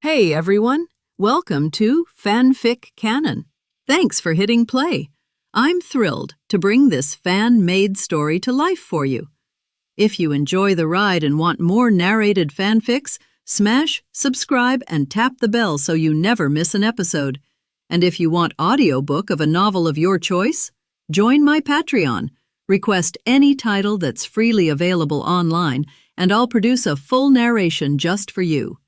Hey everyone, welcome to FanFic Canon. Thanks for hitting play. I'm thrilled to bring this fan-made story to life for you. If you enjoy the ride and want more narrated fanfics, smash, subscribe, and tap the bell so you never miss an episode. And if you want audiobook of a novel of your choice, join my Patreon. Request any title that's freely available online, and I'll produce a full narration just for you.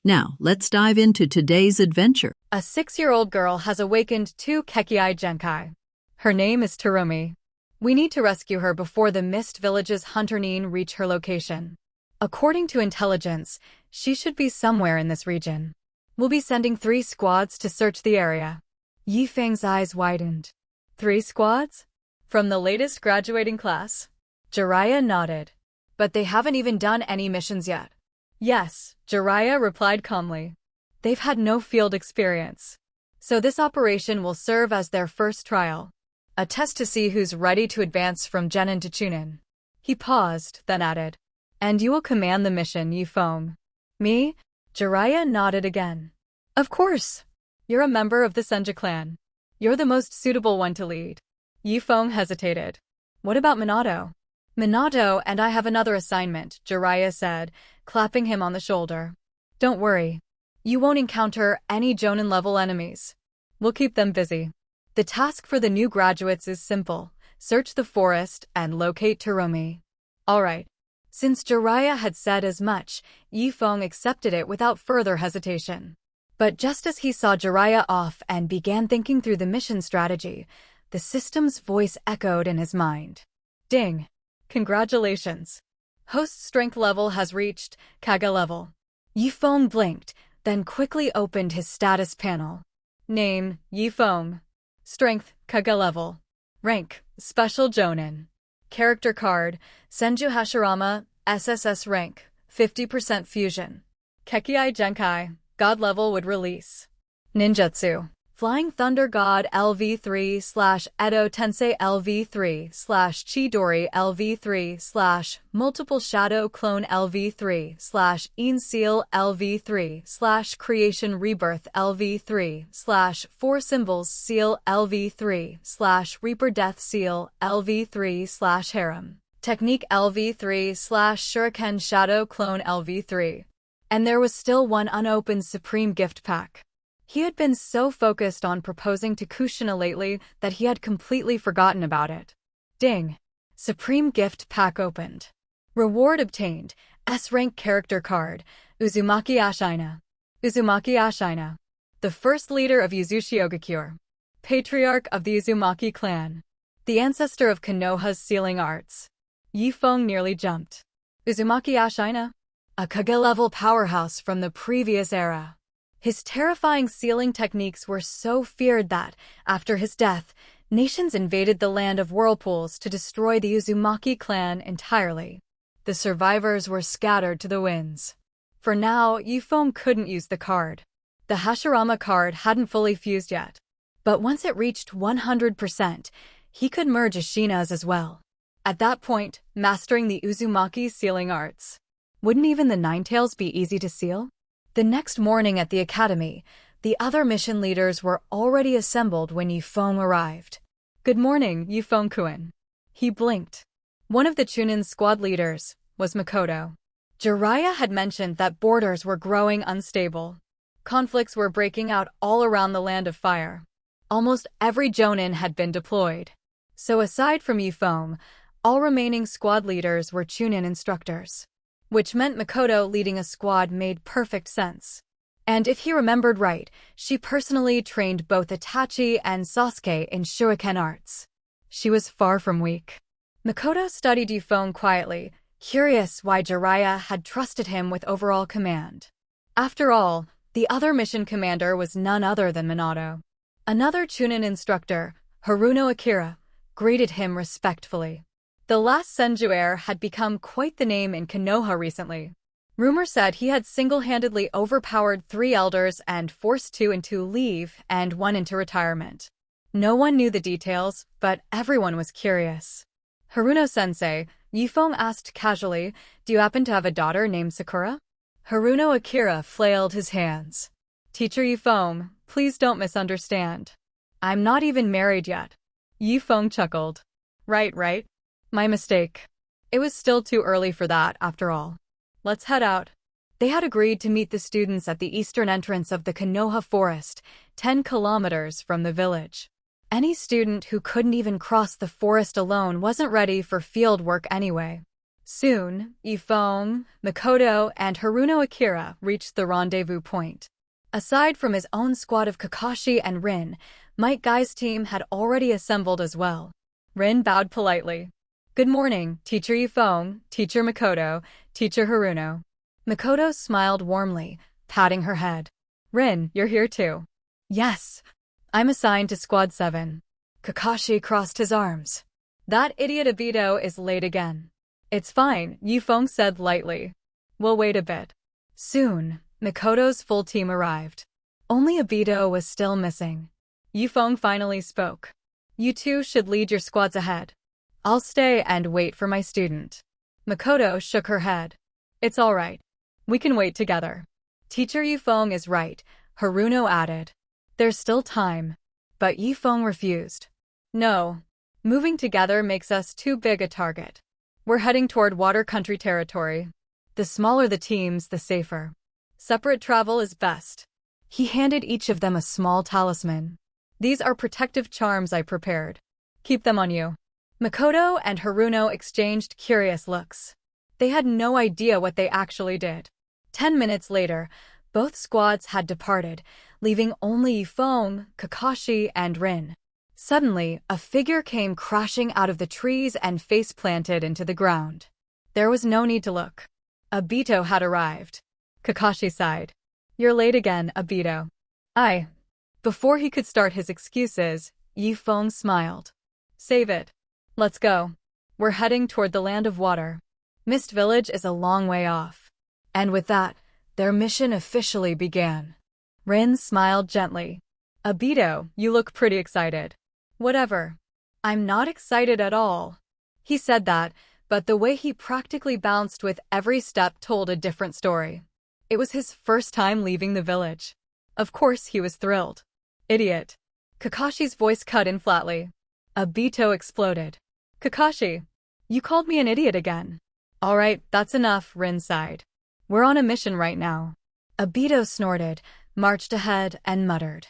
Now, let's dive into today's adventure. A 6-year-old girl has awakened two Kekii Genkai. Her name is Terumi. We need to rescue her before the Mist Village's Hunter-nin reach her location. According to intelligence, she should be somewhere in this region. We'll be sending 3 squads to search the area. Yi Feng's eyes widened. 3 squads? From the latest graduating class? Jiraiya nodded. But they haven't even done any missions yet. Yes, Jiraiya replied calmly. They've had no field experience. So this operation will serve as their first trial. A test to see who's ready to advance from Genin to Chunin. He paused, then added, "And you will command the mission, Yi Feng." "Me?" Jiraiya nodded again. "Of course. You're a member of the Senju clan. You're the most suitable one to lead." Yi Feng hesitated. "What about Minato?" "Minato and I have another assignment," Jiraiya said, clapping him on the shoulder. "Don't worry. You won't encounter any Jonin-level enemies. We'll keep them busy. The task for the new graduates is simple. Search the forest and locate Terumi." "All right." Since Jiraiya had said as much, Yi Feng accepted it without further hesitation. But just as he saw Jiraiya off and began thinking through the mission strategy, the system's voice echoed in his mind. "Ding! Congratulations. Host strength level has reached Kage level." Yi Feng blinked, then quickly opened his status panel. Name, Yi Feng. Strength, Kage level. Rank, Special Jonin. Character card, Senju Hashirama, SSS rank, 50% fusion. Kekii Genkai, God level would release. Ninjutsu. Flying Thunder God LV3/Edo Tensei LV3/Chidori LV3/Multiple Shadow Clone LV3/Een Seal LV3/Creation Rebirth LV3/Four Symbols Seal LV3/Reaper Death Seal LV3/Harem. Technique LV3/Shuriken Shadow Clone LV3. And there was still one unopened Supreme Gift Pack. He had been so focused on proposing to Kushina lately that he had completely forgotten about it. Ding! Supreme Gift Pack opened. Reward obtained, S-rank character card, Uzumaki Ashina. Uzumaki Ashina. The first leader of Uzushi Ogakure. Patriarch of the Uzumaki clan. The ancestor of Konoha's sealing arts. Yi Feng nearly jumped. Uzumaki Ashina? A Kage-level powerhouse from the previous era. His terrifying sealing techniques were so feared that, after his death, nations invaded the land of whirlpools to destroy the Uzumaki clan entirely. The survivors were scattered to the winds. For now, Yi Feng couldn't use the card. The Hashirama card hadn't fully fused yet. But once it reached 100%, he could merge Ashina's as well. At that point, mastering the Uzumaki sealing arts. Wouldn't even the Ninetales be easy to seal? The next morning at the academy, the other mission leaders were already assembled when Yi Feng arrived. "Good morning, Yi Feng-kun." He blinked. One of the Chunin squad leaders was Makoto. Jiraiya had mentioned that borders were growing unstable. Conflicts were breaking out all around the Land of Fire. Almost every Jonin had been deployed. So aside from Yi Feng, all remaining squad leaders were Chunin instructors. Which meant Makoto leading a squad made perfect sense. And if he remembered right, she personally trained both Itachi and Sasuke in shuriken arts. She was far from weak. Makoto studied Yi Feng quietly, curious why Jiraiya had trusted him with overall command. After all, the other mission commander was none other than Minato. Another Chunin instructor, Haruno Akira, greeted him respectfully. The last Senju heir had become quite the name in Konoha recently. Rumor said he had single-handedly overpowered 3 elders and forced 2 into leave and 1 into retirement. No one knew the details, but everyone was curious. "Haruno-sensei," Yi Feng asked casually, "do you happen to have a daughter named Sakura?" Haruno Akira flailed his hands. Teacher Yifeng, please don't misunderstand. I'm not even married yet. Yifeng chuckled. Right. My mistake. It was still too early for that, after all. Let's head out. They had agreed to meet the students at the eastern entrance of the Konoha forest, 10 kilometers from the village. Any student who couldn't even cross the forest alone wasn't ready for field work anyway. Soon, Yifeng, Makoto, and Haruno Akira reached the rendezvous point. Aside from his own squad of Kakashi and Rin, Might Guy's team had already assembled as well. Rin bowed politely. Good morning, Teacher Yifeng, Teacher Makoto, Teacher Haruno. Makoto smiled warmly, patting her head. Rin, you're here too. Yes. I'm assigned to Squad 7. Kakashi crossed his arms. That idiot Obito is late again. It's fine, Yifeng said lightly. We'll wait a bit. Soon, Makoto's full team arrived. Only Obito was still missing. Yifeng finally spoke. You two should lead your squads ahead. I'll stay and wait for my student. Makoto shook her head. It's all right. We can wait together. Teacher Yifeng is right, Haruno added. There's still time. But Yifeng refused. No. Moving together makes us too big a target. We're heading toward water country territory. The smaller the teams, the safer. Separate travel is best. He handed each of them a small talisman. These are protective charms I prepared. Keep them on you. Makoto and Haruno exchanged curious looks. They had no idea what they actually did. 10 minutes later, both squads had departed, leaving only Feng, Kakashi, and Rin. Suddenly, a figure came crashing out of the trees and face-planted into the ground. There was no need to look. Obito had arrived. Kakashi sighed. You're late again, Obito. Before he could start his excuses, Yifeng smiled. Save it. Let's go. We're heading toward the land of water. Mist Village is a long way off. And with that, their mission officially began. Rin smiled gently. Obito, you look pretty excited. Whatever. I'm not excited at all. He said that, but the way he practically bounced with every step told a different story. It was his first time leaving the village. Of course he was thrilled. Idiot. Kakashi's voice cut in flatly. Obito exploded. Kakashi, you called me an idiot again. All right, that's enough, Rin sighed. We're on a mission right now. Obito snorted, marched ahead, and muttered.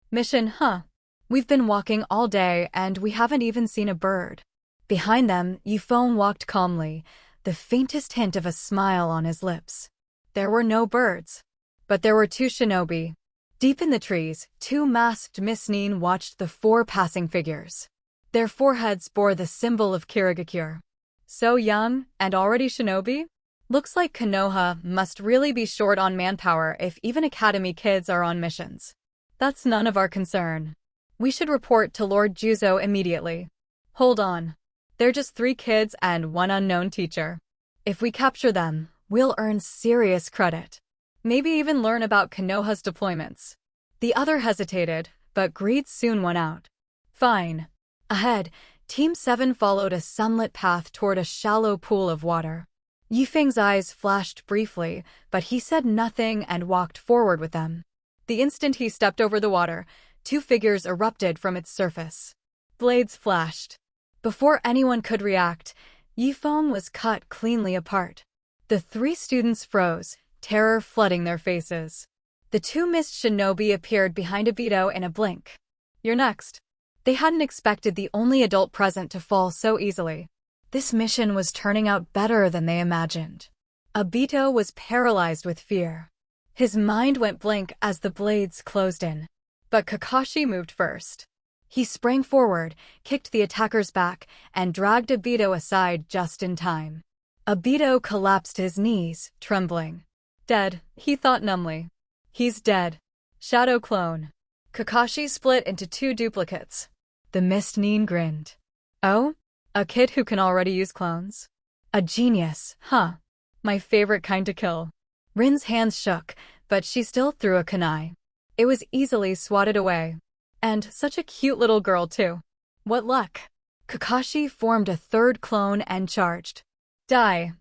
Mission, huh? We've been walking all day and we haven't even seen a bird. Behind them, Yifeng walked calmly, the faintest hint of a smile on his lips. There were no birds. But there were two shinobi. Deep in the trees, two masked Mist-nin watched the four passing figures. Their foreheads bore the symbol of Kirigakure. So young, and already shinobi? Looks like Konoha must really be short on manpower if even academy kids are on missions. That's none of our concern. We should report to Lord Juzo immediately. Hold on. They're just 3 kids and 1 unknown teacher. If we capture them, we'll earn serious credit. Maybe even learn about Konoha's deployments. The other hesitated, but greed soon won out. Fine. Ahead, Team 7 followed a sunlit path toward a shallow pool of water. Yifeng's eyes flashed briefly, but he said nothing and walked forward with them. The instant he stepped over the water, 2 figures erupted from its surface. Blades flashed. Before anyone could react, Yifeng was cut cleanly apart. The 3 students froze, terror flooding their faces. The 2 mist shinobi appeared behind Obito in a blink. You're next. They hadn't expected the only adult present to fall so easily. This mission was turning out better than they imagined. Obito was paralyzed with fear. His mind went blank as the blades closed in. But Kakashi moved first. He sprang forward, kicked the attacker's back, and dragged Obito aside just in time. Obito collapsed to his knees, trembling. Dead, he thought numbly. He's dead. Shadow clone. Kakashi split into 2 duplicates. The Mist-nin grinned. Oh? A kid who can already use clones? A genius, huh? My favorite kind to kill. Rin's hands shook, but she still threw a kunai. It was easily swatted away. And such a cute little girl, too. What luck. Kakashi formed a 3rd clone and charged. Die.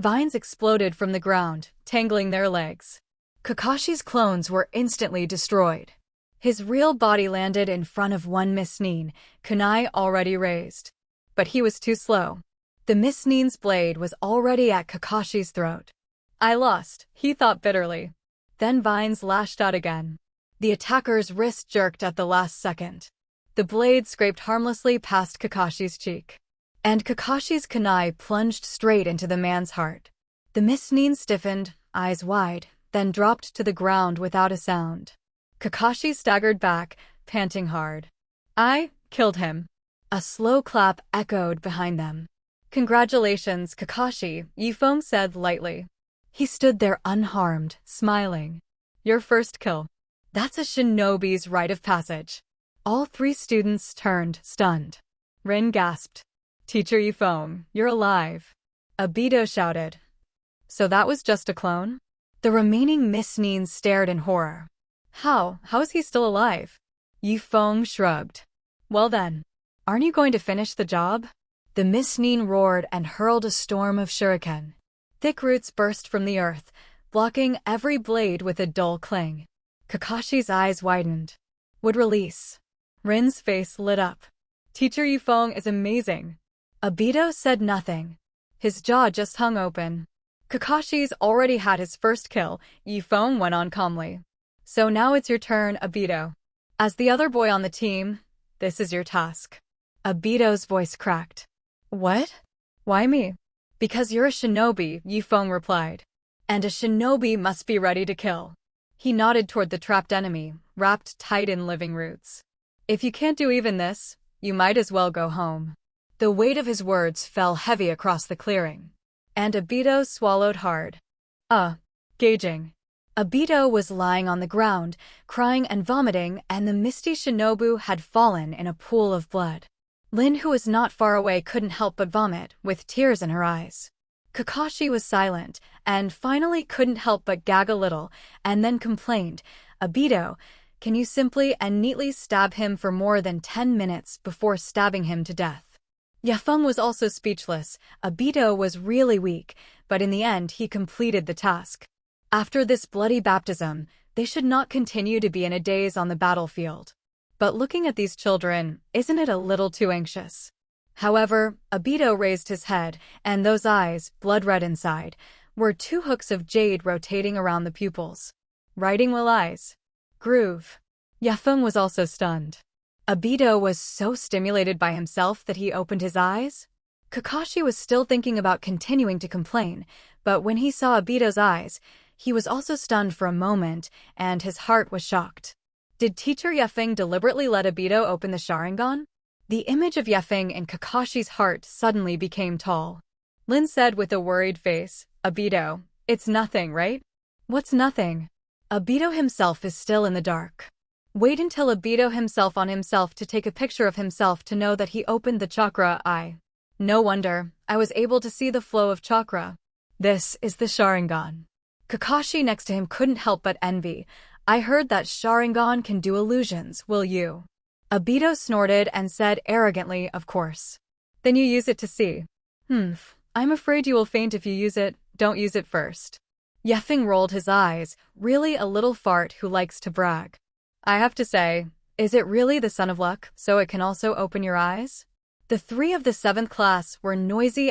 Vines exploded from the ground, tangling their legs. Kakashi's clones were instantly destroyed. His real body landed in front of one Missnin, kunai already raised. But he was too slow. The Missnin's blade was already at Kakashi's throat. I lost, he thought bitterly. Then Vines lashed out again. The attacker's wrist jerked at the last second. The blade scraped harmlessly past Kakashi's cheek. And Kakashi's kunai plunged straight into the man's heart. The Missnin stiffened, eyes wide, then dropped to the ground without a sound. Kakashi staggered back, panting hard. I killed him. A slow clap echoed behind them. Congratulations, Kakashi, Feng said lightly. He stood there unharmed, smiling. Your first kill. That's a shinobi's rite of passage. All three students turned, stunned. Rin gasped. Teacher Feng, you're alive. Obito shouted. So that was just a clone? The remaining Missnin stared in horror. How is he still alive? Feng shrugged. Well then, aren't you going to finish the job? The Missnin roared and hurled a storm of shuriken. Thick roots burst from the earth, blocking every blade with a dull clang. Kakashi's eyes widened. Would release. Rin's face lit up. Teacher Feng is amazing. Obito said nothing. His jaw just hung open. Kakashi's already had his first kill, Feng went on calmly. So now it's your turn, Obito. As the other boy on the team, this is your task. Obito's voice cracked. What? Why me? Because you're a shinobi, Feng replied. And a shinobi must be ready to kill. He nodded toward the trapped enemy, wrapped tight in living roots. If you can't do even this, you might as well go home. The weight of his words fell heavy across the clearing. And Obito swallowed hard. Gauging. Obito was lying on the ground, crying and vomiting, and the misty shinobu had fallen in a pool of blood. Lin, who was not far away, couldn't help but vomit, with tears in her eyes. Kakashi was silent, and finally couldn't help but gag a little, and then complained, Obito, can you simply and neatly stab him for more than 10 minutes before stabbing him to death? Feng was also speechless. Obito was really weak, but in the end he completed the task. After this bloody baptism, they should not continue to be in a daze on the battlefield. But looking at these children, isn't it a little too anxious? However, Obito raised his head, and those eyes, blood-red inside, were 2 hooks of jade rotating around the pupils. Writing will eyes. Groove. Feng was also stunned. Obito was so stimulated by himself that he opened his eyes? Kakashi was still thinking about continuing to complain, but when he saw Obito's eyes, he was also stunned for a moment, and his heart was shocked. Did Teacher Feng deliberately let Obito open the Sharingan? The image of Feng in Kakashi's heart suddenly became tall. Lin said with a worried face, Obito, it's nothing, right? What's nothing? Obito himself is still in the dark. Wait until Obito himself on himself to take a picture of himself to know that he opened the chakra eye. No wonder, I was able to see the flow of chakra. This is the Sharingan. Kakashi next to him couldn't help but envy. I heard that Sharingan can do illusions, will you? Obito snorted and said arrogantly, of course. Then you use it to see. I'm afraid you will faint if you use it, don't use it first. Feng rolled his eyes, really a little fart who likes to brag. I have to say, is it really the Son of Luck, so it can also open your eyes? The 3 of the 7th class were noisy,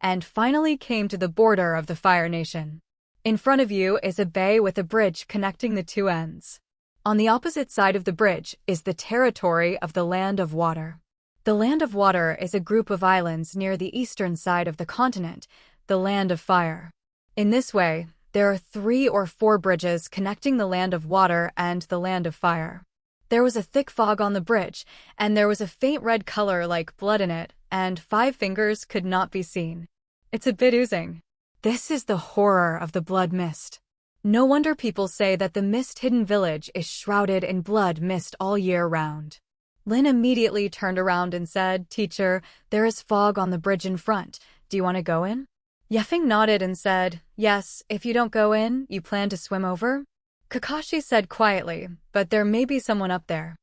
and finally came to the border of the Fire Nation. In front of you is a bay with a bridge connecting the 2 ends. On the opposite side of the bridge is the territory of the Land of Water. The Land of Water is a group of islands near the eastern side of the continent, the Land of Fire. In this way, there are 3 or 4 bridges connecting the Land of Water and the Land of Fire. There was a thick fog on the bridge, and there was a faint red color like blood in it, and 5 fingers could not be seen. It's a bit oozing. This is the horror of the blood mist. No wonder people say that the mist-hidden village is shrouded in blood mist all year round. Lin immediately turned around and said, Teacher, there is fog on the bridge in front. Do you want to go in? Feng nodded and said, yes, if you don't go in, you plan to swim over? Kakashi said quietly, but there may be someone up there.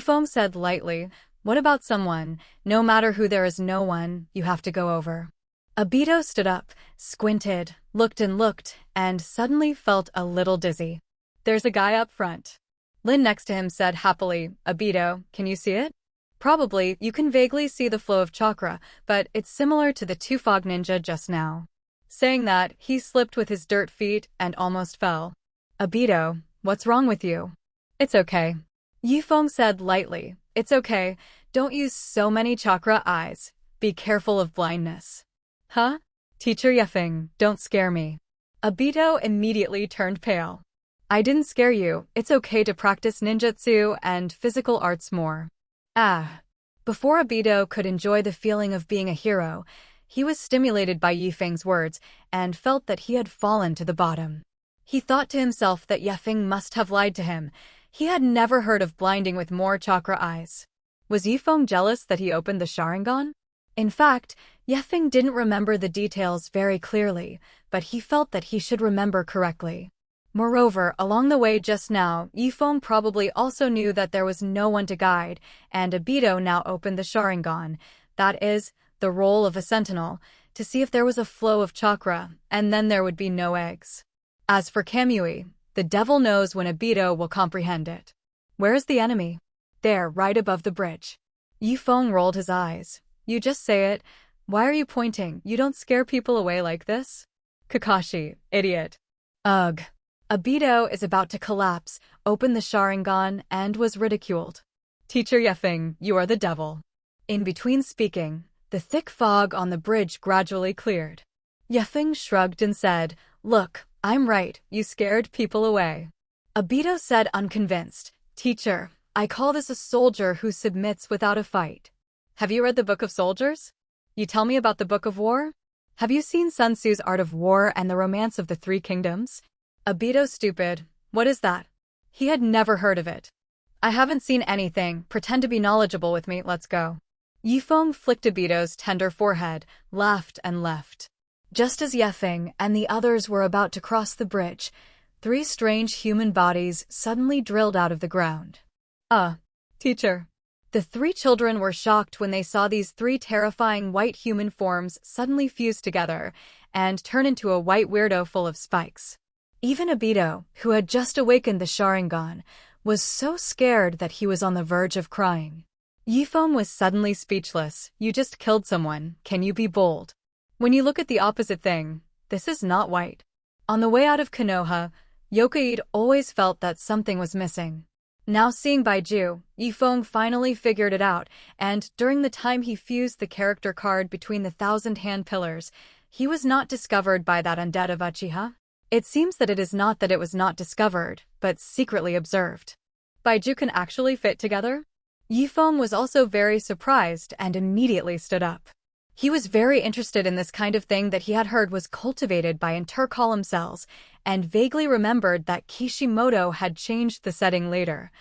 Feng said lightly, what about someone? No matter who, there is no one, you have to go over. Abito stood up, squinted, looked and looked, and suddenly felt a little dizzy. There's a guy up front. Lin next to him said happily, Abito, can you see it? Probably, you can vaguely see the flow of chakra, but it's similar to the two fog ninja just now. Saying that, he slipped with his dirt feet and almost fell. Abito, what's wrong with you? It's okay. Yifeng said lightly, it's okay, don't use so many chakra eyes. Be careful of blindness. Huh? Teacher Yifeng, don't scare me. Abito immediately turned pale. I didn't scare you, it's okay to practice ninjutsu and physical arts more. Before Abito could enjoy the feeling of being a hero, he was stimulated by Yifeng's words and felt that he had fallen to the bottom. He thought to himself that Yifeng must have lied to him. He had never heard of blinding with more chakra eyes. Was Yifeng jealous that he opened the Sharingan? In fact, Yifeng didn't remember the details very clearly, but he felt that he should remember correctly. Moreover, along the way just now, Yifeng probably also knew that there was no one to guide, and Abito now opened the Sharingan, that is, the role of a sentinel, to see if there was a flow of chakra, and then there would be no eggs. As for Kamui, the devil knows when Abito will comprehend it. Where is the enemy? There, right above the bridge. Yifeng rolled his eyes. You just say it. Why are you pointing? You don't scare people away like this? Kakashi, idiot. Ugh. Abito is about to collapse, opened the Sharingan, and was ridiculed. Teacher Yifeng, you are the devil. In between speaking, the thick fog on the bridge gradually cleared. Yifeng shrugged and said, Look, I'm right, you scared people away. Abito said unconvinced, Teacher, I call this a soldier who submits without a fight. Have you read the Book of Soldiers? You tell me about the Book of War? Have you seen Sun Tzu's Art of War and the Romance of the Three Kingdoms? Abito stupid. What is that? He had never heard of it. I haven't seen anything. Pretend to be knowledgeable with me. Let's go. Yifeng flicked Abito's tender forehead, laughed and left. Just as Yifeng and the others were about to cross the bridge, 3 strange human bodies suddenly drilled out of the ground. Teacher. The 3 children were shocked when they saw these 3 terrifying white human forms suddenly fuse together and turn into a white weirdo full of spikes. Even Abito, who had just awakened the Sharingan, was so scared that he was on the verge of crying. Yifeng was suddenly speechless. You just killed someone. Can you be bold? When you look at the opposite thing, this is not white. On the way out of Konoha, Yokaid always felt that something was missing. Now seeing Baiju, Yifeng finally figured it out, and during the time he fused the character card between the 1,000 hand pillars, he was not discovered by that undead of Uchiha. It seems that it is not that it was not discovered, but secretly observed. Baiju can actually fit together? Yifeng was also very surprised and immediately stood up. He was very interested in this kind of thing that he had heard was cultivated by intercolumn cells, and vaguely remembered that Kishimoto had changed the setting later.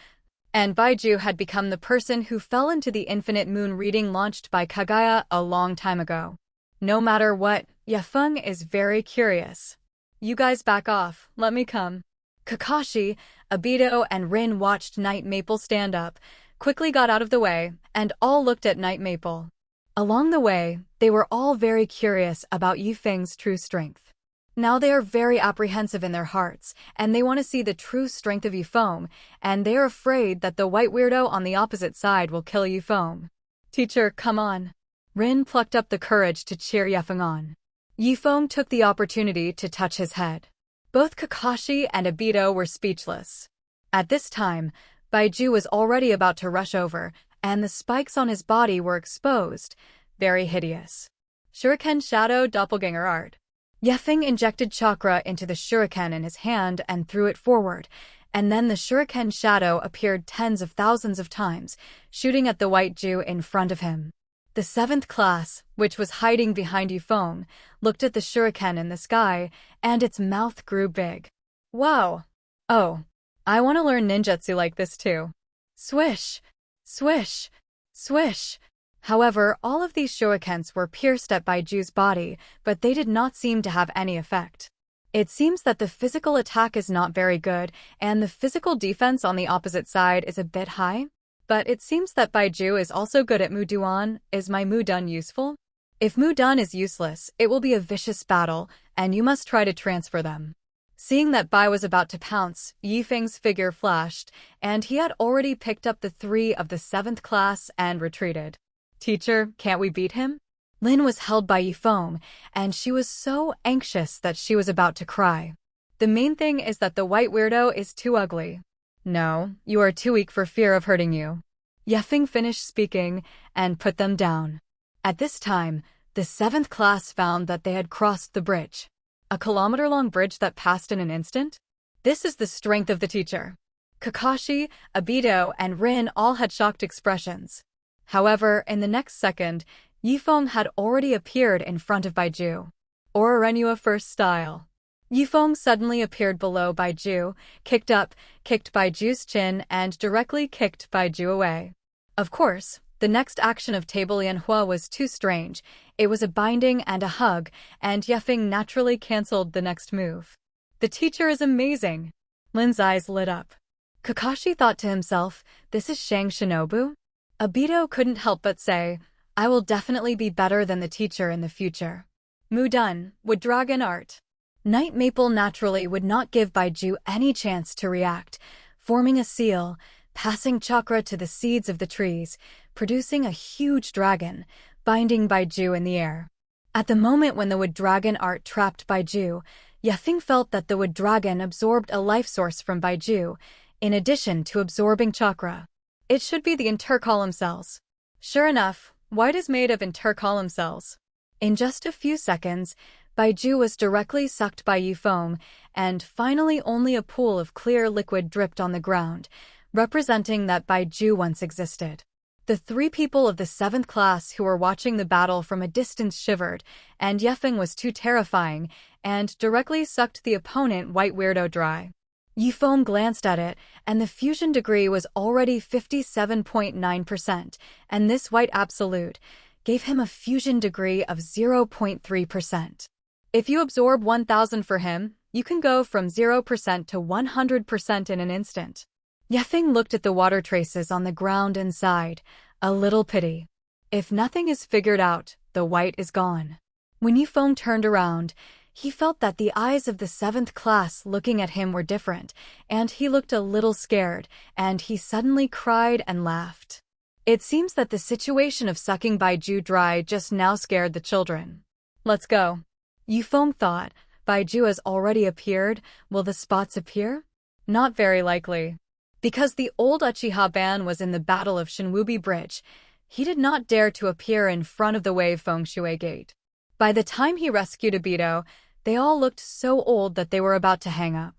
And Baiju had become the person who fell into the infinite moon reading launched by Kagaya a long time ago. No matter what, Yifeng is very curious. You guys back off, let me come. Kakashi, Abito, and Rin watched Night Maple stand up, quickly got out of the way, and all looked at Night Maple. Along the way, they were all very curious about Yifeng's true strength. Now they are very apprehensive in their hearts, and they want to see the true strength of Yifeng, and they are afraid that the white weirdo on the opposite side will kill Yifeng. Teacher, come on. Rin plucked up the courage to cheer Yifeng on. Yifeng took the opportunity to touch his head. Both Kakashi and Abito were speechless. At this time, Baiju was already about to rush over, and the spikes on his body were exposed, very hideous. Shuriken Shadow Doppelganger Art. Yifeng injected chakra into the shuriken in his hand and threw it forward, and then the shuriken shadow appeared tens of thousands of times, shooting at the white Jew in front of him. The 7th class, which was hiding behind Yifeng, looked at the shuriken in the sky, and its mouth grew big. Wow! Oh, I want to learn ninjutsu like this too. Swish! Swish! Swish! However, all of these shurikens were pierced at Baiju's body, but they did not seem to have any effect. It seems that the physical attack is not very good, and the physical defense on the opposite side is a bit high. But it seems that Baiju is also good at Muduan. Is my Mudan useful? If Mudan is useless, it will be a vicious battle, and you must try to transfer them. Seeing that Bai was about to pounce, Yifeng's figure flashed, and he had already picked up the 3 of the 7th class and retreated. Teacher, can't we beat him? Lin was held by Yifeng, and she was so anxious that she was about to cry. The main thing is that the white weirdo is too ugly. No, you are too weak for fear of hurting you. Yifeng finished speaking and put them down. At this time, the 7th class found that they had crossed the bridge. A kilometer-long bridge that passed in an instant? This is the strength of the teacher. Kakashi, Obito, and Rin all had shocked expressions. However, in the next second, Yifeng had already appeared in front of Baiju. Orarenua first style. Yifeng suddenly appeared below Baiju, kicked Baiju's chin and directly kicked Baiju away. Of course, the next action of Table Lianhua was too strange. It was a binding and a hug, and Yifeng naturally cancelled the next move. The teacher is amazing. Lin's eyes lit up. Kakashi thought to himself, this is Shang Shinobu? Obito couldn't help but say, I will definitely be better than the teacher in the future. Mudan, would dragon art. Night Maple naturally would not give Baiju any chance to react, forming a seal, passing chakra to the seeds of the trees, producing a huge dragon, binding Baiju in the air. At the moment when the wood dragon art trapped Baiju, Yifeng felt that the wood dragon absorbed a life source from Baiju, in addition to absorbing chakra. It should be the intercolumn cells. Sure enough, white is made of intercolumn cells. In just a few seconds, Baiju was directly sucked by Yifeng, and finally only a pool of clear liquid dripped on the ground, representing that Baiju once existed. The 3 people of the 7th class who were watching the battle from a distance shivered, and Yifeng was too terrifying, and directly sucked the opponent white weirdo dry. Yifeng glanced at it, and the fusion degree was already 57.9%, and this white absolute gave him a fusion degree of 0.3%. If you absorb 1000 for him, you can go from 0% to 100% in an instant. Yifeng looked at the water traces on the ground and sighed, a little pity. If nothing is figured out, the white is gone. When Yifeng turned around, he felt that the eyes of the 7th class looking at him were different, and he looked a little scared, and he suddenly cried and laughed. It seems that the situation of sucking Baiju dry just now scared the children. Let's go. Yifeng thought, Baiju has already appeared, will the spots appear? Not very likely. Because the old Uchiha ban was in the Battle of Shinwubi Bridge, he did not dare to appear in front of the Wave Feng Shui Gate. By the time he rescued Obito, they all looked so old that they were about to hang up.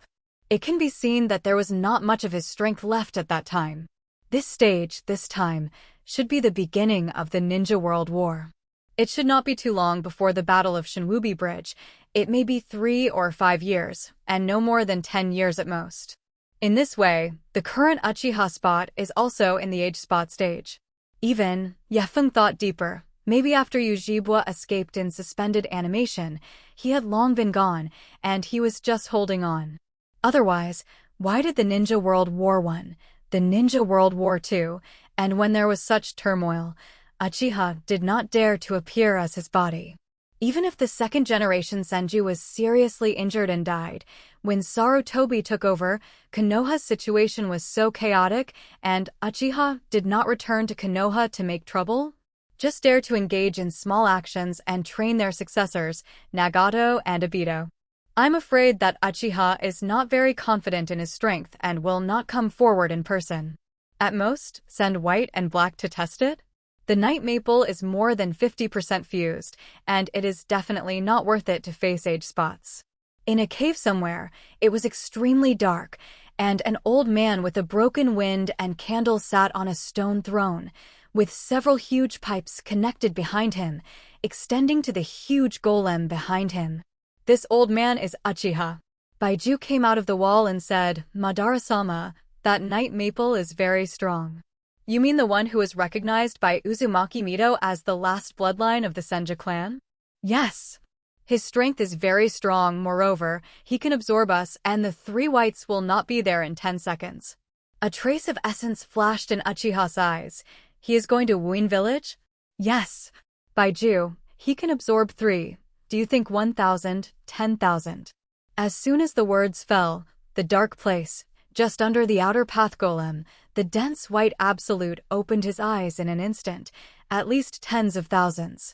It can be seen that there was not much of his strength left at that time. This stage, this time, should be the beginning of the Ninja World War. It should not be too long before the Battle of Shinwubi Bridge. It may be 3 or 5 years, and no more than 10 years at most. In this way, the current Uchiha spot is also in the age spot stage. Even, Yifeng thought deeper. Maybe after Yujibwa escaped in suspended animation, he had long been gone, and he was just holding on. Otherwise, why did the Ninja World War I, the Ninja World War II, and when there was such turmoil, Uchiha did not dare to appear as his body? Even if the 2nd generation Senju was seriously injured and died, when Sarutobi took over, Konoha's situation was so chaotic, and Uchiha did not return to Konoha to make trouble? Just dare to engage in small actions and train their successors, Nagato and Obito. I'm afraid that Uchiha is not very confident in his strength and will not come forward in person. At most, send white and black to test it? The Night Maple is more than 50% fused, and it is definitely not worth it to face age spots. In a cave somewhere, it was extremely dark, and an old man with a broken wind and candle sat on a stone throne, with several huge pipes connected behind him, extending to the huge golem behind him. This old man is Uchiha. Baiju came out of the wall and said, Madara-sama, that Night Maple is very strong. You mean the one who was recognized by Uzumaki Mito as the last bloodline of the Senju clan? Yes. His strength is very strong, moreover, he can absorb us and the 3 whites will not be there in 10 seconds. A trace of essence flashed in Uchiha's eyes. He is going to Wuin village? Yes. Baiju, He can absorb 3. Do you think 1,000, 10,000? As soon as the words fell, the dark place, just under the outer path golem, the dense white absolute opened his eyes in an instant, at least tens of thousands.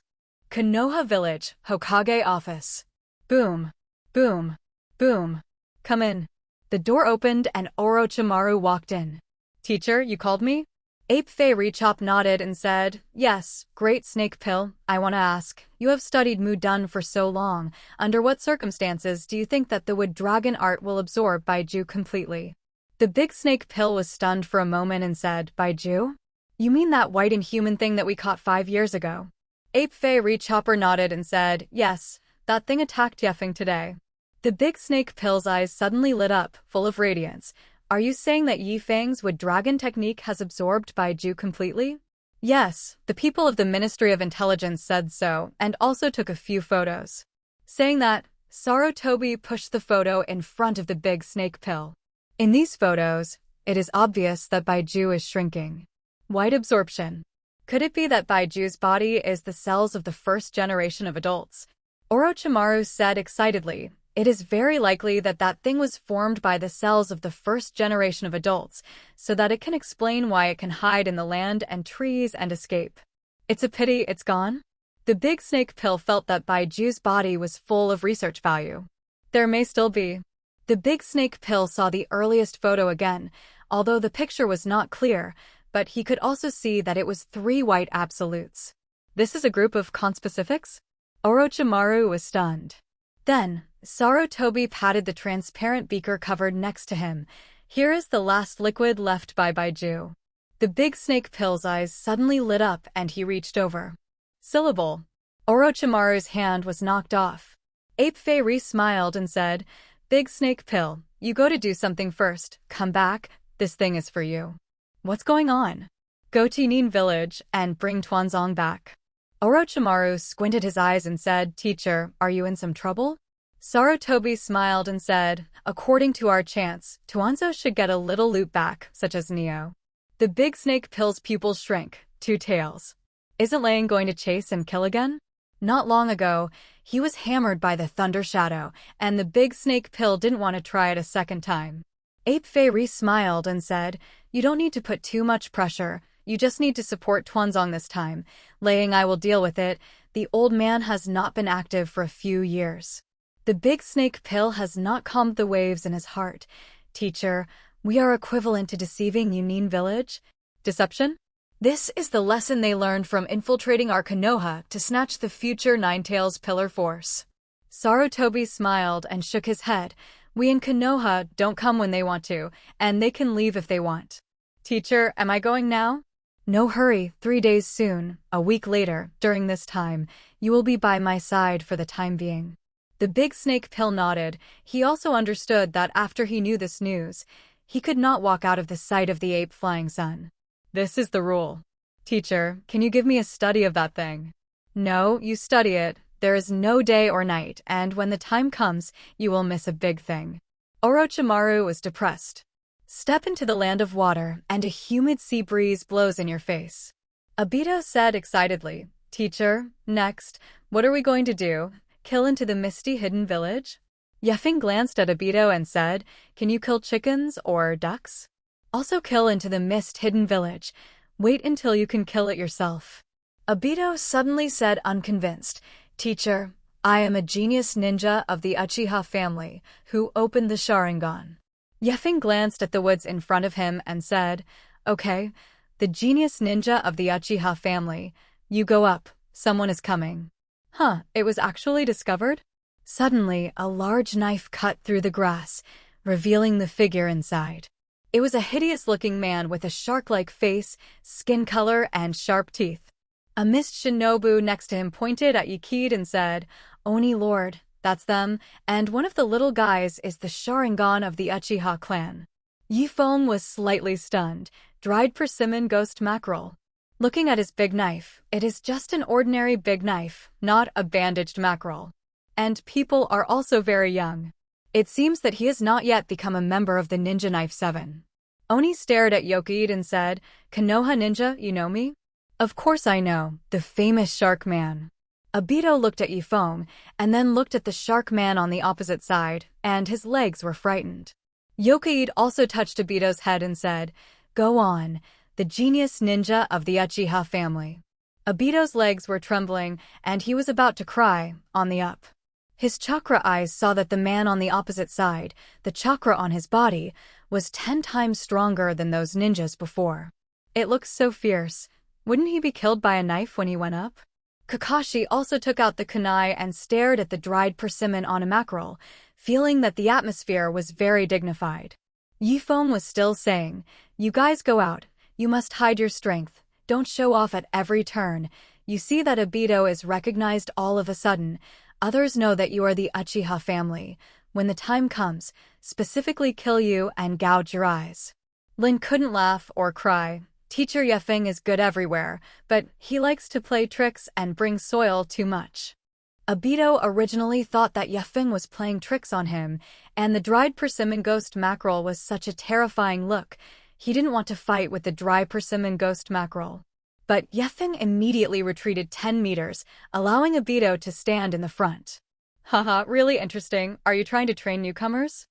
Konoha Village, Hokage office. Boom. Boom. Boom. Come in. The door opened and Orochimaru walked in. Teacher, you called me? Ape Fei Rechop nodded and said, yes, great snake pill, I want to ask, you have studied Mudun for so long, under what circumstances do you think that the wood dragon art will absorb Baiju completely? The big snake pill was stunned for a moment and said, Baiju? You mean that white inhuman thing that we caught 5 years ago? Ape Fei Rechopper nodded and said, yes, that thing attacked Feng today. The big snake pill's eyes suddenly lit up, full of radiance. Are you saying that Feng's wood dragon technique has absorbed Baiju completely? Yes, the people of the Ministry of Intelligence said so, and also took a few photos. Saying that, Sarutobi pushed the photo in front of the big snake pill. In these photos, it is obvious that Baiju is shrinking. White absorption. Could it be that Baiju's body is the cells of the first generation of adults? Orochimaru said excitedly, it is very likely that that thing was formed by the cells of the first generation of adults, so that it can explain why it can hide in the land and trees and escape. It's a pity it's gone. The big snake pill felt that Baiju's body was full of research value. There may still be. The big snake pill saw the earliest photo again, although the picture was not clear, but he could also see that it was 3 white absolutes. This is a group of conspecifics? Orochimaru was stunned. Then, Sarutobi patted the transparent beaker covered next to him. Here is the last liquid left by Baiju. The big snake pill's eyes suddenly lit up and he reached over. Syllable. Orochimaru's hand was knocked off. Ape Fei smiled and said, Big snake pill, you go to do something first, come back, this thing is for you. What's going on? Go to Nin village and bring Tuanzong back. Orochimaru squinted his eyes and said, Teacher, are you in some trouble? Sarutobi smiled and said, according to our chants, Tuanzo should get a little loot back, such as Neo. The big snake pill's pupils shrank, 2 tails. Isn't Lang going to chase and kill again? Not long ago, he was hammered by the thunder shadow, and the big snake pill didn't want to try it a second time. Ape Fei smiled and said, you don't need to put too much pressure, you just need to support Tuanzong this time. Lang, I will deal with it. The old man has not been active for a few years. The big snake pill has not calmed the waves in his heart. Teacher, we are equivalent to deceiving Yunin village? Deception? This is the lesson they learned from infiltrating our Konoha to snatch the future Ninetales pillar force. Sarutobi smiled and shook his head. We in Konoha don't come when they want to, and they can leave if they want. Teacher, am I going now? No hurry, 3 days soon, a week later, during this time, you will be by my side for the time being. The big snake pill nodded. He also understood that after he knew this news, he could not walk out of the sight of the ape flying sun. This is the rule. Teacher, can you give me a study of that thing? No, you study it. There is no day or night, and when the time comes, you will miss a big thing. Orochimaru was depressed. Step into the land of water, and a humid sea breeze blows in your face. Obito said excitedly, Teacher, next, what are we going to do? Kill into the misty hidden village? Feng glanced at Obito and said, can you kill chickens or ducks? Also kill into the mist hidden village. Wait until you can kill it yourself. Obito suddenly said unconvinced, Teacher, I am a genius ninja of the Uchiha family, who opened the Sharingan. Feng glanced at the woods in front of him and said, okay, the genius ninja of the Uchiha family, you go up, someone is coming. Huh, it was actually discovered? Suddenly, a large knife cut through the grass, revealing the figure inside. It was a hideous-looking man with a shark-like face, skin color, and sharp teeth. A mist shinobu next to him pointed at Yikid and said, Oni Lord, that's them, and one of the little guys is the Sharingan of the Uchiha clan. Yifeng was slightly stunned. Dried persimmon ghost mackerel. Looking at his big knife, it is just an ordinary big knife, not a bandaged mackerel. And people are also very young. It seems that he has not yet become a member of the Ninja Knife 7. Oni stared at Yokid and said, Konoha ninja, you know me? Of course I know, the famous shark man. Obito looked at Yifeng, and then looked at the shark man on the opposite side, and his legs were frightened. Yokaid also touched Obito's head and said, "Go on, the genius ninja of the Uchiha family." Obito's legs were trembling, and he was about to cry, on the up. His chakra eyes saw that the man on the opposite side, the chakra on his body, was 10 times stronger than those ninjas before. It looked so fierce. Wouldn't he be killed by a knife when he went up? Kakashi also took out the kunai and stared at the dried persimmon on a mackerel, feeling that the atmosphere was very dignified. Yifeng was still saying, "You guys go out. You must hide your strength. Don't show off at every turn. You see that Obito is recognized all of a sudden. Others know that you are the Uchiha family. When the time comes, specifically kill you and gouge your eyes." Lin couldn't laugh or cry. Teacher Yefeng is good everywhere, but he likes to play tricks and bring soil too much. Obito originally thought that Yefeng was playing tricks on him, and the dried persimmon ghost mackerel was such a terrifying look. He didn't want to fight with the dry persimmon ghost mackerel. But Yefeng immediately retreated 10 meters, allowing Obito to stand in the front. "Haha, really interesting. Are you trying to train newcomers?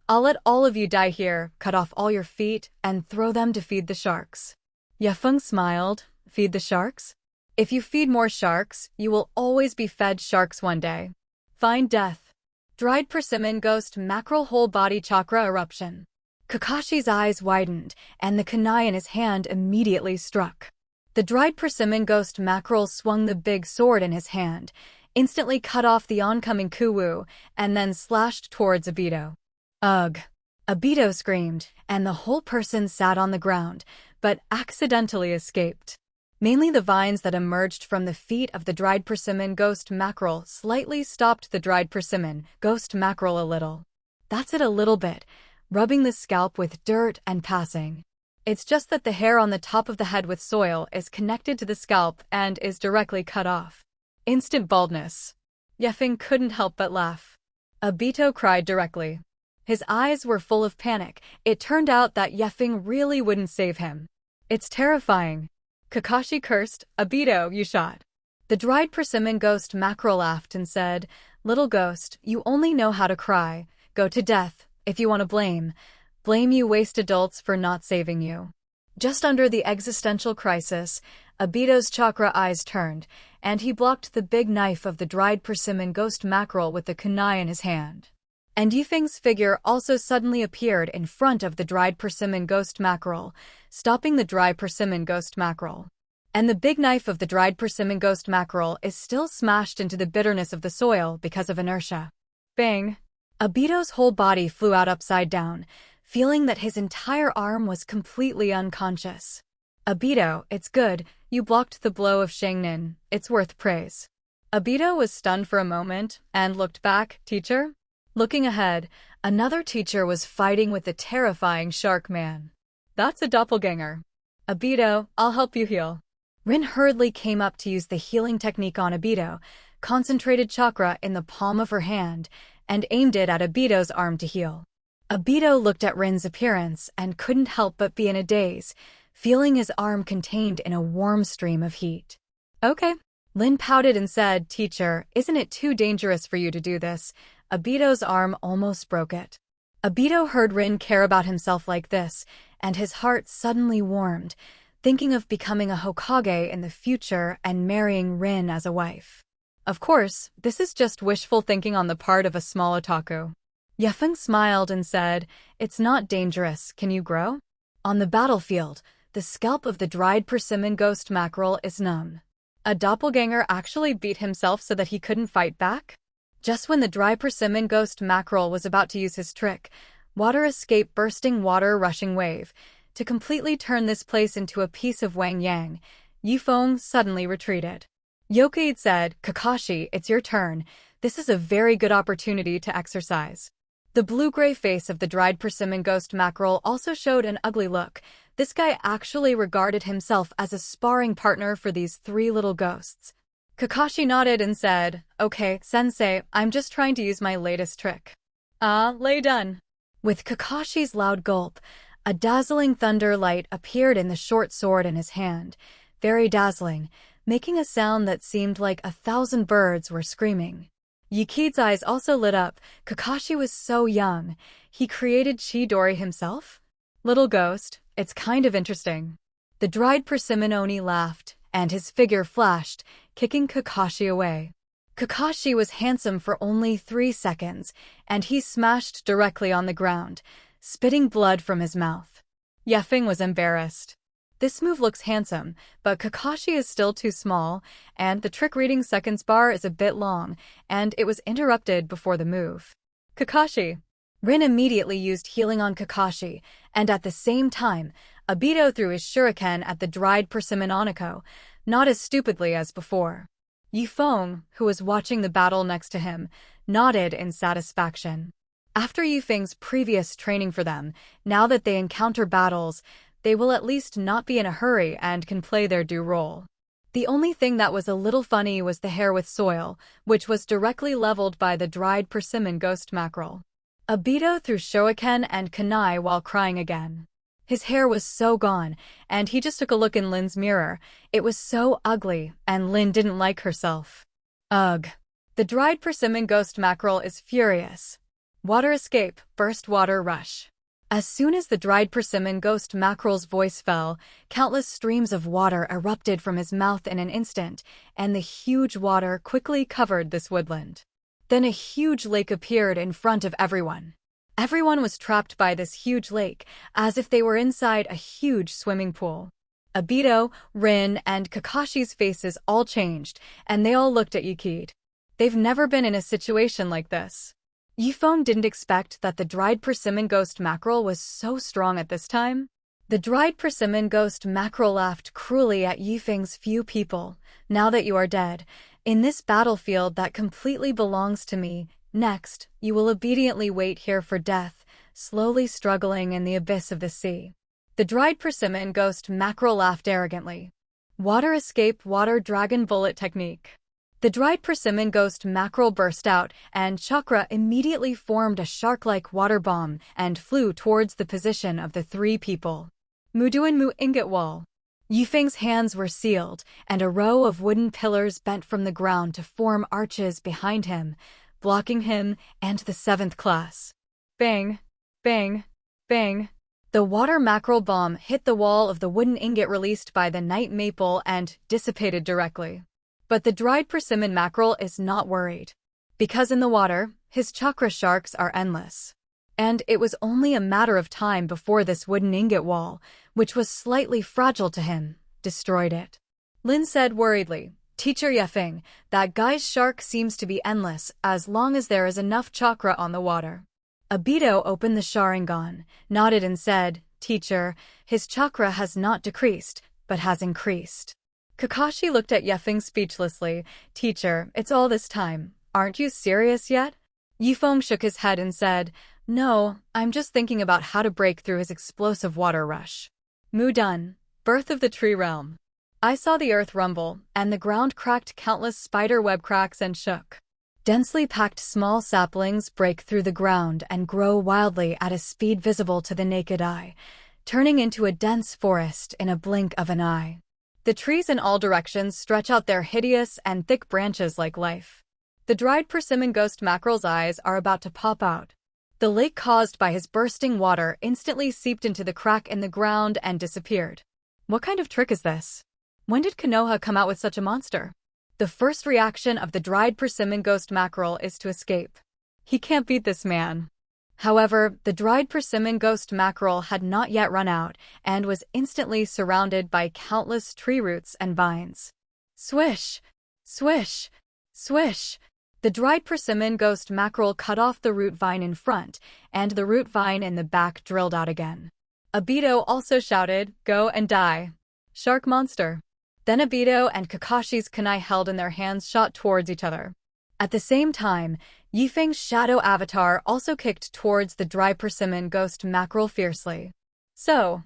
I'll let all of you die here, cut off all your feet, and throw them to feed the sharks." Yefeng smiled. "Feed the sharks? If you feed more sharks, you will always be fed sharks one day. Find death." Dried persimmon ghost mackerel whole body chakra eruption. Kakashi's eyes widened, and the kunai in his hand immediately struck. The dried persimmon ghost mackerel swung the big sword in his hand, instantly cut off the oncoming Kuwu, and then slashed towards Obito. Ugh! Obito screamed, and the whole person sat on the ground, but accidentally escaped. Mainly the vines that emerged from the feet of the dried persimmon ghost mackerel slightly stopped the dried persimmon ghost mackerel a little. That's it a little bit, rubbing the scalp with dirt and passing. It's just that the hair on the top of the head with soil is connected to the scalp and is directly cut off. Instant baldness. Yefeng couldn't help but laugh. Obito cried directly. His eyes were full of panic. It turned out that Yefeng really wouldn't save him. "It's terrifying." Kakashi cursed, "Obito, you shot." The dried persimmon ghost mackerel laughed and said, "Little ghost, you only know how to cry. Go to death, if you want to blame. Blame you waste adults for not saving you." Just under the existential crisis, Obito's chakra eyes turned, and he blocked the big knife of the dried persimmon ghost mackerel with the kunai in his hand. And Yifeng's figure also suddenly appeared in front of the dried persimmon ghost mackerel, stopping the dry persimmon ghost mackerel. And the big knife of the dried persimmon ghost mackerel is still smashed into the bitterness of the soil because of inertia. Bang! Obito's whole body flew out upside down, feeling that his entire arm was completely unconscious. "Obito, it's good, you blocked the blow of Shangnin. It's worth praise." Obito was stunned for a moment and looked back. "Teacher?" Looking ahead, another teacher was fighting with the terrifying shark man. "That's a doppelganger." "Obito, I'll help you heal." Rin hurriedly came up to use the healing technique on Obito, concentrated chakra in the palm of her hand, and aimed it at Obito's arm to heal. Obito looked at Rin's appearance and couldn't help but be in a daze, feeling his arm contained in a warm stream of heat. "Okay." Lin pouted and said, "Teacher, isn't it too dangerous for you to do this?" Obito's arm almost broke it. Obito heard Rin care about himself like this, and his heart suddenly warmed, thinking of becoming a Hokage in the future and marrying Rin as a wife. Of course, this is just wishful thinking on the part of a small otaku. Yefeng smiled and said, "It's not dangerous. Can you grow?" On the battlefield, the scalp of the dried persimmon ghost mackerel is numb. A doppelganger actually beat himself so that he couldn't fight back? Just when the dry persimmon ghost mackerel was about to use his trick, water escaped bursting water rushing wave. To completely turn this place into a piece of Wang Yang, Yifeng suddenly retreated. Yokaid said, "Kakashi, it's your turn. This is a very good opportunity to exercise." The blue-gray face of the dried persimmon ghost mackerel also showed an ugly look. This guy actually regarded himself as a sparring partner for these 3 little ghosts. Kakashi nodded and said, "Okay, sensei, I'm just trying to use my latest trick." Lay done." With Kakashi's loud gulp, a dazzling thunder light appeared in the short sword in his hand. Very dazzling. making a sound that seemed like 1,000 birds were screaming. Yuki's eyes also lit up. Kakashi was so young. He created Chidori himself? Little ghost, it's kind of interesting. The dried persimmon Oni laughed, and his figure flashed, kicking Kakashi away. Kakashi was handsome for only 3 seconds, and he smashed directly on the ground, spitting blood from his mouth. Feng was embarrassed. This move looks handsome, but Kakashi is still too small, and the trick reading seconds bar is a bit long, and it was interrupted before the move. Kakashi. Rin immediately used healing on Kakashi, and at the same time, Obito threw his shuriken at the dried persimmon Oniko, not as stupidly as before. Feng, who was watching the battle next to him, nodded in satisfaction. After Feng's previous training for them, now that they encounter battles, they will at least not be in a hurry and can play their due role. The only thing that was a little funny was the hair with soil, which was directly leveled by the dried persimmon ghost mackerel. Obito threw shuriken and kunai while crying again. His hair was so gone, and he just took a look in Lin's mirror. It was so ugly, and Lin didn't like herself. Ugh. The dried persimmon ghost mackerel is furious. Water escape, burst water rush. As soon as the dried persimmon ghost mackerel's voice fell, countless streams of water erupted from his mouth in an instant, and the huge water quickly covered this woodland. Then a huge lake appeared in front of everyone. Everyone was trapped by this huge lake, as if they were inside a huge swimming pool. Obito, Rin, and Kakashi's faces all changed, and they all looked at Yuki. They've never been in a situation like this. Feng didn't expect that the dried persimmon ghost mackerel was so strong at this time. The dried persimmon ghost mackerel laughed cruelly at Feng's few people. Now that you are dead, in this battlefield that completely belongs to me, next, you will obediently wait here for death, slowly struggling in the abyss of the sea. The dried persimmon ghost mackerel laughed arrogantly. Water escape water dragon bullet technique. The dried persimmon ghost mackerel burst out, and chakra immediately formed a shark-like water bomb and flew towards the position of the 3 people. Muduan Mu ingot wall. Feng's hands were sealed, and a row of wooden pillars bent from the ground to form arches behind him, blocking him and the 7th class. Bang! Bang! Bang! The water mackerel bomb hit the wall of the wooden ingot released by the night maple and dissipated directly. But the dried persimmon mackerel is not worried. Because in the water, his chakra sharks are endless. And it was only a matter of time before this wooden ingot wall, which was slightly fragile to him, destroyed it. Lin said worriedly, Teacher Feng, that guy's shark seems to be endless as long as there is enough chakra on the water. Obito opened the Sharingan, nodded and said, Teacher, his chakra has not decreased, but has increased. Kakashi looked at Feng speechlessly. Teacher, it's all this time. Aren't you serious yet? Feng shook his head and said, No, I'm just thinking about how to break through his explosive water rush. Mu done. Birth of the Tree Realm. I saw the earth rumble, and the ground cracked countless spider web cracks and shook. Densely packed small saplings break through the ground and grow wildly at a speed visible to the naked eye, turning into a dense forest in a blink of an eye. The trees in all directions stretch out their hideous and thick branches like life. The dried persimmon ghost mackerel's eyes are about to pop out. The lake caused by his bursting water instantly seeped into the crack in the ground and disappeared. What kind of trick is this? When did Konoha come out with such a monster? The first reaction of the dried persimmon ghost mackerel is to escape. He can't beat this man. However, the dried persimmon ghost mackerel had not yet run out and was instantly surrounded by countless tree roots and vines. Swish! Swish! Swish! The dried persimmon ghost mackerel cut off the root vine in front, and the root vine in the back drilled out again. Obito also shouted, Go and die. Shark monster. Then Obito and Kakashi's kunai held in their hands shot towards each other. At the same time, Feng's shadow avatar also kicked towards the dry persimmon ghost mackerel fiercely. So.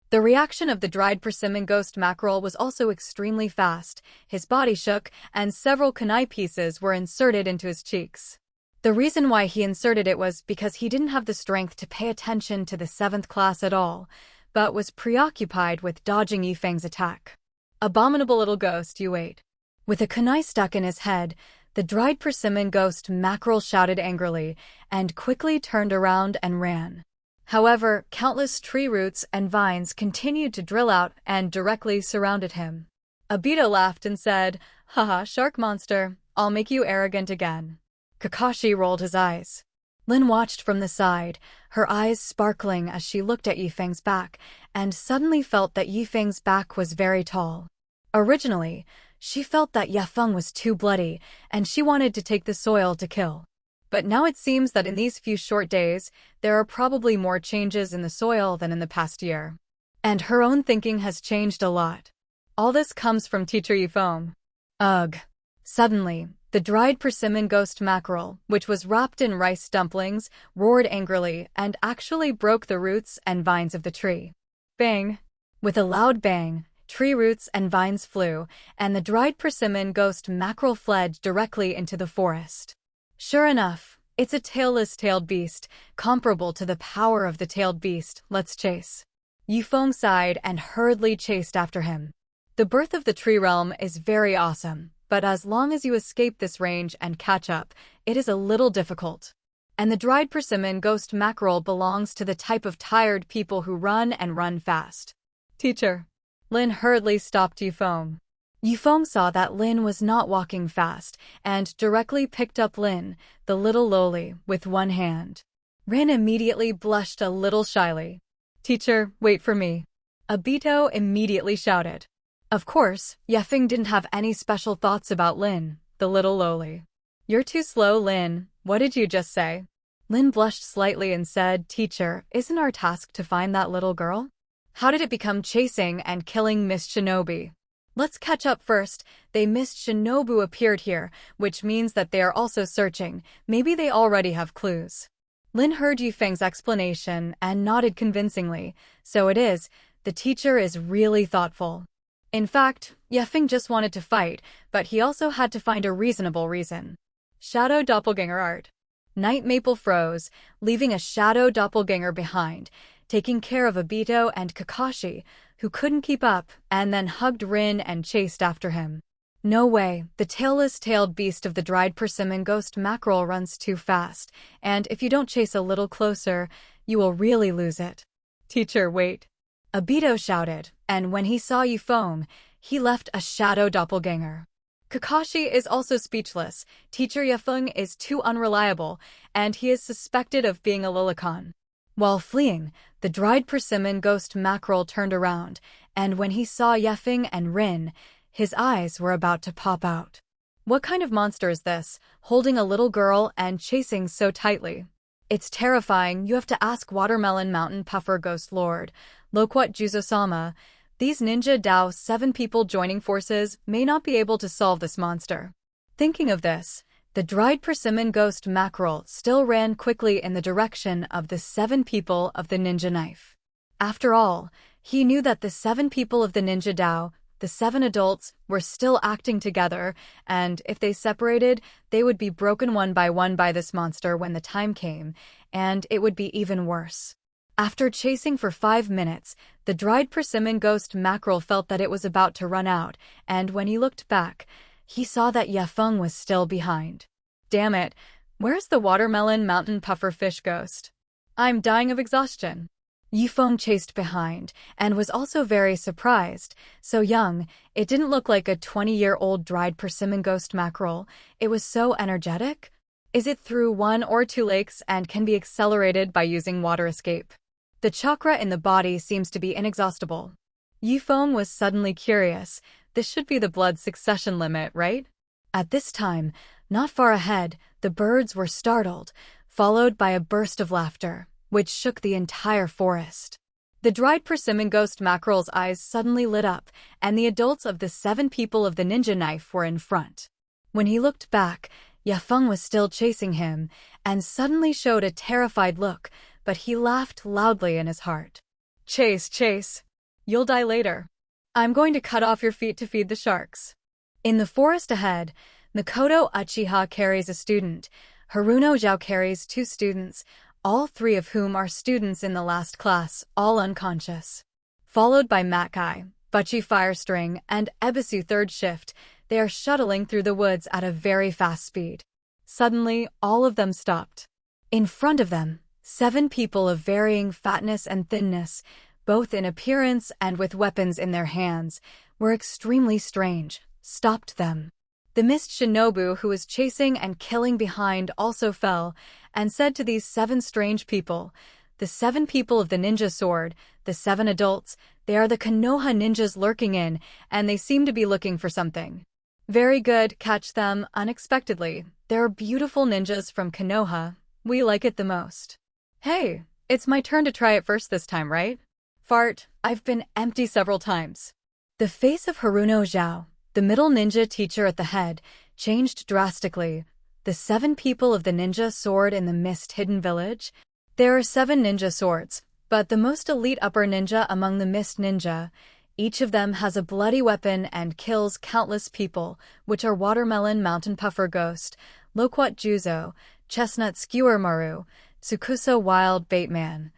The reaction of the dried persimmon ghost mackerel was also extremely fast. His body shook, and several kunai pieces were inserted into his cheeks. The reason why he inserted it was because he didn't have the strength to pay attention to the 7th class at all, but was preoccupied with dodging Feng's attack. Abominable little ghost, you wait. With a kunai stuck in his head, the dried persimmon ghost mackerel shouted angrily and quickly turned around and ran. However, countless tree roots and vines continued to drill out and directly surrounded him. Obito laughed and said, "Haha, shark monster, I'll make you arrogant again." Kakashi rolled his eyes. Lin watched from the side, her eyes sparkling as she looked at Yifeng's back, and suddenly felt that Yifeng's back was very tall. Originally, she felt that Yafeng was too bloody, and she wanted to take the soil to kill. But now it seems that in these few short days, there are probably more changes in the soil than in the past year. And her own thinking has changed a lot. All this comes from Teacher Yifeng. Ugh. Suddenly, the dried persimmon ghost mackerel, which was wrapped in rice dumplings, roared angrily and actually broke the roots and vines of the tree. Bang! With a loud bang, tree roots and vines flew, and the dried persimmon ghost mackerel fled directly into the forest. Sure enough, it's a tailed beast, comparable to the power of the tailed beast. Let's chase. Yifeng sighed and hurriedly chased after him. The birth of the tree realm is very awesome, but as long as you escape this range and catch up, it is a little difficult. And the dried persimmon ghost mackerel belongs to the type of tired people who run and run fast. Teacher. Lin hurriedly stopped Yifeng. Yifeng saw that Lin was not walking fast and directly picked up Lin, the little loli, with one hand. Rin immediately blushed a little shyly. Teacher, wait for me. Obito immediately shouted. Of course, Yefeng didn't have any special thoughts about Lin, the little loli. You're too slow, Lin. What did you just say? Lin blushed slightly and said, Teacher, isn't our task to find that little girl? How did it become chasing and killing Miss Shinobi? Let's catch up first. Miss Shinobu appeared here, which means that they are also searching. Maybe they already have clues. Lin heard Yifeng's explanation and nodded convincingly. So it is. The teacher is really thoughtful. In fact, Yifeng just wanted to fight, but he also had to find a reasonable reason. Shadow doppelganger art. Night Maple froze, leaving a shadow doppelganger behind, taking care of Obito and Kakashi, who couldn't keep up, and then hugged Rin and chased after him. No way, the tailed beast of the dried persimmon ghost mackerel runs too fast, and if you don't chase a little closer, you will really lose it. Teacher, wait. Obito shouted, and when he saw Yifeng, he left a shadow doppelganger. Kakashi is also speechless. Teacher Yifeng is too unreliable, and he is suspected of being a lolicon. While fleeing, the dried persimmon ghost mackerel turned around, and when he saw Yifeng and Rin, his eyes were about to pop out. What kind of monster is this, holding a little girl and chasing so tightly? It's terrifying. You have to ask Watermelon Mountain Puffer Ghost Lord, Loquat Juzo-sama. These ninja Dao 7 people joining forces may not be able to solve this monster. Thinking of this, the dried persimmon ghost mackerel still ran quickly in the direction of the 7 people of the ninja knife. After all, he knew that the 7 people of the ninja Dao, the 7 adults, were still acting together, and if they separated, they would be broken one by this monster when the time came, and it would be even worse. After chasing for 5 minutes, the dried persimmon ghost mackerel felt that it was about to run out, and when he looked back, he saw that Yifeng was still behind. Damn it, where's the Watermelon Mountain Puffer Fish Ghost? I'm dying of exhaustion. Yifeng chased behind, and was also very surprised. So young, it didn't look like a 20-year-old dried persimmon ghost mackerel. It was so energetic. Is it through 1 or 2 lakes and can be accelerated by using water escape? The chakra in the body seems to be inexhaustible. Yifeng was suddenly curious. This should be the blood succession limit, right? At this time, not far ahead, the birds were startled, followed by a burst of laughter, which shook the entire forest. The dried persimmon ghost mackerel's eyes suddenly lit up, and the adults of the 7 people of the ninja knife were in front. When he looked back, Yifeng was still chasing him, and suddenly showed a terrified look, but he laughed loudly in his heart. Chase, chase. You'll die later. I'm going to cut off your feet to feed the sharks. In the forest ahead, Makoto Uchiha carries a student, Haruno Zhao carries 2 students, all 3 of whom are students in the last class, all unconscious. Followed by Makai, Butchie Firestring, and Ebisu Third Shift. They are shuttling through the woods at a very fast speed. Suddenly, all of them stopped. In front of them, 7 people of varying fatness and thinness, both in appearance and with weapons in their hands, were extremely strange, stopped them. The mist shinobu who was chasing and killing behind also fell, and said to these 7 strange people, "The 7 people of the ninja sword, the 7 adults, they are the Konoha ninjas lurking in, and they seem to be looking for something. Very good, catch them unexpectedly. They're beautiful ninjas from Konoha. We like it the most." Hey, it's my turn to try it first this time, right? Fart, I've been empty several times. The face of Haruno Zhao, the middle ninja teacher at the head, changed drastically. The 7 people of the ninja sword in the mist-hidden village? There are 7 ninja swords, but the most elite upper ninja among the mist ninja. Each of them has a bloody weapon and kills countless people, which are Watermelon Mountain Puffer Ghost, Loquat Juzo, Chestnut Skewer Maru, Tsukusa Wild Baitman,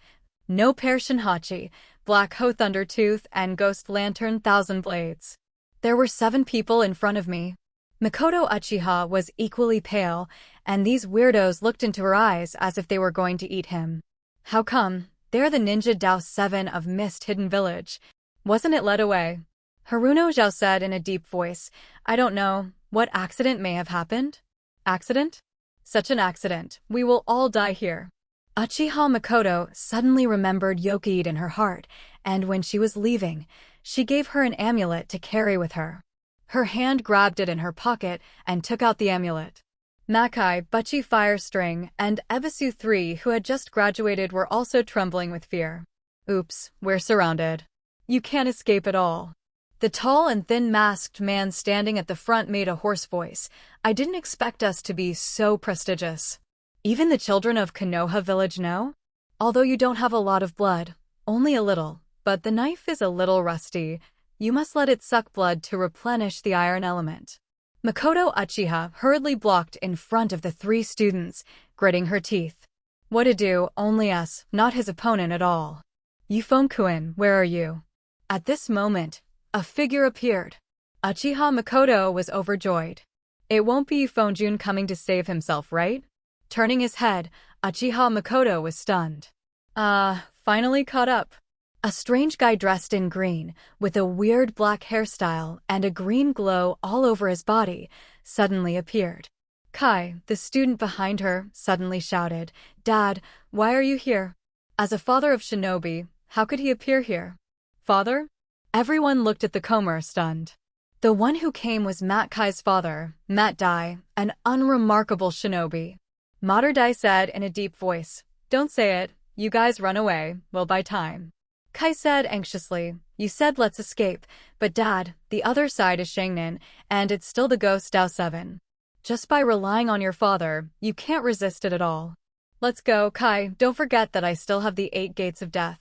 No Pair Shinhachi, Black Ho Thundertooth, and Ghost Lantern Thousand Blades. There were 7 people in front of me. Makoto Uchiha was equally pale, and these weirdos looked into her eyes as if they were going to eat him. How come? They're the Ninja Dao 7 of Mist Hidden Village. Wasn't it led away? Haruno Zhao said in a deep voice. I don't know. What accident may have happened? Accident? Such an accident. We will all die here. Uchiha Makoto suddenly remembered Yokiid in her heart, and when she was leaving, she gave her an amulet to carry with her. Her hand grabbed it in her pocket and took out the amulet. Makai, Butchie Firestring, and Ebisu 3, who had just graduated, were also trembling with fear. Oops, we're surrounded. You can't escape at all. The tall and thin masked man standing at the front made a hoarse voice. I didn't expect us to be so prestigious. Even the children of Konoha village know? Although you don't have a lot of blood, only a little, but the knife is a little rusty. You must let it suck blood to replenish the iron element. Makoto Uchiha hurriedly blocked in front of the 3 students, gritting her teeth. What to do, only us, not his opponent at all. Yufeng-kun, where are you? At this moment, a figure appeared. Uchiha Makoto was overjoyed. It won't be Yufeng-jun coming to save himself, right? Turning his head, Uchiha Makoto was stunned. Finally caught up. A strange guy dressed in green, with a weird black hairstyle and a green glow all over his body, suddenly appeared. Kai, the student behind her, suddenly shouted, Dad, why are you here? As a father of shinobi, how could he appear here? Father? Everyone looked at the comer, stunned. The one who came was Matt Kai's father, Matt Dai, an unremarkable shinobi. Mater Dai said in a deep voice, Don't say it, you guys run away, we'll buy time. Kai said anxiously, You said let's escape, but Dad, the other side is Shangnan, and it's still the Ghost Dao 7. Just by relying on your father, you can't resist it at all. Let's go, Kai, don't forget that I still have the 8 gates of death.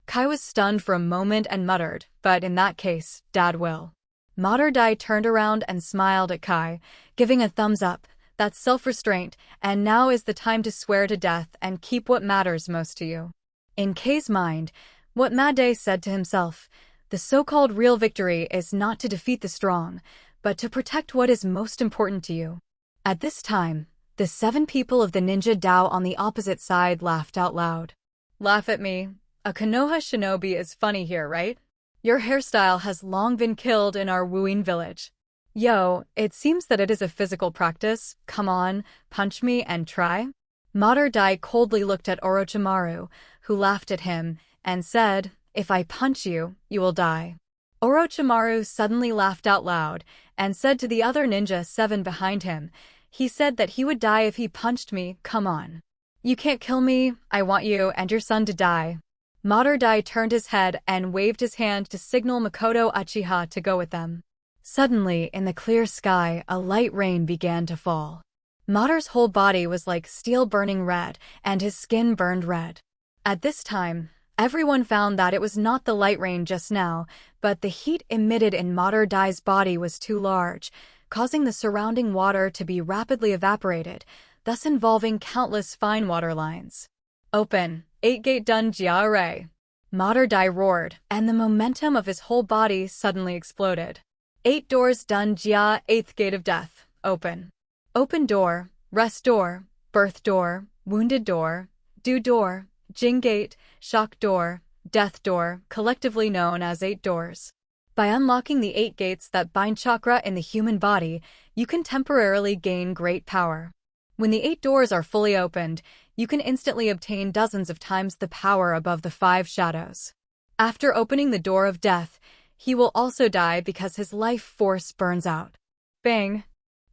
Kai was stunned for a moment and muttered, but in that case, Dad will. Mater Dai turned around and smiled at Kai, giving a thumbs up. That's self-restraint, and now is the time to swear to death and keep what matters most to you. In Kai's mind, what Made said to himself, the so-called real victory is not to defeat the strong, but to protect what is most important to you. At this time, the 7 people of the Ninja Dao on the opposite side laughed out loud. Laugh at me. A Konoha shinobi is funny here, right? Your hairstyle has long been killed in our Wuin village. Yo, it seems that it is a physical practice. Come on, punch me and try. Mater Dai coldly looked at Orochimaru, who laughed at him, and said, If I punch you, you will die. Orochimaru suddenly laughed out loud, and said to the other ninja 7 behind him, he said that he would die if he punched me, come on. You can't kill me, I want you and your son to die. Mater Dai turned his head and waved his hand to signal Makoto Uchiha to go with them. Suddenly, in the clear sky, a light rain began to fall. Mater's whole body was like steel burning red, and his skin burned red. At this time, everyone found that it was not the light rain just now, but the heat emitted in Mater Dai's body was too large, causing the surrounding water to be rapidly evaporated, thus involving countless fine water lines. Open. 8 gate done Jia Array. Mater Dai roared, and the momentum of his whole body suddenly exploded. 8 doors dun jia, 8th gate of death, open. Open door, rest door, birth door, wounded door, due door, Jing gate, shock door, death door, collectively known as 8 doors. By unlocking the 8 gates that bind chakra in the human body, you can temporarily gain great power. When the 8 doors are fully opened, you can instantly obtain dozens of times the power above the 5 shadows. After opening the door of death, he will also die because his life force burns out. Bang!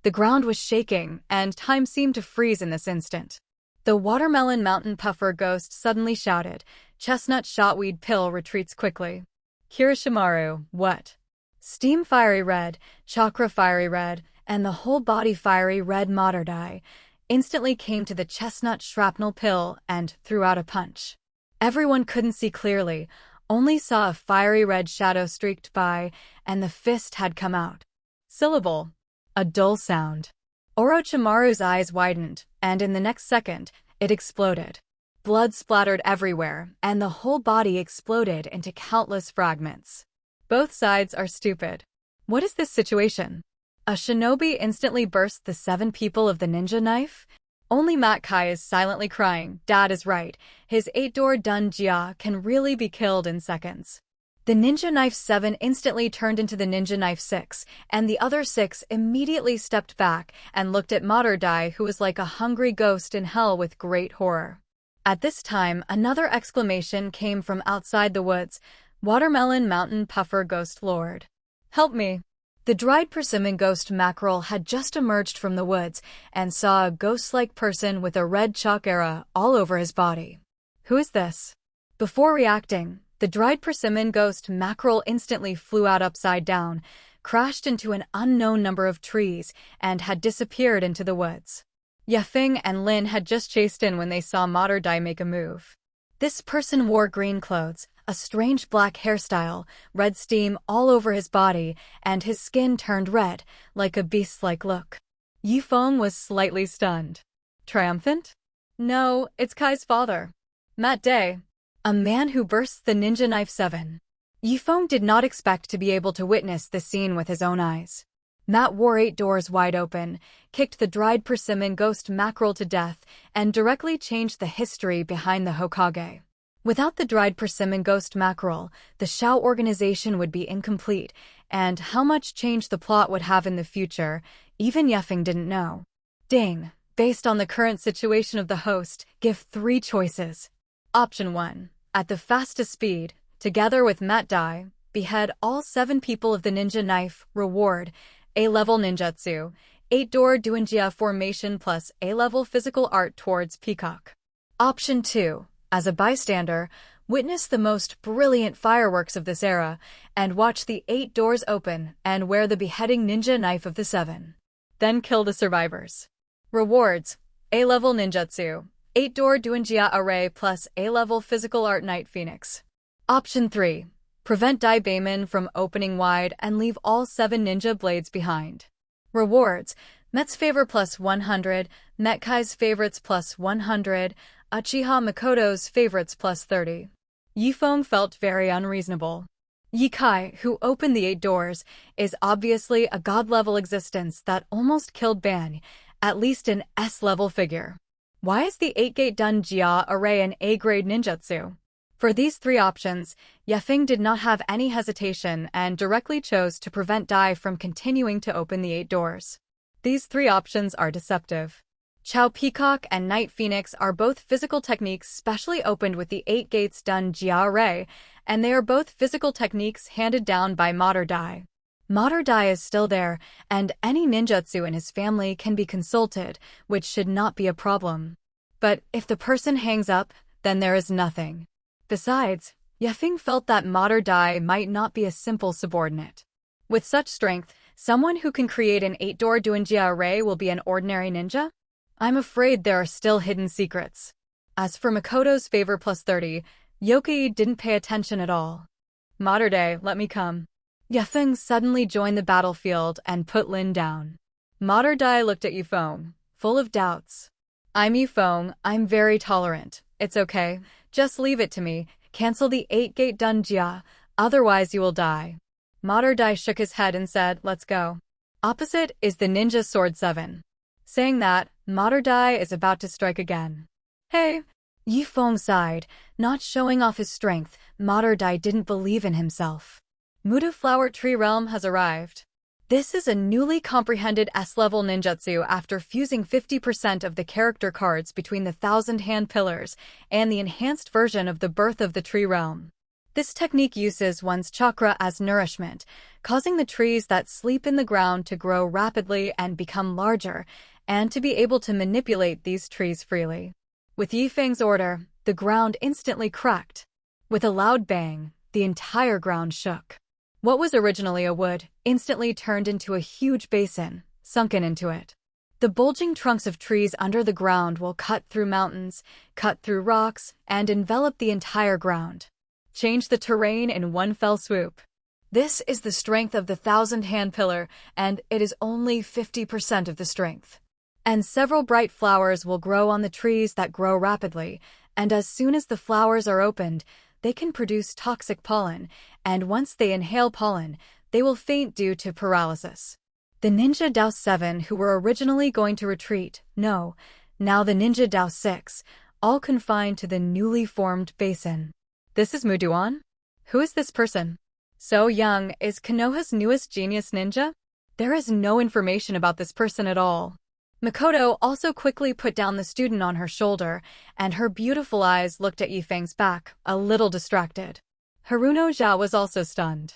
The ground was shaking, and time seemed to freeze in this instant. The watermelon mountain puffer ghost suddenly shouted, "Chestnut shotweed pill retreats quickly." Kirishimaru, what? Steam fiery red, chakra fiery red, and the whole body fiery red Mater Dai instantly came to the chestnut shrapnel pill and threw out a punch. Everyone couldn't see clearly, only saw a fiery red shadow streaked by, and the fist had come out. Syllable. A dull sound. Orochimaru's eyes widened, and in the next second, it exploded. Blood splattered everywhere, and the whole body exploded into countless fragments. Both sides are stupid. What is this situation? A shinobi instantly burst the 7 people of the ninja knife? Only Mat Kai is silently crying. Dad is right. His 8-door dun jia can really be killed in seconds. The ninja knife 7 instantly turned into the ninja knife 6, and the other 6 immediately stepped back and looked at Mater Dai, who was like a hungry ghost in hell with great horror. At this time, another exclamation came from outside the woods. Watermelon mountain puffer ghost lord. Help me. The dried persimmon ghost mackerel had just emerged from the woods and saw a ghost-like person with a red chalk era all over his body. Who is this? Before reacting, the dried persimmon ghost mackerel instantly flew out upside down, crashed into an unknown number of trees, and had disappeared into the woods. Feng and Lin had just chased in when they saw Mater Dai make a move. This person wore green clothes, a strange black hairstyle, red steam all over his body, and his skin turned red, like a beast-like look. Feng was slightly stunned. Triumphant? No, it's Kai's father. Mat Dai. A man who bursts the ninja knife 7. Feng did not expect to be able to witness this scene with his own eyes. Mat wore 8 doors wide open, kicked the dried persimmon ghost mackerel to death, and directly changed the history behind the Hokage. Without the dried persimmon ghost mackerel, the Shao organization would be incomplete, and how much change the plot would have in the future, even Feng didn't know. Ding! Based on the current situation of the host, give 3 choices. Option 1. At the fastest speed, together with Mat Dai, behead all 7 people of the ninja knife. Reward: A-level ninjutsu, 8-door duinjia formation plus A-level physical art towards peacock. Option 2. As a bystander, witness the most brilliant fireworks of this era, and watch the 8 doors open and wear the beheading ninja knife of the 7. Then kill the survivors. Rewards: A-level ninjutsu, 8-door duinjia array plus A-level physical art Night Phoenix. Option 3. Prevent Dai Bayman from opening wide and leave all 7 ninja blades behind. Rewards: Met's favor plus 100, Metkai's favorites plus 100, Uchiha Makoto's favorites plus 30. Feng felt very unreasonable. Kai, who opened the 8 doors, is obviously a god-level existence that almost killed Ban, at least an S-level figure. Why is the 8-gate dun jia array an A-grade ninjutsu? For these 3 options, Feng did not have any hesitation and directly chose to prevent Dai from continuing to open the 8 doors. These 3 options are deceptive. Chao Peacock and Night Phoenix are both physical techniques specially opened with the 8 gates dun jia array, and they are both physical techniques handed down by Mater Dai. Mater Dai is still there, and any ninjutsu in his family can be consulted, which should not be a problem. But if the person hangs up, then there is nothing. Besides, Feng felt that Mater Dai might not be a simple subordinate. With such strength, someone who can create an 8-door duinjia array will be an ordinary ninja? I'm afraid there are still hidden secrets. As for Makoto's favor plus 30, Yokai didn't pay attention at all. Mater Dai, let me come. Feng suddenly joined the battlefield and put Lin down. Mater Dai looked at Feng, full of doubts. I'm Feng, I'm very tolerant. It's okay, just leave it to me. Cancel the 8-gate dunjia, otherwise you will die. Mater Dai shook his head and said, let's go. Opposite is the ninja sword 7. Saying that, Mater Dai is about to strike again. Hey! Yi Feng sighed, not showing off his strength. Mater Dai didn't believe in himself. Mudu Flower Tree Realm has arrived. This is a newly comprehended S-level ninjutsu after fusing 50% of the character cards between the 1,000-hand pillars and the enhanced version of the Birth of the Tree Realm. This technique uses one's chakra as nourishment, causing the trees that sleep in the ground to grow rapidly and become larger, and to be able to manipulate these trees freely. With Yi Feng's order, the ground instantly cracked. With a loud bang, the entire ground shook. What was originally a wood instantly turned into a huge basin, sunken into it. The bulging trunks of trees under the ground will cut through mountains, cut through rocks, and envelop the entire ground. Change the terrain in one fell swoop. This is the strength of the 1,000-hand pillar, and it is only 50% of the strength. And several bright flowers will grow on the trees that grow rapidly, and as soon as the flowers are opened, they can produce toxic pollen, and once they inhale pollen, they will faint due to paralysis. The Ninja Dao 7 who were originally going to retreat, now the Ninja Dao 6, all confined to the newly formed basin. This is Muduan? Who is this person? So young, is Konoha's newest genius ninja? There is no information about this person at all. Makoto also quickly put down the student on her shoulder, and her beautiful eyes looked at Yi Feng's back, a little distracted. Haruno Zhao was also stunned.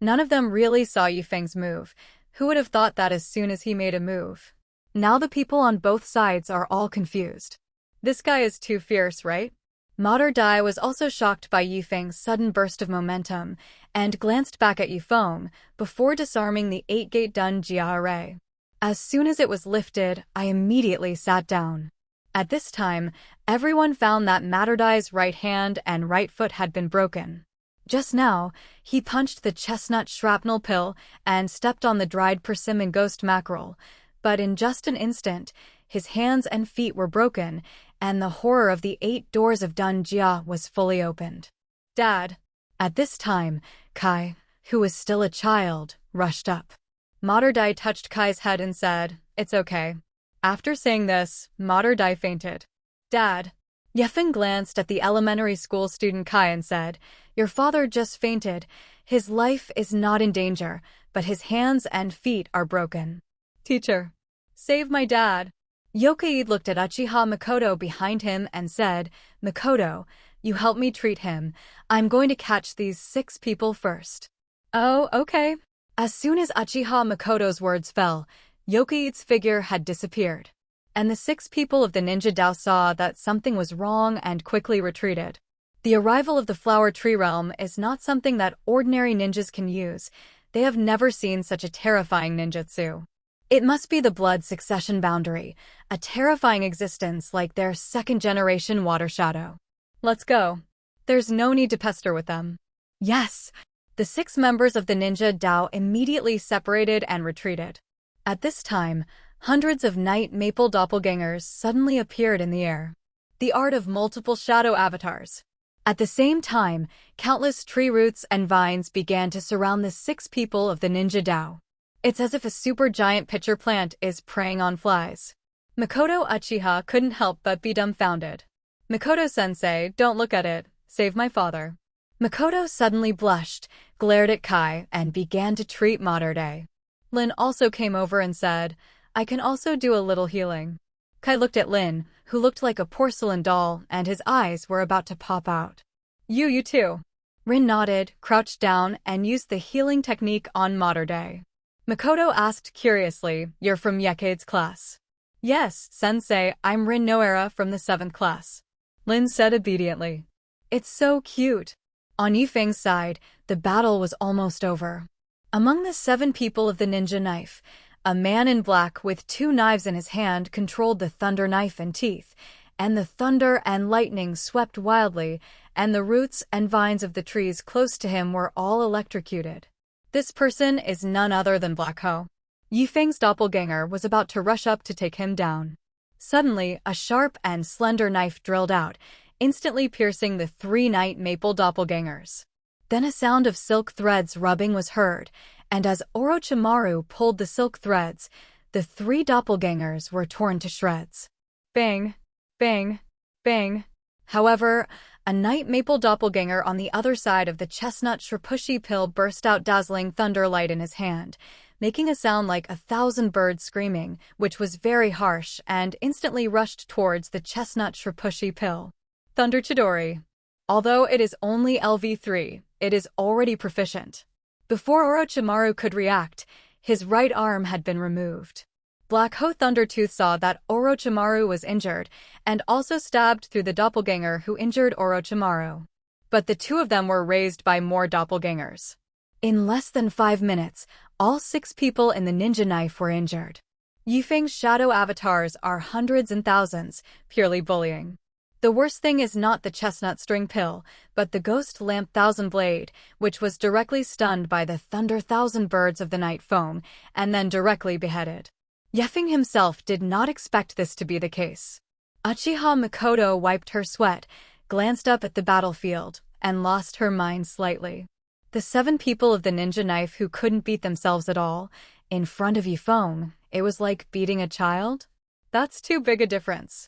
None of them really saw Yi Feng's move. Who would have thought that as soon as he made a move? Now the people on both sides are all confused. This guy is too fierce, right? Mater Dai was also shocked by Yi Feng's sudden burst of momentum, and glanced back at Yi Feng before disarming the 8-gate Dun Jia array. As soon as it was lifted, I immediately sat down. At this time, everyone found that Mater Dai's right hand and right foot had been broken. Just now, he punched the chestnut shrapnel pill and stepped on the dried persimmon ghost mackerel, but in just an instant, his hands and feet were broken, and the horror of the 8 doors of Dun Jia was fully opened. Dad. At this time, Kai, who was still a child, rushed up. Mater Dai touched Kai's head and said, "It's okay." After saying this, Mater Dai fainted. Dad. Yefeng glanced at the elementary school student Kai and said, "Your father just fainted. His life is not in danger, but his hands and feet are broken." Teacher. Save my dad. Yokaid looked at Uchiha Makoto behind him and said, "Makoto, you help me treat him. I'm going to catch these 6 people first." Oh, okay. As soon as Uchiha Makoto's words fell, Yokaid's figure had disappeared, and the 6 people of the Ninja Dao saw that something was wrong and quickly retreated. The arrival of the Flower Tree Realm is not something that ordinary ninjas can use. They have never seen such a terrifying ninjutsu. It must be the blood succession boundary, a terrifying existence like their second-generation water shadow. Let's go. There's no need to pester with them. Yes. The 6 members of the Ninja Dao immediately separated and retreated. At this time, hundreds of night maple doppelgangers suddenly appeared in the air. The art of multiple shadow avatars. At the same time, countless tree roots and vines began to surround the 6 people of the Ninja Dao. It's as if a supergiant pitcher plant is preying on flies. Makoto Uchiha couldn't help but be dumbfounded. Makoto-sensei, don't look at it. Save my father. Makoto suddenly blushed, glared at Kai, and began to treat Mater Dai. Lin also came over and said, "I can also do a little healing." Kai looked at Lin, who looked like a porcelain doll, and his eyes were about to pop out. You too." Rin nodded, crouched down, and used the healing technique on Mater Dai. Makoto asked curiously, "You're from Yekade's class?" "Yes, sensei, I'm Rin Noera from the 7th class." Lin said obediently. "It's so cute." On Yi Feng's side, the battle was almost over. Among the 7 people of the ninja knife, a man in black with 2 knives in his hand controlled the thunder knife and teeth, and the thunder and lightning swept wildly, and the roots and vines of the trees close to him were all electrocuted. This person is none other than Black Ho. Yi Feng's doppelganger was about to rush up to take him down. Suddenly, a sharp and slender knife drilled out, instantly piercing the three night maple doppelgangers. Then a sound of silk threads rubbing was heard, and as Orochimaru pulled the silk threads, the three doppelgangers were torn to shreds. Bang! Bang! Bang! However, a night maple doppelganger on the other side of the chestnut shripushi pill burst out dazzling thunderlight in his hand, making a sound like 1,000 birds screaming, which was very harsh, and instantly rushed towards the chestnut shripushi pill. Thunder Chidori. Although it is only LV3, it is already proficient. Before Orochimaru could react, his right arm had been removed. Black Hoe Thundertooth saw that Orochimaru was injured, and also stabbed through the doppelganger who injured Orochimaru. But the two of them were raised by more doppelgangers. In less than 5 minutes, all 6 people in the ninja knife were injured. Yifeng's shadow avatars are hundreds and thousands, purely bullying. The worst thing is not the chestnut string pill, but the ghost lamp thousand blade, which was directly stunned by the thunder thousand birds of the night foam, and then directly beheaded. Yifeng himself did not expect this to be the case. Uchiha Mikoto wiped her sweat, glanced up at the battlefield, and lost her mind slightly. The 7 people of the ninja knife who couldn't beat themselves at all, in front of Yifeng, it was like beating a child? That's too big a difference.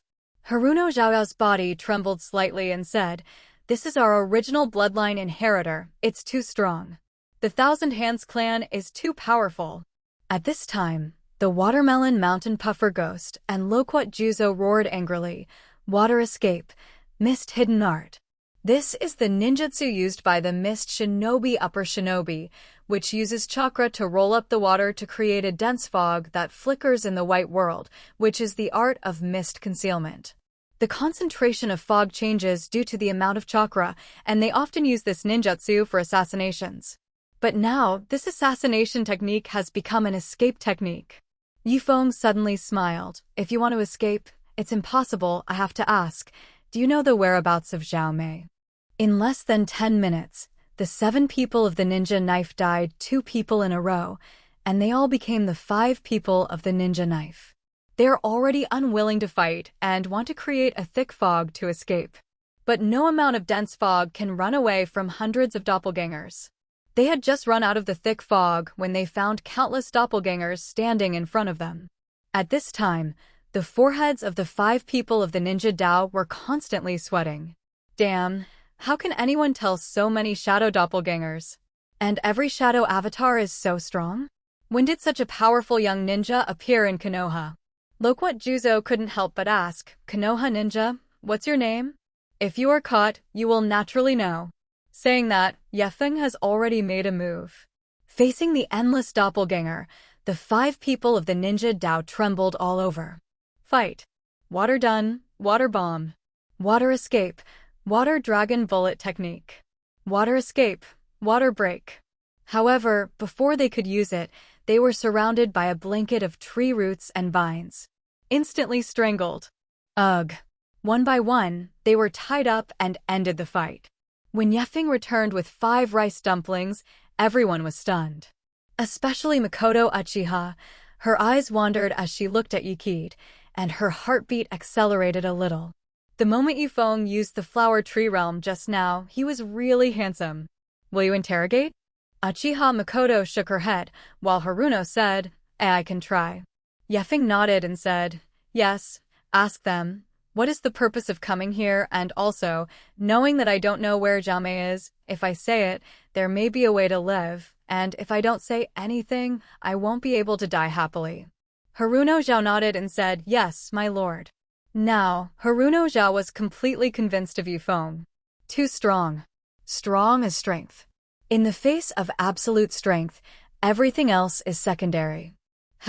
Haruno Zhaoyao's body trembled slightly and said, "This is our original bloodline inheritor, it's too strong. The Thousand Hands clan is too powerful." At this time, the Watermelon Mountain Puffer Ghost and Loquat Juzo roared angrily, "Water escape, mist hidden art." This is the ninjutsu used by the Mist Shinobi Upper Shinobi, which uses chakra to roll up the water to create a dense fog that flickers in the white world, which is the art of mist concealment. The concentration of fog changes due to the amount of chakra, and they often use this ninjutsu for assassinations. But now, this assassination technique has become an escape technique. Yifeng suddenly smiled. "If you want to escape, it's impossible, I have to ask. Do you know the whereabouts of Zhao Mei?" In less than 10 minutes, the 7 people of the ninja knife died 2 people in a row, and they all became the 5 people of the ninja knife. They are already unwilling to fight and want to create a thick fog to escape. But no amount of dense fog can run away from hundreds of doppelgangers. They had just run out of the thick fog when they found countless doppelgangers standing in front of them. At this time, the foreheads of the 5 people of the ninja Dao were constantly sweating. Damn, how can anyone tell so many shadow doppelgangers? And every shadow avatar is so strong? When did such a powerful young ninja appear in Konoha? Loquat Juzo couldn't help but ask, "Konoha ninja, what's your name? If you are caught, you will naturally know." Saying that, Yifeng has already made a move. Facing the endless doppelganger, the 5 people of the ninja Dao trembled all over. Fight. Water done, water bomb. Water escape, water dragon bullet technique. Water escape, water break. However, before they could use it, they were surrounded by a blanket of tree roots and vines. Instantly strangled. Ugh. One by one, they were tied up and ended the fight. When Yifeng returned with 5 rice dumplings, everyone was stunned. Especially Mikoto Uchiha. Her eyes wandered as she looked at Yikide, and her heartbeat accelerated a little. The moment Yifeng used the flower tree realm just now, he was really handsome. "Will you interrogate?" Uchiha Mikoto shook her head, while Haruno said, "I can try." Yifeng nodded and said, "Yes, ask them. What is the purpose of coming here, and also, knowing that I don't know where Zhao Mei is, if I say it, there may be a way to live, and if I don't say anything, I won't be able to die happily." Haruno Zhao nodded and said, "Yes, my lord." Now, Haruno Zhao was completely convinced of Yifeng. Too strong. Strong as strength. In the face of absolute strength, everything else is secondary.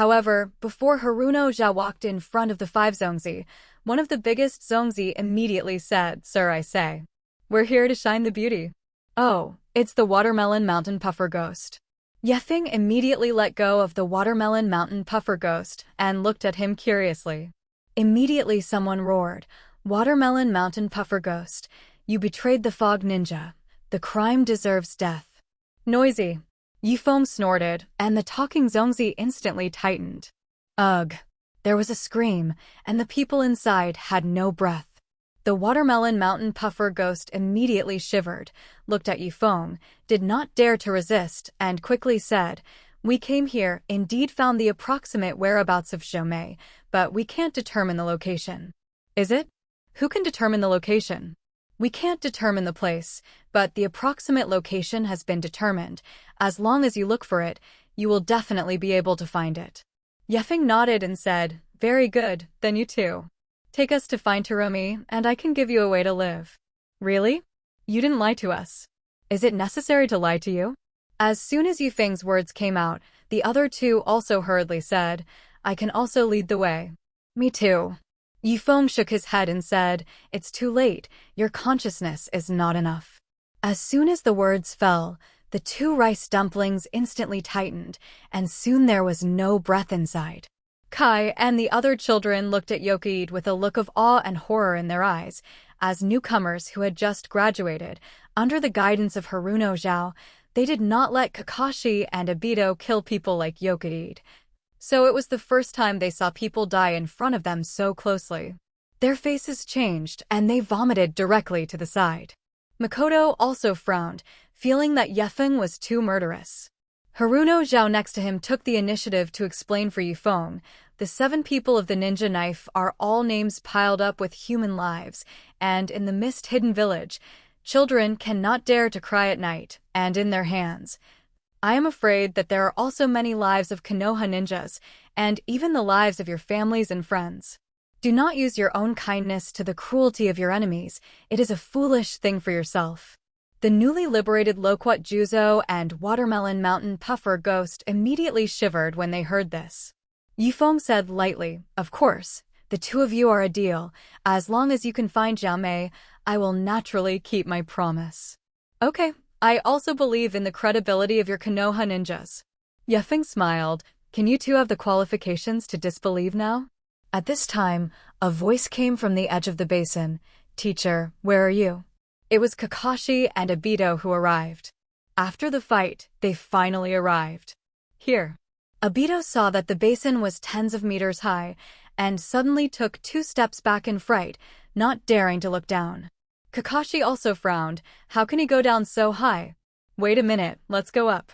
However, before Haruno Zhao walked in front of the 5 Zongzi, one of the biggest Zongzi immediately said, "Sir, I say. We're here to shine the beauty." "Oh, it's the Watermelon Mountain Puffer Ghost." Yifeng immediately let go of the Watermelon Mountain Puffer Ghost and looked at him curiously. Immediately someone roared, "Watermelon Mountain Puffer Ghost, you betrayed the Fog Ninja. The crime deserves death." Noisy. Yifeng snorted, and the talking Zongzi instantly tightened. Ugh. There was a scream, and the people inside had no breath. The Watermelon Mountain Puffer ghost immediately shivered, looked at Yifeng, did not dare to resist, and quickly said, "We came here, indeed found the approximate whereabouts of Xiaomei, but we can't determine the location." "Is it? Who can determine the location?" "We can't determine the place, but the approximate location has been determined. As long as you look for it, you will definitely be able to find it." Yifeng nodded and said, "Very good, then you too. Take us to find Hiromi, and I can give you a way to live." "Really? You didn't lie to us. Is it necessary to lie to you?" As soon as Yifeng's words came out, the other two also hurriedly said, "I can also lead the way." "Me too." Yifeng shook his head and said, "It's too late, your consciousness is not enough." As soon as the words fell, the two rice dumplings instantly tightened, and soon there was no breath inside. Kai and the other children looked at Yokoid with a look of awe and horror in their eyes. As newcomers who had just graduated, under the guidance of Haruno Zhao, they did not let Kakashi and Obito kill people like Yokoid. So it was the first time they saw people die in front of them so closely. Their faces changed, and they vomited directly to the side. Makoto also frowned, feeling that Yifeng was too murderous. Haruno Zhao next to him took the initiative to explain for Yifeng, "The 7 people of the ninja knife are all names piled up with human lives, and in the mist-hidden village, children cannot dare to cry at night, and in their hands. I am afraid that there are also many lives of Konoha ninjas, and even the lives of your families and friends. Do not use your own kindness to the cruelty of your enemies. It is a foolish thing for yourself." The newly liberated Loquat Juzo and Watermelon Mountain Puffer ghost immediately shivered when they heard this. Yifeng said lightly, "Of course, the two of you are a deal. As long as you can find Xiaomei, I will naturally keep my promise." "Okay, I also believe in the credibility of your Konoha ninjas." Yifeng smiled. "Can you two have the qualifications to disbelieve now?" At this time, a voice came from the edge of the basin. "Teacher, where are you?" It was Kakashi and Obito who arrived. After the fight, they finally arrived. "Here." Obito saw that the basin was tens of meters high, and suddenly took 2 steps back in fright, not daring to look down. Kakashi also frowned. How can he go down so high? "Wait a minute, let's go up."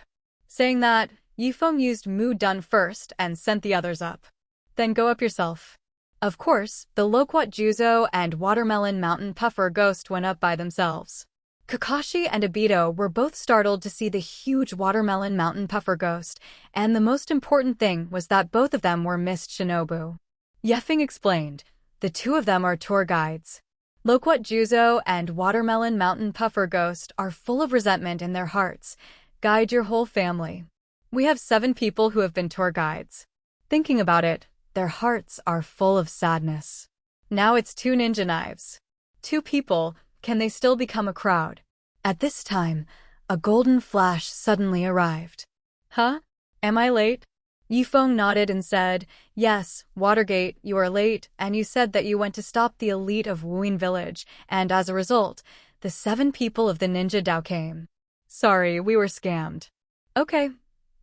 Saying that, Yifeng used Mu Dun first and sent the others up. "Then go up yourself." Of course, the Loquat Juzo and Watermelon Mountain Puffer ghost went up by themselves. Kakashi and Obito were both startled to see the huge Watermelon Mountain Puffer ghost, and the most important thing was that both of them were Mist Shinobu. Yifeng explained, "The two of them are tour guides. Loquat Juzo and Watermelon Mountain Puffer ghost are full of resentment in their hearts. Guide your whole family. We have 7 people who have been tour guides. Thinking about it, their hearts are full of sadness. Now it's 2 ninja knives. 2 people, can they still become a crowd?" At this time, a golden flash suddenly arrived. "Huh? Am I late?" Yifeng nodded and said, "Yes, Watergate, you are late, and you said that you went to stop the elite of Wuin Village, and as a result, the 7 people of the Ninja Dao came. Sorry, we were scammed." "Okay,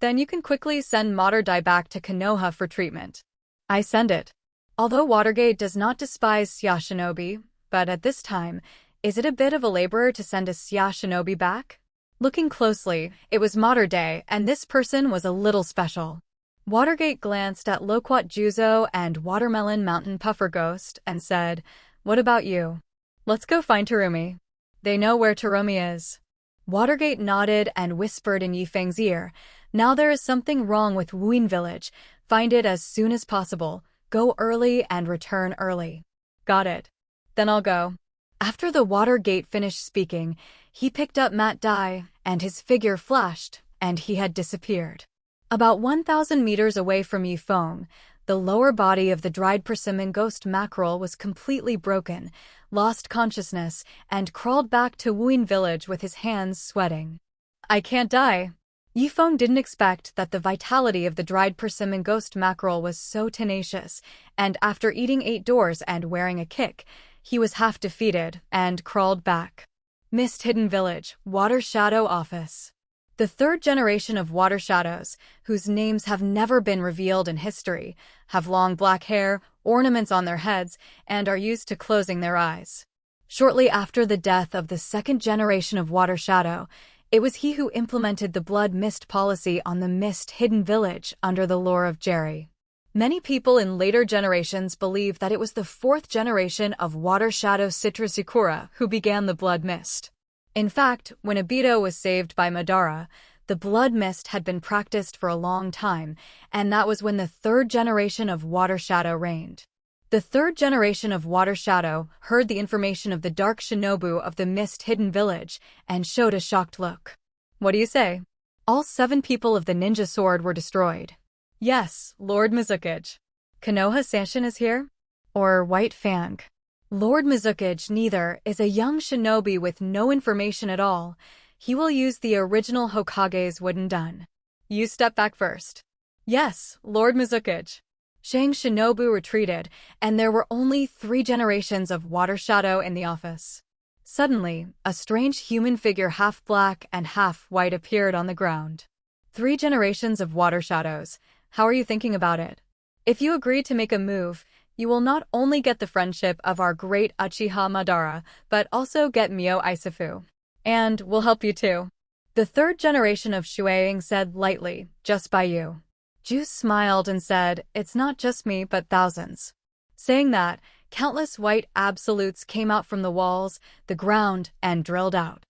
then you can quickly send Mater Dai back to Konoha for treatment." "I send it." Although Watergate does not despise Xia Shinobi, but at this time, is it a bit of a laborer to send a Xia Shinobi back? Looking closely, it was Mater Dai, and this person was a little special. Watergate glanced at Loquat Juzo and Watermelon Mountain Puffer Ghost and said, "What about you? Let's go find Terumi. They know where Terumi is." Watergate nodded and whispered in Yifeng's ear, "Now there is something wrong with Wuin Village. Find it as soon as possible. Go early and return early." "Got it. Then I'll go." After the Watergate finished speaking, he picked up Mat Dai, and his figure flashed, and he had disappeared. About 1,000 meters away from Yifeng, the lower body of the dried persimmon ghost mackerel was completely broken, lost consciousness, and crawled back to Wuin Village with his hands sweating. "I can't die." Yifeng didn't expect that the vitality of the dried persimmon ghost mackerel was so tenacious, and after eating 8 doors and wearing a kick, he was half defeated and crawled back. Mist Hidden Village, Water Shadow Office. The 3rd generation of Water Shadows, whose names have never been revealed in history, have long black hair, ornaments on their heads, and are used to closing their eyes. Shortly after the death of the second generation of Water Shadow, it was he who implemented the Blood Mist policy on the Mist Hidden Village under the lore of Jerry. Many people in later generations believe that it was the fourth generation of Water Shadow Citrusakura who began the Blood Mist. In fact, when Obito was saved by Madara, the Blood Mist had been practiced for a long time, and that was when the third generation of Water Shadow reigned. The third generation of Water Shadow heard the information of the Dark Shinobu of the Mist Hidden Village and showed a shocked look. What do you say? All 7 people of the ninja sword were destroyed. Yes, Lord Mizukage. Konoha Sanshin is here? Or White Fang? Lord Mizukage neither is a young shinobi with no information at all. He will use the original Hokage's wooden dun. You step back first. Yes, Lord Mizukage. Shang Shinobu retreated, and there were only 3 generations of Water Shadow in the office. Suddenly, a strange human figure half black and half white appeared on the ground. 3 generations of Water Shadows. How are you thinking about it? If you agree to make a move, you will not only get the friendship of our great Uchiha Madara, but also get Mio Isafu. And we'll help you too. The third generation of Shuang said lightly, just by you. Juice smiled and said, it's not just me but thousands. Saying that, countless white absolutes came out from the walls, the ground, and drilled out.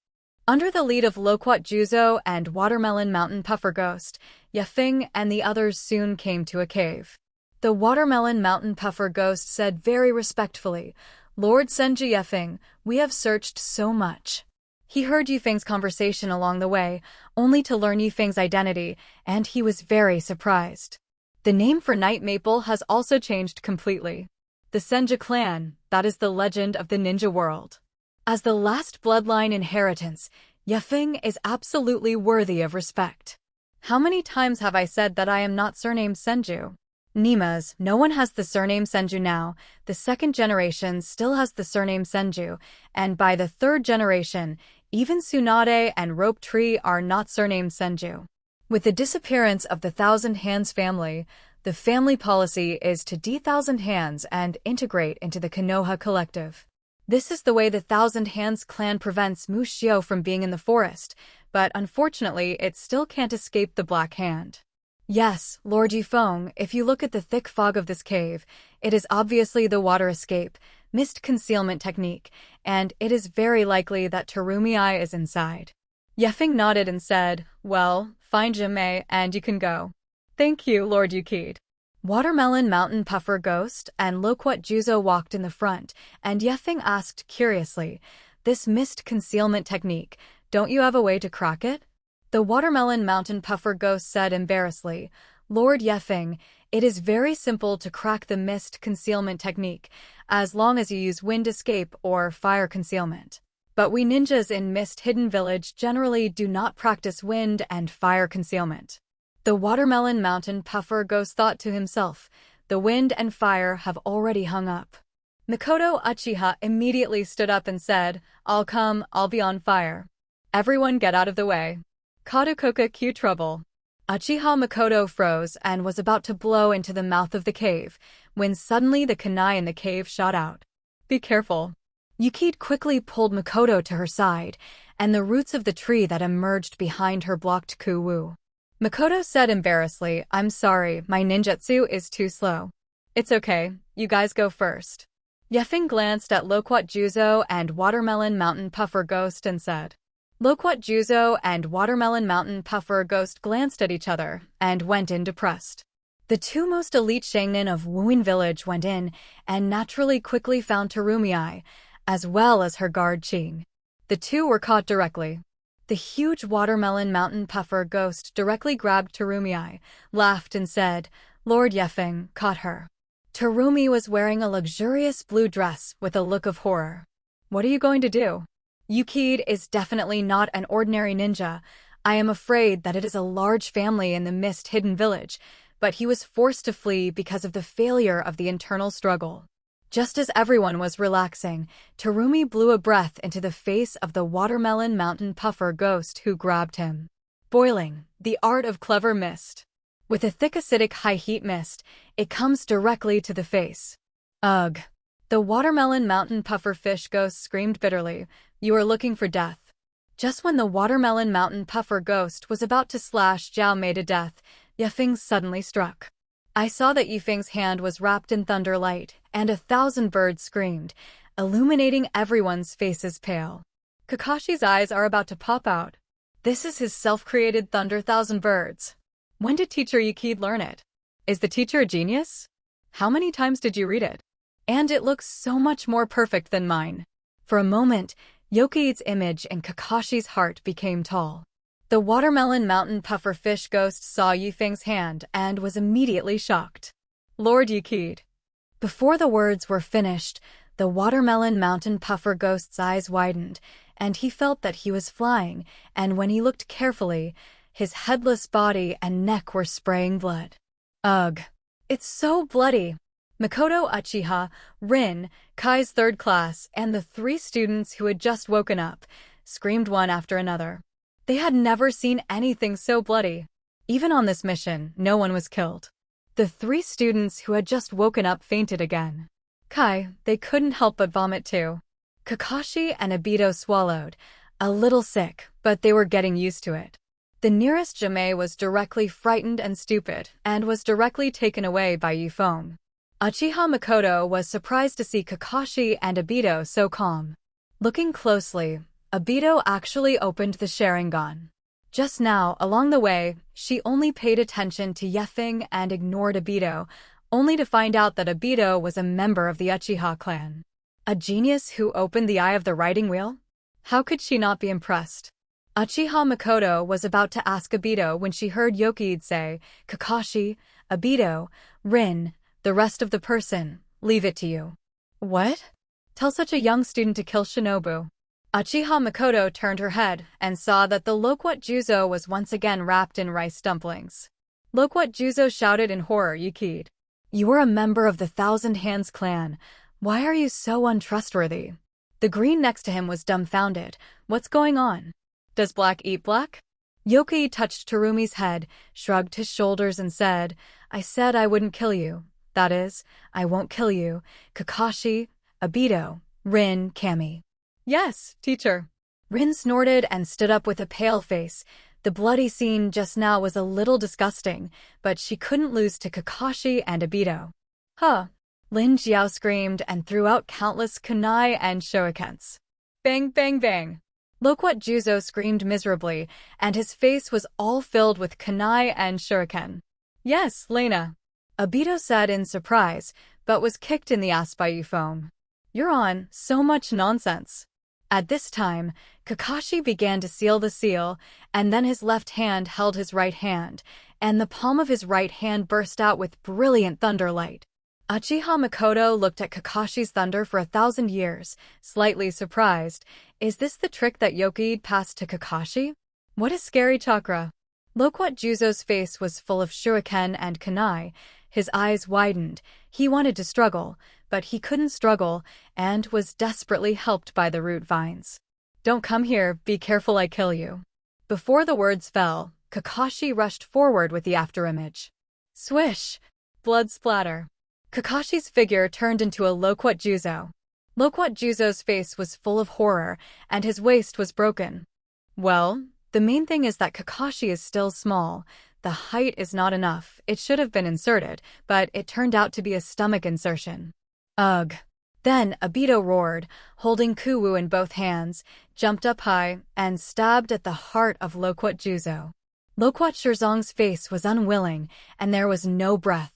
Under the lead of Loquat Juzo and Watermelon Mountain Puffer Ghost, Feng and the others soon came to a cave. The Watermelon Mountain Puffer Ghost said very respectfully, Lord Senju Feng, we have searched so much. He heard Feng's conversation along the way, only to learn Feng's identity, and he was very surprised. The name for Night Maple has also changed completely. The Senju clan, that is the legend of the ninja world. As the last bloodline inheritance, Feng is absolutely worthy of respect. How many times have I said that I am not surnamed Senju? Nima's, no one has the surname Senju now, the second generation still has the surname Senju, and by the third generation, even Tsunade and Rope Tree are not surnamed Senju. With the disappearance of the Thousand Hands family, the family policy is to de-Thousand Hands and integrate into the Konoha collective. This is the way the Thousand Hands clan prevents Mushio from being in the forest, but unfortunately it still can't escape the Black Hand. Yes, Lord Yifeng, if you look at the thick fog of this cave, it is obviously the water escape, mist concealment technique, and it is very likely that Terumi is inside. Yefeng nodded and said, well, find Jimei and you can go. Thank you, Lord Yukid. Watermelon Mountain Puffer Ghost and Loquat Juzo walked in the front, and Yefeng asked curiously, this mist concealment technique, don't you have a way to crack it? The Watermelon Mountain Puffer Ghost said embarrassedly, Lord Yefeng, it is very simple to crack the mist concealment technique, as long as you use wind escape or fire concealment. But we ninjas in Mist Hidden Village generally do not practice wind and fire concealment. The Watermelon Mountain Puffer Ghost thought to himself, the wind and fire have already hung up. Mikoto Uchiha immediately stood up and said, I'll come, I'll be on fire. Everyone get out of the way. Kadokoka cue trouble. Uchiha Mikoto froze and was about to blow into the mouth of the cave, when suddenly the kunai in the cave shot out. Be careful. Yukid quickly pulled Mikoto to her side, and the roots of the tree that emerged behind her blocked Kuwu. Mikoto said embarrassedly, I'm sorry, my ninjutsu is too slow. It's okay, you guys go first. Yefeng glanced at Loquat Juzo and Watermelon Mountain Puffer Ghost and said. Loquat Juzo and Watermelon Mountain Puffer Ghost glanced at each other and went in depressed. The 2 most elite Shangnin of Wuin Village went in and naturally quickly found Terumi, as well as her guard Qing. The 2 were caught directly. The huge Watermelon Mountain Puffer Ghost directly grabbed Terumi, laughed and said, Lord Yefeng, caught her. Terumi was wearing a luxurious blue dress with a look of horror. What are you going to do? Yukid is definitely not an ordinary ninja. I am afraid that it is a large family in the Mist Hidden Village, but he was forced to flee because of the failure of the internal struggle. Just as everyone was relaxing, Terumi blew a breath into the face of the Watermelon Mountain Puffer Ghost who grabbed him. Boiling, the art of clever mist. With a thick acidic high heat mist, it comes directly to the face. Ugh. The watermelon mountain puffer fish ghost screamed bitterly. You are looking for death. Just when the watermelon mountain puffer ghost was about to slash Jiao Mei to death, Yifeng suddenly struck. I saw that Yifeng's hand was wrapped in thunder light, and 1,000 birds screamed, illuminating everyone's faces pale. Kakashi's eyes are about to pop out. This is his self-created thunder 1,000 birds. When did teacher Yukid learn it? Is the teacher a genius? How many times did you read it? And it looks so much more perfect than mine. For a moment, Yukid's image in Kakashi's heart became tall. The watermelon mountain puffer fish ghost saw Yifeng's hand and was immediately shocked. Lord Yukid. Before the words were finished, the watermelon mountain puffer ghost's eyes widened, and he felt that he was flying, and when he looked carefully, his headless body and neck were spraying blood. Ugh. It's so bloody. Makoto, Uchiha, Rin, Kai's third class, and the 3 students who had just woken up screamed one after another. They had never seen anything so bloody. Even on this mission, no one was killed. The 3 students who had just woken up fainted again. Kai, they couldn't help but vomit too. Kakashi and Obito swallowed, a little sick, but they were getting used to it. The nearest Jame was directly frightened and stupid, and was directly taken away by Yifeng. Uchiha Makoto was surprised to see Kakashi and Obito so calm. Looking closely, Obito actually opened the Sharingan. Just now, along the way, she only paid attention to Yifeng and ignored Obito, only to find out that Obito was a member of the Uchiha clan. A genius who opened the eye of the riding wheel? How could she not be impressed? Uchiha Makoto was about to ask Obito when she heard Yukid say, Kakashi, Obito, Rin, the rest of the person, leave it to you. What? Tell such a young student to kill Shinobu. Uchiha Makoto turned her head and saw that the Loquat Juzo was once again wrapped in rice dumplings. Loquat Juzo shouted in horror, Yukid. You are a member of the Thousand Hands clan. Why are you so untrustworthy? The green next to him was dumbfounded. What's going on? Does black eat black? Yukid touched Terumi's head, shrugged his shoulders and said, I said I wouldn't kill you. That is, I won't kill you. Kakashi, Obito, Rin, Kami. Yes, teacher. Rin snorted and stood up with a pale face. The bloody scene just now was a little disgusting, but she couldn't lose to Kakashi and Obito. Huh. Lin Jiao screamed and threw out countless kunai and shurikens. Bang, bang, bang. Loquat Juzo screamed miserably, and his face was all filled with kunai and shuriken. Yes, Lena. Obito said in surprise, but was kicked in the ass by Yifeng. You're on so much nonsense. At this time, Kakashi began to seal the seal, and then his left hand held his right hand, and the palm of his right hand burst out with brilliant thunder light. Uchiha Makoto looked at Kakashi's thunder for 1,000 years, slightly surprised. Is this the trick that Yukid passed to Kakashi? What a scary chakra. Loquat Juzo's face was full of shuriken and kunai. His eyes widened. He wanted to struggle, but he couldn't struggle, and was desperately helped by the root vines. Don't come here, be careful I kill you. Before the words fell, Kakashi rushed forward with the afterimage. Swish! Blood splatter. Kakashi's figure turned into a Loquat Juzo. Loquat Juzo's face was full of horror, and his waist was broken. Well, the main thing is that Kakashi is still small. The height is not enough. It should have been inserted, but it turned out to be a stomach insertion. Ugh. Then Obito roared, holding Kuwu in both hands, jumped up high, and stabbed at the heart of Loquat Juzo. Loquat Shirzong's face was unwilling, and there was no breath.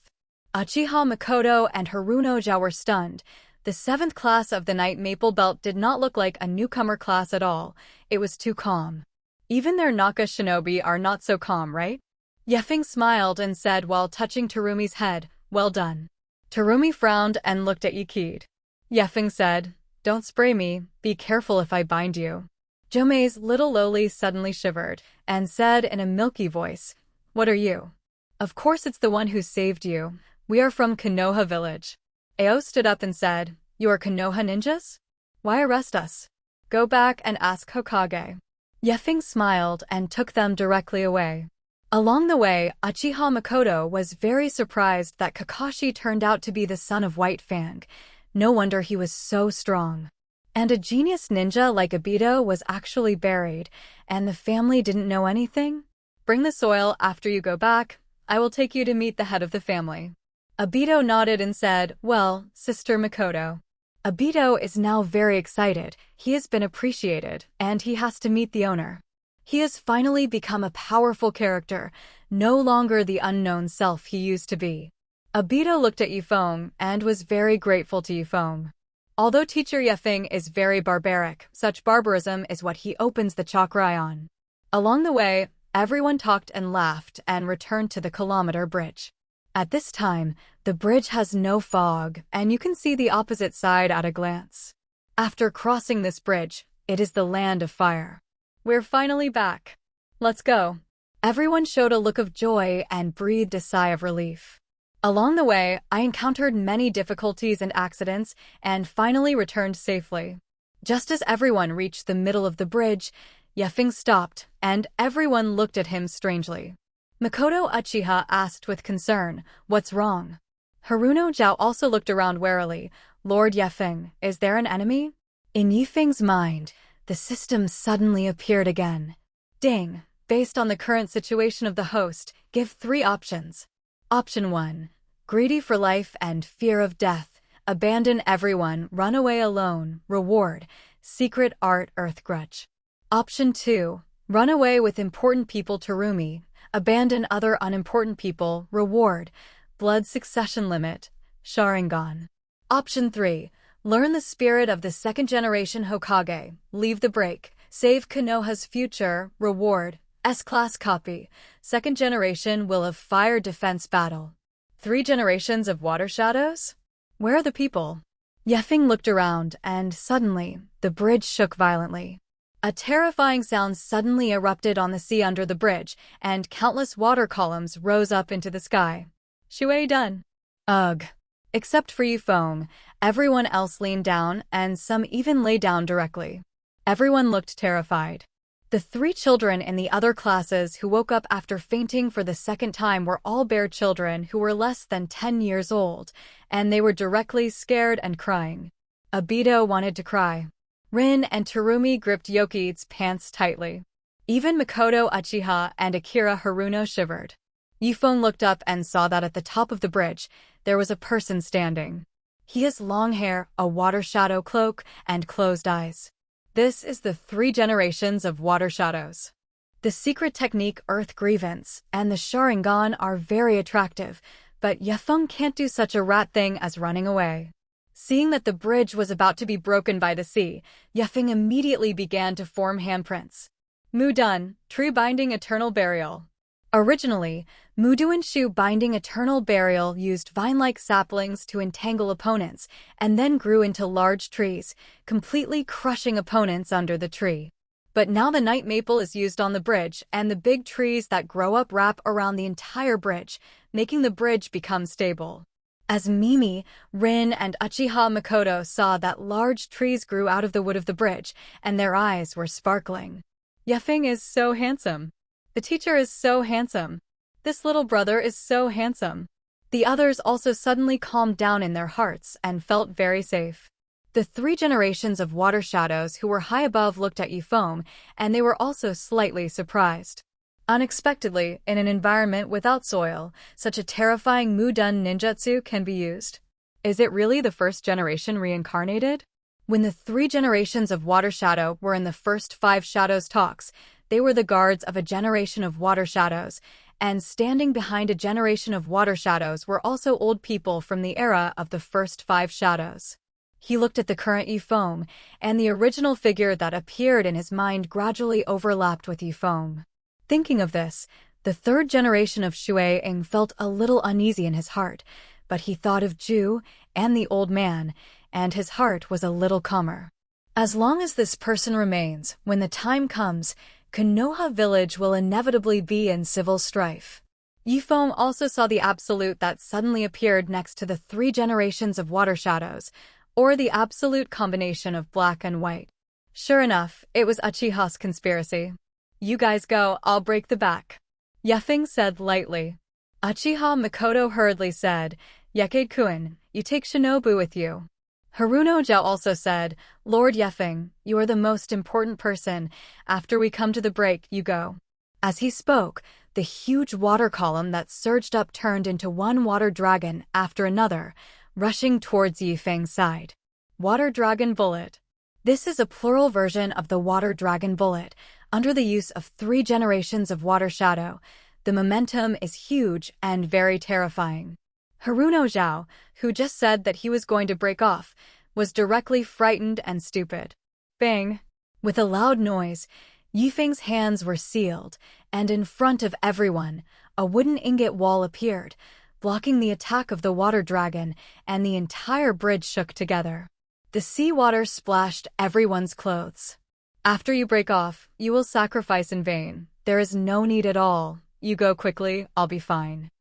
Uchiha Makoto and Harunoja were stunned. The 7th class of the Night Maple Belt did not look like a newcomer class at all. It was too calm. Even their Naka shinobi are not so calm, right? Yifeng smiled and said while touching Terumi's head, well done. Terumi frowned and looked at Yukid. Yifeng said, don't spray me, be careful if I bind you. Jomei's little loli suddenly shivered, and said in a milky voice, what are you? Of course it's the one who saved you. We are from Konoha village. Ao stood up and said, you are Konoha ninjas? Why arrest us? Go back and ask Hokage. Yifeng smiled and took them directly away. Along the way, Uchiha Makoto was very surprised that Kakashi turned out to be the son of White Fang. No wonder he was so strong. And a genius ninja like Obito was actually buried, and the family didn't know anything? Bring the soil after you go back. I will take you to meet the head of the family. Obito nodded and said, well, Sister Makoto. Obito is now very excited. He has been appreciated, and he has to meet the owner. He has finally become a powerful character, no longer the unknown self he used to be. Obito looked at Yifeng and was very grateful to Yifeng. Although teacher Yefeng is very barbaric, such barbarism is what he opens the chakra on. Along the way, everyone talked and laughed and returned to the kilometer bridge. At this time, the bridge has no fog, and you can see the opposite side at a glance. After crossing this bridge, it is the land of fire. We're finally back. Let's go. Everyone showed a look of joy and breathed a sigh of relief. Along the way, I encountered many difficulties and accidents and finally returned safely. Just as everyone reached the middle of the bridge, Yefeng stopped, and everyone looked at him strangely. Makoto Uchiha asked with concern, "What's wrong?" Haruno Zhao also looked around warily. "Lord Yefeng, is there an enemy?" In Yifeng's mind, the system suddenly appeared again. Ding! Based on the current situation of the host, give 3 options. Option 1. Greedy for life and fear of death. Abandon everyone, run away alone. Reward. Secret art earth grudge. Option 2. Run away with important people to Rumi. Abandon other unimportant people. Reward. Blood succession limit. Sharingan. Option 3. Learn the spirit of the second generation Hokage. Leave the break. Save Konoha's future. Reward. S-class copy. Second generation will of fire defense battle. 3 generations of water shadows? Where are the people? Yefeng looked around, and suddenly, the bridge shook violently. A terrifying sound suddenly erupted on the sea under the bridge, and countless water columns rose up into the sky. Shui done. Ugh. Except for Yifeng, everyone else leaned down, and some even lay down directly. Everyone looked terrified. The 3 children in the other classes who woke up after fainting for the second time were all bare children who were less than 10 years old, and they were directly scared and crying. Obito wanted to cry. Rin and Terumi gripped Yoki's pants tightly. Even Makoto Uchiha and Akira Haruno shivered. Yifeng looked up and saw that at the top of the bridge, there was a person standing. He has long hair, a water shadow cloak, and closed eyes. This is the 3 generations of water shadows. The secret technique Earth Grievance and the Sharingan are very attractive, but Yefeng can't do such a rat thing as running away. Seeing that the bridge was about to be broken by the sea, Yefeng immediately began to form handprints. Mu done, tree binding eternal burial. Originally, Muduin Shu binding eternal burial used vine-like saplings to entangle opponents, and then grew into large trees, completely crushing opponents under the tree. But now the night maple is used on the bridge, and the big trees that grow up wrap around the entire bridge, making the bridge become stable. As Mimi, Rin, and Uchiha Makoto saw that large trees grew out of the wood of the bridge, and their eyes were sparkling. Yefeng is so handsome. The teacher is so handsome. This little brother is so handsome. The others also suddenly calmed down in their hearts and felt very safe. The 3 generations of water shadows who were high above looked at Yifeng, and they were also slightly surprised. Unexpectedly, in an environment without soil, such a terrifying Mudun ninjutsu can be used. Is it really the first generation reincarnated? When the 3 generations of water shadow were in the first 5 shadows talks, they were the guards of a generation of water shadows, and standing behind a generation of water shadows were also old people from the era of the first 5 shadows. He looked at the current Yifeng, and the original figure that appeared in his mind gradually overlapped with Yifeng. Thinking of this, the 3rd generation of Shui-ing felt a little uneasy in his heart, but he thought of Ju and the old man, and his heart was a little calmer. As long as this person remains, when the time comes, Konoha village will inevitably be in civil strife. Yifeng also saw the absolute that suddenly appeared next to the 3 generations of water shadows, or the absolute combination of black and white. Sure enough, it was Uchiha's conspiracy. You guys go, I'll break the back. Yefeng said lightly. Uchiha Makoto hurriedly said, Yekade-kun, you take Shinobu with you. Haruno Zhao also said, Lord Yefeng, you are the most important person. After we come to the break, you go. As he spoke, the huge water column that surged up turned into one water dragon after another, rushing towards Yifeng's side. Water Dragon Bullet. This is a plural version of the Water Dragon Bullet, under the use of 3 generations of Water Shadow. The momentum is huge and very terrifying. Haruno Zhao, who just said that he was going to break off, was directly frightened and stupid. Bang! With a loud noise, Yifeng's hands were sealed, and in front of everyone, a wooden ingot wall appeared, blocking the attack of the water dragon, and the entire bridge shook together. The seawater splashed everyone's clothes. After you break off, you will sacrifice in vain. There is no need at all. You go quickly, I'll be fine.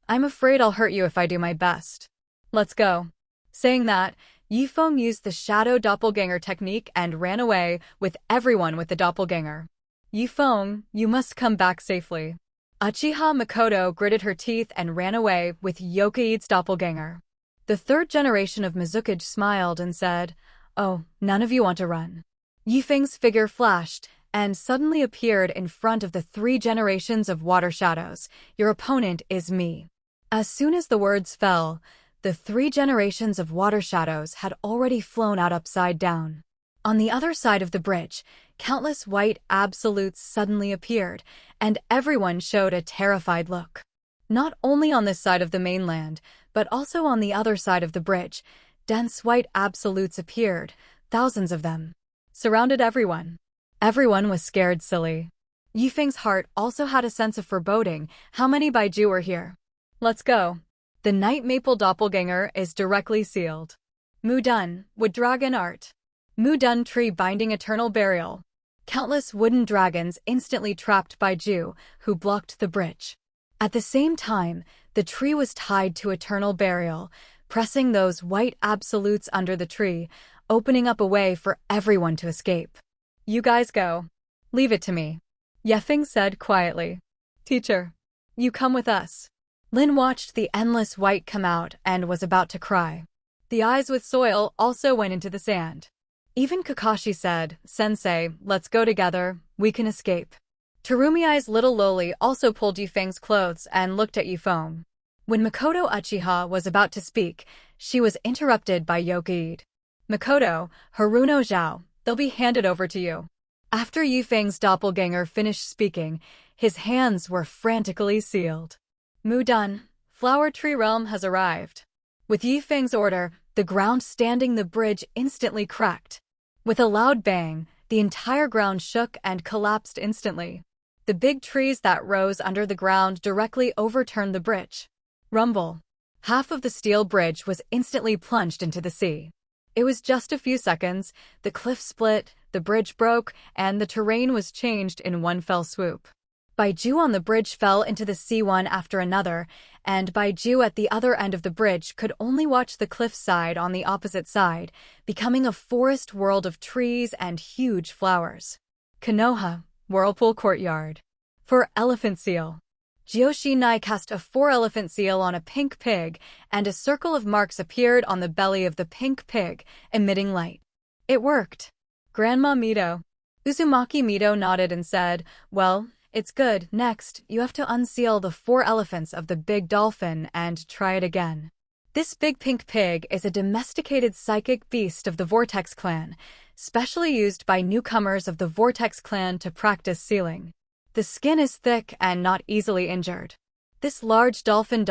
I'm afraid I'll hurt you if I do my best. Let's go. Saying that, Yifeng used the shadow doppelganger technique and ran away with everyone with the doppelganger. Yifeng, you must come back safely. Uchiha Makoto gritted her teeth and ran away with Yokoichi's doppelganger. The 3rd generation of Mizukage smiled and said, Oh, none of you want to run. Yifeng's figure flashed and suddenly appeared in front of the 3 generations of water shadows. Your opponent is me. As soon as the words fell, the 3 generations of water shadows had already flown out upside down. On the other side of the bridge, countless white absolutes suddenly appeared, and everyone showed a terrified look. Not only on this side of the mainland, but also on the other side of the bridge, dense white absolutes appeared, thousands of them. Surrounded everyone. Everyone was scared silly. Yifeng's heart also had a sense of foreboding. How many Baiju were here? Let's go. The Night Maple Doppelganger is directly sealed. Mudun, Wood Dragon Art. Mudun Tree Binding Eternal Burial. Countless wooden dragons instantly trapped Baiju, who blocked the bridge. At the same time, the tree was tied to eternal burial, pressing those white absolutes under the tree, opening up a way for everyone to escape. You guys go. Leave it to me. Yefeng said quietly. Teacher, you come with us. Lin watched the endless white come out and was about to cry. The eyes with soil also went into the sand. Even Kakashi said, Sensei, let's go together, we can escape. Terumiai's little loli also pulled Yifeng's clothes and looked at Yifeng. When Makoto Uchiha was about to speak, she was interrupted by Yokoichi. Makoto, Haruno Zhao, they'll be handed over to you. After Yifeng's doppelganger finished speaking, his hands were frantically sealed. Mudun, Flower Tree Realm has arrived. With Yifeng's order, the ground standing the bridge instantly cracked. With a loud bang, the entire ground shook and collapsed instantly. The big trees that rose under the ground directly overturned the bridge. Rumble. Half of the steel bridge was instantly plunged into the sea. It was just a few seconds, the cliff split, the bridge broke, and the terrain was changed in one fell swoop. Baiju on the bridge fell into the sea one after another, and Baiju at the other end of the bridge could only watch the cliff side on the opposite side, becoming a forest world of trees and huge flowers. Konoha, Whirlpool Courtyard. For Elephant Seal. Jiyoshinai cast a 4-elephant seal on a pink pig, and a circle of marks appeared on the belly of the pink pig, emitting light. It worked. Grandma Mito. Uzumaki Mito nodded and said, Well, it's good. Next, you have to unseal the 4 elephants of the big dolphin and try it again. This big pink pig is a domesticated psychic beast of the Vortex clan, specially used by newcomers of the Vortex clan to practice sealing. The skin is thick and not easily injured. This large dolphin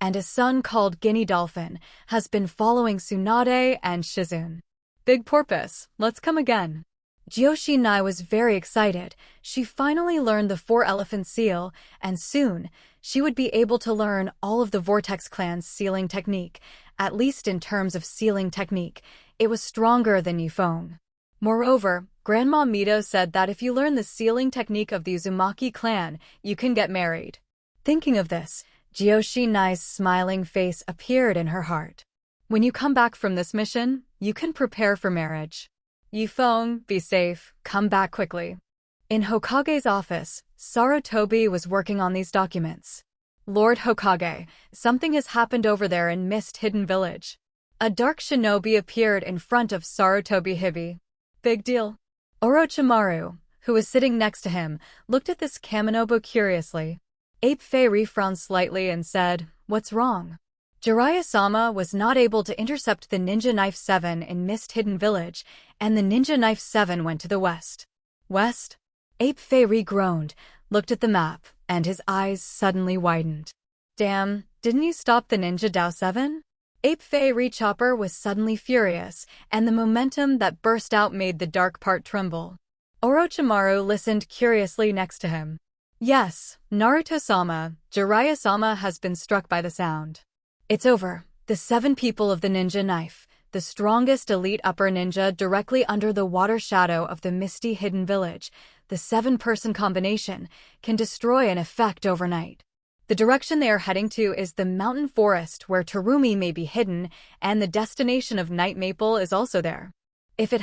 and a son called Guinea Dolphin has been following Tsunade and Shizune. Big Porpoise, let's come again. Jiyoshinai was very excited. She finally learned the 4-elephant seal, and soon, she would be able to learn all of the Vortex clan's sealing technique. At least in terms of sealing technique, it was stronger than Yifeng. Moreover, Grandma Mito said that if you learn the sealing technique of the Uzumaki clan, you can get married. Thinking of this, Jiyoshinai's smiling face appeared in her heart. When you come back from this mission, you can prepare for marriage. Yifeng, be safe, come back quickly. In Hokage's office, Sarutobi was working on these documents. Lord Hokage, something has happened over there in Mist Hidden Village. A dark shinobi appeared in front of Sarutobi Hibi. Big deal. Orochimaru, who was sitting next to him, looked at this Kaminobu curiously. Ape Fei frowned slightly and said, "What's wrong?" Jiraiya-sama was not able to intercept the Ninja Knife 7 in Mist Hidden Village, and the Ninja Knife 7 went to the west. West? Ape Fei groaned, looked at the map, and his eyes suddenly widened. Damn, didn't you stop the Ninja Dao 7? Ape Fei Chopper was suddenly furious, and the momentum that burst out made the dark part tremble. Orochimaru listened curiously next to him. Yes, Naruto-sama, Jiraiya-sama has been struck by the sound. It's over. The 7 people of the Ninja Knife, the strongest elite upper ninja directly under the water shadow of the misty hidden village, the 7-person combination, can destroy an effect overnight. The direction they are heading to is the mountain forest where Terumi may be hidden, and the destination of Night Maple is also there. If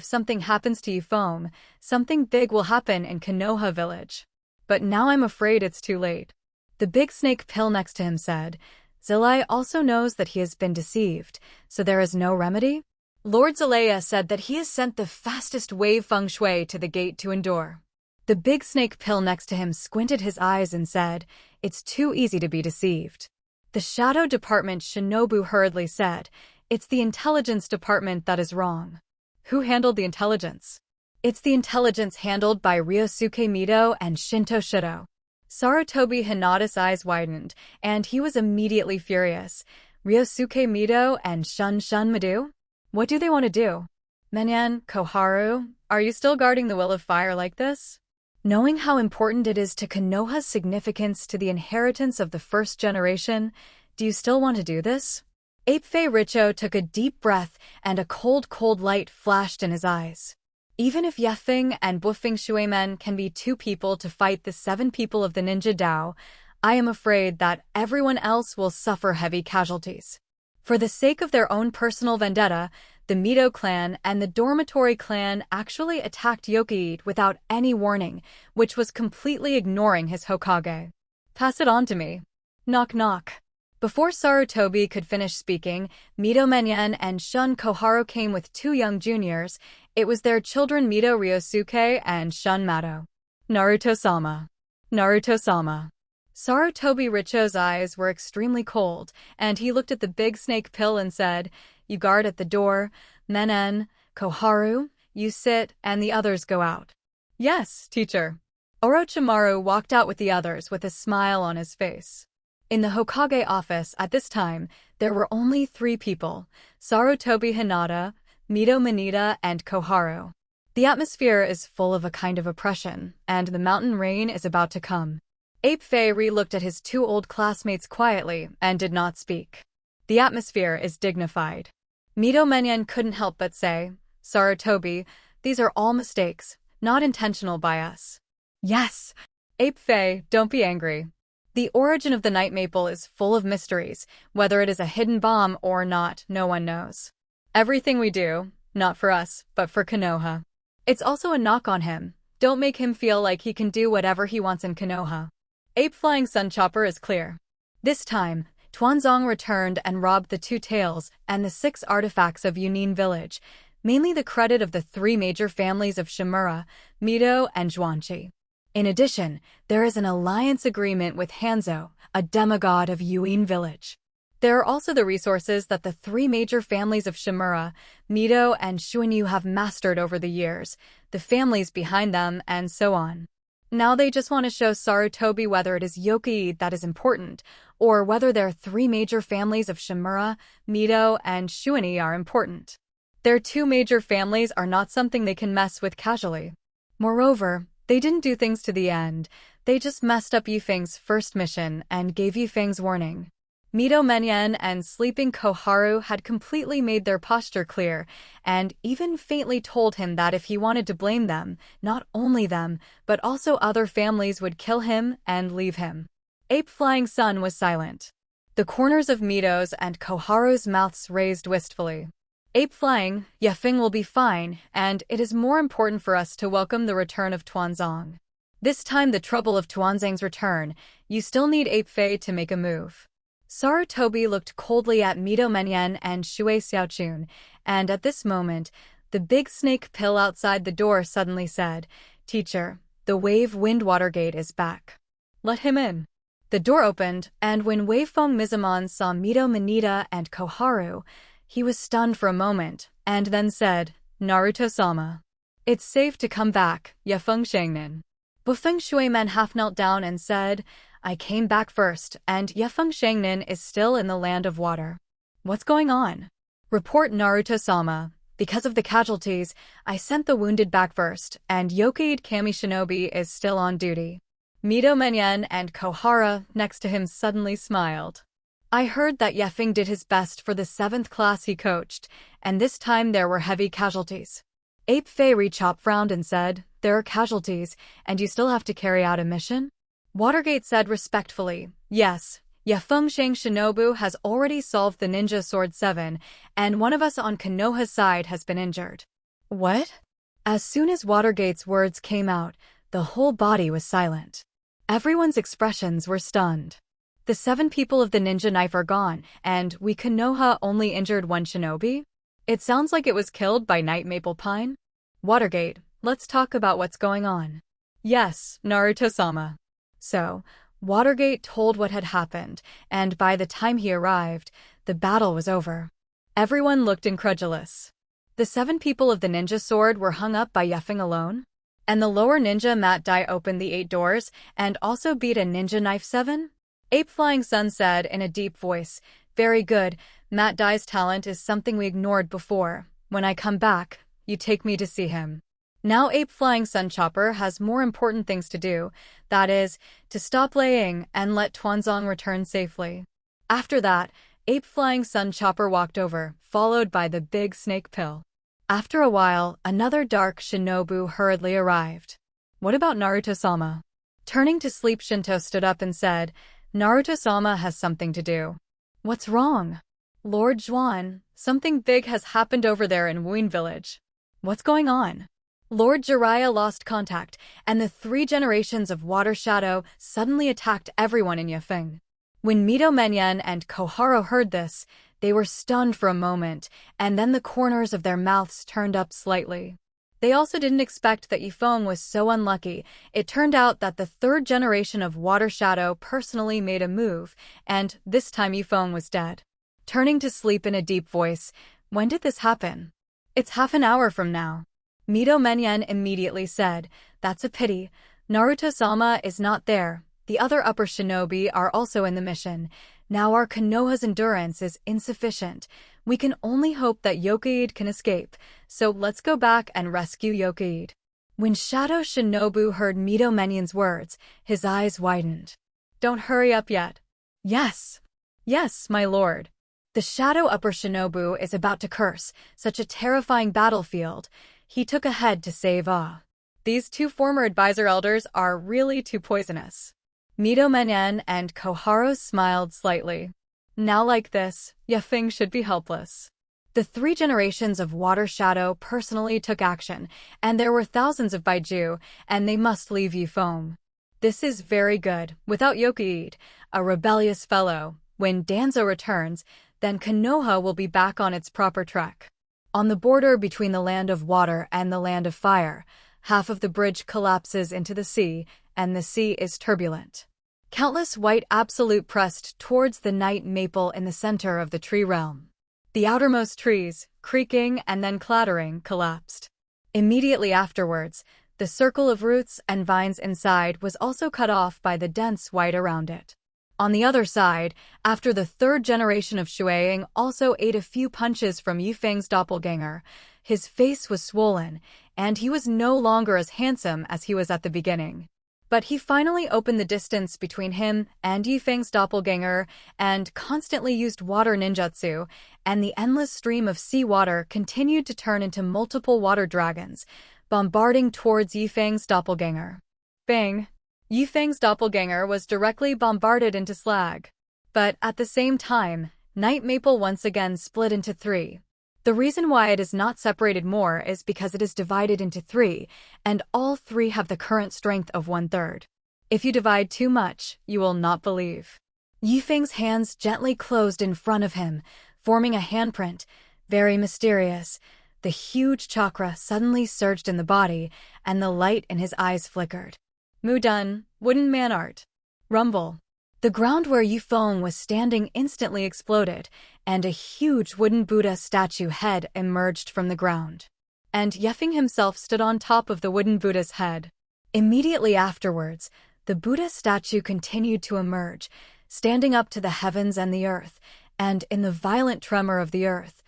something happens to you, Feng, something big will happen in Konoha village. But now I'm afraid it's too late. The big snake pill next to him said, Zilai also knows that he has been deceived, so there is no remedy? Lord Zalea said that he has sent the fastest wave feng shui to the gate to endure. The big snake pill next to him squinted his eyes and said, "It's too easy to be deceived." The Shadow Department Shinobu hurriedly said, "It's the intelligence department that is wrong." Who handled the intelligence? It's the intelligence handled by Ryosuke Mito and Shinto Shido. Sarutobi Hinata's eyes widened, and he was immediately furious. Ryosuke Mito and Shun Madu? What do they want to do? Menyan, Koharu, are you still guarding the Will of Fire like this? Knowing how important it is to Konoha's significance to the inheritance of the first generation, do you still want to do this? Ape Fei Richo took a deep breath, and a cold light flashed in his eyes. Even if Yefeng and Bufeng Shuimen can be 2 people to fight the 7 people of the Ninja Dao, I am afraid that everyone else will suffer heavy casualties. For the sake of their own personal vendetta, the Mito clan and the Dormitory clan actually attacked Yokai without any warning, which was completely ignoring his Hokage. Pass it on to me. Knock knock. Before Sarutobi could finish speaking, Mito Menyen and Shun Koharu came with 2 young juniors. It was their children Mito Ryosuke and Shun Mato. Naruto-sama. Naruto-sama. Sarutobi Richo's eyes were extremely cold, and he looked at the big snake pill and said, "You guard at the door, Menen, Koharu, you sit, and the others go out." "Yes, teacher." Orochimaru walked out with the others with a smile on his face. In the Hokage office at this time, there were only 3 people, Sarutobi Hinata, Mito Manita, and Koharu. The atmosphere is full of a kind of oppression, and the mountain rain is about to come. Ape Fei looked at his 2 old classmates quietly and did not speak. The atmosphere is dignified. Mito Menyen couldn't help but say, "Sarutobi, these are all mistakes, not intentional by us." "Yes." Ape Fei, don't be angry. The origin of the Night Maple is full of mysteries. Whether it is a hidden bomb or not, no one knows. Everything we do, not for us, but for Konoha. It's also a knock on him. Don't make him feel like he can do whatever he wants in Konoha. Ape Flying Sun Chopper is clear. This time, Tuanzong returned and robbed the 2 tails and the 6 artifacts of Yunin village, mainly the credit of the 3 major families of Shimura, Mito, and Zhuangqi. In addition, there is an alliance agreement with Hanzo, a demigod of Yuin village. There are also the resources that the 3 major families of Shimura, Mito, and Shuinyu have mastered over the years, the families behind them, and so on. Now they just want to show Sarutobi whether it is Yokai that is important, or whether their 3 major families of Shimura, Mito, and Shuinyu are important. Their 2 major families are not something they can mess with casually. Moreover, they didn't do things to the end. They just messed up Yifeng's first mission and gave Yifeng's warning. Mito Menyen and Sleeping Koharu had completely made their posture clear, and even faintly told him that if he wanted to blame them, not only them, but also other families would kill him and leave him. Ape Flying Sun was silent. The corners of Mito's and Koharu's mouths raised wistfully. Ape Flying, Yefeng will be fine, and it is more important for us to welcome the return of Tuanzong. This time the trouble of Tuanzong's return, you still need Ape Fei to make a move. Sarutobi looked coldly at Mido Menyen and Shui Xiaochun, and at this moment, the big snake pill outside the door suddenly said, "Teacher, the Wave Wind Watergate is back. Let him in." The door opened, and when Wei Feng Mizamon saw Mido Manita and Koharu, he was stunned for a moment, and then said, "Naruto-sama. It's safe to come back, Yafeng Shangnan." Bufeng Shuimen half knelt down and said, "I came back first, and Yafeng Shangnan is still in the land of water. What's going on?" "Report Naruto-sama. Because of the casualties, I sent the wounded back first, and Yokaid Kami Shinobi is still on duty." Mido Menyen and Kohara next to him suddenly smiled. "I heard that Yefeng did his best for the 7th class he coached, and this time there were heavy casualties." Ape Fei Rechop frowned and said, "There are casualties, and you still have to carry out a mission?" Watergate said respectfully, "Yes, Yafeng Shang Shinobu has already solved the Ninja Sword 7, and one of us on Konoha's side has been injured." "What?" As soon as Watergate's words came out, the whole body was silent. Everyone's expressions were stunned. The 7 people of the ninja knife are gone, and we Konoha only injured 1 shinobi? It sounds like it was killed by Night Maple Pine. Watergate, let's talk about what's going on. Yes, Naruto-sama. So, Watergate told what had happened, and by the time he arrived, the battle was over. Everyone looked incredulous. The 7 people of the ninja sword were hung up by Yefeng alone? And the lower ninja Mat Dai opened the 8 doors, and also beat a ninja knife 7? Ape Flying Sun said in a deep voice, "Very good, Mat Dai's talent is something we ignored before. When I come back, you take me to see him." Now Ape Flying Sun Chopper has more important things to do, that is, to stop laying and let Tuanzong return safely. After that, Ape Flying Sun Chopper walked over, followed by the big snake pill. After a while, another dark shinobu hurriedly arrived. "What about Naruto-sama?" Turning to sleep, Shinto stood up and said, "Naruto-sama has something to do." "What's wrong?" "Lord Zhuan, something big has happened over there in Wuin Village." "What's going on?" Lord Jiraiya lost contact, and the 3 generations of Water Shadow suddenly attacked everyone in Yefeng. When Mido Menyen and Koharo heard this, they were stunned for a moment, and then the corners of their mouths turned up slightly. They also didn't expect that Yifeng was so unlucky. It turned out that the 3rd generation of Water Shadow personally made a move, and this time Yifeng was dead. Turning to sleep in a deep voice, "When did this happen?" "It's half an hour from now." Mido Menyen immediately said, "That's a pity. Naruto-sama is not there. The other upper shinobi are also in the mission. Now our Konoha's endurance is insufficient. We can only hope that Yokaid can escape, so let's go back and rescue Yokaid." When Shadow Shinobu heard Mido Menyen's words, his eyes widened. "Don't hurry up yet." "Yes. Yes, my lord." The Shadow Upper Shinobu is about to curse, such a terrifying battlefield. He took ahead to save Ah. These 2 former advisor elders are really too poisonous. Mido Menyen and Koharo smiled slightly. Now like this, Yefeng should be helpless. The 3 generations of Water Shadow personally took action, and there were thousands of Baiju, and they must leave Yifeng. This is very good. Without Yokaid, a rebellious fellow, when Danzo returns, then Konoha will be back on its proper track. On the border between the land of water and the land of fire, half of the bridge collapses into the sea, and the sea is turbulent. Countless white absolute pressed towards the night maple in the center of the tree realm. The outermost trees, creaking and then clattering, collapsed. Immediately afterwards, the circle of roots and vines inside was also cut off by the dense white around it. On the other side, after the 3rd generation of Shueying also ate a few punches from Yifeng's doppelganger, his face was swollen, and he was no longer as handsome as he was at the beginning. But he finally opened the distance between him and Yifeng's doppelganger and constantly used water ninjutsu, and the endless stream of seawater continued to turn into multiple water dragons, bombarding towards Yifeng's doppelganger. Bang! Yifeng's doppelganger was directly bombarded into slag. But at the same time, Night Maple once again split into 3. The reason why it is not separated more is because it is divided into 3, and all 3 have the current strength of 1/3. If you divide too much, you will not believe. Yifeng's hands gently closed in front of him, forming a handprint. Very mysterious. The huge chakra suddenly surged in the body, and the light in his eyes flickered. Mu done, wooden man art. Rumble. The ground where Yifeng was standing instantly exploded, and a huge wooden Buddha statue head emerged from the ground. And Yifeng himself stood on top of the wooden Buddha's head. Immediately afterwards, the Buddha statue continued to emerge, standing up to the heavens and the earth, and in the violent tremor of the earth,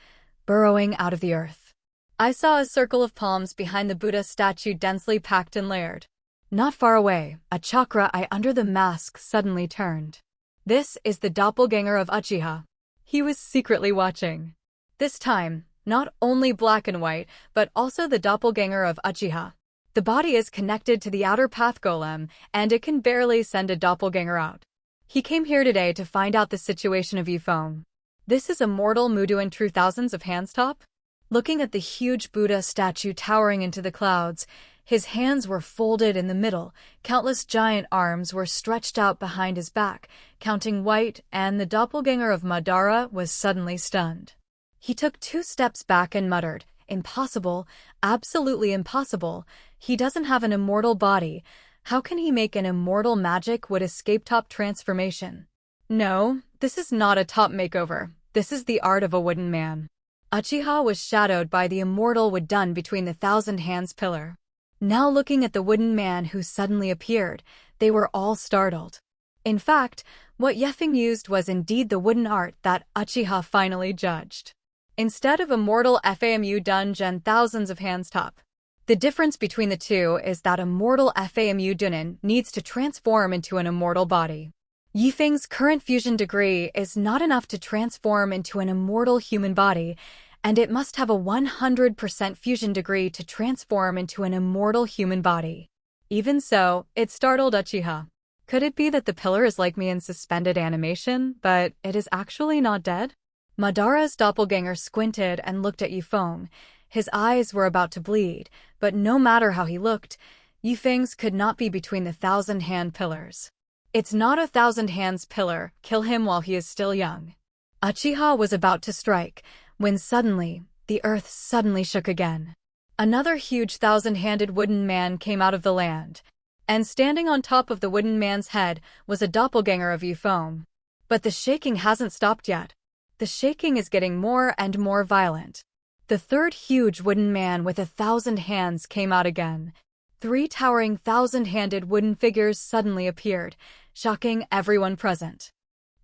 burrowing out of the earth. I saw a circle of palms behind the Buddha statue densely packed and layered. Not far away, a chakra eye under the mask suddenly turned. This is the doppelganger of Uchiha. He was secretly watching. This time, not only black and white, but also the doppelganger of Uchiha. The body is connected to the outer path golem, and it can barely send a doppelganger out. He came here today to find out the situation of Yifeng. This is immortal Muduan true thousands of hands top? Looking at the huge Buddha statue towering into the clouds, his hands were folded in the middle, countless giant arms were stretched out behind his back, counting white, and the doppelganger of Madara was suddenly stunned. He took 2 steps back and muttered, "Impossible, absolutely impossible. He doesn't have an immortal body. How can he make an immortal magic would escape top transformation? No, this is not a top makeover. This is the art of a wooden man." Uchiha was shadowed by the immortal wood done between the thousand hands pillar. Now looking at the wooden man who suddenly appeared, they were all startled. In fact, what Yifeng used was indeed the wooden art that Uchiha finally judged. Instead of immortal FAMU dungeon thousands of hands top. The difference between the two is that immortal FAMU Dunin needs to transform into an immortal body. Yifeng's current fusion degree is not enough to transform into an immortal human body, and it must have a 100% fusion degree to transform into an immortal human body. Even so, it startled Uchiha. Could it be that the pillar is like me in suspended animation, but it is actually not dead? Madara's doppelganger squinted and looked at Yifeng. His eyes were about to bleed, but no matter how he looked, Yifeng's could not be between the thousand-hand pillars. It's not a thousand-hands pillar, kill him while he is still young. Uchiha was about to strike, when suddenly, the earth suddenly shook again. Another huge thousand-handed wooden man came out of the land, and standing on top of the wooden man's head was a doppelganger of Yifeng. But the shaking hasn't stopped yet. The shaking is getting more and more violent. The third huge wooden man with 1,000 hands came out again. 3 towering thousand-handed wooden figures suddenly appeared, shocking everyone present.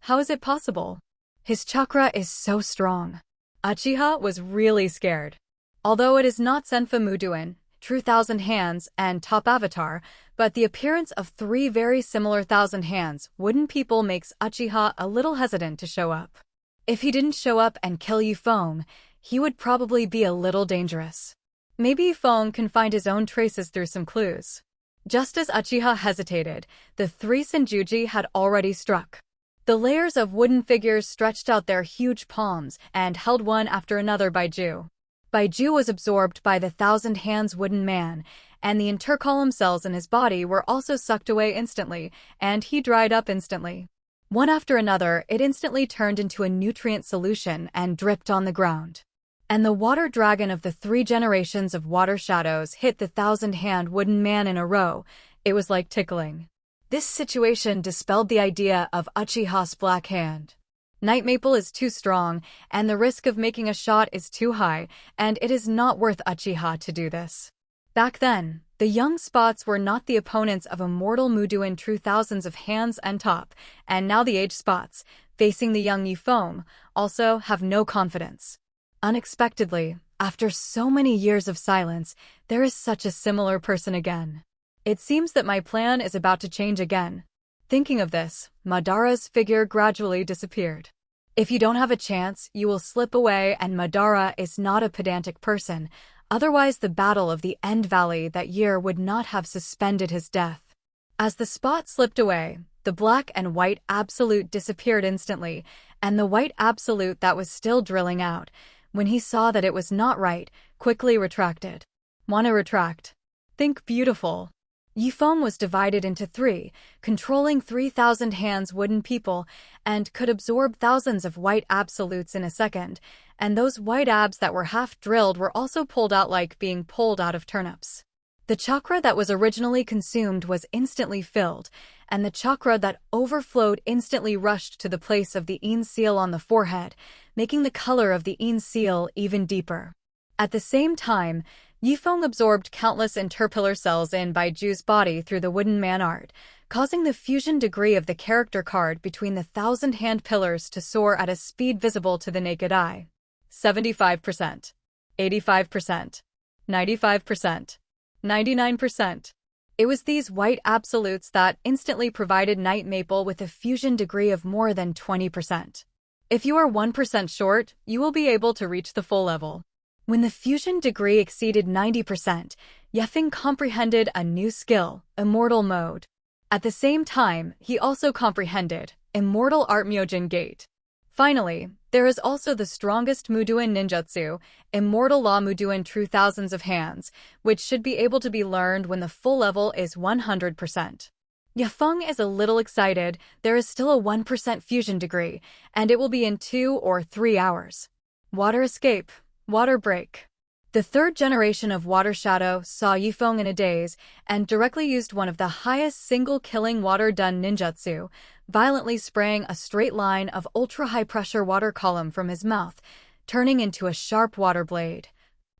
How is it possible? His chakra is so strong. Uchiha was really scared. Although it is not Senfa Muduin, true thousand hands, and top avatar, but the appearance of 3 very similar thousand hands wooden people makes Uchiha a little hesitant to show up. If he didn't show up and kill Yifeng, he would probably be a little dangerous. Maybe Feng can find his own traces through some clues. Just as Uchiha hesitated, the 3 Senjuji had already struck. The layers of wooden figures stretched out their huge palms and held one after another Baiju. Baiju was absorbed by the 1,000 hands wooden man, and the intercolumn cells in his body were also sucked away instantly, and he dried up instantly. One after another, it instantly turned into a nutrient solution and dripped on the ground. And the water dragon of the 3 generations of water shadows hit the 1,000-hand wooden man in a row. It was like tickling. This situation dispelled the idea of Uchiha's black hand. Night Maple is too strong, and the risk of making a shot is too high, and it is not worth Uchiha to do this. Back then, the young spots were not the opponents of immortal Muduin true thousands of hands and top, and now the age spots, facing the young Yifeng, also have no confidence. Unexpectedly, after so many years of silence, there is such a similar person again. It seems that my plan is about to change again. Thinking of this, Madara's figure gradually disappeared. If you don't have a chance, you will slip away, and Madara is not a pedantic person. Otherwise, the battle of the End Valley that year would not have suspended his death. As the spot slipped away, the black and white absolute disappeared instantly, and the white absolute that was still drilling out, when he saw that it was not right, quickly retracted. Wanna retract? Think beautiful. Yifeng was divided into three, controlling 3,000 hands wooden people, and could absorb thousands of white absolutes in a second, and those white abs that were half drilled were also pulled out like being pulled out of turnips. The chakra that was originally consumed was instantly filled, and the chakra that overflowed instantly rushed to the place of the Yin seal on the forehead, making the color of the Yin seal even deeper. At the same time, Yifeng absorbed countless interpillar cells in Baiju's body through the wooden man art, causing the fusion degree of the character card between the 1,000-hand pillars to soar at a speed visible to the naked eye. 75%, 85%, 95%, 99%. It was these white absolutes that instantly provided Night Maple with a fusion degree of more than 20%. If you are 1% short, you will be able to reach the full level. When the fusion degree exceeded 90%, Yefeng comprehended a new skill, Immortal Mode. At the same time, he also comprehended Immortal Art Myojin Gate. Finally, there is also the strongest Muduan ninjutsu, Immortal Law Muduan True Thousands of Hands, which should be able to be learned when the full level is 100%. Yefeng is a little excited. There is still a 1% fusion degree, and it will be in 2 or 3 hours. Water Escape. Water Break. The third generation of Water Shadow saw Yifeng in a daze and directly used one of the highest single-killing water-done ninjutsu, violently spraying a straight line of ultra-high-pressure water column from his mouth, turning into a sharp water blade,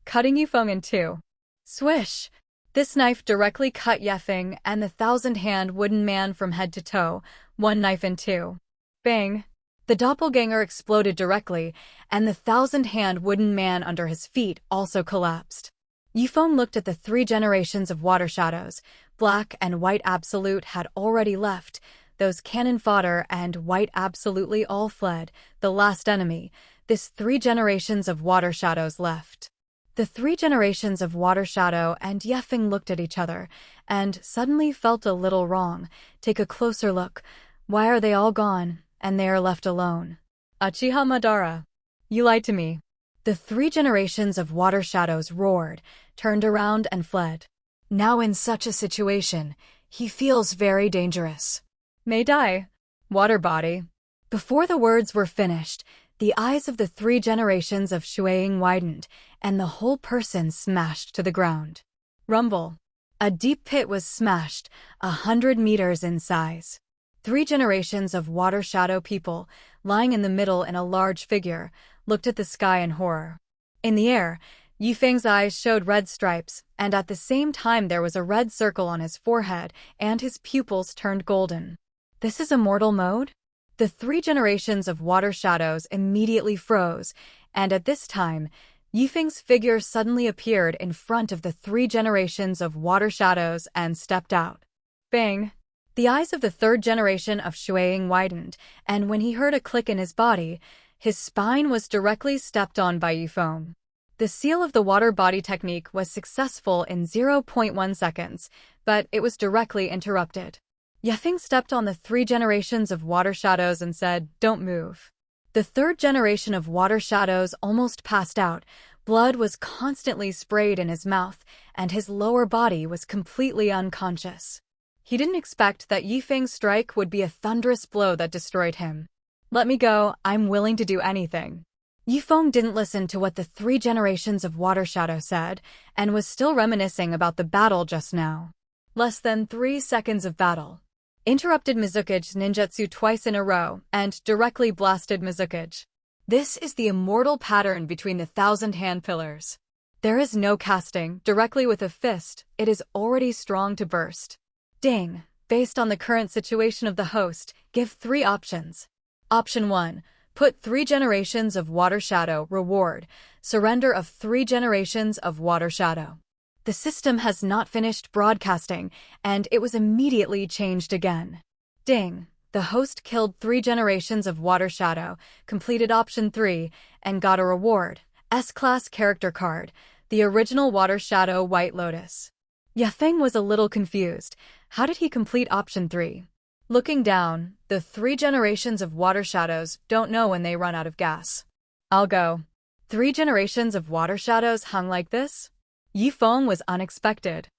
cutting Yifeng in two. Swish! This knife directly cut Yefeng and the 1,000-hand wooden man from head to toe, one knife in two. Bang! The doppelganger exploded directly, and the 1,000-hand wooden man under his feet also collapsed. Yifeng looked at the 3 generations of water shadows. Black and white absolute had already left. Those cannon fodder and white absolutely all fled. The last enemy. This 3 generations of water shadows left. The 3 generations of water shadow and Yefeng looked at each other, and suddenly felt a little wrong. Take a closer look. Why are they all gone? And they are left alone. Uchiha Madara. You lied to me. The 3 generations of water shadows roared, turned around and fled. Now in such a situation, he feels very dangerous. May die. Water body. Before the words were finished, the eyes of the 3 generations of Shueying widened, and the whole person smashed to the ground. Rumble. A deep pit was smashed, 100 meters in size. 3 generations of water shadow people, lying in the middle in a large figure, looked at the sky in horror. In the air, Yifeng's eyes showed red stripes, and at the same time there was a red circle on his forehead, and his pupils turned golden. This is Immortal Mode? The 3 generations of water shadows immediately froze, and at this time, Yifeng's figure suddenly appeared in front of the 3 generations of water shadows and stepped out. Bang! The eyes of the 3rd generation of Shueying widened, and when he heard a click in his body, his spine was directly stepped on by Yifeng. The seal of the water body technique was successful in 0.1 seconds, but it was directly interrupted. Yefeng stepped on the 3 generations of water shadows and said, "Don't move." The 3rd generation of water shadows almost passed out. Blood was constantly sprayed in his mouth, and his lower body was completely unconscious. He didn't expect that Yifeng's strike would be a thunderous blow that destroyed him. Let me go, I'm willing to do anything. Yifeng didn't listen to what the 3 generations of Water Shadow said, and was still reminiscing about the battle just now. Less than 3 seconds of battle. Interrupted Mizuki's ninjutsu twice in a row, and directly blasted Mizuki. This is the immortal pattern between the 1,000-hand pillars. There is no casting, directly with a fist, it is already strong to burst. Ding! Based on the current situation of the host, give 3 options. Option 1. Put 3 generations of Water Shadow. Reward. Surrender of 3 generations of Water Shadow. The system has not finished broadcasting, and it was immediately changed again. Ding! The host killed 3 generations of Water Shadow, completed Option 3, and got a reward. S-Class Character Card. The original Water Shadow White Lotus. Yefeng was a little confused. How did he complete Option 3? Looking down, the 3 generations of water shadows don't know when they run out of gas. I'll go. 3 generations of water shadows hung like this? Yifeng was unexpected.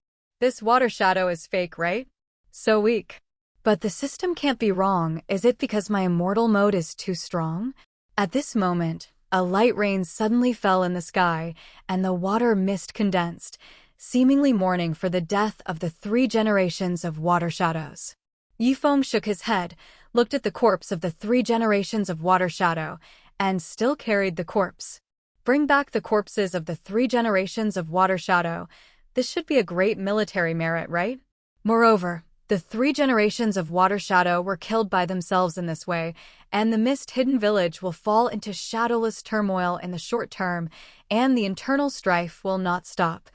This water shadow is fake, right? So weak. But the system can't be wrong. Is it because my immortal mode is too strong? At this moment, a light rain suddenly fell in the sky, and the water mist condensed, seemingly mourning for the death of the 3 generations of water shadows. Yifeng shook his head, looked at the corpse of the 3 generations of water shadow, and still carried the corpse. Bring back the corpses of the 3 generations of water shadow. This should be a great military merit, right? Moreover, the 3 generations of water shadow were killed by themselves in this way, and the mist-hidden village will fall into shadowless turmoil in the short term, and the internal strife will not stop.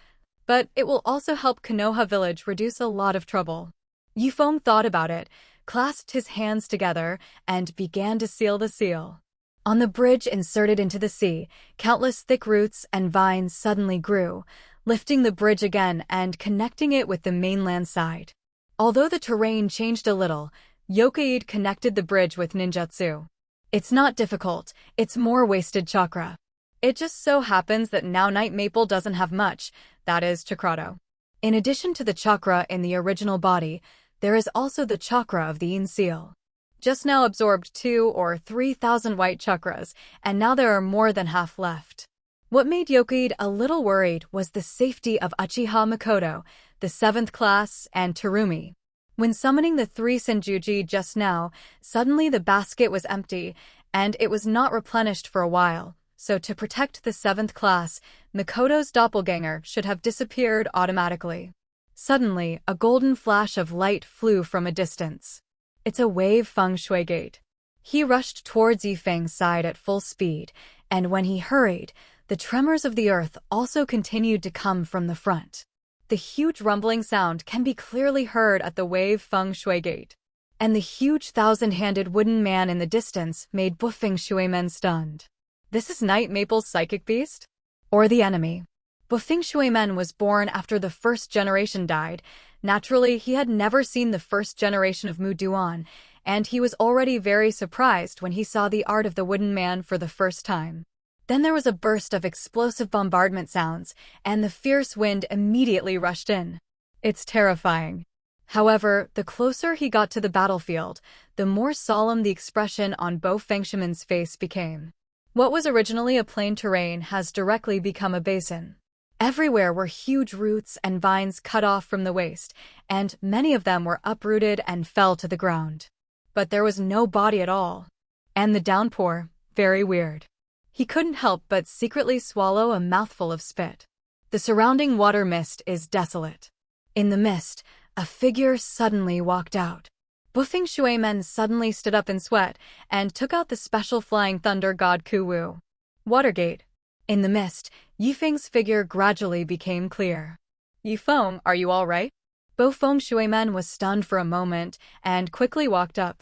But it will also help Konoha village reduce a lot of trouble. Yifeng thought about it, clasped his hands together, and began to seal the seal. On the bridge inserted into the sea, countless thick roots and vines suddenly grew, lifting the bridge again and connecting it with the mainland side. Although the terrain changed a little, Yokaid connected the bridge with ninjutsu. It's not difficult, it's more wasted chakra. It just so happens that now Night Maple doesn't have much, that is, chakrato. In addition to the chakra in the original body, there is also the chakra of the Yin seal. Just now absorbed 2,000 or 3,000 white chakras, and now there are more than half left. What made Yokaid a little worried was the safety of Uchiha Makoto, the 7th class, and Terumi. When summoning the 3 Senjuji just now, suddenly the basket was empty, and it was not replenished for a while, so to protect the 7th class, Makoto's doppelganger should have disappeared automatically. Suddenly, a golden flash of light flew from a distance. It's a wave feng shui gate. He rushed towards Yifeng's side at full speed, and when he hurried, the tremors of the earth also continued to come from the front. The huge rumbling sound can be clearly heard at the wave feng shui gate. And the huge 1,000-handed wooden man in the distance made Bufeng Shuimen stunned. This is Night Maple's psychic beast? Or the enemy? Bufeng Shuimen was born after the 1st generation died. Naturally, he had never seen the 1st generation of Mu Duan, and he was already very surprised when he saw the art of the wooden man for the first time. Then there was a burst of explosive bombardment sounds, and the fierce wind immediately rushed in. It's terrifying. However, the closer he got to the battlefield, the more solemn the expression on Bufeng Shuimen's face became. What was originally a plain terrain has directly become a basin. Everywhere were huge roots and vines cut off from the waist, and many of them were uprooted and fell to the ground. But there was no body at all. And the downpour, very weird. He couldn't help but secretly swallow a mouthful of spit. The surrounding water mist is desolate. In the mist, a figure suddenly walked out. Bufeng Shuimen suddenly stood up in sweat and took out the special flying thunder god Kuwu. Watergate. In the mist, Yifeng's figure gradually became clear. Yifeng, are you all right? Bufeng Shuimen was stunned for a moment and quickly walked up.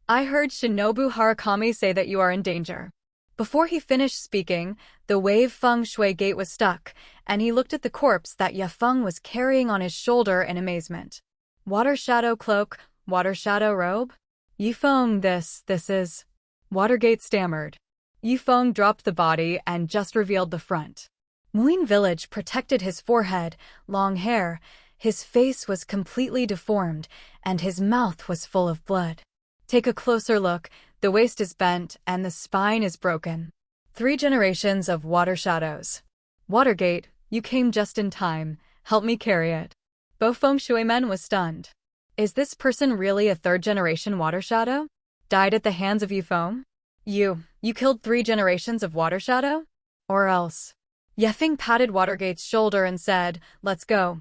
I heard Shinobu Harakami say that you are in danger. Before he finished speaking, the wave feng shui gate was stuck, and he looked at the corpse that Yifeng was carrying on his shoulder in amazement. Water shadow cloak, water shadow robe? Yifeng, this is... Watergate stammered. Yifeng dropped the body and just revealed the front. Muin village protected his forehead, long hair, his face was completely deformed, and his mouth was full of blood. Take a closer look, the waist is bent and the spine is broken. 3 generations of water shadows. Watergate, you came just in time, help me carry it. Bufeng Shuimen was stunned. Is this person really a 3rd generation water shadow? Died at the hands of Yifeng? You killed 3 generations of water shadow? Or else. Yifeng patted Watergate's shoulder and said, let's go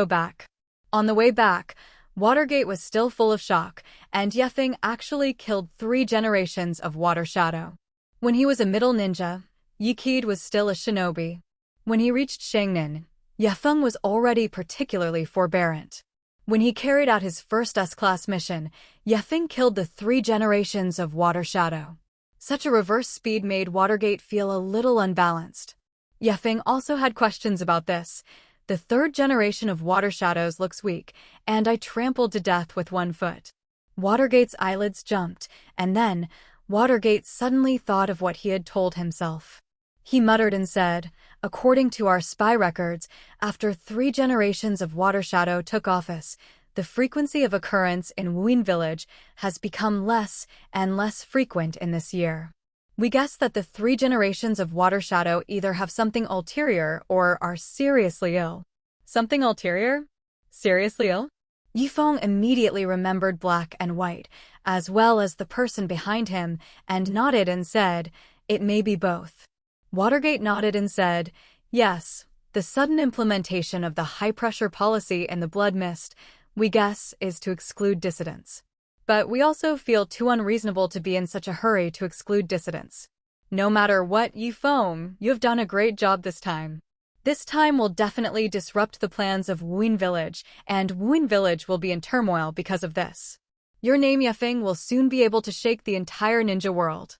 back. On the way back, Watergate was still full of shock, and Yifeng actually killed 3 generations of water shadow. When he was a middle ninja, Yikid was still a shinobi. When he reached Shangnin, Yifeng was already particularly forbearant. When he carried out his first S-class mission, Yifeng killed the 3 generations of water shadow. Such a reverse speed made Watergate feel a little unbalanced. Yifeng also had questions about this. The 3rd generation of water shadows looks weak, and I trampled to death with 1 foot. Watergate's eyelids jumped, and then Watergate suddenly thought of what he had told himself. He muttered and said, According to our spy records, after 3 generations of Water Shadow took office, the frequency of occurrence in Wuin Village has become less and less frequent in this year. We guess that the 3 generations of Water Shadow either have something ulterior or are seriously ill. Something ulterior? Seriously ill? Yifeng immediately remembered Black and White, as well as the person behind him, and nodded and said, "It may be both." Watergate nodded and said, "Yes, the sudden implementation of the high-pressure policy in the Blood Mist, we guess, is to exclude dissidents. But we also feel too unreasonable to be in such a hurry to exclude dissidents. No matter what, Yifeng, you have done a great job this time. This time will definitely disrupt the plans of Wuin Village, and Wuin Village will be in turmoil because of this. Your name, Yifeng, will soon be able to shake the entire ninja world."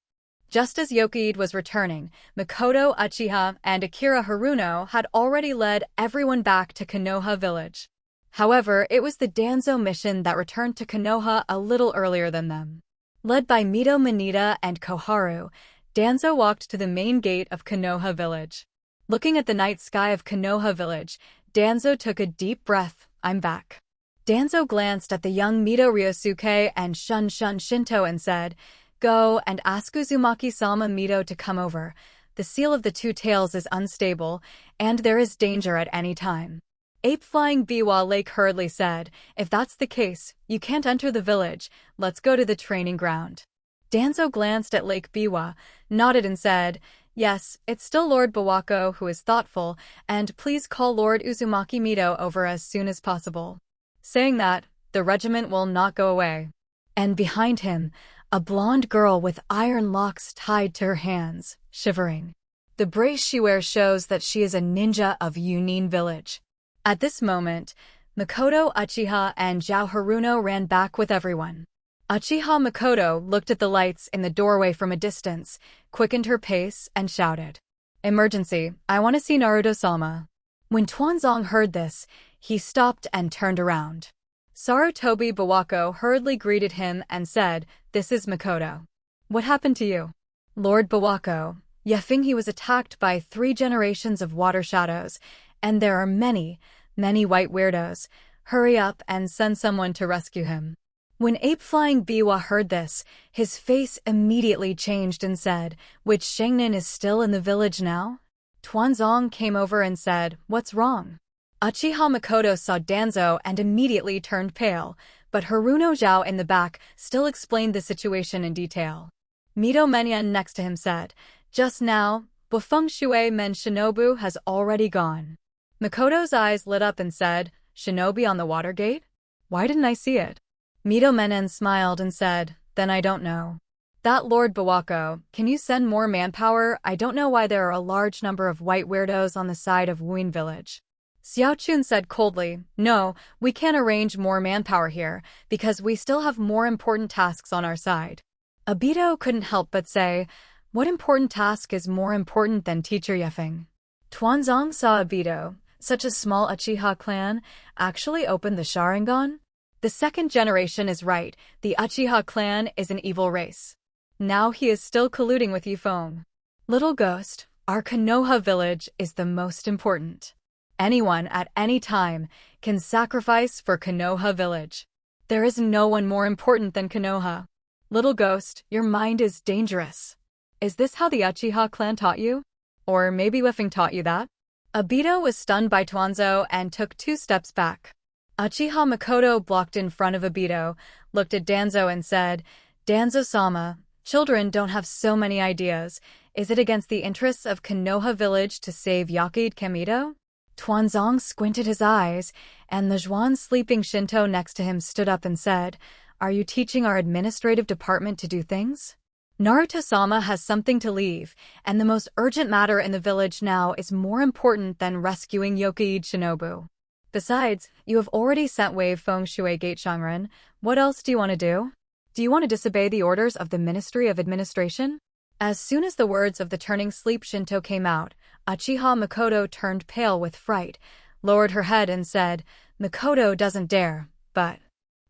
Just as Yokoid was returning, Makoto Uchiha and Akira Haruno had already led everyone back to Konoha Village. However, it was the Danzo mission that returned to Konoha a little earlier than them. Led by Mito Manita and Koharu, Danzo walked to the main gate of Konoha Village. Looking at the night sky of Konoha Village, Danzo took a deep breath. "I'm back." Danzo glanced at the young Mito Ryosuke and Shun Shinto and said, "Go and ask Uzumaki-sama Mito to come over. The seal of the 2 tails is unstable, and there is danger at any time." Ape-flying Biwa Lake hurriedly said, "If that's the case, you can't enter the village. Let's go to the training ground." Danzo glanced at Lake Biwa, nodded and said, "Yes, it's still Lord Bawako who is thoughtful, and please call Lord Uzumaki Mito over as soon as possible. Saying that, the regiment will not go away." And behind him, a blonde girl with iron locks tied to her hands, shivering. The brace she wears shows that she is a ninja of Yunin Village. At this moment, Makoto Uchiha and Zhao Haruno ran back with everyone. Uchiha Makoto looked at the lights in the doorway from a distance, quickened her pace, and shouted, "Emergency, I want to see Naruto-sama." When Tuanzong heard this, he stopped and turned around. Sarutobi Bawako hurriedly greeted him and said, "This is Makoto. What happened to you?" "Lord Bawako, Yifeng, he was attacked by 3 generations of water shadows, and there are many, many white weirdos. Hurry up and send someone to rescue him." When ape-flying Biwa heard this, his face immediately changed and said, "Which Shangnin is still in the village now?" Tuanzong came over and said, "What's wrong?" Uchiha Makoto saw Danzo and immediately turned pale, but Haruno Zhao in the back still explained the situation in detail. Mito Menyan next to him said, "Just now, Bufeng Shui Men Shinobu has already gone." Makoto's eyes lit up and said, "Shinobi on the water gate? Why didn't I see it?" Mito Menyan smiled and said, "Then I don't know." "That Lord Bawako, can you send more manpower? I don't know why there are a large number of white weirdos on the side of Wuin Village." Xiaochun said coldly, "No, we can't arrange more manpower here, because we still have more important tasks on our side." Obito couldn't help but say, "What important task is more important than Teacher Yifeng?" Tuanzong saw Obito, such a small Uchiha clan, actually open the Sharingan. The 2nd generation is right, the Uchiha clan is an evil race. Now he is still colluding with Yifeng. "Little Ghost, our Konoha village is the most important. Anyone at any time can sacrifice for Konoha Village. There is no one more important than Konoha. Little Ghost, your mind is dangerous. Is this how the Uchiha clan taught you? Or maybe Yifeng taught you that?" Obito was stunned by Tuanzo and took 2 steps back. Uchiha Makoto blocked in front of Obito, looked at Danzo and said, "Danzo-sama, children don't have so many ideas. Is it against the interests of Konoha Village to save Yokoid Kamito?" Tuanzong squinted his eyes, and the Zhuan sleeping Shinto next to him stood up and said, "Are you teaching our administrative department to do things? Naruto-sama has something to leave, and the most urgent matter in the village now is more important than rescuing Yokoid Shinobu. Besides, you have already sent Wave Feng Shui Gate Shangren. What else do you want to do? Do you want to disobey the orders of the Ministry of Administration?" As soon as the words of the turning sleep Shinto came out, Uchiha Makoto turned pale with fright, lowered her head and said, "Makoto doesn't dare, but..."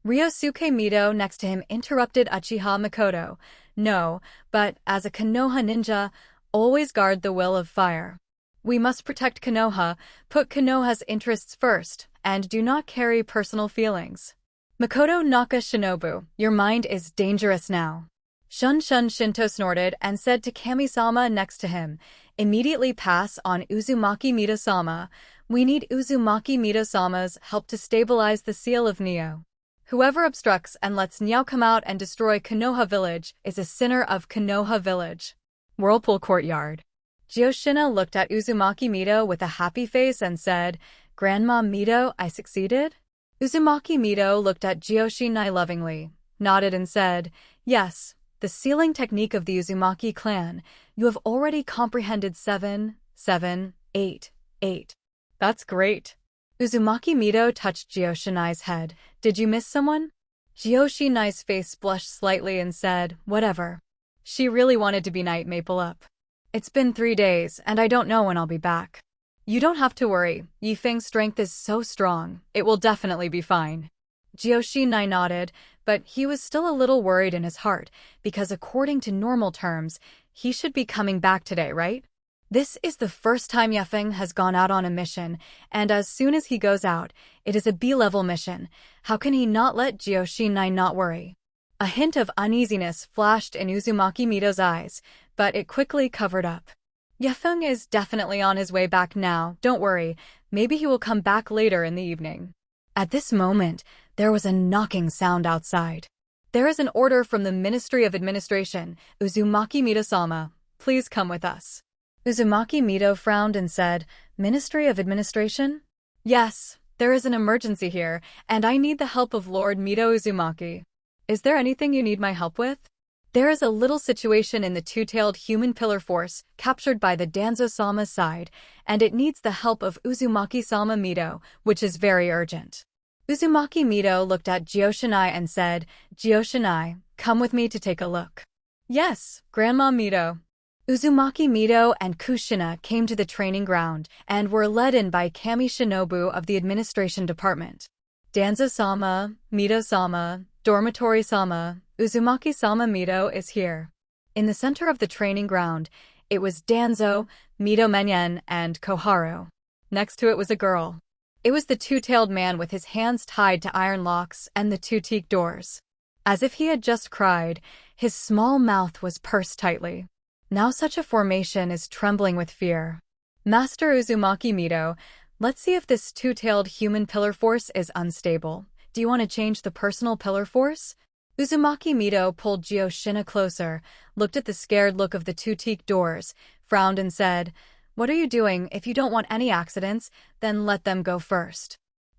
Ryosuke Mito next to him interrupted Uchiha Makoto, "No, but as a Konoha ninja, always guard the will of fire. We must protect Konoha, put Konoha's interests first, and do not carry personal feelings. Makoto Naka Shinobu, your mind is dangerous now. Shun Shinto snorted and said to Kami-sama next to him, immediately pass on Uzumaki Mito-sama. We need Uzumaki Mito-sama's help to stabilize the seal of Neo. Whoever obstructs and lets Neo come out and destroy Konoha Village is a sinner of Konoha Village. Whirlpool Courtyard. Gyoshina looked at Uzumaki Mito with a happy face and said, Grandma Mito, I succeeded? Uzumaki Mito looked at Gyoshina lovingly, nodded and said, yes, the sealing technique of the Uzumaki clan. You have already comprehended 7, 7, 8, 8. That's great. Uzumaki Mito touched Gyoshina's head. Did you miss someone? Gyoshina's face blushed slightly and said, whatever. She really wanted to be Night Maple up. It's been 3 days, and I don't know when I'll be back. You don't have to worry. Yifeng's strength is so strong. It will definitely be fine. Gyoshina nodded, but he was still a little worried in his heart, because according to normal terms, he should be coming back today, right? This is the first time Yifeng has gone out on a mission, and as soon as he goes out, it is a B-level mission. How can he not let Gyoshina not worry? A hint of uneasiness flashed in Uzumaki Mito's eyes, but it quickly covered up. Yifeng is definitely on his way back now, don't worry, maybe he will come back later in the evening. At this moment, there was a knocking sound outside. There is an order from the Ministry of Administration. Uzumaki Mito-sama, please come with us. Uzumaki Mito frowned and said, Ministry of Administration? Yes, there is an emergency here, and I need the help of Lord Mito Uzumaki. Is there anything you need my help with? There is a little situation in the two-tailed human pillar force captured by the Danzo-sama side, and it needs the help of Uzumaki-sama Mito, which is very urgent. Uzumaki Mito looked at Gyoshina and said, Gyoshina, come with me to take a look. Yes, Grandma Mito. Uzumaki Mito and Kushina came to the training ground and were led in by Kami Shinobu of the administration department. Danzo-sama, Mito-sama, Dormitory-sama, Uzumaki-sama Mito is here. In the center of the training ground, it was Danzo, Mito Menyen, and Koharu. Next to it was a girl. It was the two-tailed man with his hands tied to iron locks and the two teak doors. As if he had just cried, his small mouth was pursed tightly. Now such a formation is trembling with fear. Master Uzumaki Mito, let's see if this two-tailed human pillar force is unstable. Do you want to change the personal pillar force? Uzumaki Mito pulled Gyoshina closer, looked at the scared look of the two teak doors, frowned and said, what are you doing? If you don't want any accidents, then let them go first.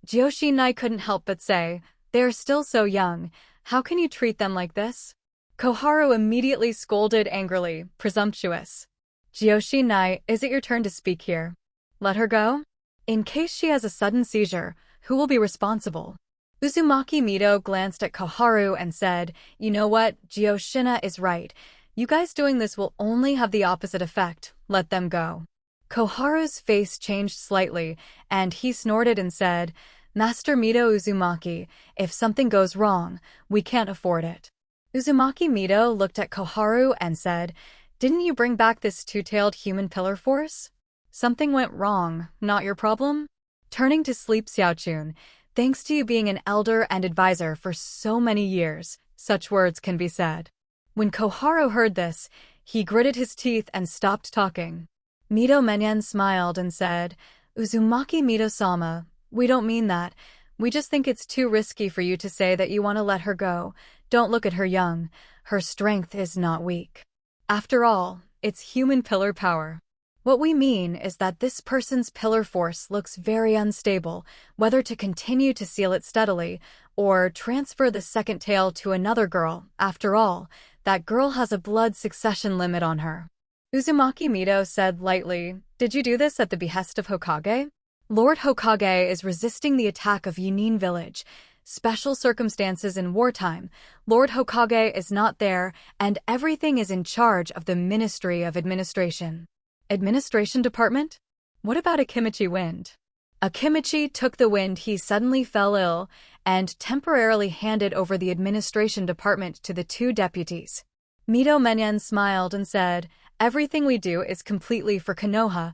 Gyoshina couldn't help but say, they are still so young. How can you treat them like this? Koharu immediately scolded angrily, presumptuous. Gyoshina, is it your turn to speak here? Let her go? In case she has a sudden seizure, who will be responsible? Uzumaki Mito glanced at Koharu and said, you know what, Gyoshina is right. You guys doing this will only have the opposite effect. Let them go. Koharu's face changed slightly, and he snorted and said, Master Mito Uzumaki, if something goes wrong, we can't afford it. Uzumaki Mito looked at Koharu and said, didn't you bring back this two-tailed human pillar force? Something went wrong, not your problem? Turning to Sleep Xiaochun, thanks to you being an elder and advisor for so many years, such words can be said. When Koharu heard this, he gritted his teeth and stopped talking. Mito Menyen smiled and said, Uzumaki Mito-sama, we don't mean that. We just think it's too risky for you to say that you want to let her go. Don't look at her young. Her strength is not weak. After all, it's human pillar power. What we mean is that this person's pillar force looks very unstable, whether to continue to seal it steadily, or transfer the second tail to another girl. After all, that girl has a blood succession limit on her. Uzumaki Mito said lightly, did you do this at the behest of Hokage? Lord Hokage is resisting the attack of Yunin village. Special circumstances in wartime. Lord Hokage is not there, and everything is in charge of the Ministry of Administration. Administration Department? What about Akimichi Wind? Akimichi took the wind. He suddenly fell ill and temporarily handed over the Administration Department to the two deputies. Mito Menyen smiled and said, everything we do is completely for Konoha.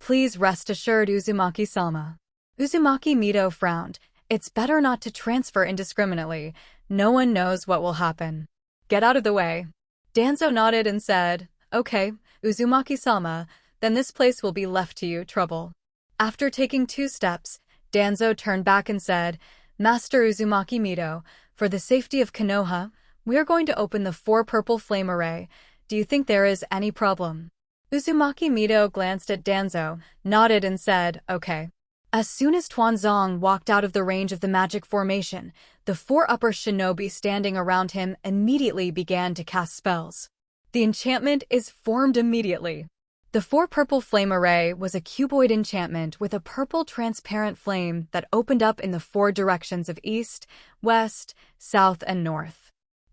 Please rest assured, Uzumaki-sama. Uzumaki Mito frowned. It's better not to transfer indiscriminately. No one knows what will happen. Get out of the way. Danzo nodded and said, Okay, Uzumaki-sama, then this place will be left to you, trouble. After taking 2 steps, Danzo turned back and said, Master Uzumaki Mito, for the safety of Konoha, we are going to open the 4 purple flame array. Do you think there is any problem? Uzumaki Mito glanced at Danzo, nodded and said, Okay. As soon as Tuanzong walked out of the range of the magic formation, the 4 upper shinobi standing around him immediately began to cast spells. The enchantment is formed immediately. The 4 purple flame array was a cuboid enchantment with a purple transparent flame that opened up in the 4 directions of east, west, south, and north.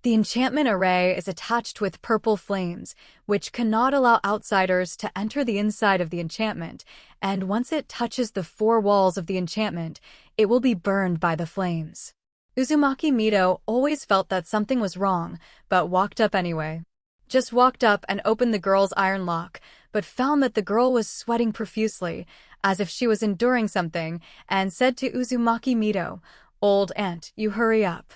The enchantment array is attached with purple flames, which cannot allow outsiders to enter the inside of the enchantment, and once it touches the 4 walls of the enchantment, it will be burned by the flames. Uzumaki Mito always felt that something was wrong, but walked up anyway. Just walked up and opened the girl's iron lock, but found that the girl was sweating profusely, as if she was enduring something, and said to Uzumaki Mito, Old aunt, you hurry up.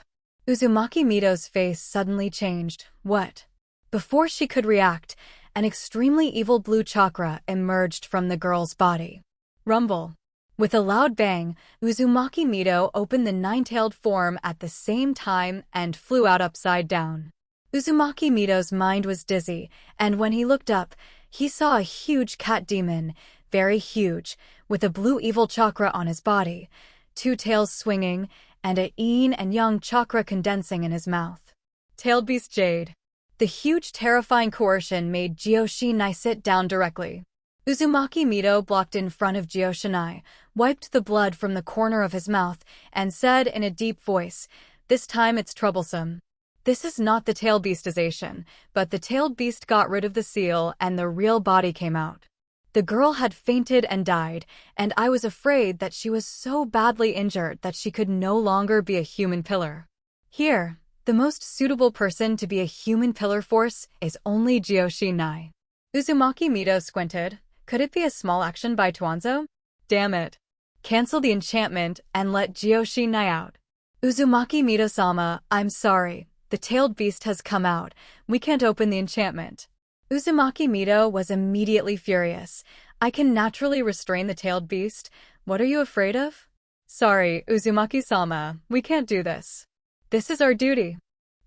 Uzumaki Mito's face suddenly changed. What? Before she could react, an extremely evil blue chakra emerged from the girl's body. Rumble. With a loud bang, Uzumaki Mito opened the 9-tailed form at the same time and flew out upside down. Uzumaki Mito's mind was dizzy, and when he looked up, he saw a huge cat demon, very huge, with a blue evil chakra on his body, 2 tails swinging, and a yin and yang chakra condensing in his mouth. Tailed Beast Jade. The huge terrifying coercion made Jiyoshinai sit down directly. Uzumaki Mito blocked in front of Jiyoshinai, wiped the blood from the corner of his mouth, and said in a deep voice, This time it's troublesome. This is not the tailed beastization, but the tailed beast got rid of the seal and the real body came out. The girl had fainted and died, and I was afraid that she was so badly injured that she could no longer be a human pillar. Here, the most suitable person to be a human pillar force is only Jiyoshinai. Uzumaki Mito squinted. Could it be a small action by Tuanzo? Damn it. Cancel the enchantment and let Jiyoshinai out. Uzumaki Mito-sama, I'm sorry. The tailed beast has come out. We can't open the enchantment. Uzumaki Mito was immediately furious. I can naturally restrain the tailed beast. What are you afraid of? Sorry, Uzumaki-sama, we can't do this. This is our duty.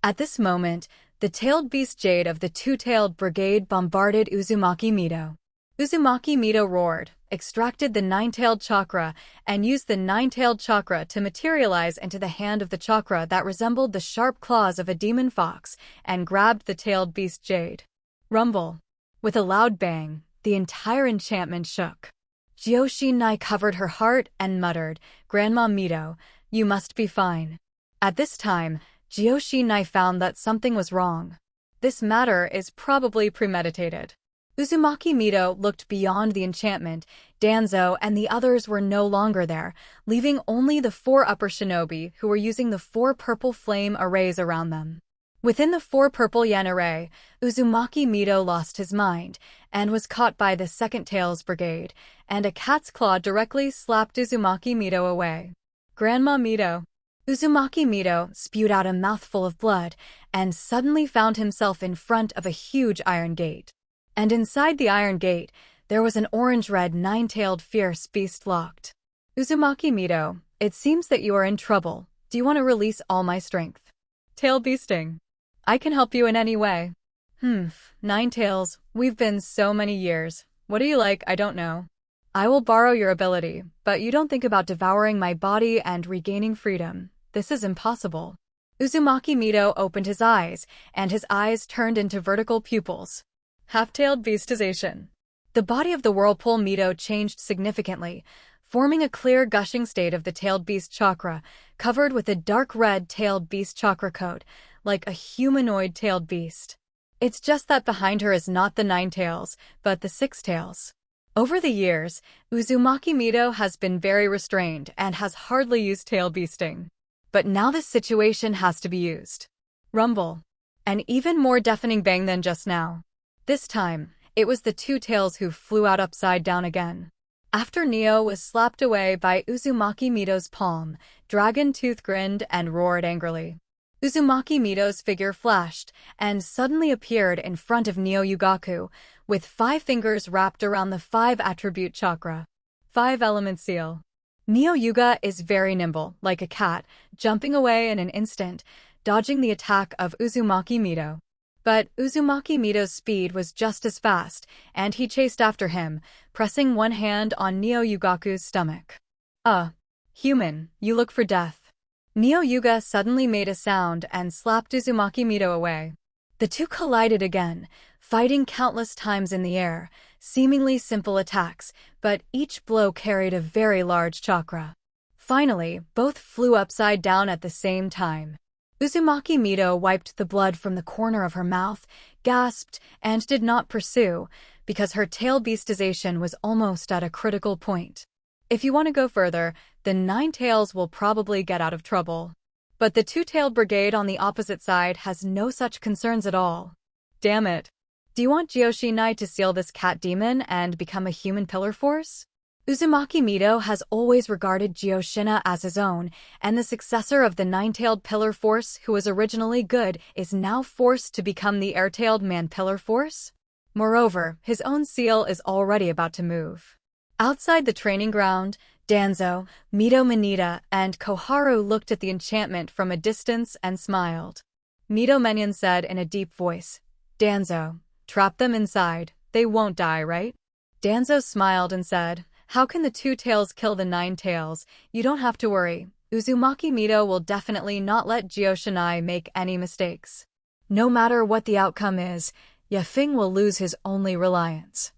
At this moment, the tailed beast Jade of the 2-tailed brigade bombarded Uzumaki Mito. Uzumaki Mito roared, extracted the 9-tailed chakra, and used the 9-tailed chakra to materialize into the hand of the chakra that resembled the sharp claws of a demon fox, and grabbed the tailed beast Jade. Rumble. With a loud bang, the entire enchantment shook. Jiyoshinai covered her heart and muttered, Grandma Mito, you must be fine. At this time, Jiyoshinai found that something was wrong. This matter is probably premeditated. Uzumaki Mito looked beyond the enchantment. Danzo and the others were no longer there, leaving only the 4 upper shinobi who were using the 4 purple flame arrays around them. Within the 4 purple yen array, Uzumaki Mito lost his mind, and was caught by the 2nd Tails Brigade, and a cat's claw directly slapped Uzumaki Mito away. Grandma Mito. Uzumaki Mito spewed out a mouthful of blood, and suddenly found himself in front of a huge iron gate. And inside the iron gate, there was an orange-red 9-tailed fierce beast locked. Uzumaki Mito, it seems that you are in trouble. Do you want to release all my strength? Tail beasting. I can help you in any way. 9 tails, we've been so many years. What do you like? I don't know. I will borrow your ability, but you don't think about devouring my body and regaining freedom. This is impossible. Uzumaki Mito opened his eyes, and his eyes turned into vertical pupils. Half-tailed beastization. The body of the whirlpool Mito changed significantly, forming a clear gushing state of the tailed beast chakra, covered with a dark red tailed beast chakra coat, like a humanoid tailed beast. It's just that behind her is not the 9 tails, but the 6 tails. Over the years, Uzumaki Mito has been very restrained and has hardly used tail beasting. But now this situation has to be used. Rumble. An even more deafening bang than just now. This time, it was the 2 tails who flew out upside down again. After Neo was slapped away by Uzumaki Mito's palm, Dragon Tooth grinned and roared angrily. Uzumaki Mito's figure flashed and suddenly appeared in front of Neo Yugaku, with 5 fingers wrapped around the 5-attribute chakra. 5-element seal. Neo Yuga is very nimble, like a cat, jumping away in an instant, dodging the attack of Uzumaki Mito. But Uzumaki Mito's speed was just as fast, and he chased after him, pressing one hand on Neo Yugaku's stomach. Human, you look for death. Neo Yuga suddenly made a sound and slapped Uzumaki Mito away. The two collided again, fighting countless times in the air, seemingly simple attacks, but each blow carried a very large chakra. Finally, both flew upside down at the same time. Uzumaki Mito wiped the blood from the corner of her mouth, gasped, and did not pursue, because her tail beastization was almost at a critical point. If you want to go further, the 9 tails will probably get out of trouble. But the 2-tailed brigade on the opposite side has no such concerns at all. Damn it. Do you want Gyoshinai to seal this cat demon and become a human pillar force? Uzumaki Mito has always regarded Gyoshinai as his own, and the successor of the 9-tailed pillar force who was originally good is now forced to become the air-tailed man pillar force? Moreover, his own seal is already about to move. Outside the training ground, Danzo, Mito Manita, and Koharu looked at the enchantment from a distance and smiled. Mito Menyon said in a deep voice, "Danzo, trap them inside, they won't die, right?" Danzo smiled and said, "How can the 2 tails kill the 9 tails? You don't have to worry. Uzumaki Mito will definitely not let Gyoshinai make any mistakes. No matter what the outcome is, Feng will lose his only reliance.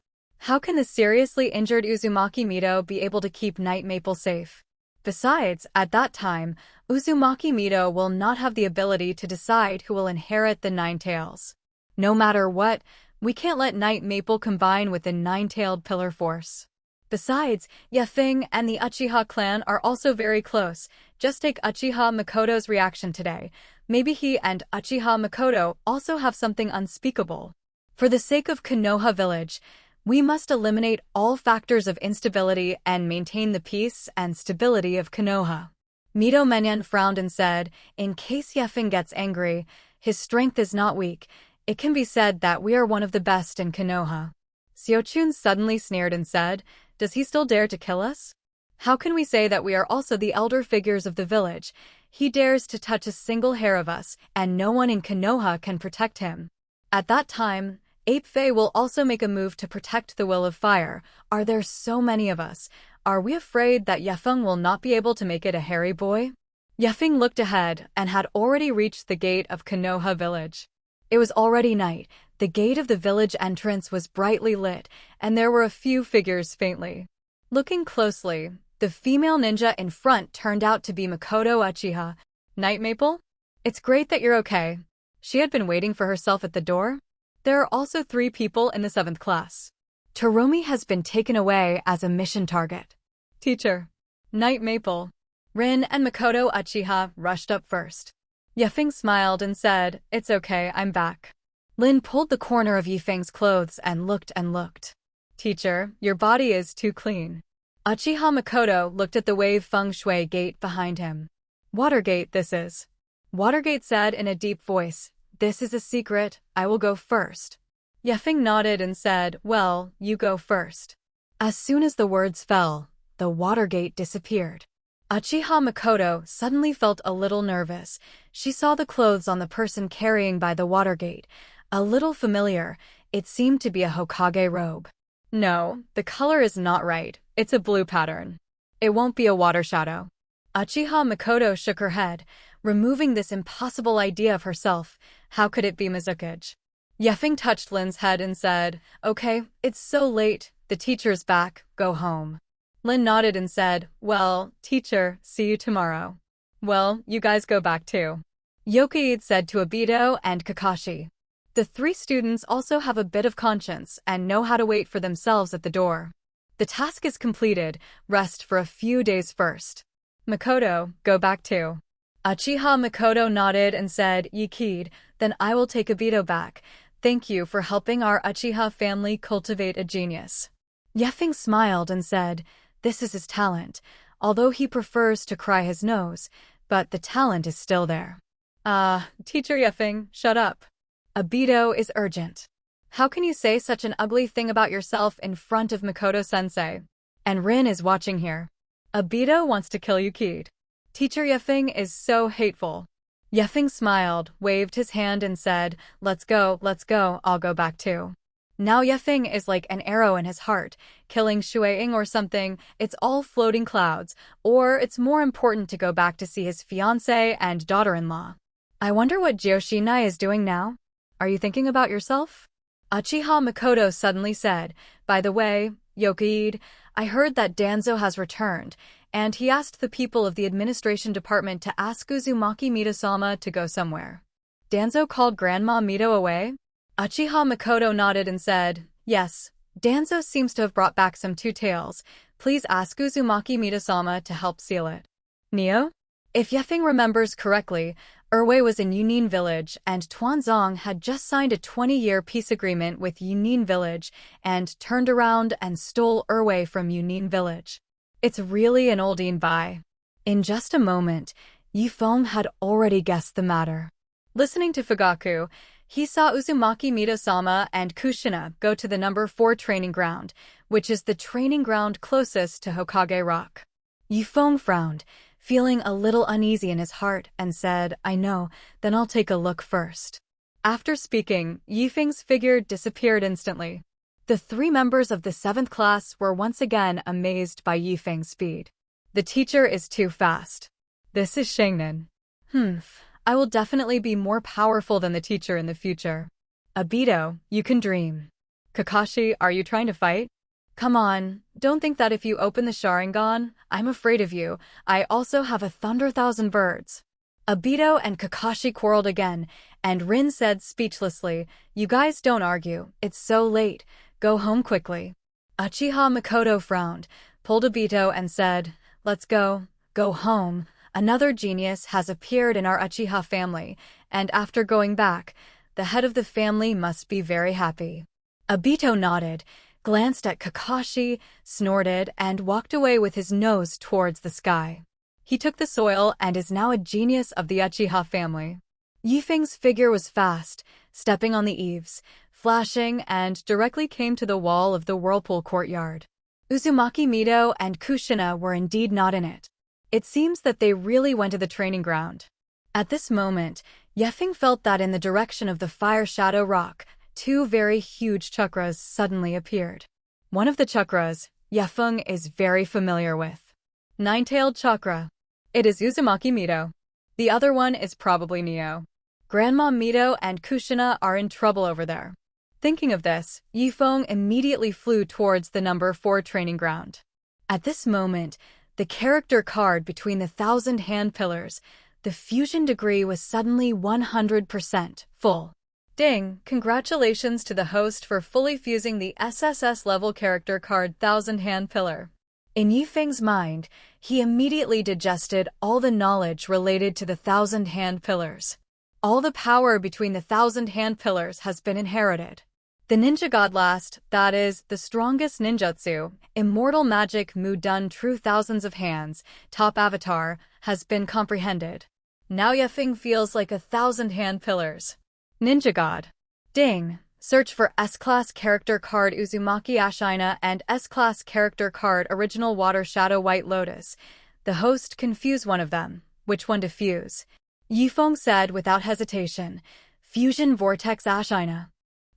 How can the seriously injured Uzumaki Mito be able to keep Night Maple safe? Besides, at that time, Uzumaki Mito will not have the ability to decide who will inherit the 9 tails. No matter what, we can't let Night Maple combine with the 9-tailed pillar force. Besides, Feng and the Uchiha clan are also very close. Just take Uchiha Makoto's reaction today. Maybe he and Uchiha Makoto also have something unspeakable. For the sake of Konoha village, we must eliminate all factors of instability and maintain the peace and stability of Konoha." Mito Menyon frowned and said, "In case Feng gets angry, his strength is not weak. It can be said that we are one of the best in Konoha." Siochun suddenly sneered and said, "Does he still dare to kill us? How can we say that we are also the elder figures of the village? He dares to touch a single hair of us, and no one in Konoha can protect him. At that time, Ape Fei will also make a move to protect the Will of Fire. Are there so many of us? Are we afraid that Feng will not be able to make it a hairy boy?" Feng looked ahead and had already reached the gate of Konoha village. It was already night. The gate of the village entrance was brightly lit, and there were a few figures faintly. Looking closely, the female ninja in front turned out to be Makoto Uchiha. "Night Maple? It's great that you're okay." She had been waiting for herself at the door. There are also 3 people in the 7th class. Toromi has been taken away as a mission target. "Teacher." Night Maple. Rin and Makoto Uchiha rushed up first. Feng smiled and said, "It's okay, I'm back." Lin pulled the corner of Feng's clothes and looked. "Teacher, your body is too clean." Uchiha Makoto looked at the wave feng shui gate behind him. "Watergate this is." Watergate said in a deep voice, "This is a secret, I will go first." Feng nodded and said, "Well, you go first." As soon as the words fell, the Watergate disappeared. Uchiha Makoto suddenly felt a little nervous. She saw the clothes on the person carrying by the Watergate. A little familiar, it seemed to be a Hokage robe. "No, the color is not right, it's a blue pattern. It won't be a water shadow." Uchiha Makoto shook her head, removing this impossible idea of herself. How could it be Mizukage? Feng touched Lin's head and said, "Okay, it's so late, the teacher's back, go home." Lin nodded and said, "Well, teacher, see you tomorrow." "Well, you guys go back too." Yokoid said to Obito and Kakashi. The 3 students also have a bit of conscience and know how to wait for themselves at the door. The task is completed, rest for a few days first. Makoto, go back too. Uchiha Makoto nodded and said, "Yokoid, then I will take Obito back. Thank you for helping our Uchiha family cultivate a genius." Feng smiled and said, "This is his talent, although he prefers to cry his nose, but the talent is still there." Teacher Feng, shut up. Obito is urgent. How can you say such an ugly thing about yourself in front of Makoto-sensei? And Rin is watching here. Obito wants to kill you, kid. Teacher Feng is so hateful. Feng smiled, waved his hand and said, let's go, I'll go back too. Now Feng is like an arrow in his heart, killing Shueing or something. It's all floating clouds, or it's more important to go back to see his fiancé and daughter-in-law. I wonder what Joshinai is doing now? Are you thinking about yourself? Uchiha Makoto suddenly said, by the way, Yokoid, I heard that Danzo has returned, and he asked the people of the administration department to ask Uzumaki Midosama to go somewhere. Danzo called Grandma Mito away? Uchiha Makoto nodded and said, yes, Danzo seems to have brought back some two tails. Please ask Uzumaki Midosama to help seal it. Neo? If Feng remembers correctly, Erwei was in Yunin Village and Tuanzong had just signed a 20-year peace agreement with Yunin Village and turned around and stole Erwei from Yunin Village. It's really an oldie bye. In just a moment, Yifeng had already guessed the matter. Listening to Fugaku, he saw Uzumaki Midosama and Kushina go to the number 4 training ground, which is the training ground closest to Hokage Rock. Yifeng frowned, feeling a little uneasy in his heart, and said, I know, then I'll take a look first. After speaking, Yifeng's figure disappeared instantly. The 3 members of the 7th class were once again amazed by Yifeng's speed. The teacher is too fast. This is Shangnan. I will definitely be more powerful than the teacher in the future. Obito, you can dream. Kakashi, are you trying to fight? Come on, don't think that if you open the Sharingan, I'm afraid of you. I also have a Thunder Thousand Birds. Obito and Kakashi quarreled again, and Rin said speechlessly, you guys don't argue, it's so late, go home quickly. Uchiha Makoto frowned, pulled Obito and said, let's go home. Another genius has appeared in our Uchiha family, and after going back, the head of the family must be very happy. Obito nodded, glanced at Kakashi, snorted, and walked away with his nose towards the sky. He took the soil and is now a genius of the Uchiha family. Yifeng's figure was fast, stepping on the eaves, flashing, and directly came to the wall of the whirlpool courtyard. Uzumaki Mito and Kushina were indeed not in it. It seems that they really went to the training ground. At this moment, Yifeng felt that in the direction of the Fire Shadow Rock, 2 very huge chakras suddenly appeared. One of the chakras, Yifeng is very familiar with. Nine-tailed chakra. It is Uzumaki Mito. The other one is probably Neo. Grandma Mito and Kushina are in trouble over there. Thinking of this, Yifeng immediately flew towards the number 4 training ground. At this moment, the character card between the 1,000 hand pillars, the fusion degree was suddenly 100% full. Ding! Congratulations to the host for fully fusing the SSS level character card 1,000 hand pillar. In Yifeng's mind, he immediately digested all the knowledge related to the 1,000 hand pillars. All the power between the 1,000 hand pillars has been inherited. The ninja god last, that is, the strongest ninjutsu, immortal magic mu done true thousands of hands, top avatar, has been comprehended. Now Yifeng feels like 1,000 hand pillars. Ninja god. Ding! Search for S-Class character card Uzumaki Ashina and S-Class character card Original Water Shadow White Lotus. The host can fuse one of them. Which one to fuse? Yifeng said without hesitation. Fusion Vortex Ashina.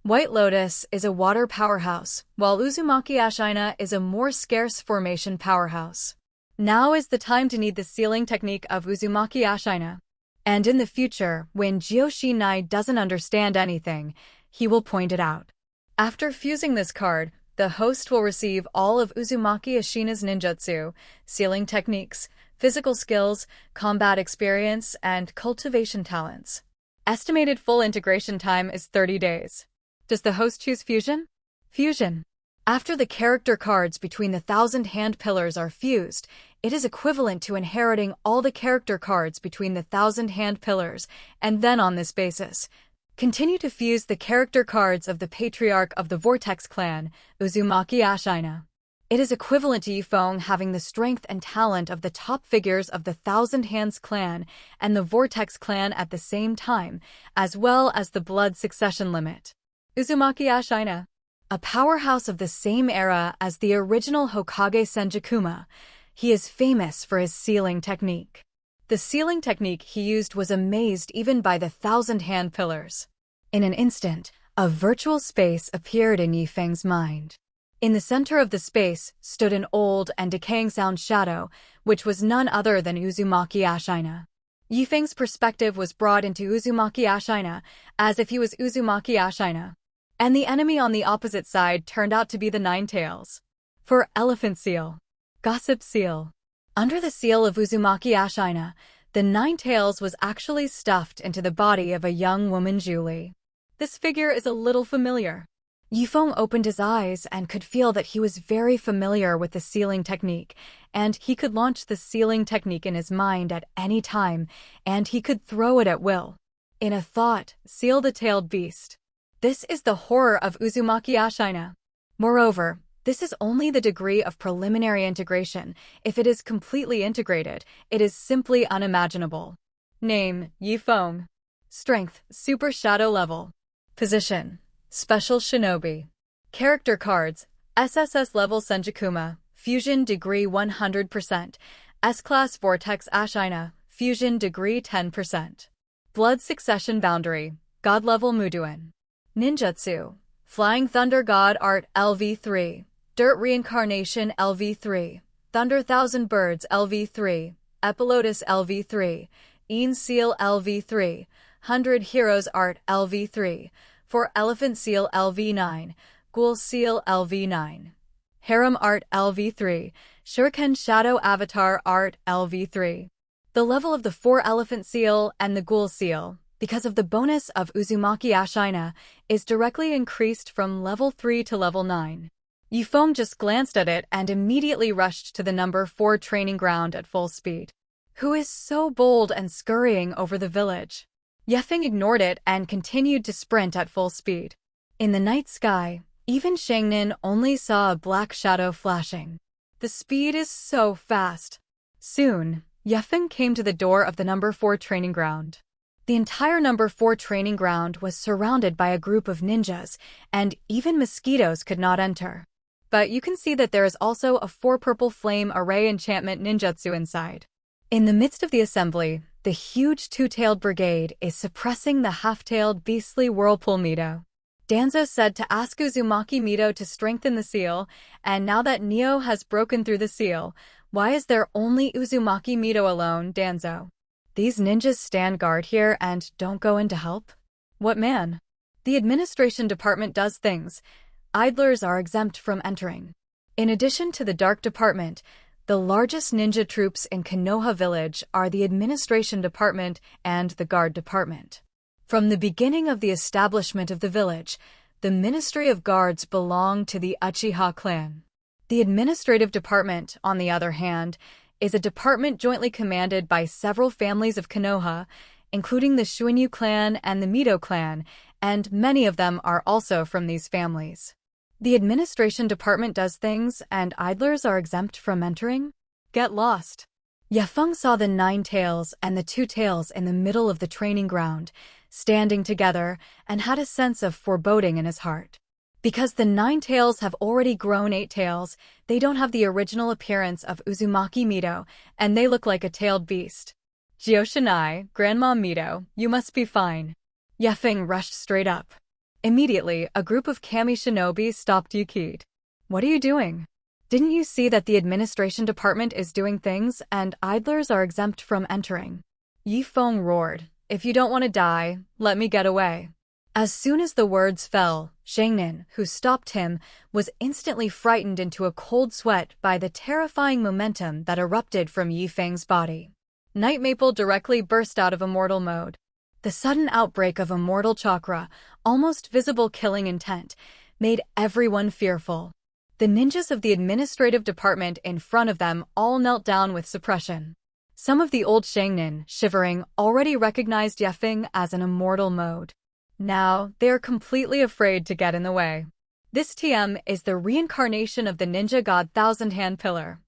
White Lotus is a water powerhouse, while Uzumaki Ashina is a more scarce formation powerhouse. Now is the time to need the sealing technique of Uzumaki Ashina. And in the future, when Joshinai doesn't understand anything, he will point it out. After fusing this card, the host will receive all of Uzumaki Ashina's ninjutsu, sealing techniques, physical skills, combat experience, and cultivation talents. Estimated full integration time is 30 days. Does the host choose fusion? Fusion. After the character cards between the 1,000 hand pillars are fused, it is equivalent to inheriting all the character cards between the 1,000 hand pillars, and then on this basis, Continue to fuse the character cards of the Patriarch of the Vortex clan, Uzumaki Ashina. It is equivalent to Feng having the strength and talent of the top figures of the Thousand Hands clan and the Vortex clan at the same time, as well as the blood succession limit. Uzumaki Ashina, a powerhouse of the same era as the original Hokage Senjakuma, he is famous for his sealing technique. The sealing technique he used was amazed even by the Thousand Hand pillars. In an instant, a virtual space appeared in Yi Feng's mind. In the center of the space stood an old and decaying sound shadow, which was none other than Uzumaki Ashina. Yi Feng's perspective was brought into Uzumaki Ashina, as if he was Uzumaki Ashina. And the enemy on the opposite side turned out to be the Nine Tails. For Elephant Seal. Gossip Seal. Under the seal of Uzumaki Ashina, the Nine Tails was actually stuffed into the body of a young woman Julie. This figure is a little familiar. Yi Feng opened his eyes and could feel that he was very familiar with the sealing technique, and he could launch the sealing technique in his mind at any time, and he could throw it at will. In a thought, seal the tailed beast. This is the horror of Uzumaki Ashina. Moreover, this is only the degree of preliminary integration. If it is completely integrated, it is simply unimaginable. Name, Yi Feng. Strength, Super Shadow Level. Position, Special Shinobi. Character cards, SSS Level Senjakuma, Fusion Degree 100%, S-Class Vortex Ashina, Fusion Degree 10%. Blood Succession Boundary, God Level Muduin. Ninjutsu, Flying Thunder God Art LV3, Dirt Reincarnation LV3, Thunder Thousand Birds LV3, Epilotus LV3, Een Seal LV3, 100 Heroes Art LV3, For Elephant Seal LV9, Ghoul Seal LV9. Harem Art LV3, Shuriken Shadow Avatar Art LV3. The level of the 4 Elephant Seal and the Ghoul Seal, because of the bonus of Uzumaki Ashina, is directly increased from level 3 to level 9. Yi Feng just glanced at it and immediately rushed to the number 4 training ground at full speed. Who is so bold and scurrying over the village? Yi Feng ignored it and continued to sprint at full speed. In the night sky, even Shangnin only saw a black shadow flashing. The speed is so fast. Soon, Yi Feng came to the door of the number 4 training ground. The entire number 4 training ground was surrounded by a group of ninjas, and even mosquitoes could not enter. But you can see that there is also a 4 purple flame array enchantment ninjutsu inside. In the midst of the assembly, the huge 2-tailed brigade is suppressing the half-tailed beastly whirlpool Mito. Danzo said to ask Uzumaki Mito to strengthen the seal, and now that Neo has broken through the seal, why is there only Uzumaki Mito alone, Danzo? These ninjas stand guard here and don't go in to help? What man? The administration department does things. Idlers are exempt from entering. In addition to the Dark Department, the largest ninja troops in Konoha Village are the Administration Department and the Guard Department. From the beginning of the establishment of the village, the Ministry of Guards belonged to the Uchiha clan. The Administrative Department, on the other hand, is a department jointly commanded by several families of Konoha, including the Shuinyu clan and the Mito clan, and many of them are also from these families. The administration department does things, and idlers are exempt from entering? Get lost. Yi Feng saw the 9 tails and the 2 tails in the middle of the training ground, standing together, and had a sense of foreboding in his heart. Because the 9 tails have already grown 8 tails, they don't have the original appearance of Uzumaki Mito, and they look like a tailed beast. Jioshinai, Grandma Mito, you must be fine. Yi Feng rushed straight up. Immediately, a group of kami shinobi stopped Yukid. What are you doing? Didn't you see that the administration department is doing things and idlers are exempt from entering? Yi Feng roared, if you don't want to die, let me get away. As soon as the words fell, Shangnin, who stopped him, was instantly frightened into a cold sweat by the terrifying momentum that erupted from Yi Feng's body. Night Maple directly burst out of immortal mode. The sudden outbreak of immortal chakra, almost visible killing intent, made everyone fearful. The ninjas of the administrative department in front of them all knelt down with suppression. Some of the old Shangnin, shivering, already recognized Yi Feng as an immortal mode. Now, they are completely afraid to get in the way. This TM is the reincarnation of the ninja god Thousand Hand Pillar.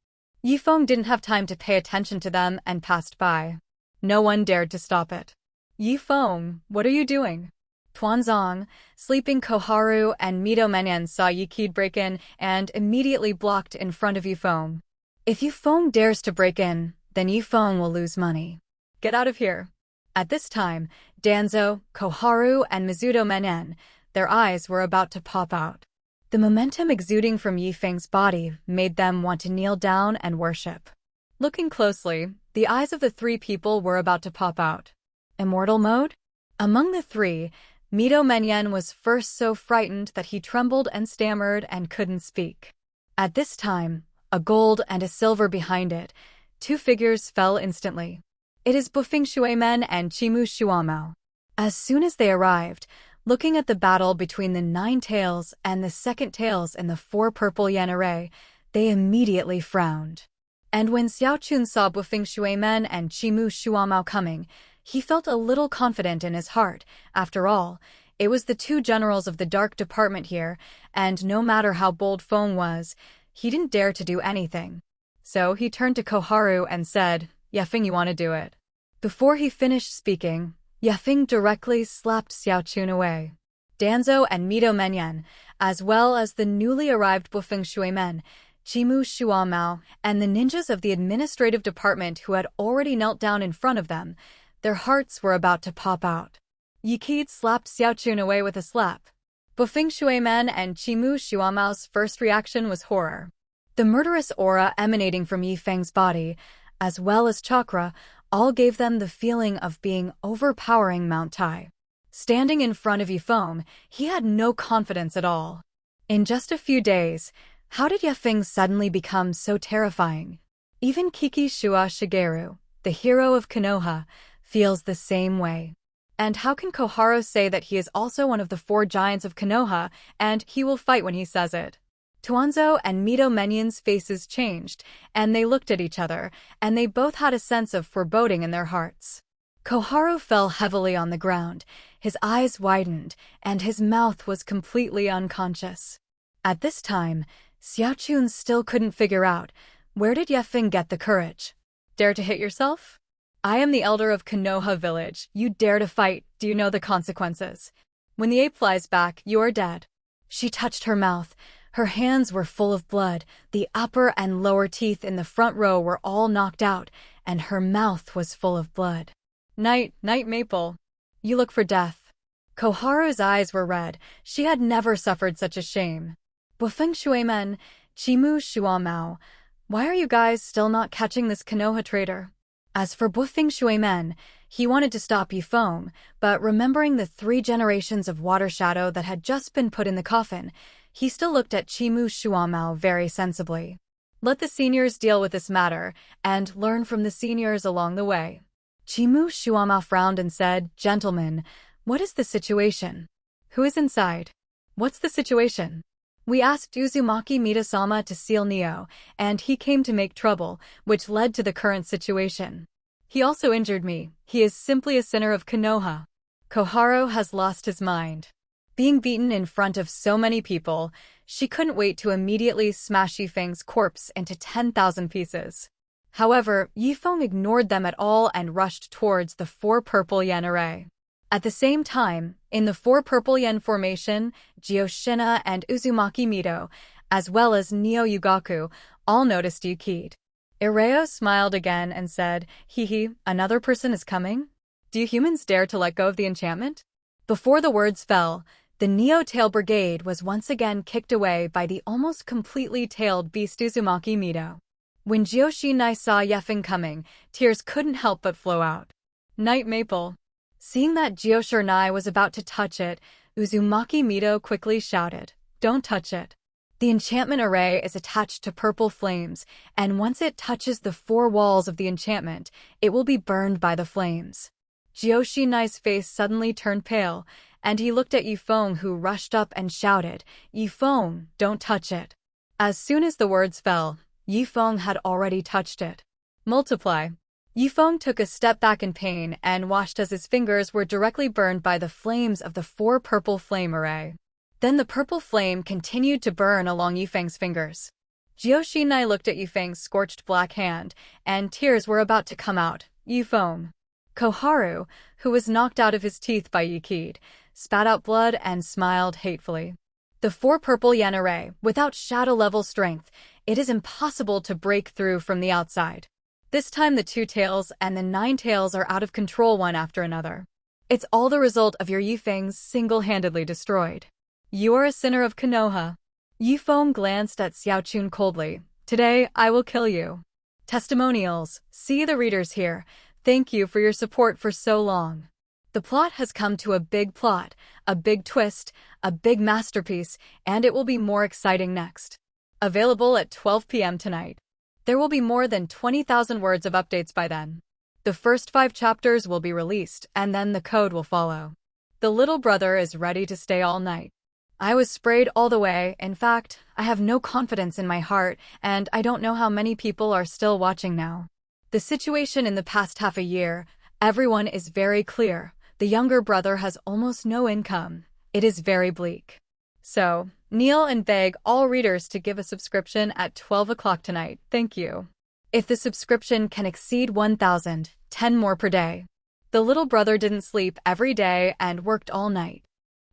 Yifeng didn't have time to pay attention to them and passed by. No one dared to stop it. Yifeng, what are you doing? Tuanzong, sleeping Koharu and Mito Menyan saw Yikid break in and immediately blocked in front of Yifeng. If Yifeng dares to break in, then Yifeng will lose money. Get out of here. At this time, Danzo, Koharu, and Mizuto Menyan, their eyes were about to pop out. The momentum exuding from Yifeng's body made them want to kneel down and worship. Looking closely, the eyes of the three people were about to pop out. Immortal mode? Among the three, Mito Menyan was first so frightened that he trembled and stammered and couldn't speak. At this time, a gold and a silver behind it, two figures fell instantly. It is Bufeng Shuimen and Chimu Shuamao. As soon as they arrived, looking at the battle between the 9 tails and the second tails in the 4 purple yen array, they immediately frowned. And when Xiaochun saw Bufeng Shuimen and Chimu Shuamao coming, he felt a little confident in his heart. After all, it was the 2 generals of the dark department here, and no matter how bold Feng was, he didn't dare to do anything. So he turned to Koharu and said, "Yefeng, you want to do it?" Before he finished speaking, Yefeng directly slapped Xiaochun away. Danzo and Mito Menyan, as well as the newly arrived Bufeng Shuimen, Chimu Shuamao, and the ninjas of the administrative department who had already knelt down in front of them, their hearts were about to pop out. Yikid slapped Xiaochun away with a slap. Bufeng Shuimen and Chimu Shuamao's first reaction was horror. The murderous aura emanating from Yifeng's body, as well as chakra, all gave them the feeling of being overpowering Mount Tai. Standing in front of Yifeng, he had no confidence at all. In just a few days, how did Yefeng suddenly become so terrifying? Even Kiki Shua Shigeru, the hero of Konoha, feels the same way. And how can Koharu say that he is also one of the 4 giants of Konoha, and he will fight when he says it? Tuanzo and Mito Menyan's faces changed, and they looked at each other, and they both had a sense of foreboding in their hearts. Koharu fell heavily on the ground, his eyes widened, and his mouth was completely unconscious. At this time, Xiaochun still couldn't figure out, where did Yefeng get the courage? Dare to hit yourself? I am the elder of Konoha village. You dare to fight, do you know the consequences? When the ape flies back, you are dead. She touched her mouth. Her hands were full of blood, the upper and lower teeth in the front row were all knocked out, and her mouth was full of blood. Night Maple. You look for death. Koharu's eyes were red. She had never suffered such a shame. Bufeng Shuimen, Chimu Shuamao, why are you guys still not catching this Konoha traitor? As for Bufeng Shuimen, he wanted to stop Yifeng, but remembering the 3 generations of water shadow that had just been put in the coffin, he still looked at Chimu Shuamao very sensibly. Let the seniors deal with this matter, and learn from the seniors along the way. Chimu Shuamao frowned and said, "Gentlemen, what is the situation? Who is inside? What's the situation? We asked Uzumaki Mitasama to seal Neo, and he came to make trouble, which led to the current situation. He also injured me. He is simply a sinner of Konoha." Koharu has lost his mind. Being beaten in front of so many people, she couldn't wait to immediately smash Yifeng's corpse into 10,000 pieces. However, Yifeng ignored them at all and rushed towards the 4 purple yen array. At the same time, in the 4 purple yen formation, Gyoshina and Uzumaki Mito, as well as Neo Yugaku, all noticed Yukid. Ireo smiled again and said, "Hee, another person is coming? Do you humans dare to let go of the enchantment?" Before the words fell, the Neo-Tail Brigade was once again kicked away by the almost completely tailed beast Uzumaki Mito. When Gyoshina saw Yefeng coming, tears couldn't help but flow out. Night Maple. Seeing that Gyoshina was about to touch it, Uzumaki Mito quickly shouted, "Don't touch it." The enchantment array is attached to purple flames, and once it touches the 4 walls of the enchantment, it will be burned by the flames. Gyoshina's face suddenly turned pale, and he looked at Yifeng, who rushed up and shouted, "Yifeng, don't touch it." As soon as the words fell, Yifeng had already touched it. Multiply. Yifeng took a step back in pain and watched as his fingers were directly burned by the flames of the 4 purple flame array. Then the purple flame continued to burn along Yifeng's fingers. Jioshinai looked at Yifeng's scorched black hand, and tears were about to come out. Yifeng. Koharu, who was knocked out of his teeth by Yikid, spat out blood and smiled hatefully. The 4 purple yen array, without shadow-level strength, it is impossible to break through from the outside. This time the 2 tails and the 9 tails are out of control one after another. It's all the result of your Yifeng's single-handedly destroyed. You are a sinner of Konoha. Yifeng glanced at Xiaochun coldly. Today, I will kill you. Testimonials. See the readers here. Thank you for your support for so long. The plot has come to a big plot, a big twist, a big masterpiece, and it will be more exciting next. Available at 12 p.m. tonight. There will be more than 20,000 words of updates by then. The first 5 chapters will be released, and then the code will follow. The little brother is ready to stay all night. I was sprayed all the way. In fact, I have no confidence in my heart, and I don't know how many people are still watching now. The situation in the past half a year, everyone is very clear. The younger brother has almost no income. It is very bleak. So, Neil and beg all readers to give a subscription at 12 o'clock tonight. Thank you. If the subscription can exceed 1,000, 10 more per day. The little brother didn't sleep every day and worked all night.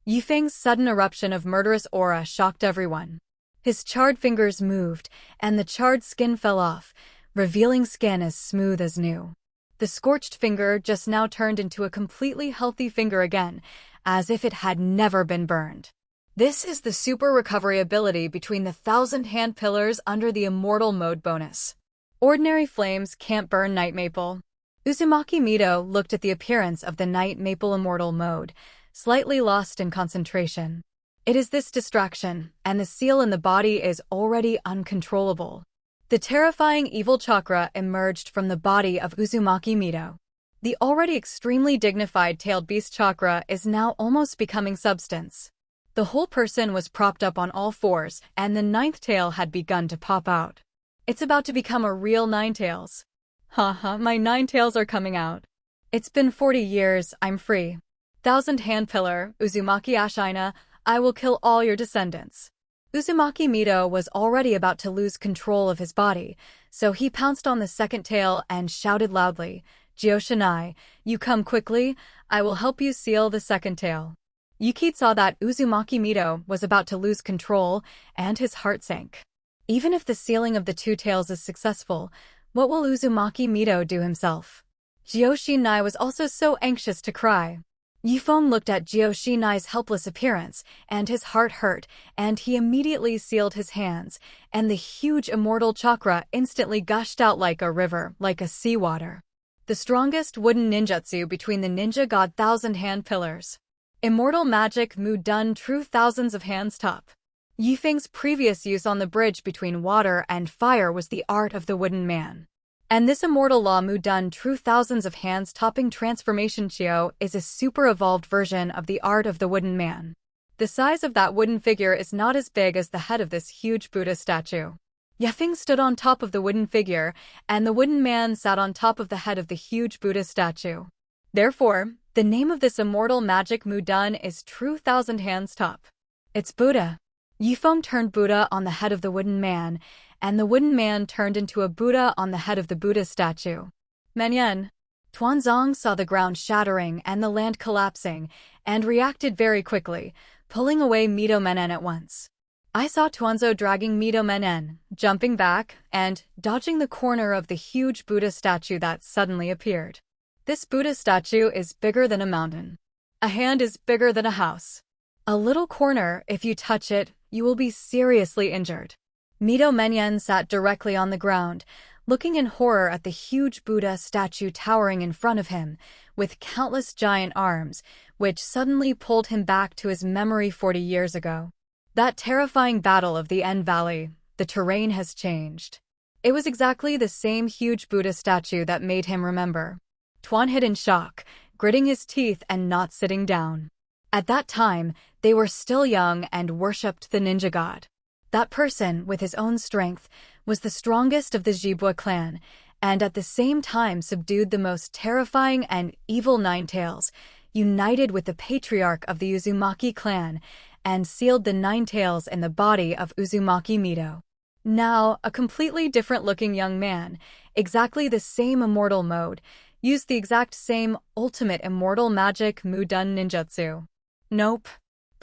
Yifeng's sudden eruption of murderous aura shocked everyone. His charred fingers moved, and the charred skin fell off, revealing skin as smooth as new. The scorched finger just now turned into a completely healthy finger again, as if it had never been burned. This is the super recovery ability between the 1,000 hand pillars under the immortal mode bonus. Ordinary flames can't burn Night Maple. Uzumaki Mito looked at the appearance of the Night Maple immortal mode, slightly lost in concentration. It is this distraction, and the seal in the body is already uncontrollable. The terrifying evil chakra emerged from the body of Uzumaki Mito. The already extremely dignified tailed beast chakra is now almost becoming substance. The whole person was propped up on all fours, and the 9th tail had begun to pop out. It's about to become a real 9 tails. Haha, my 9 tails are coming out. It's been 40 years, I'm free. 1,000 hand pillar, Uzumaki Ashina, I will kill all your descendants. Uzumaki Mito was already about to lose control of his body, so he pounced on the 2nd tail and shouted loudly, Jioshinai, you come quickly, I will help you seal the 2nd tail. Yukid saw that Uzumaki Mito was about to lose control, and his heart sank. Even if the sealing of the 2 tails is successful, what will Uzumaki Mito do himself? Jioshinai was also so anxious to cry. Yifeng looked at Jioshinai's helpless appearance, and his heart hurt, and he immediately sealed his hands, and the huge immortal chakra instantly gushed out like a river, like a seawater. The strongest wooden ninjutsu between the ninja god 1,000 hand pillars. Immortal magic Mu Dun true thousands of hands top. Yifeng's previous use on the bridge between water and fire was the art of the wooden man. And this immortal law Mu Dun true thousands of hands topping transformation Chio is a super evolved version of the art of the wooden man. The size of that wooden figure is not as big as the head of this huge Buddha statue. Yifeng stood on top of the wooden figure, and the wooden man sat on top of the head of the huge Buddha statue. Therefore, the name of this immortal magic Mu Dun is true 1,000 hands top. It's Buddha. Yifeng turned Buddha on the head of the wooden man, and the wooden man turned into a Buddha on the head of the Buddha statue. Menyen. Tuanzong saw the ground shattering and the land collapsing, and reacted very quickly, pulling away Mito Menen at once. I saw Tuanzo dragging Mito Menen, jumping back, and dodging the corner of the huge Buddha statue that suddenly appeared. This Buddha statue is bigger than a mountain. A hand is bigger than a house. A little corner, if you touch it, you will be seriously injured. Mito Menyen sat directly on the ground, looking in horror at the huge Buddha statue towering in front of him, with countless giant arms, which suddenly pulled him back to his memory 40 years ago. That terrifying battle of the End Valley, the terrain has changed. It was exactly the same huge Buddha statue that made him remember. Tuan hid in shock, gritting his teeth and not sitting down. At that time, they were still young and worshipped the ninja god. That person, with his own strength, was the strongest of the Jibwa clan, and at the same time subdued the most terrifying and evil Ninetales, united with the patriarch of the Uzumaki clan, and sealed the Ninetales in the body of Uzumaki Mito. Now, a completely different-looking young man, exactly the same immortal mode, used the exact same ultimate immortal magic Mudun ninjutsu. Nope.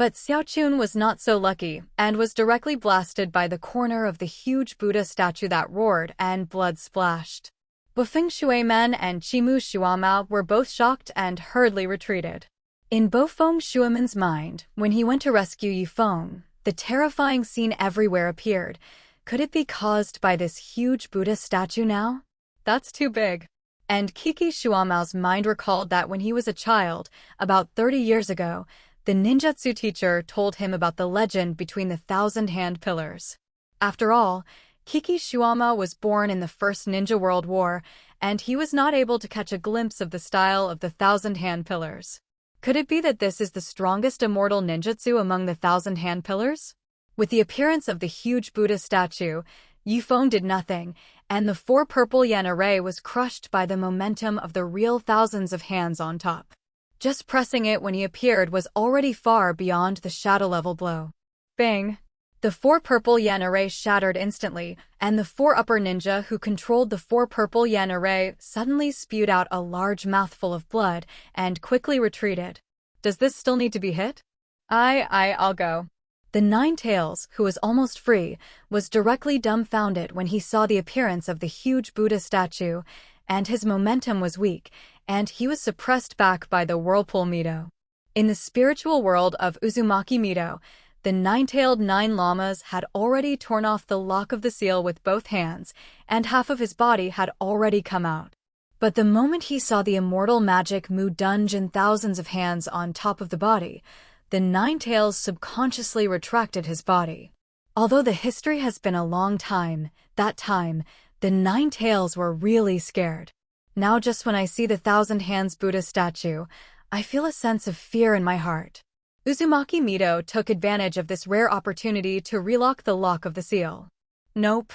But Xiaochun was not so lucky, and was directly blasted by the corner of the huge Buddha statue that roared and blood splashed. Bufeng Shuimen and Chimu Shuamao were both shocked and hurriedly retreated. In Bofeng Shuimen's mind, when he went to rescue Yifeng, the terrifying scene everywhere appeared. Could it be caused by this huge Buddha statue now? That's too big. And Kiki Shuamao's mind recalled that when he was a child, about 30 years ago, the ninjutsu teacher told him about the legend between the thousand-hand pillars. After all, Kiki Shuamao was born in the First Ninja World War, and he was not able to catch a glimpse of the style of the thousand-hand pillars. Could it be that this is the strongest immortal ninjutsu among the thousand-hand pillars? With the appearance of the huge Buddha statue, Yifeng did nothing, and the four purple yen array was crushed by the momentum of the real thousands of hands on top. Just pressing it when he appeared was already far beyond the shadow-level blow. Bang! The four purple yen array shattered instantly, and the four upper ninja who controlled the four purple yen array suddenly spewed out a large mouthful of blood and quickly retreated. Does this still need to be hit? I'll go. The Ninetales, who was almost free, was directly dumbfounded when he saw the appearance of the huge Buddha statue, and his momentum was weak, and he was suppressed back by the Whirlpool Mito. In the spiritual world of Uzumaki Mito, the nine-tailed nine llamas had already torn off the lock of the seal with both hands, and half of his body had already come out. But the moment he saw the immortal magic Mudunge and thousands of hands on top of the body, the Ninetales subconsciously retracted his body. Although the history has been a long time, that time, the Ninetales were really scared. Now just when I see the Thousand Hands Buddha statue, I feel a sense of fear in my heart. Uzumaki Mito took advantage of this rare opportunity to relock the lock of the seal. Nope.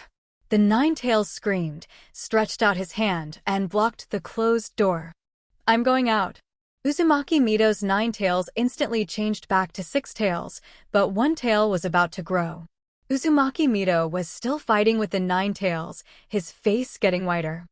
The Ninetales screamed, stretched out his hand, and blocked the closed door. I'm going out. Uzumaki Mito's Ninetales instantly changed back to six tails, but one tail was about to grow. Uzumaki Mito was still fighting with the Ninetales, his face getting whiter.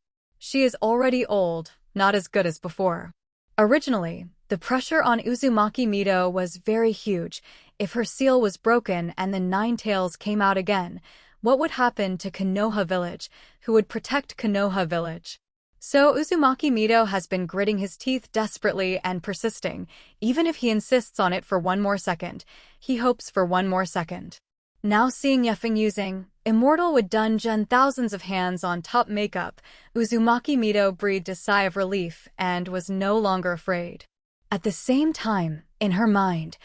She is already old, not as good as before. Originally, the pressure on Uzumaki Mito was very huge. If her seal was broken and the Ninetales came out again, what would happen to Konoha Village? Who would protect Konoha Village? So Uzumaki Mito has been gritting his teeth desperately and persisting. Even if he insists on it for one more second, he hopes for one more second. Now seeing Yefeng using Immortal would dungeon thousands of hands on top makeup, Uzumaki Mito breathed a sigh of relief and was no longer afraid. At the same time, in her mind,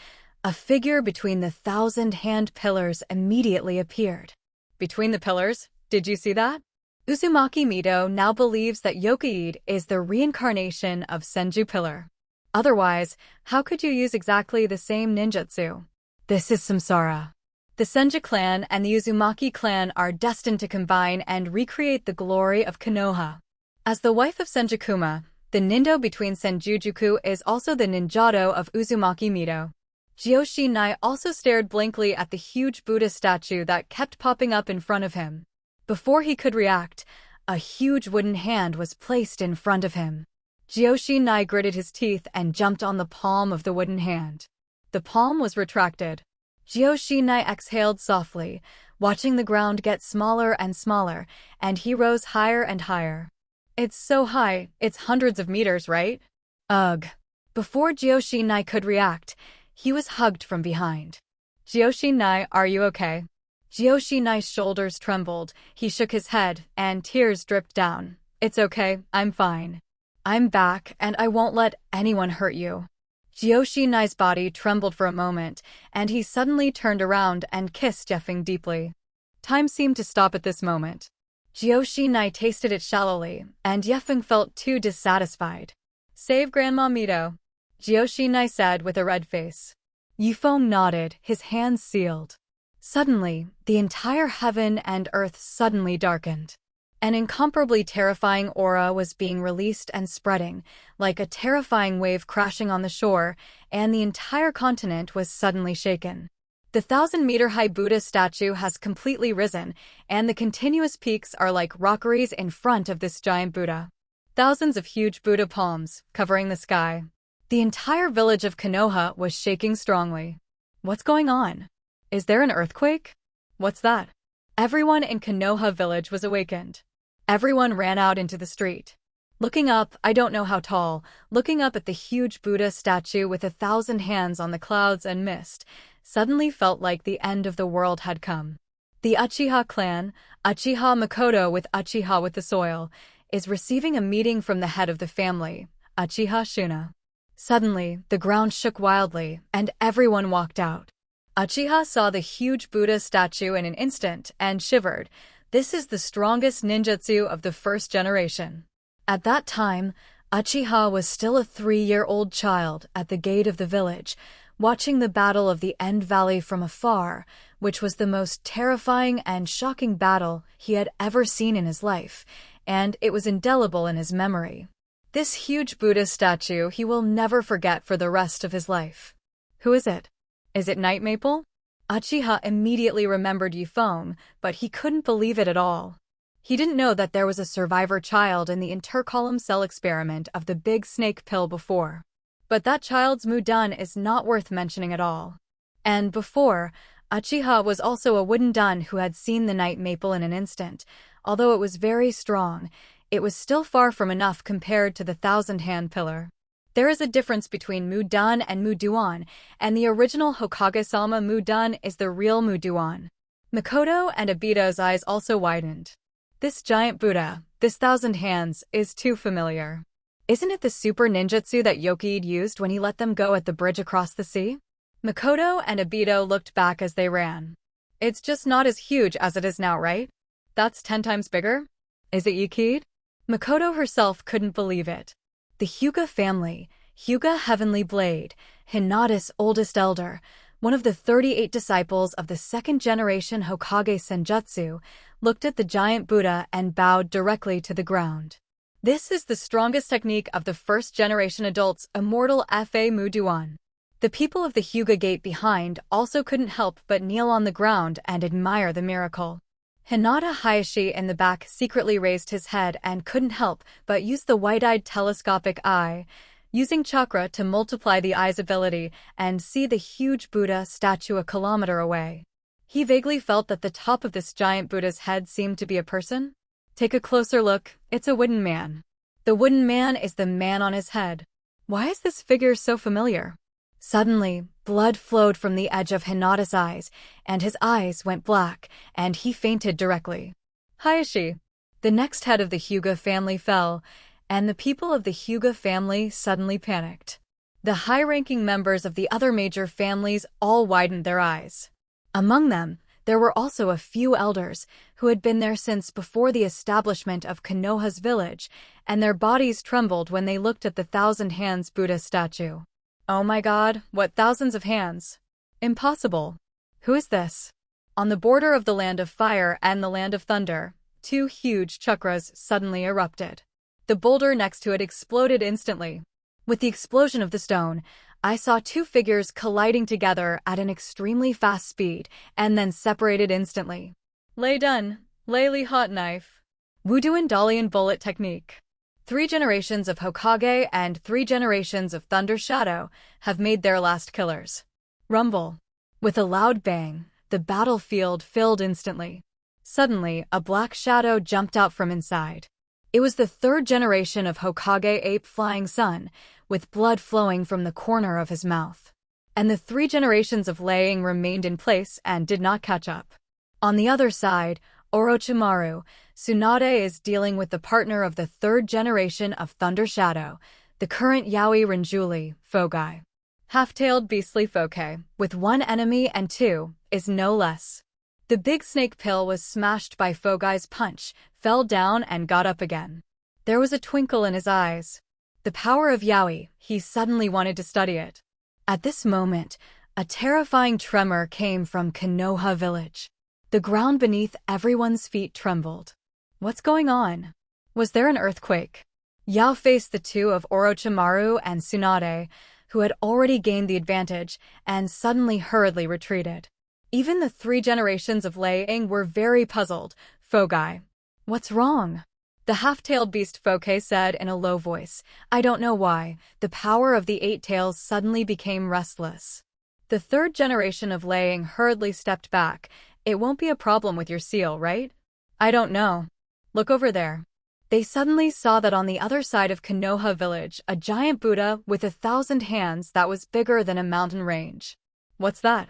a figure between the thousand-hand pillars immediately appeared. Between the pillars? Did you see that? Uzumaki Mito now believes that Yokaid is the reincarnation of Senju Pillar. Otherwise, how could you use exactly the same ninjutsu? This is samsara. The Senju clan and the Uzumaki clan are destined to combine and recreate the glory of Konoha. As the wife of Senjukuma, the nindo between Senjujuku is also the ninjado of Uzumaki Mito. Jiyoshi Nai also stared blankly at the huge Buddha statue that kept popping up in front of him. Before he could react, a huge wooden hand was placed in front of him. Jiyoshi Nai gritted his teeth and jumped on the palm of the wooden hand. The palm was retracted. Jiyoshi Nai exhaled softly, watching the ground get smaller and smaller, and he rose higher and higher. It's so high, it's hundreds of meters, right? Ugh. Before Jiyoshi Nai could react, he was hugged from behind. Jiyoshi Nai, are you okay? Jiyoshi Nai's shoulders trembled, he shook his head, and tears dripped down. It's okay, I'm fine. I'm back, and I won't let anyone hurt you. Jiyoshi Nai's body trembled for a moment, and he suddenly turned around and kissed Yefeng deeply. Time seemed to stop at this moment. Jiyoshi Nai tasted it shallowly, and Yefeng felt too dissatisfied. Save Grandma Mito, Jiyoshi Nai said with a red face. Yifeng nodded, his hands sealed. Suddenly, the entire heaven and earth suddenly darkened. An incomparably terrifying aura was being released and spreading, like a terrifying wave crashing on the shore, and the entire continent was suddenly shaken. The 1,000-meter-high Buddha statue has completely risen, and the continuous peaks are like rockeries in front of this giant Buddha. Thousands of huge Buddha palms covering the sky. The entire village of Konoha was shaking strongly. What's going on? Is there an earthquake? What's that? Everyone in Konoha village was awakened. Everyone ran out into the street. Looking up, I don't know how tall, looking up at the huge Buddha statue with 1,000 hands on the clouds and mist, suddenly felt like the end of the world had come. The Uchiha clan, Uchiha Makoto with the soil, is receiving a meeting from the head of the family, Uchiha Shuna. Suddenly, the ground shook wildly, and everyone walked out. Uchiha saw the huge Buddha statue in an instant and shivered. This is the strongest ninjutsu of the first generation. At that time, Uchiha was still a 3-year-old child at the gate of the village, watching the Battle of the End Valley from afar, which was the most terrifying and shocking battle he had ever seen in his life, and it was indelible in his memory. This huge Buddha statue he will never forget for the rest of his life. Who is it? Is it Night Maple? Uchiha immediately remembered Feng, but he couldn't believe it at all. He didn't know that there was a survivor child in the intercolumn cell experiment of the big snake pill before. But that child's Mudan is not worth mentioning at all. And before, Uchiha was also a wooden dun who had seen the Night Maple in an instant. Although it was very strong, it was still far from enough compared to the 1,000-hand pillar. There is a difference between Mudan and Muduan, and the original Hokage-sama Mudan is the real Muduan. Makoto and Obito's eyes also widened. This giant Buddha, this 1,000 hands, is too familiar. Isn't it the super ninjutsu that Yoki'd used when he let them go at the bridge across the sea? Makoto and Obito looked back as they ran. It's just not as huge as it is now, right? That's 10 times bigger? Is it Yoki'd? Makoto herself couldn't believe it. The Hyuga family, Hyuga Heavenly Blade, Hinata's oldest elder, one of the 38 disciples of the second-generation Hokage Senjutsu, looked at the giant Buddha and bowed directly to the ground. This is the strongest technique of the first-generation adults, Immortal Fa Muduan. The people of the Hyuga gate behind also couldn't help but kneel on the ground and admire the miracle. Hinata Hayashi in the back secretly raised his head and couldn't help but use the wide-eyed telescopic eye, using chakra to multiply the eye's ability and see the huge Buddha statue a kilometer away. He vaguely felt that the top of this giant Buddha's head seemed to be a person. Take a closer look, it's a wooden man. The wooden man is the man on his head. Why is this figure so familiar? Suddenly, blood flowed from the edge of Hinata's eyes, and his eyes went black, and he fainted directly. Hayashi. The next head of the Hyuga family fell, and the people of the Hyuga family suddenly panicked. The high-ranking members of the other major families all widened their eyes. Among them, there were also a few elders who had been there since before the establishment of Konoha's village, and their bodies trembled when they looked at the 1,000 hands Buddha statue. Oh my god, what thousands of hands? Impossible. Who is this? On the border of the land of fire and the land of thunder, 2 huge chakras suddenly erupted. The boulder next to it exploded instantly. With the explosion of the stone, I saw 2 figures colliding together at an extremely fast speed and then separated instantly. Lay done, Layli hot knife. Wuduan Dalian bullet technique. 3 generations of Hokage and 3 generations of Thunder Shadow have made their last killers. Rumble. With a loud bang, the battlefield filled instantly. Suddenly, a black shadow jumped out from inside. It was the 3rd generation of Hokage Ape Flying Sun, with blood flowing from the corner of his mouth. And the 3 generations of Laying remained in place and did not catch up. On the other side, Orochimaru, Tsunade is dealing with the partner of the 3rd generation of Thunder Shadow, the current Yaoi Renjuli, Fogai. Half-tailed beastly Fokai, with 1 enemy and 2, is no less. The big snake pill was smashed by Fogai's punch, fell down and got up again. There was a twinkle in his eyes. The power of Yaoi, he suddenly wanted to study it. At this moment, a terrifying tremor came from Konoha village. The ground beneath everyone's feet trembled. What's going on? Was there an earthquake? Yao faced the two of Orochimaru and Tsunade, who had already gained the advantage, and suddenly hurriedly retreated. Even the 3 generations of Lei Ying were very puzzled. Fogai. What's wrong? The half-tailed beast Fokai said in a low voice. I don't know why. The power of the 8 tails suddenly became restless. The 3rd generation of Lei Ying hurriedly stepped back. It won't be a problem with your seal, right? I don't know. Look over there. They suddenly saw that on the other side of Konoha village, a giant Buddha with 1,000 hands that was bigger than a mountain range. What's that?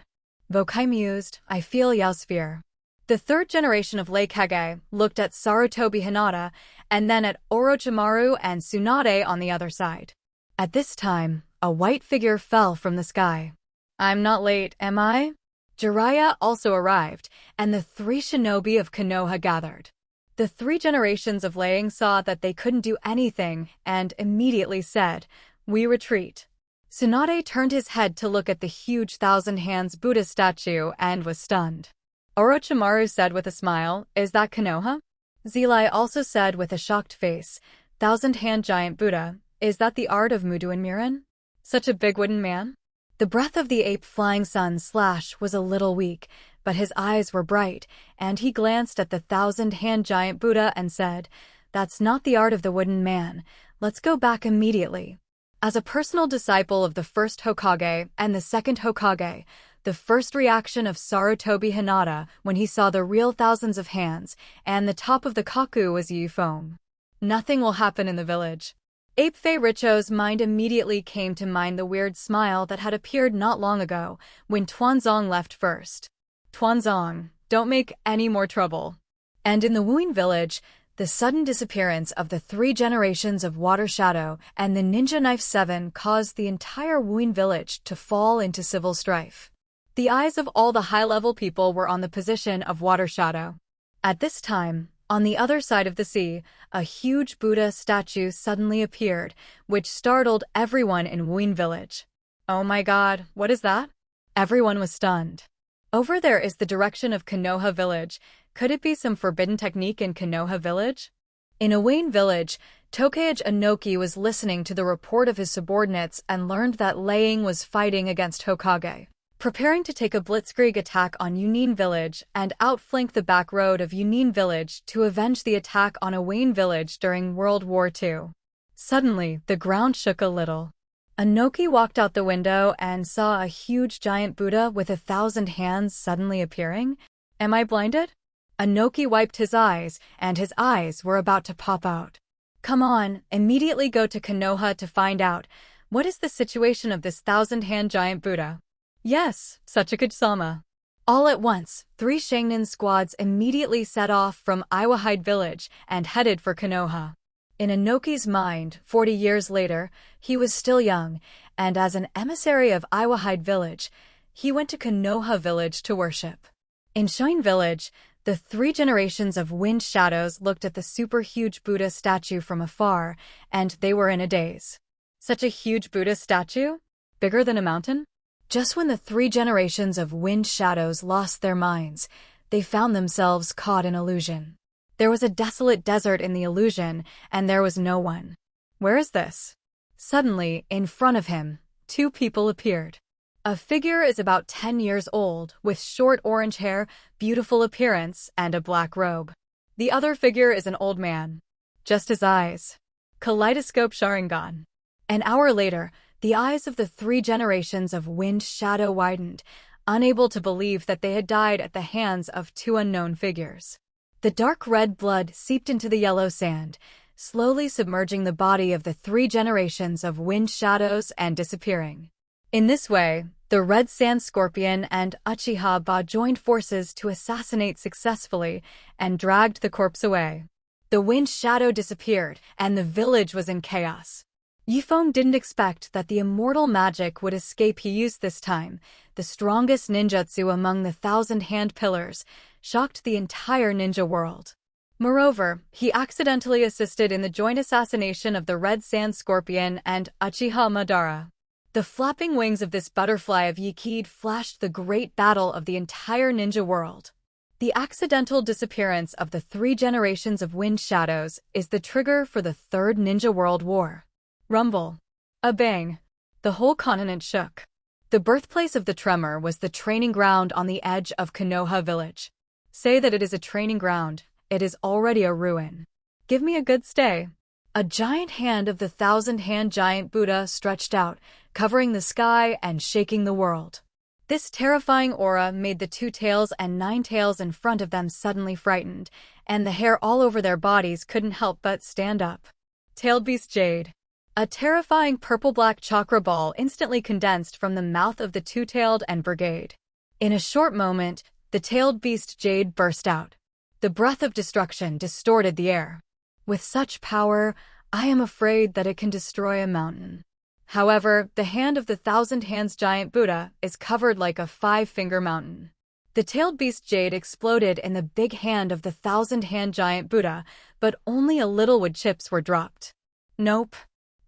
Vokai mused. I feel Yao's fear. The 3rd generation of Lei Kage looked at Sarutobi Hinata and then at Orochimaru and Tsunade on the other side. At this time, a white figure fell from the sky. I'm not late, am I? Jiraiya also arrived, and the 3 shinobi of Konoha gathered. The 3 generations of Lei Ying saw that they couldn't do anything and immediately said, We retreat. Tsunade turned his head to look at the huge 1,000 hands Buddha statue and was stunned. Orochimaru said with a smile, Is that Konoha? Zilai also said with a shocked face, 1,000-hand giant Buddha, is that the art of Mudu and Miran? Such a big wooden man? The breath of the ape flying sun slash was a little weak, but his eyes were bright, and he glanced at the 1,000-hand giant Buddha and said, That's not the art of the wooden man. Let's go back immediately. As a personal disciple of the 1st Hokage and the 2nd Hokage, the first reaction of Sarutobi Hinata when he saw the real thousands of hands and the top of the kaku was Feng. Nothing will happen in the village. Ape Fei Richo's mind immediately came to mind the weird smile that had appeared not long ago when Tuanzong left first. Tuanzong, don't make any more trouble. And in the Wuin village, the sudden disappearance of the 3 generations of Water Shadow and the Ninja Knife 7 caused the entire Wuin village to fall into civil strife. The eyes of all the high-level people were on the position of Water Shadow. At this time, on the other side of the sea, a huge Buddha statue suddenly appeared, which startled everyone in Wuin village. Oh my god, what is that? Everyone was stunned. Over there is the direction of Konoha village. Could it be some forbidden technique in Konoha village? In a Wuin village, Tokage Inoki was listening to the report of his subordinates and learned that Lei Ying was fighting against Hokage, preparing to take a blitzkrieg attack on Yunin village and outflank the back road of Yunin village to avenge the attack on a Wuin village during World War II. Suddenly, the ground shook a little. Inoki walked out the window and saw a huge giant Buddha with 1,000 hands suddenly appearing. Am I blinded? Inoki wiped his eyes, and his eyes were about to pop out. Come on, immediately go to Konoha to find out. What is the situation of this 1,000-hand giant Buddha? Yes, Sachikage-sama. All at once, 3 Shangnin squads immediately set off from Iwahide village and headed for Konoha. In Inoki's mind, 40 years later, he was still young, and as an emissary of Iwahide village, he went to Konoha village to worship. In Shoin village, the 3 generations of Wind Shadows looked at the super-huge Buddha statue from afar, and they were in a daze. Such a huge Buddha statue? Bigger than a mountain? Just when the 3 generations of Wind Shadows lost their minds, they found themselves caught in illusion. There was a desolate desert in the illusion, and there was no one. Where is this? Suddenly, in front of him, 2 people appeared. A figure is about 10 years old, with short orange hair, beautiful appearance, and a black robe. The other figure is an old man. Just his eyes. Kaleidoscope Sharingan. An hour later, the eyes of the 3 generations of Wind Shadow widened, unable to believe that they had died at the hands of 2 unknown figures. The dark red blood seeped into the yellow sand, slowly submerging the body of the 3 generations of Wind Shadows and disappearing. In this way, the Red Sand Scorpion and Uchiha Ba joined forces to assassinate successfully and dragged the corpse away. The Wind Shadow disappeared, and the village was in chaos. Yifeng didn't expect that the immortal magic would escape he used this time. The strongest ninjutsu among the 1,000-hand pillars shocked the entire ninja world. Moreover, he accidentally assisted in the joint assassination of the Red Sand Scorpion and Uchiha Madara. The flapping wings of this butterfly of Yikid flashed the great battle of the entire ninja world. The accidental disappearance of the 3 generations of wind shadows is the trigger for the Third Ninja World War. Rumble. A bang. The whole continent shook. The birthplace of the tremor was the training ground on the edge of Konoha village. Say that it is a training ground, it is already a ruin. Give me a good stay. A giant hand of the 1,000-hand giant Buddha stretched out, covering the sky and shaking the world. This terrifying aura made the 2 tails and 9 tails in front of them suddenly frightened, and the hair all over their bodies couldn't help but stand up. Tailed Beast Jade. A terrifying purple-black chakra ball instantly condensed from the mouth of the 2-tailed and brigade. In a short moment, the tailed beast Jade burst out. The breath of destruction distorted the air. With such power, I am afraid that it can destroy a mountain. However, the hand of the 1,000-hands giant Buddha is covered like a 5-finger mountain. The tailed beast Jade exploded in the big hand of the 1,000-hand giant Buddha, but only a little wood chips were dropped. Nope.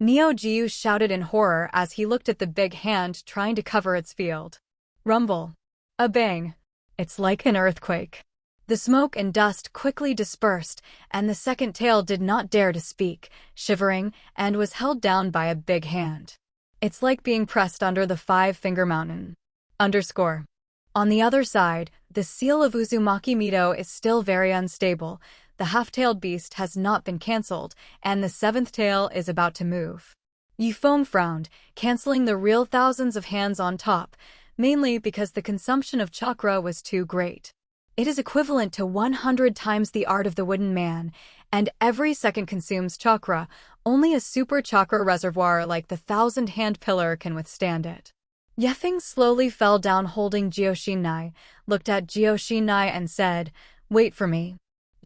Neo Geo shouted in horror as he looked at the big hand trying to cover its field. Rumble. A bang. It's like an earthquake. The smoke and dust quickly dispersed, and the second tail did not dare to speak, shivering, and was held down by a big hand. It's like being pressed under the 5-finger mountain. Underscore. On the other side, the seal of Uzumaki Mido is still very unstable. The half-tailed beast has not been cancelled, and the 7th tail is about to move. Feng frowned, cancelling the real thousands of hands on top, mainly because the consumption of chakra was too great. It is equivalent to 100 times the art of the wooden man, and every second consumes chakra. Only a super chakra reservoir like the 1,000-hand pillar can withstand it. Feng slowly fell down holding Jioshinai, looked at Jioshinai and said, "Wait for me."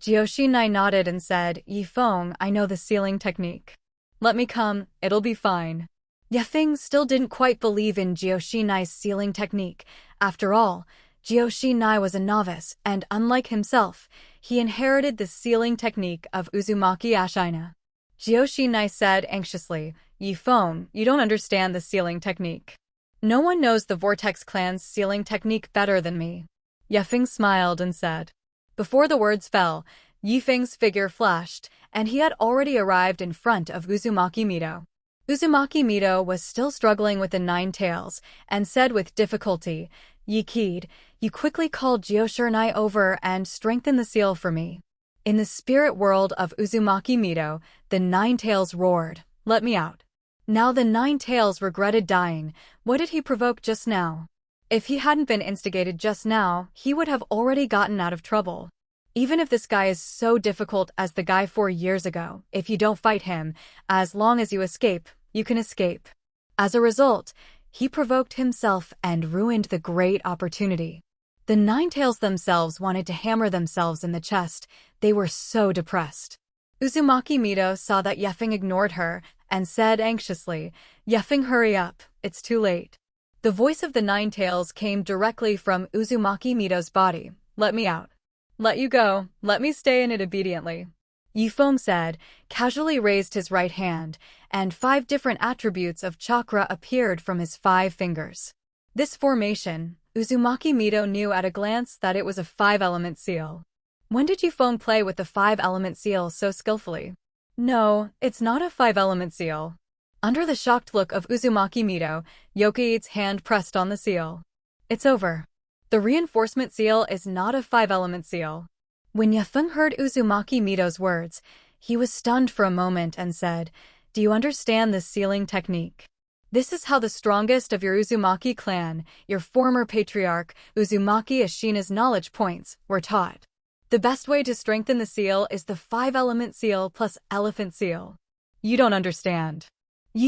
Jioshinai nodded and said, Feng, I know the sealing technique. Let me come, it'll be fine. Feng still didn't quite believe in Jioshinai's sealing technique. After all, Jioshinai was a novice, and unlike himself, he inherited the sealing technique of Uzumaki Ashina. Jioshinai said anxiously, Feng, you don't understand the sealing technique. No one knows the Vortex clan's sealing technique better than me. Feng smiled and said. Before the words fell, Feng's figure flashed, and he had already arrived in front of Uzumaki Mido. Uzumaki Mido was still struggling with the 9 tails, and said with difficulty, Kid, you quickly called Jioshinai over and strengthen the seal for me. In the spirit world of Uzumaki Mido, the 9 tails roared, let me out. Now the 9 tails regretted dying. What did he provoke just now? If he hadn't been instigated just now, he would have already gotten out of trouble. Even if this guy is so difficult as the guy 4 years ago, if you don't fight him, as long as you escape, you can escape. As a result, he provoked himself and ruined the great opportunity. The 9 tails themselves wanted to hammer themselves in the chest. They were so depressed. Uzumaki Mido saw that Feng ignored her and said anxiously, Feng, hurry up, it's too late. The voice of the 9 tails came directly from Uzumaki Mido's body. Let me out. Let you go, let me stay in it obediently. Feng said, casually raised his right hand, and 5 different attributes of chakra appeared from his 5 fingers. This formation, Uzumaki Mido knew at a glance that it was a 5-element seal. When did Feng play with the 5-element seal so skillfully? No, it's not a 5-element seal. Under the shocked look of Uzumaki Mido, Yoki's hand pressed on the seal. It's over. The reinforcement seal is not a 5-element seal. When Feng heard Uzumaki Mido's words, he was stunned for a moment and said, do you understand this sealing technique? This is how the strongest of your Uzumaki clan, your former patriarch, Uzumaki Ashina's knowledge points, were taught. The best way to strengthen the seal is the 5-element seal plus elephant seal. You don't understand.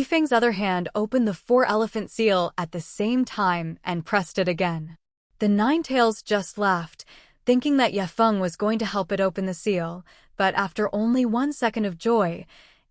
Feng's other hand opened the 4-elephant seal at the same time and pressed it again. The 9 tails just laughed, thinking that Feng was going to help it open the seal, but after only 1 second of joy,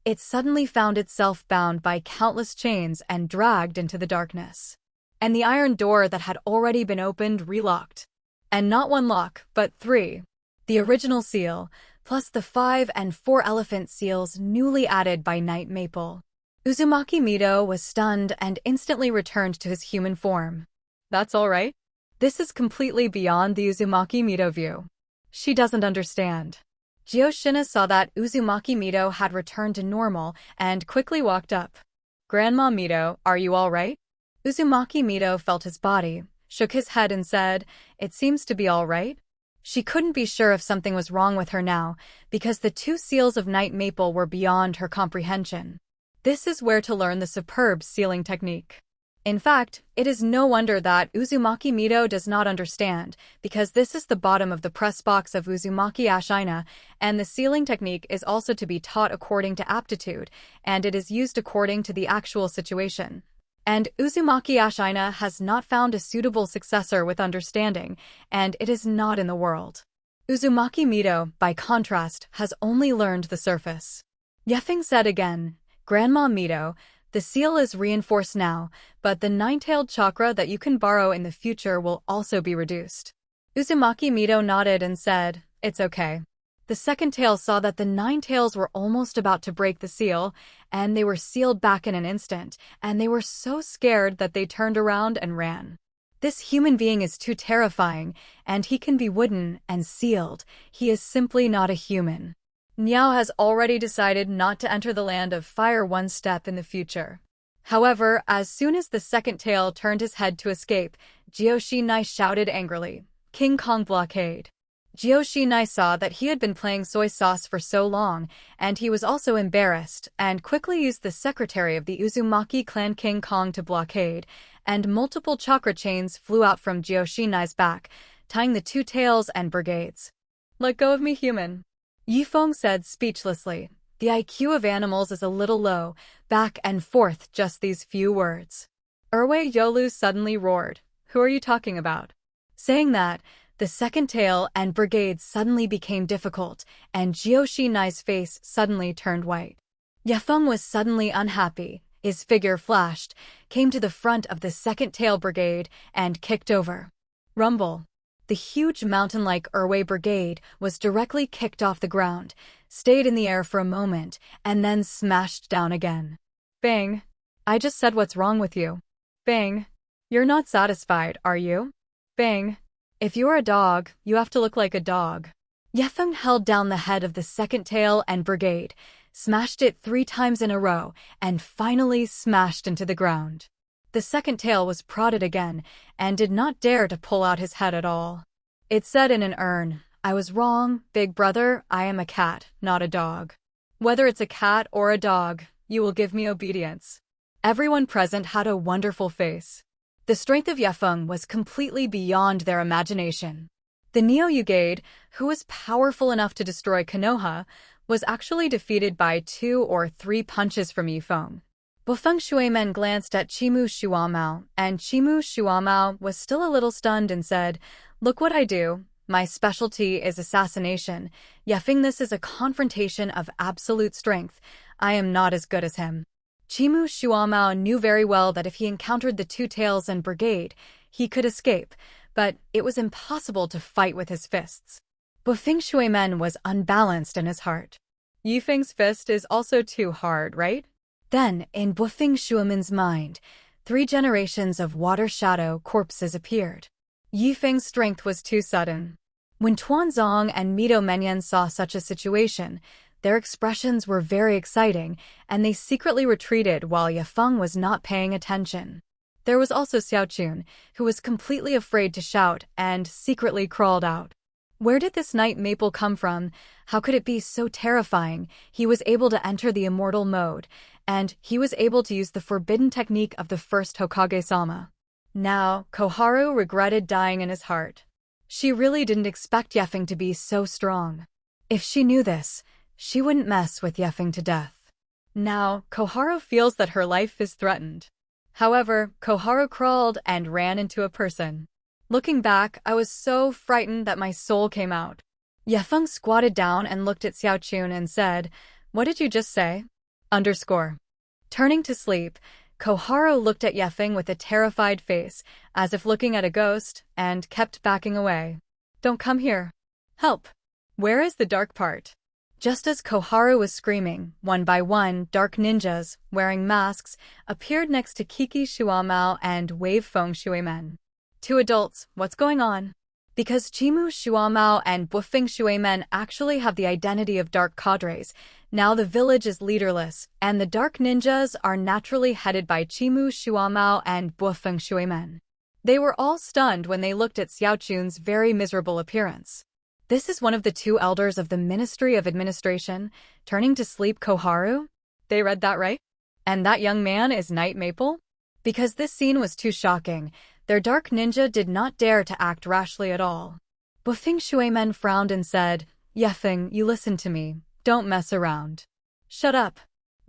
it suddenly found itself bound by countless chains and dragged into the darkness. And the iron door that had already been opened relocked. And not 1 lock, but 3. The original seal, plus the 5 and 4 elephant seals newly added by Night Maple. Uzumaki Mido was stunned and instantly returned to his human form. That's all right? This is completely beyond the Uzumaki Mido view. She doesn't understand. Kushina saw that Uzumaki Mito had returned to normal and quickly walked up. Grandma Mito, are you all right? Uzumaki Mito felt his body, shook his head and said, it seems to be all right. She couldn't be sure if something was wrong with her now, because the two seals of night maple were beyond her comprehension. This is where to learn the superb sealing technique. In fact, it is no wonder that Uzumaki Mito does not understand, because this is the bottom of the press box of Uzumaki Ashina, and the sealing technique is also to be taught according to aptitude, and it is used according to the actual situation. And Uzumaki Ashina has not found a suitable successor with understanding, and it is not in the world. Uzumaki Mito, by contrast, has only learned the surface. Feng said again, Grandma Mito, the seal is reinforced now, but the nine-tailed chakra that you can borrow in the future will also be reduced. Uzumaki Mito nodded and said, it's okay. The second tail saw that the nine tails were almost about to break the seal, and they were sealed back in an instant, and they were so scared that they turned around and ran. This human being is too terrifying, and he can be wooden and sealed. He is simply not a human. Niao has already decided not to enter the land of fire one step in the future. However, as soon as the second tail turned his head to escape, Kushina shouted angrily, King Kong blockade. Kushina saw that he had been playing soy sauce for so long, and he was also embarrassed, and quickly used the secretary of the Uzumaki clan King Kong to blockade, and multiple chakra chains flew out from Kushina's back, tying the two tails and brigades. Let go of me, human. Feng said speechlessly. The IQ of animals is a little low, back and forth just these few words. Erwei Yolu suddenly roared, who are you talking about? Saying that, the second tail and brigade suddenly became difficult, and Kushina's face suddenly turned white. Feng was suddenly unhappy. His figure flashed, came to the front of the second tail brigade, and kicked over. Rumble. The huge mountain-like Erwei brigade was directly kicked off the ground, stayed in the air for a moment, and then smashed down again. Feng, I just said what's wrong with you. Feng, you're not satisfied, are you? Feng, if you're a dog, you have to look like a dog. Feng held down the head of the second tail and brigade, smashed it 3 times in a row, and finally smashed into the ground. The second tail was prodded again, and did not dare to pull out his head at all. It said in an urn, I was wrong, big brother, I am a cat, not a dog. Whether it's a cat or a dog, you will give me obedience. Everyone present had a wonderful face. The strength of Feng was completely beyond their imagination. The Neo-Ugade, who was powerful enough to destroy Konoha, was actually defeated by 2 or 3 punches from Feng. Feng Shuimen glanced at Chimu Shuamao, and Chimu Shuamao was still a little stunned and said, Look what I do. My specialty is assassination. Feng, this is a confrontation of absolute strength. I am not as good as him. Chimu Shuamao knew very well that if he encountered the two tails and brigade, he could escape, but it was impossible to fight with his fists. Feng Shuimen was unbalanced in his heart. Feng's fist is also too hard, right? Then, in Feng Shuimen's mind, 3 generations of water shadow corpses appeared. Feng's strength was too sudden. When Tuanzong and Mito Menyan saw such a situation, their expressions were very exciting, and they secretly retreated while Feng was not paying attention. There was also Xiaochun, who was completely afraid to shout and secretly crawled out. Where did this night maple come from? How could it be so terrifying? He was able to enter the immortal mode, and he was able to use the forbidden technique of the first Hokage-sama. Now, Koharu regretted dying in his heart. She really didn't expect Feng to be so strong. If she knew this, she wouldn't mess with Feng to death. Now, Koharu feels that her life is threatened. However, Koharu crawled and ran into a person. Looking back, I was so frightened that my soul came out. Feng squatted down and looked at Xiaochun and said, What did you just say? Turning to sleep, Koharu looked at Feng with a terrified face, as if looking at a ghost, and kept backing away. Don't come here. Help! Where is the dark part? Just as Koharu was screaming, one by one, dark ninjas, wearing masks, appeared next to Kiki Shuamao and Wave Feng Shuimen. 2 adults, what's going on? Because Chimu Shuamao and Bufeng Shuimen actually have the identity of dark cadres, now the village is leaderless, and the dark ninjas are naturally headed by Chimu Shuamao and Bufeng Shuimen. They were all stunned when they looked at Xiaochun's very miserable appearance. This is one of the two elders of the Ministry of Administration, turning to sleep Koharu? They read that right? And that young man is Knight Maple? Because this scene was too shocking, their dark ninja did not dare to act rashly at all. Bufeng Shuimen frowned and said, Yefeng, you listen to me. Don't mess around. Shut up.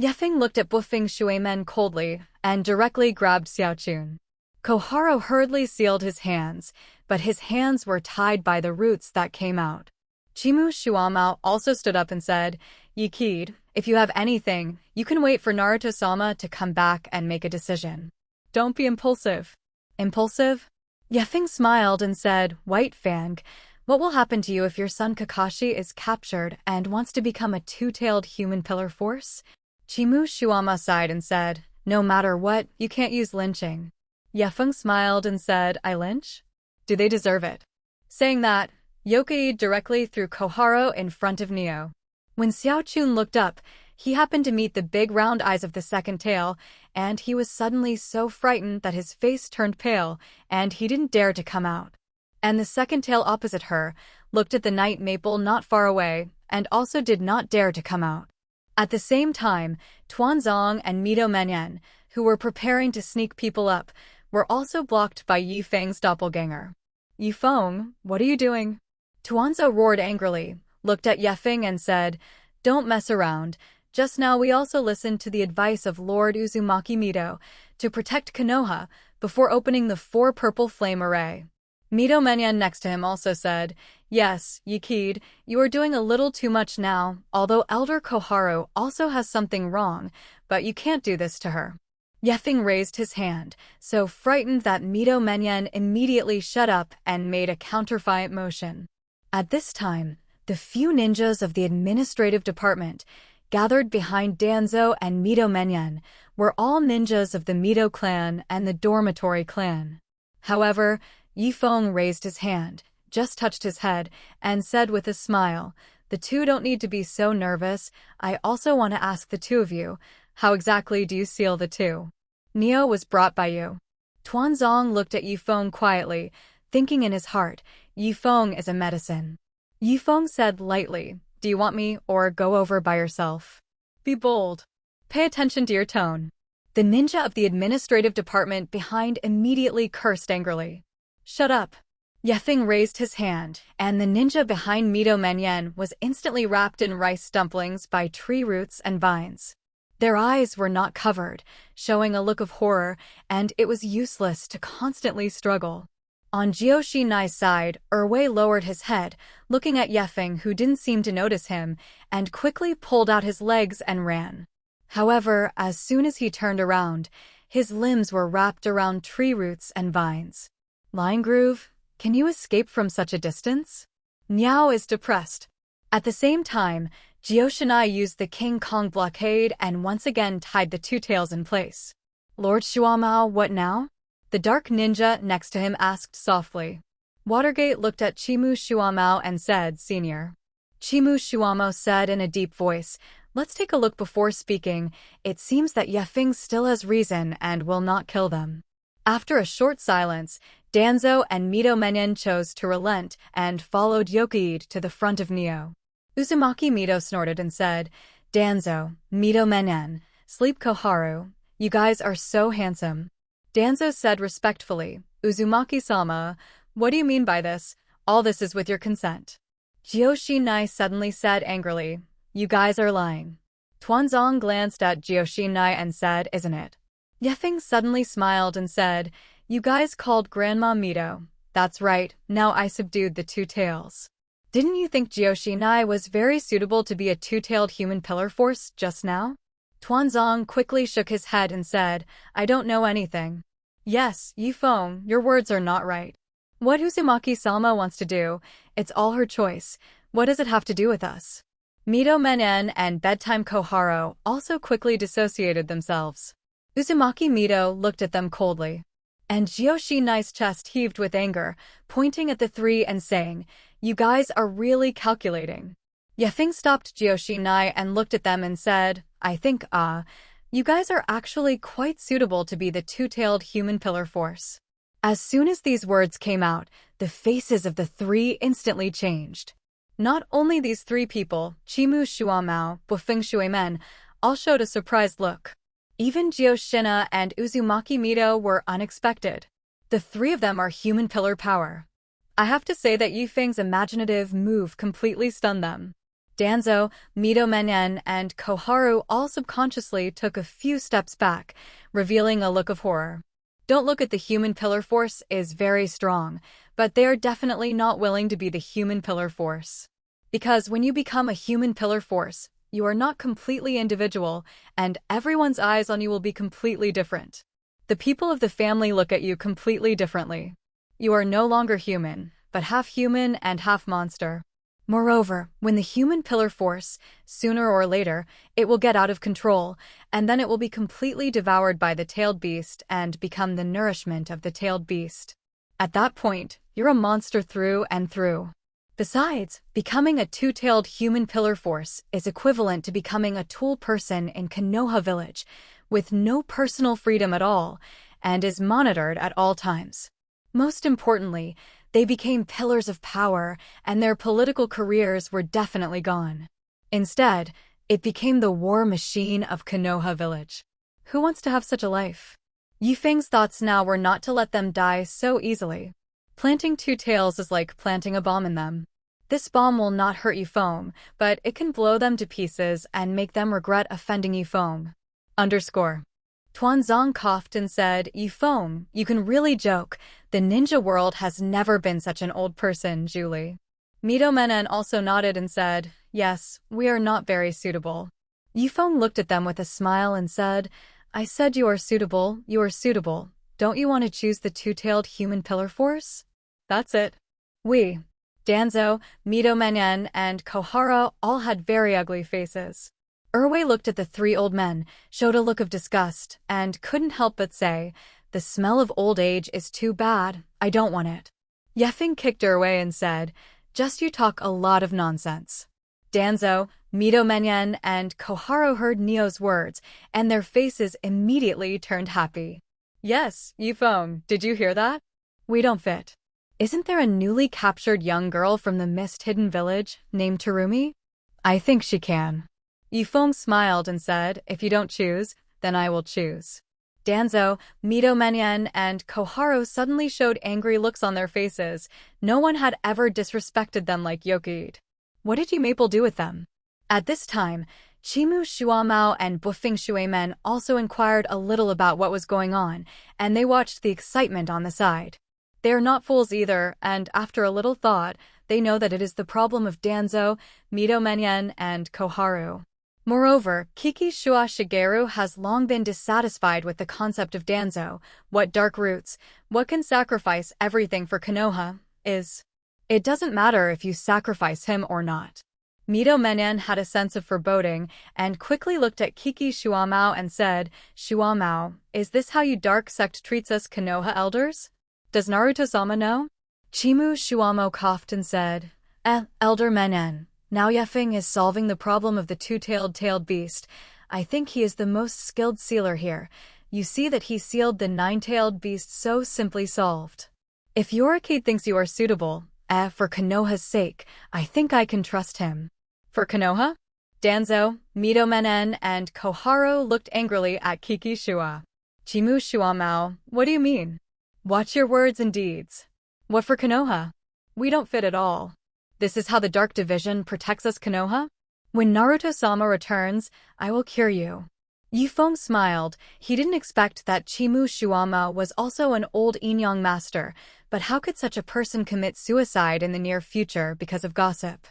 Yefeng looked at Bufeng Shuimen coldly and directly grabbed Xiaochun. Koharu hurriedly sealed his hands, but his hands were tied by the roots that came out. Chimu Shuamao also stood up and said, Yikid, if you have anything, you can wait for Naruto-sama to come back and make a decision. Don't be impulsive. Impulsive? Yefeng smiled and said, White Fang, what will happen to you if your son Kakashi is captured and wants to become a two-tailed human pillar force? Chimu Shuama sighed and said, No matter what, you can't use lynching. Yefeng smiled and said, I lynch? Do they deserve it? Saying that, Yokai directly threw Koharu in front of Neo. When Xiaochun looked up, he happened to meet the big round eyes of the second tail, and he was suddenly so frightened that his face turned pale, and he didn't dare to come out. And the second tail opposite her looked at the Knight Maple not far away, and also did not dare to come out. At the same time, Tuanzong and Mito Menyan, who were preparing to sneak people up, were also blocked by Yi Feng's doppelganger. Yi Feng, what are you doing? Tuanzong roared angrily, looked at Yefeng and said, Don't mess around. Just now we also listened to the advice of Lord Uzumaki Mito to protect Konoha before opening the 4 purple flame array. Mito Menyan next to him also said, Yes, Yikid, you are doing a little too much now, although Elder Koharu also has something wrong, but you can't do this to her. Yefeng raised his hand, so frightened that Mito Menyan immediately shut up and made a counterfiant motion. At this time, the few ninjas of the administrative department gathered behind Danzo and Mito Menyan were all ninjas of the Mito clan and the dormitory clan. However, Yi Feng raised his hand, just touched his head, and said with a smile, The two don't need to be so nervous. I also want to ask the two of you, how exactly do you seal the two? Neo was brought by you. Tuanzong looked at Yi Feng quietly, thinking in his heart, Yi Feng is a medicine. Yi Feng said lightly, Do you want me or go over by yourself? Be bold. Pay attention to your tone. The ninja of the administrative department behind immediately cursed angrily. Shut up. Yefeng raised his hand, and the ninja behind Mito Menyan was instantly wrapped in rice dumplings by tree roots and vines. Their eyes were not covered, showing a look of horror, and it was useless to constantly struggle. On Jioshinai's side, Erwei lowered his head, looking at Yefeng who didn't seem to notice him, and quickly pulled out his legs and ran. However, as soon as he turned around, his limbs were wrapped around tree roots and vines. Line Groove, can you escape from such a distance? Niao is depressed. At the same time, Jioshinai used the King Kong blockade and once again tied the two tails in place. Lord Shuamao, what now? The dark ninja next to him asked softly. Watergate looked at Chimu Shuamao and said, Senior. Chimu Shuamao said in a deep voice, Let's take a look before speaking. It seems that Yefeng still has reason and will not kill them. After a short silence, Danzo and Mito Menyan chose to relent and followed Yokai to the front of Neo. Uzumaki Mito snorted and said, Danzo, Mito Menyan, Sleep Koharu, you guys are so handsome. Danzo said respectfully, Uzumaki-sama, what do you mean by this? All this is with your consent. Jioshinai suddenly said angrily, You guys are lying. Tuanzong glanced at Jioshinai and said, Isn't it? Yefeng suddenly smiled and said, You guys called Grandma Mito. That's right, now I subdued the two tails. Didn't you think Jioshinai was very suitable to be a two-tailed human pillar force just now? Tuanzong quickly shook his head and said, I don't know anything. Yes, Yi Feng, your words are not right. What Uzumaki-sama wants to do, it's all her choice. What does it have to do with us? Mito Menyan and Bedtime Koharu also quickly dissociated themselves. Uzumaki Mito looked at them coldly. And Jioshinai's chest heaved with anger, pointing at the three and saying, "You guys are really calculating." Feng stopped Jioshinai and looked at them and said, "I think, you guys are actually quite suitable to be the two-tailed human pillar force." As soon as these words came out, the faces of the three instantly changed. Not only these three people, Chimu Shuamao, Bufeng Shuemen, all showed a surprised look. Even Jioshinai and Uzumaki Mito were unexpected. The three of them are human pillar power. I have to say that Yifeng's imaginative move completely stunned them. Danzo, Mito Menyen, and Koharu all subconsciously took a few steps back, revealing a look of horror. Don't look at the human pillar force is very strong, but they are definitely not willing to be the human pillar force. Because when you become a human pillar force, you are not completely individual, and everyone's eyes on you will be completely different. The people of the family look at you completely differently. You are no longer human, but half human and half monster. Moreover, when the human pillar force, sooner or later, it will get out of control, and then it will be completely devoured by the tailed beast and become the nourishment of the tailed beast. At that point, you're a monster through and through. Besides, becoming a two-tailed human pillar force is equivalent to becoming a tool person in Konoha village, with no personal freedom at all, and is monitored at all times. Most importantly, they became pillars of power, and their political careers were definitely gone. Instead, it became the war machine of Konoha village. Who wants to have such a life? Yifeng's thoughts now were not to let them die so easily. Planting two tails is like planting a bomb in them. This bomb will not hurt Yifeng, but it can blow them to pieces and make them regret offending Yifeng. Tuanzong coughed and said, "Yifeng, you can really joke. The ninja world has never been such an old person, Julie." Mito Menen also nodded and said, "Yes, we are not very suitable." Yifeng looked at them with a smile and said, "I said you are suitable, you are suitable. Don't you want to choose the two-tailed human pillar force?" That's it. We, Danzo, Mito Menen, and Kohara all had very ugly faces. Erwei looked at the three old men, showed a look of disgust, and couldn't help but say, "The smell of old age is too bad, I don't want it." Yefeng kicked Erwei and said, "Just you talk a lot of nonsense." Danzo, Mito Menyen, and Koharu heard Neo's words, and their faces immediately turned happy. "Yes, Yifeng, did you hear that? We don't fit. Isn't there a newly captured young girl from the mist-hidden village, named Terumi? I think she can." Yifeng smiled and said, "If you don't choose, then I will choose." Danzo, Mito Menyen, and Koharu suddenly showed angry looks on their faces. No one had ever disrespected them like Yokiid. What did Maple do with them? At this time, Chimu Shuamao and Bufeng Shuemen also inquired a little about what was going on, and they watched the excitement on the side. They are not fools either, and after a little thought, they know that it is the problem of Danzo, Mito Menyen, and Koharu. Moreover, Kiki Shua Shigeru has long been dissatisfied with the concept of Danzo, what dark roots, what can sacrifice everything for Konoha, is. It doesn't matter if you sacrifice him or not. Mito Menyen had a sense of foreboding and quickly looked at Kiki Shuamao and said, "Shuamao, is this how you dark sect treats us Konoha elders? Does Naruto-sama know?" Chimu Shuamao coughed and said, Elder Menyen. Now Yefeng is solving the problem of the two-tailed beast. I think he is the most skilled sealer here. You see that he sealed the nine-tailed beast so simply solved. If Yorikade thinks you are suitable, for Konoha's sake, I think I can trust him. For Konoha? Danzo, Mito Menen, and Koharu looked angrily at Kiki Shua. Chimu Shuamao, what do you mean? Watch your words and deeds. What for Konoha? We don't fit at all. This is how the Dark Division protects us, Konoha? When Naruto-sama returns, I will cure you. Yifeng smiled. He didn't expect that Chimu Shuama was also an old Inyang master, but how could such a person commit suicide in the near future because of gossip?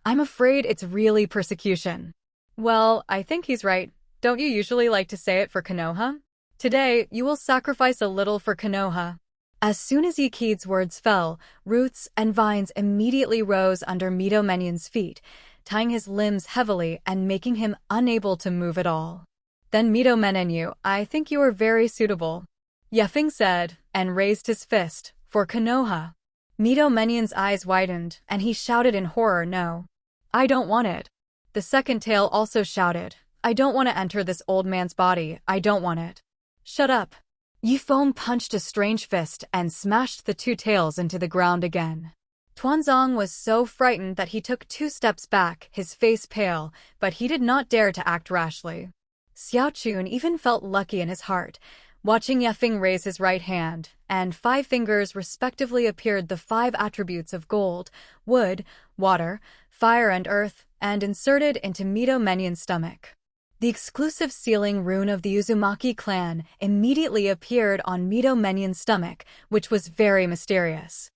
I'm afraid it's really persecution. Well, I think he's right. Don't you usually like to say it for Konoha? Today, you will sacrifice a little for Konoha. As soon as Yikide's words fell, roots and vines immediately rose under Mito Menyen's feet, tying his limbs heavily and making him unable to move at all. Then Mito Menenyu, I think you are very suitable. Feng said, and raised his fist, for Konoha. Mito Menion's eyes widened, and he shouted in horror, "No. I don't want it." The second tail also shouted, "I don't want to enter this old man's body, I don't want it." "Shut up." Feng punched a strange fist and smashed the two tails into the ground again. Tuanzong was so frightened that he took 2 steps back, his face pale, but he did not dare to act rashly. Xiaochun even felt lucky in his heart, watching Feng raise his right hand, and 5 fingers respectively appeared the 5 attributes of gold, wood, water, fire and earth, and inserted into Mito Menion's stomach. The exclusive sealing rune of the Uzumaki clan immediately appeared on Mito Menion's stomach, which was very mysterious.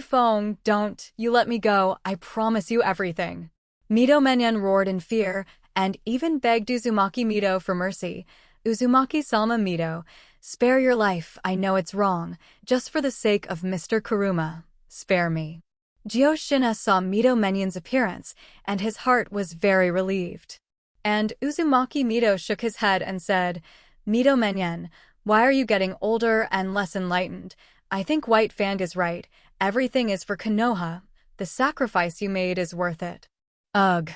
"Feng, don't, you let me go, I promise you everything." Mito Menion roared in fear, and even begged Uzumaki Mito for mercy. "Uzumaki-sama Mito, spare your life, I know it's wrong, just for the sake of Mr. Kuruma, spare me." Jioshina saw Mito Menion's appearance, and his heart was very relieved. And Uzumaki Mito shook his head and said, "Mito Menion, why are you getting older and less enlightened? I think White Fang is right. Everything is for Konoha. The sacrifice you made is worth it." Ugh.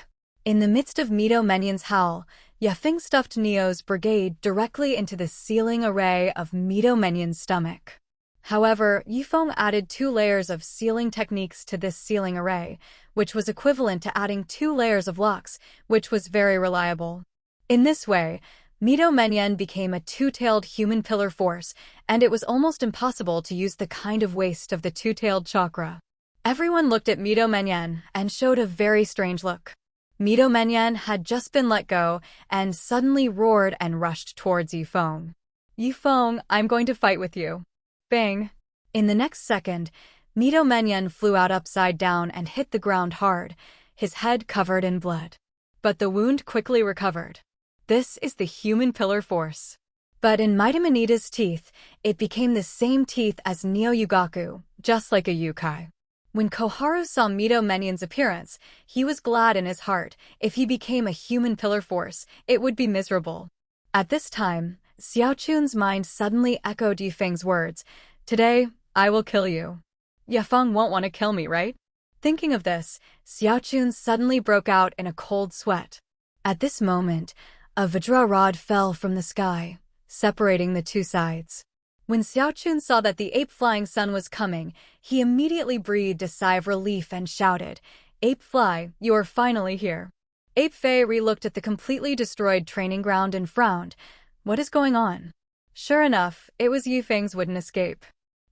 In the midst of Mito Menion's howl, Feng stuffed Neo's brigade directly into the sealing array of Mito Menion's stomach. However, Feng added 2 layers of sealing techniques to this sealing array, which was equivalent to adding 2 layers of locks, which was very reliable. In this way, Mito Menion became a 2-tailed human pillar force, and it was almost impossible to use the kind of waste of the 2-tailed chakra. Everyone looked at Mito Menyon and showed a very strange look. Mito Menyon had just been let go and suddenly roared and rushed towards Feng. "Feng, I'm going to fight with you." Bang! In the next second, Mito Menyon flew out upside down and hit the ground hard, his head covered in blood. But the wound quickly recovered. This is the human pillar force. But in Mito Manita's teeth, it became the same teeth as Neo Yugaku, just like a Yukai. When Koharu saw Mito Menion's appearance, he was glad in his heart. If he became a human pillar force, it would be miserable. At this time, Xiaochun's mind suddenly echoed Feng's words, "Today, I will kill you." Feng won't want to kill me, right? Thinking of this, Xiaochun suddenly broke out in a cold sweat. At this moment, a Vajra rod fell from the sky, separating the 2 sides. When Xiaochun saw that the ape-flying sun was coming, he immediately breathed a sigh of relief and shouted, "Ape Fly, you are finally here." Ape Fei re-looked at the completely destroyed training ground and frowned. What is going on? Sure enough, it was Feng's wooden escape.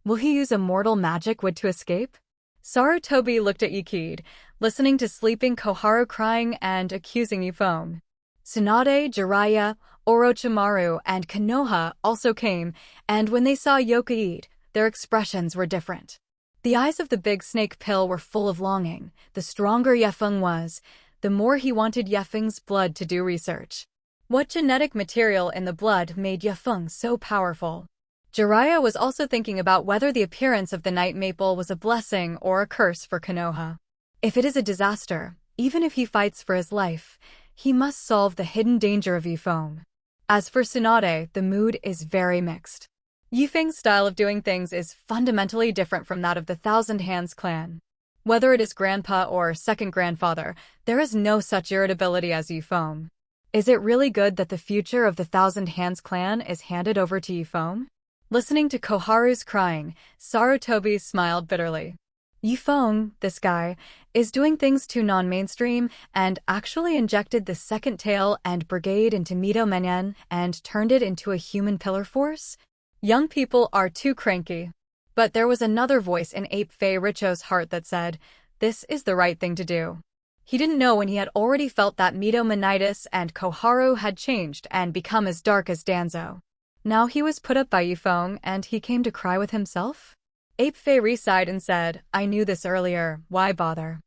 Will he use a mortal magic wood to escape? Sarutobi looked at Yukid, listening to sleeping Koharu crying and accusing Feng. Tsunade, Jiraiya, Orochimaru, and Konoha also came, and when they saw Yokaid, their expressions were different. The eyes of the big snake pill were full of longing. The stronger Feng was, the more he wanted Feng's blood to do research. What genetic material in the blood made Feng so powerful? Jiraiya was also thinking about whether the appearance of the night maple was a blessing or a curse for Konoha. If it is a disaster, even if he fights for his life, he must solve the hidden danger of Feng. As for Tsunade, the mood is very mixed. Feng's style of doing things is fundamentally different from that of the Thousand Hands clan. Whether it is grandpa or second grandfather, there is no such irritability as Feng. Is it really good that the future of the Thousand Hands clan is handed over to Feng? Listening to Koharu's crying, Sarutobi smiled bitterly. Feng, this guy, is doing things too non-mainstream and actually injected the second tail and brigade into Mito Menyon and turned it into a human pillar force? Young people are too cranky. But there was another voice in Ape Fei Richo's heart that said, this is the right thing to do. He didn't know when he had already felt that Mito Menitis and Koharu had changed and become as dark as Danzo. Now he was put up by Feng and he came to cry with himself? Ape Fei sighed and said, I knew this earlier, why bother?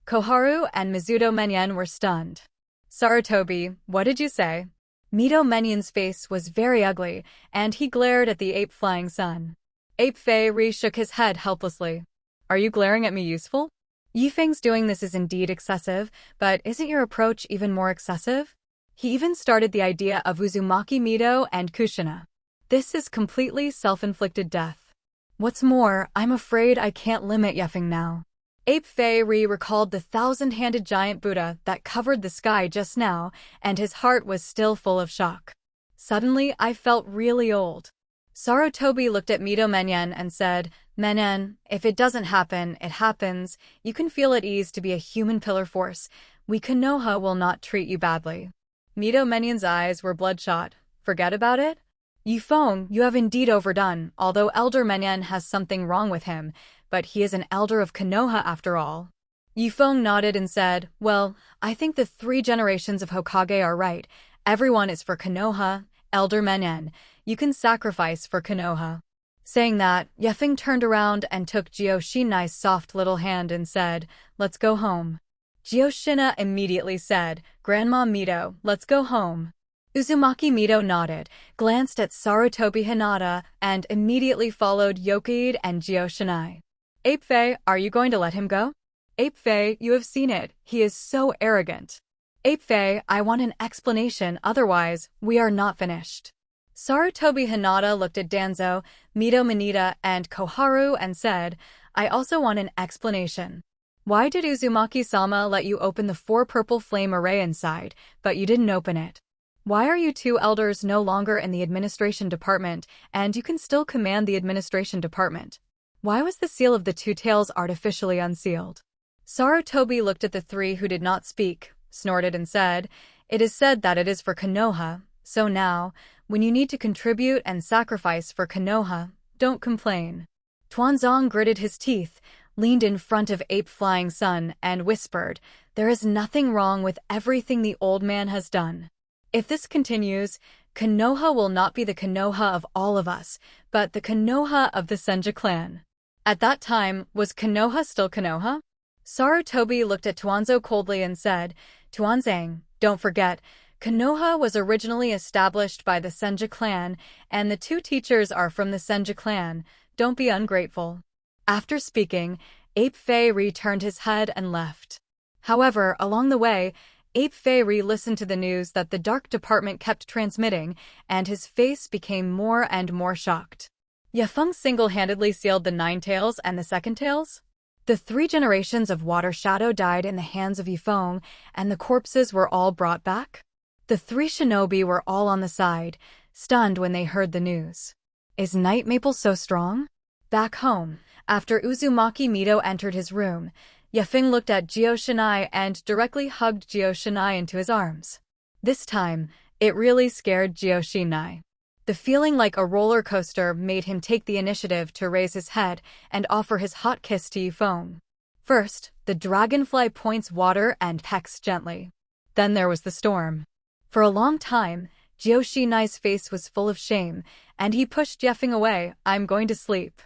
Koharu and Mizuto Menyon were stunned. Sarutobi, what did you say? Mito Menyon's face was very ugly, and he glared at the ape-flying sun. Ape Fei shook his head helplessly. Are you glaring at me useful? Yifeng's doing this is indeed excessive, but isn't your approach even more excessive? He even started the idea of Uzumaki Mito and Kushina. This is completely self-inflicted death. What's more, I'm afraid I can't limit Yefeng now. Ape Fei recalled the thousand-handed giant Buddha that covered the sky just now, and his heart was still full of shock. Suddenly, I felt really old. Sarutobi looked at Mito Menyen and said, Menyen, if it doesn't happen, it happens. You can feel at ease to be a human pillar force. We Konoha will not treat you badly. Mito Menyen's eyes were bloodshot. Forget about it? Feng, you have indeed overdone, although Elder Menyen has something wrong with him, but he is an elder of Konoha after all. Feng nodded and said, well, I think the 3 generations of Hokage are right. Everyone is for Konoha. Elder Menyen, you can sacrifice for Konoha. Saying that, Yefeng turned around and took Jiyoshinai's soft little hand and said, let's go home. Jiyoshina immediately said, Grandma Mito, let's go home. Uzumaki Mito nodded, glanced at Sarutobi Hinata, and immediately followed Yokoide and Jiyoshinai. Ape Fei, are you going to let him go? Ape Fei, you have seen it. He is so arrogant. Ape Fei, I want an explanation, otherwise, we are not finished. Sarutobi Hinata looked at Danzo, Mito Manita, and Koharu and said, I also want an explanation. Why did Uzumaki-sama let you open the 4 purple flame array inside, but you didn't open it? Why are you 2 elders no longer in the administration department, and you can still command the administration department? Why was the seal of the 2 tails artificially unsealed? Sarutobi looked at the 3 who did not speak, snorted and said, it is said that it is for Konoha, so now, when you need to contribute and sacrifice for Konoha, don't complain. Tuanzong gritted his teeth, leaned in front of Ape Flying Sun, and whispered, there is nothing wrong with everything the old man has done. If this continues, Konoha will not be the Konoha of all of us, but the Konoha of the Senja clan. At that time, was Konoha still Konoha? Sarutobi looked at Tuanzo coldly and said, Tuanzang, don't forget, Konoha was originally established by the Senja clan, and the 2 teachers are from the Senja clan. Don't be ungrateful. After speaking, Ape Fei turned his head and left. However, along the way, Ape Fei listened to the news that the Dark Department kept transmitting, and his face became more and more shocked. Yefeng single-handedly sealed the 9 tails and the 2nd tails? The 3 generations of Water Shadow died in the hands of Yefeng, and the corpses were all brought back? The 3 shinobi were all on the side, stunned when they heard the news. Is Night Maple so strong? Back home, after Uzumaki Mito entered his room, Yefeng looked at Jiyoshinai and directly hugged Jiyoshinai into his arms. This time, it really scared Jiyoshinai. The feeling like a roller coaster made him take the initiative to raise his head and offer his hot kiss to Yefeng. First, the dragonfly points water and pecks gently. Then there was the storm. For a long time, Jiyoshinai's face was full of shame, and he pushed Yefeng away. I'm going to sleep.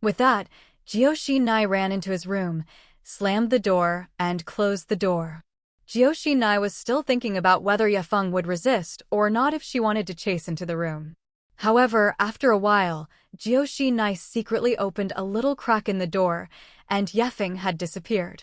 With that, Jiyoshinai ran into his room, slammed the door, and closed the door. Jiyoshinai was still thinking about whether Yefeng would resist or not if she wanted to chase into the room. However, after a while, Jiyoshinai secretly opened a little crack in the door, and Yefeng had disappeared.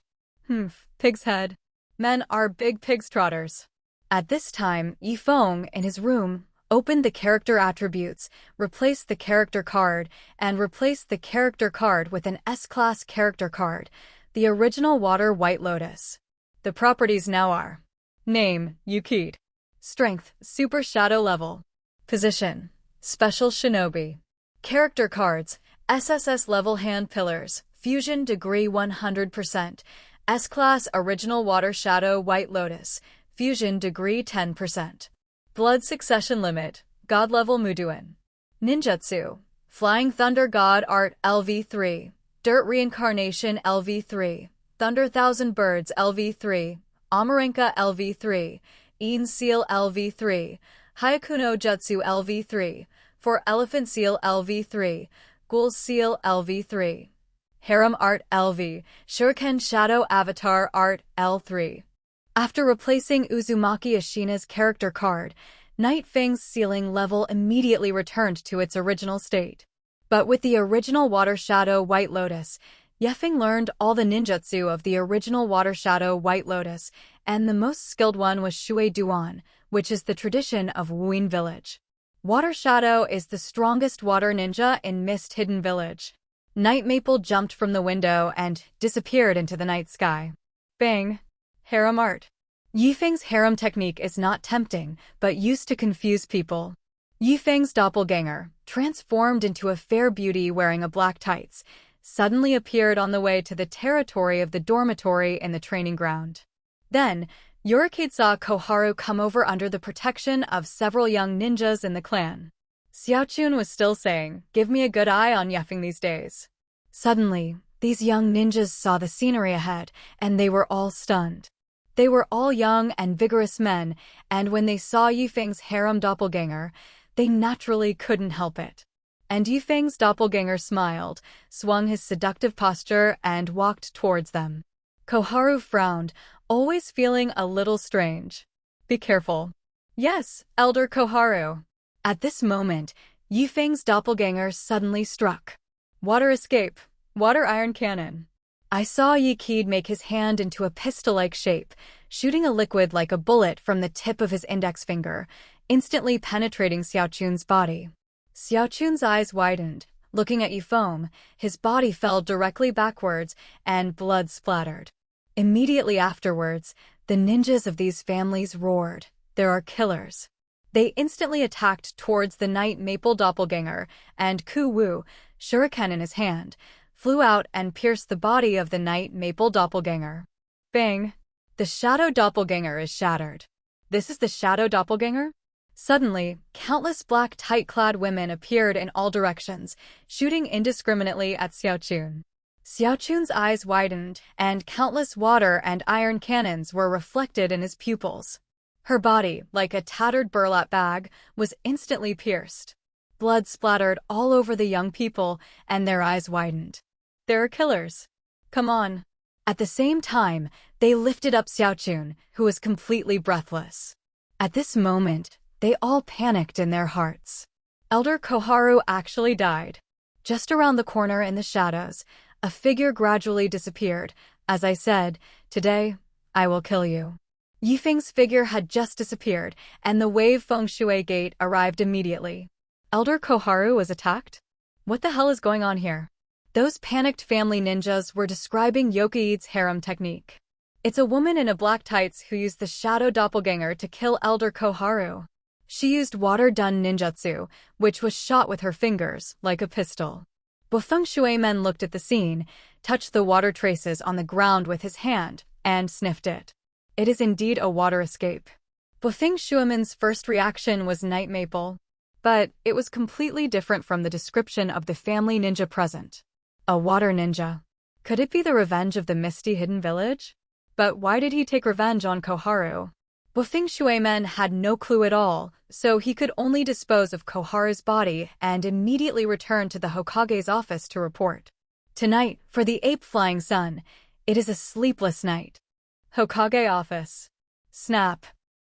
Pig's head. Men are big pigs trotters. At this time, Yefeng, in his room, opened the character attributes, replaced the character card, and replaced the character card with an S-Class character card, the original Water White Lotus. The properties now are: Name, Yukid. Strength, Super Shadow Level. Position, Special Shinobi. Character cards, SSS Level Hand Pillars, Fusion Degree 100%, S-Class Original Water Shadow White Lotus, Fusion Degree 10%. Blood Succession Limit, God Level Muduin. Ninjutsu, Flying Thunder God Art LV3, Dirt Reincarnation LV3, Thunder Thousand Birds LV3, Amarenka LV3, Een Seal LV3, Hyakuno Jutsu LV3, For Elephant Seal LV3, Ghoul Seal LV3. Harem Art LV, Shuriken Shadow Avatar Art L3. After replacing Uzumaki Ashina's character card, Night Feng's sealing level immediately returned to its original state. But with the original Water Shadow White Lotus, Yefeng learned all the ninjutsu of the original Water Shadow White Lotus, and the most skilled one was Shui Duan, which is the tradition of Wuin Village. Water Shadow is the strongest water ninja in Mist Hidden Village. Night Maple jumped from the window and disappeared into the night sky. Feng, harem art. Yifeng's harem technique is not tempting, but used to confuse people. Yifeng's doppelganger, transformed into a fair beauty wearing a black tights, suddenly appeared on the way to the territory of the dormitory in the training ground. Then, Yurikade saw Koharu come over under the protection of several young ninjas in the clan. Xiaochun was still saying, "Give me a good eye on Yefeng these days." Suddenly, these young ninjas saw the scenery ahead, and they were all stunned. They were all young and vigorous men, and when they saw Yifeng's harem doppelganger, they naturally couldn't help it. And Yifeng's doppelganger smiled, swung his seductive posture, and walked towards them. Koharu frowned, always feeling a little strange. "Be careful." "Yes, Elder Koharu." At this moment, Yifeng's doppelganger suddenly struck. Water escape, water iron cannon. I saw Yikide make his hand into a pistol-like shape, shooting a liquid like a bullet from the tip of his index finger, instantly penetrating Xiaochun's body. Xiaochun's eyes widened. Looking at Yifeng, his body fell directly backwards, and blood splattered. Immediately afterwards, the ninjas of these families roared, "There are killers." They instantly attacked towards the Night Maple doppelganger, and Ku Wu, shuriken in his hand, flew out and pierced the body of the Night Maple doppelganger. Bang! The shadow doppelganger is shattered. This is the shadow doppelganger? Suddenly, countless black tight-clad women appeared in all directions, shooting indiscriminately at Xiaochun. Xiaochun's eyes widened, and countless water and iron cannons were reflected in his pupils. Her body, like a tattered burlap bag, was instantly pierced. Blood splattered all over the young people, and their eyes widened. "There are killers. Come on." At the same time, they lifted up Xiaochun, who was completely breathless. At this moment, they all panicked in their hearts. Elder Koharu actually died. Just around the corner in the shadows, a figure gradually disappeared. As I said, "Today, I will kill you." Yifeng's figure had just disappeared, and the wave Feng Shui gate arrived immediately. Elder Koharu was attacked? What the hell is going on here? Those panicked family ninjas were describing Yokiide's harem technique. It's a woman in a black tights who used the shadow doppelganger to kill Elder Koharu. She used water-done ninjutsu, which was shot with her fingers, like a pistol. Feng Shui men looked at the scene, touched the water traces on the ground with his hand, and sniffed it. It is indeed a water escape. Feng Shui men's first reaction was Night Maple, but it was completely different from the description of the family ninja present. A water ninja. Could it be the revenge of the Misty Hidden Village? But why did he take revenge on Koharu? Feng Shui men had no clue at all, so he could only dispose of Koharu's body and immediately return to the Hokage's office to report. Tonight, for the ape flying sun, it is a sleepless night. Hokage office. Snap.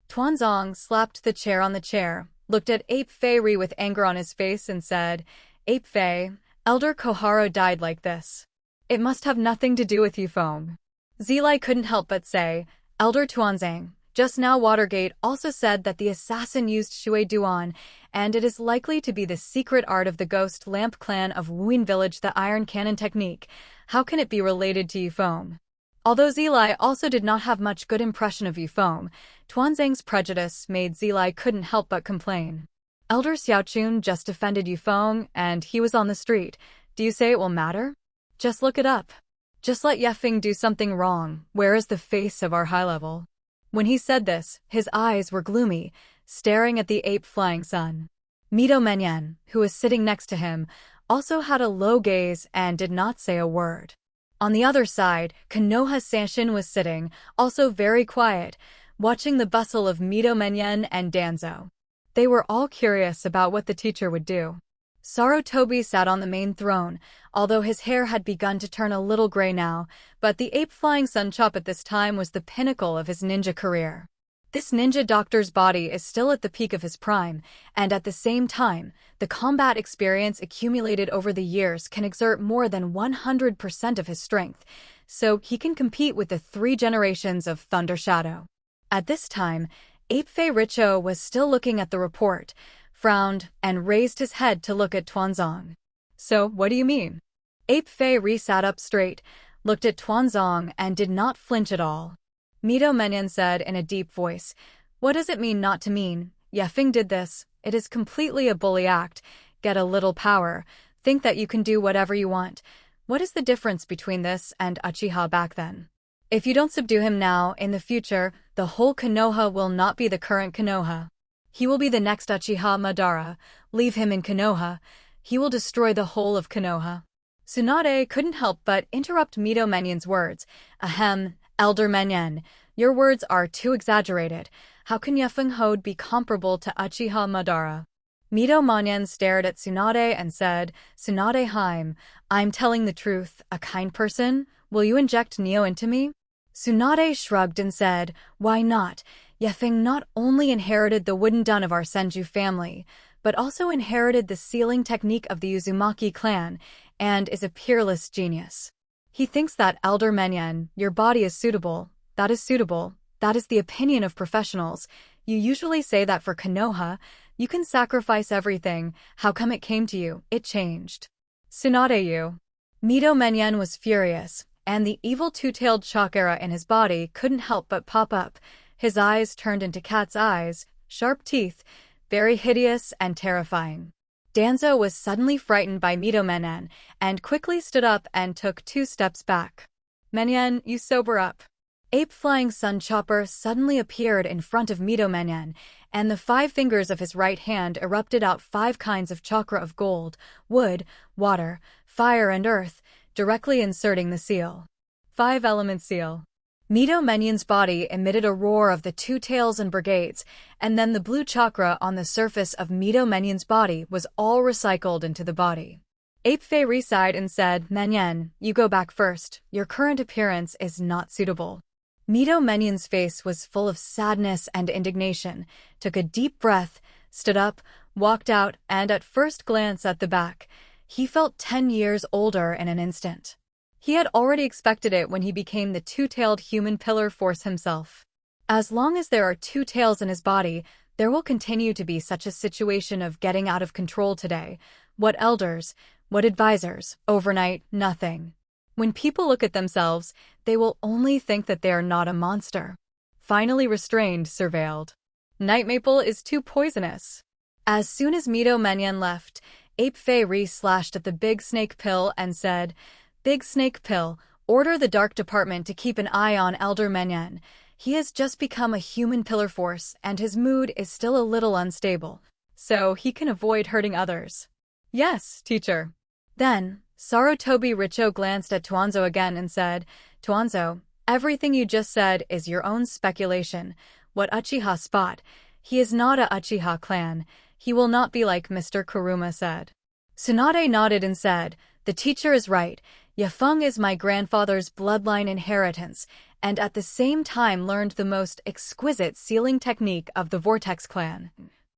Tuanzong slapped the chair on the chair, looked at Ape Fei with anger on his face and said, "Ape Fei, Elder Koharu died like this. It must have nothing to do with you, Feng." Zilai couldn't help but say, "Elder Tuanzang, just now Watergate also said that the assassin used Shui Duan, and it is likely to be the secret art of the Ghost Lamp clan of Wuin Village, the Iron Cannon technique. How can it be related to Yifeng?" Although Zilai also did not have much good impression of Yifeng, Tuanzang's prejudice made Zilai couldn't help but complain. "Elder Xiaochun just defended Yifeng, and he was on the street. Do you say it will matter? Just look it up. Just let Yefeng do something wrong. Where is the face of our high level?" When he said this, his eyes were gloomy, staring at the ape-flying sun. Mito Menyan, who was sitting next to him, also had a low gaze and did not say a word. On the other side, Konoha Sanshin was sitting, also very quiet, watching the bustle of Mito Menyan and Danzo. They were all curious about what the teacher would do. Sarutobi sat on the main throne, although his hair had begun to turn a little gray now, but the ape-flying Sunchop at this time was the pinnacle of his ninja career. This ninja doctor's body is still at the peak of his prime, and at the same time, the combat experience accumulated over the years can exert more than 100% of his strength, so he can compete with the 3 generations of Thunder Shadow. At this time, Ape Fei Richo was still looking at the report, frowned, and raised his head to look at Tuanzong. So, what do you mean? Ape Fei sat up straight, looked at Tuanzong, and did not flinch at all. Mito Menyan said in a deep voice, "What does it mean not to mean? Feng did this. It is completely a bully act. Get a little power. Think that you can do whatever you want. What is the difference between this and Uchiha back then? If you don't subdue him now, in the future, the whole Konoha will not be the current Konoha. He will be the next Uchiha Madara. Leave him in Konoha. He will destroy the whole of Konoha." Tsunade couldn't help but interrupt Mito Menyan's words. "Ahem, Elder Menyan, your words are too exaggerated. How can Feng Hode be comparable to Uchiha Madara?" Mito Menyan stared at Tsunade and said, "Tsunade Haim, I'm telling the truth. A kind person? Will you inject Neo into me?" Tsunade shrugged and said, "Why not? Feng not only inherited the wooden dun of our Senju family, but also inherited the sealing technique of the Uzumaki clan, and is a peerless genius. He thinks that, Elder Menyan, your body is suitable. That is suitable. That is the opinion of professionals. You usually say that for Konoha, you can sacrifice everything. How come it came to you? It changed." Tsunade you. Mito Menyan was furious, and the evil two-tailed chakra in his body couldn't help but pop up. His eyes turned into cat's eyes, sharp teeth, very hideous and terrifying. Danzo was suddenly frightened by Mito Menyan, and quickly stood up and took 2 steps back. "Menyan, you sober up." Ape Flying Sun Chopper suddenly appeared in front of Mito Menyan, and the 5 fingers of his right hand erupted out 5 kinds of chakra of gold, wood, water, fire and earth, directly inserting the seal. 5-element seal. Mito Menyan's body emitted a roar of the 2 tails and brigades, and then the blue chakra on the surface of Mito Menyan's body was all recycled into the body. Ape Fei sighed and said, "Menyan, you go back first. Your current appearance is not suitable." Mito Menyan's face was full of sadness and indignation, took a deep breath, stood up, walked out, and at first glance at the back, he felt 10 years older in an instant. He had already expected it when he became the 2-tailed human pillar force himself. As long as there are 2 tails in his body, there will continue to be such a situation of getting out of control today. What elders, what advisors, overnight, nothing. When people look at themselves, they will only think that they are not a monster. Finally restrained, surveilled. Night maple is too poisonous. As soon as Mito Menyan left, Ape Fei slashed at the Big Snake Pill and said, "Big Snake Pill, order the Dark Department to keep an eye on Elder Menyan. He has just become a human pillar force, and his mood is still a little unstable, so he can avoid hurting others." "Yes, teacher." Then, Sarutobi Richo glanced at Tuanzo again and said, "Tuanzo, everything you just said is your own speculation. What Uchiha spot? He is not a Uchiha clan. He will not be like Mr. Kuruma said." Tsunade nodded and said, "The teacher is right. Feng is my grandfather's bloodline inheritance, and at the same time learned the most exquisite sealing technique of the Vortex clan.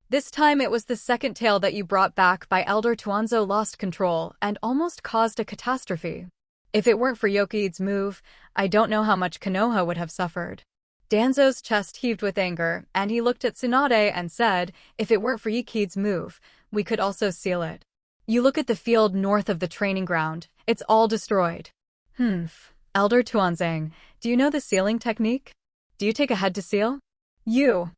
This time it was the second tail that you brought back by Elder Tuanzo lost control and almost caused a catastrophe. If it weren't for Yoki's move, I don't know how much Konoha would have suffered." Danzo's chest heaved with anger, and he looked at Tsunade and said, "If it weren't for Yoki's move, we could also seal it. You look at the field north of the training ground, it's all destroyed." Elder Tuanzang, do you know the sealing technique? Do you take a head to seal?" You.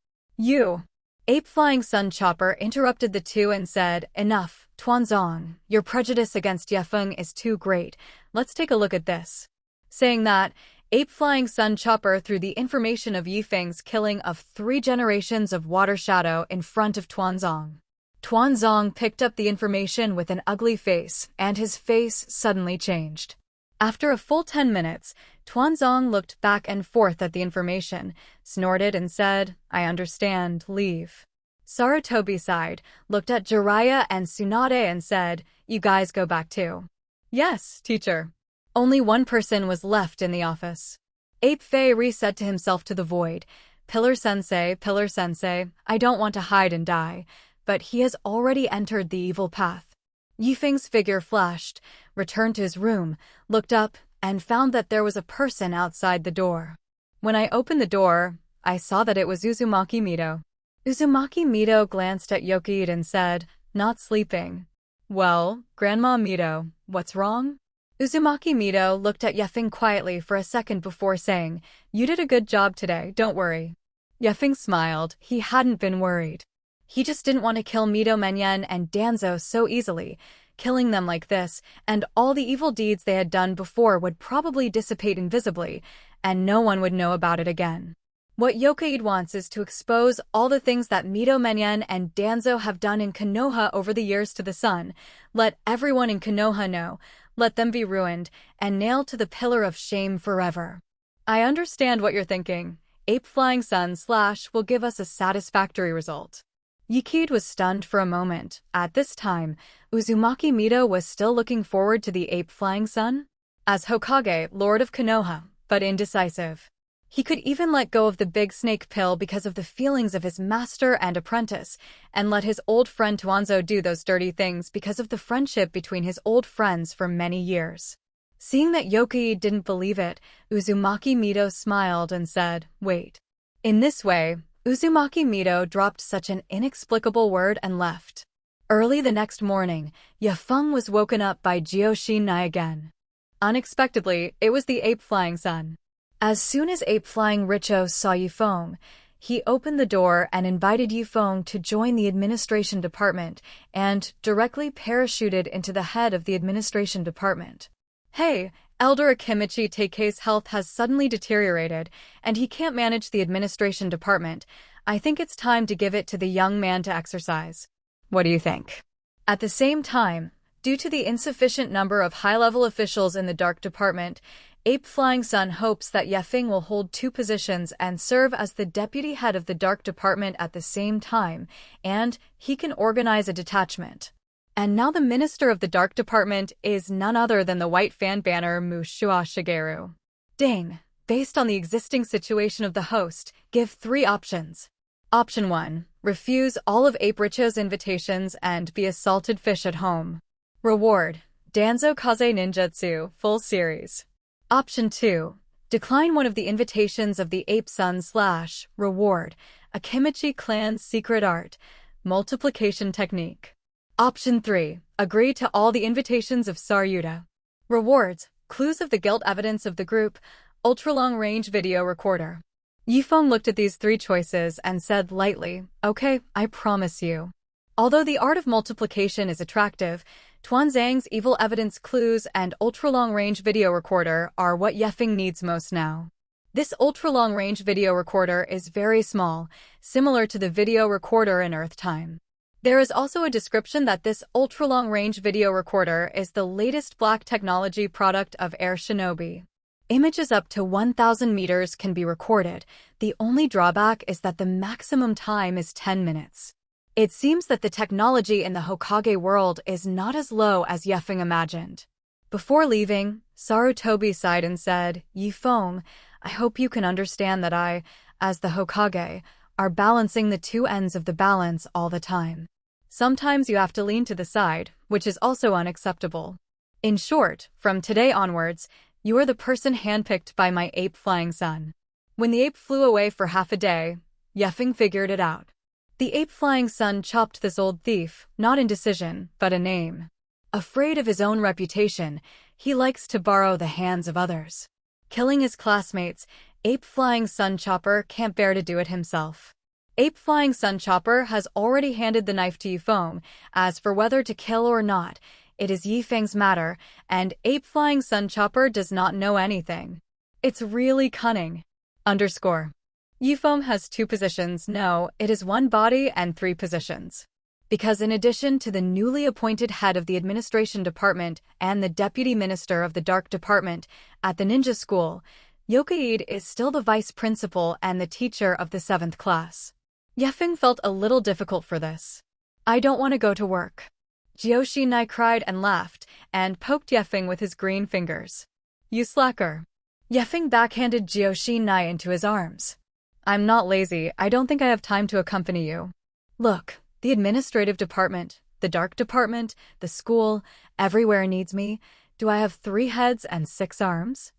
Ape Flying Sun Chopper interrupted the two and said, "Enough, Tuanzang, your prejudice against Feng is too great. Let's take a look at this." Saying that, Ape Flying Sun Chopper threw the information of Feng's killing of 3 generations of Water Shadow in front of Tuanzang. Tuanzang picked up the information with an ugly face, and his face suddenly changed. After a full 10 minutes, Tuanzang looked back and forth at the information, snorted and said, "I understand, leave." Sarutobi sighed, looked at Jiraiya and Tsunade and said, "You guys go back too." "Yes, teacher." Only one person was left in the office. Ape Fei said to himself to the void, Pillar Sensei, I don't want to hide and die." But he has already entered the evil path. Feng's figure flashed, returned to his room, looked up, and found that there was a person outside the door. When I opened the door, I saw that it was Uzumaki Mito. Uzumaki Mito glanced at Yokoid and said, "Not sleeping." "Well, Grandma Mito, what's wrong?" Uzumaki Mito looked at Yefeng quietly for a second before saying, "You did a good job today, don't worry." Yefeng smiled. He hadn't been worried. He just didn't want to kill Mito Menyen and Danzo so easily. Killing them like this, and all the evil deeds they had done before would probably dissipate invisibly, and no one would know about it again. What Yokoid wants is to expose all the things that Mito Menyen and Danzo have done in Konoha over the years to the sun. Let everyone in Konoha know. Let them be ruined and nailed to the pillar of shame forever. I understand what you're thinking. Ape Flying Sun / will give us a satisfactory result. Yokoid was stunned for a moment. At this time, Uzumaki Mito was still looking forward to the Ape Flying Sun? As Hokage, Lord of Konoha, but indecisive. He could even let go of the big snake pill because of the feelings of his master and apprentice, and let his old friend Tuanzo do those dirty things because of the friendship between his old friends for many years. Seeing that Yokoid didn't believe it, Uzumaki Mito smiled and said, "Wait." In this way, Uzumaki Mito dropped such an inexplicable word and left. Early the next morning, Feng was woken up by Jioshi-nai again. Unexpectedly, it was the Ape Flying Sun. As soon as Ape Flying Richo saw Feng, he opened the door and invited Feng to join the administration department and directly parachuted into the head of the administration department. "Hey, Elder Akimichi Take's health has suddenly deteriorated, and he can't manage the administration department. I think it's time to give it to the young man to exercise. What do you think?" At the same time, due to the insufficient number of high-level officials in the Dark Department, Ape Flying Sun hopes that Yefeng will hold 2 positions and serve as the deputy head of the Dark Department at the same time, and he can organize a detachment. And now the minister of the Dark Department is none other than the white fan banner Mushua Shigeru. Dang, based on the existing situation of the host, give 3 options. Option 1, refuse all of Ape Richo's invitations and be a salted fish at home. Reward, Danzo Kaze Ninjutsu, full series. Option 2, decline one of the invitations of the Ape Sun / reward, Akimichi Clan's secret art, multiplication technique. Option 3, agree to all the invitations of Saryuta. Rewards, clues of the guilt evidence of the group, ultra-long-range video recorder. Yifeng looked at these 3 choices and said lightly, "Okay, I promise you." Although the art of multiplication is attractive, Tuanzang's evil evidence clues and ultra-long-range video recorder are what Yefeng needs most now. This ultra-long-range video recorder is very small, similar to the video recorder in Earth time. There is also a description that this ultra-long-range video recorder is the latest black technology product of Air Shinobi. Images up to 1,000 meters can be recorded. The only drawback is that the maximum time is 10 minutes. It seems that the technology in the Hokage world is not as low as Yefeng imagined. Before leaving, Sarutobi sighed and said, "Yifeng, I hope you can understand that I, as the Hokage, are balancing the 2 ends of the balance all the time. Sometimes you have to lean to the side, which is also unacceptable. In short, from today onwards, you are the person handpicked by my Ape Flying Sun." When the ape flew away for half a day, Yefeng figured it out. The Ape Flying Sun chopped this old thief, not in decision, but in aim. Afraid of his own reputation, he likes to borrow the hands of others. Killing his classmates, Ape Flying Sun Chopper can't bear to do it himself. Ape Flying Sun Chopper has already handed the knife to Yifeng. As for whether to kill or not, it is Yifeng's matter, and Ape Flying Sun Chopper does not know anything. It's really cunning. Yifeng has 2 positions. No, it is 1 body and 3 positions. Because in addition to the newly appointed head of the administration department and the deputy minister of the Dark Department at the ninja school, Yokoid is still the vice principal and the teacher of the 7th class. Yefeng felt a little difficult for this. "I don't want to go to work." Jioshi-nai cried and laughed, and poked Yefeng with his green fingers. "You slacker." Yefeng backhanded Jioshi-nai into his arms. "I'm not lazy. I don't think I have time to accompany you. Look, the administrative department, the Dark Department, the school, everywhere needs me. Do I have 3 heads and 6 arms?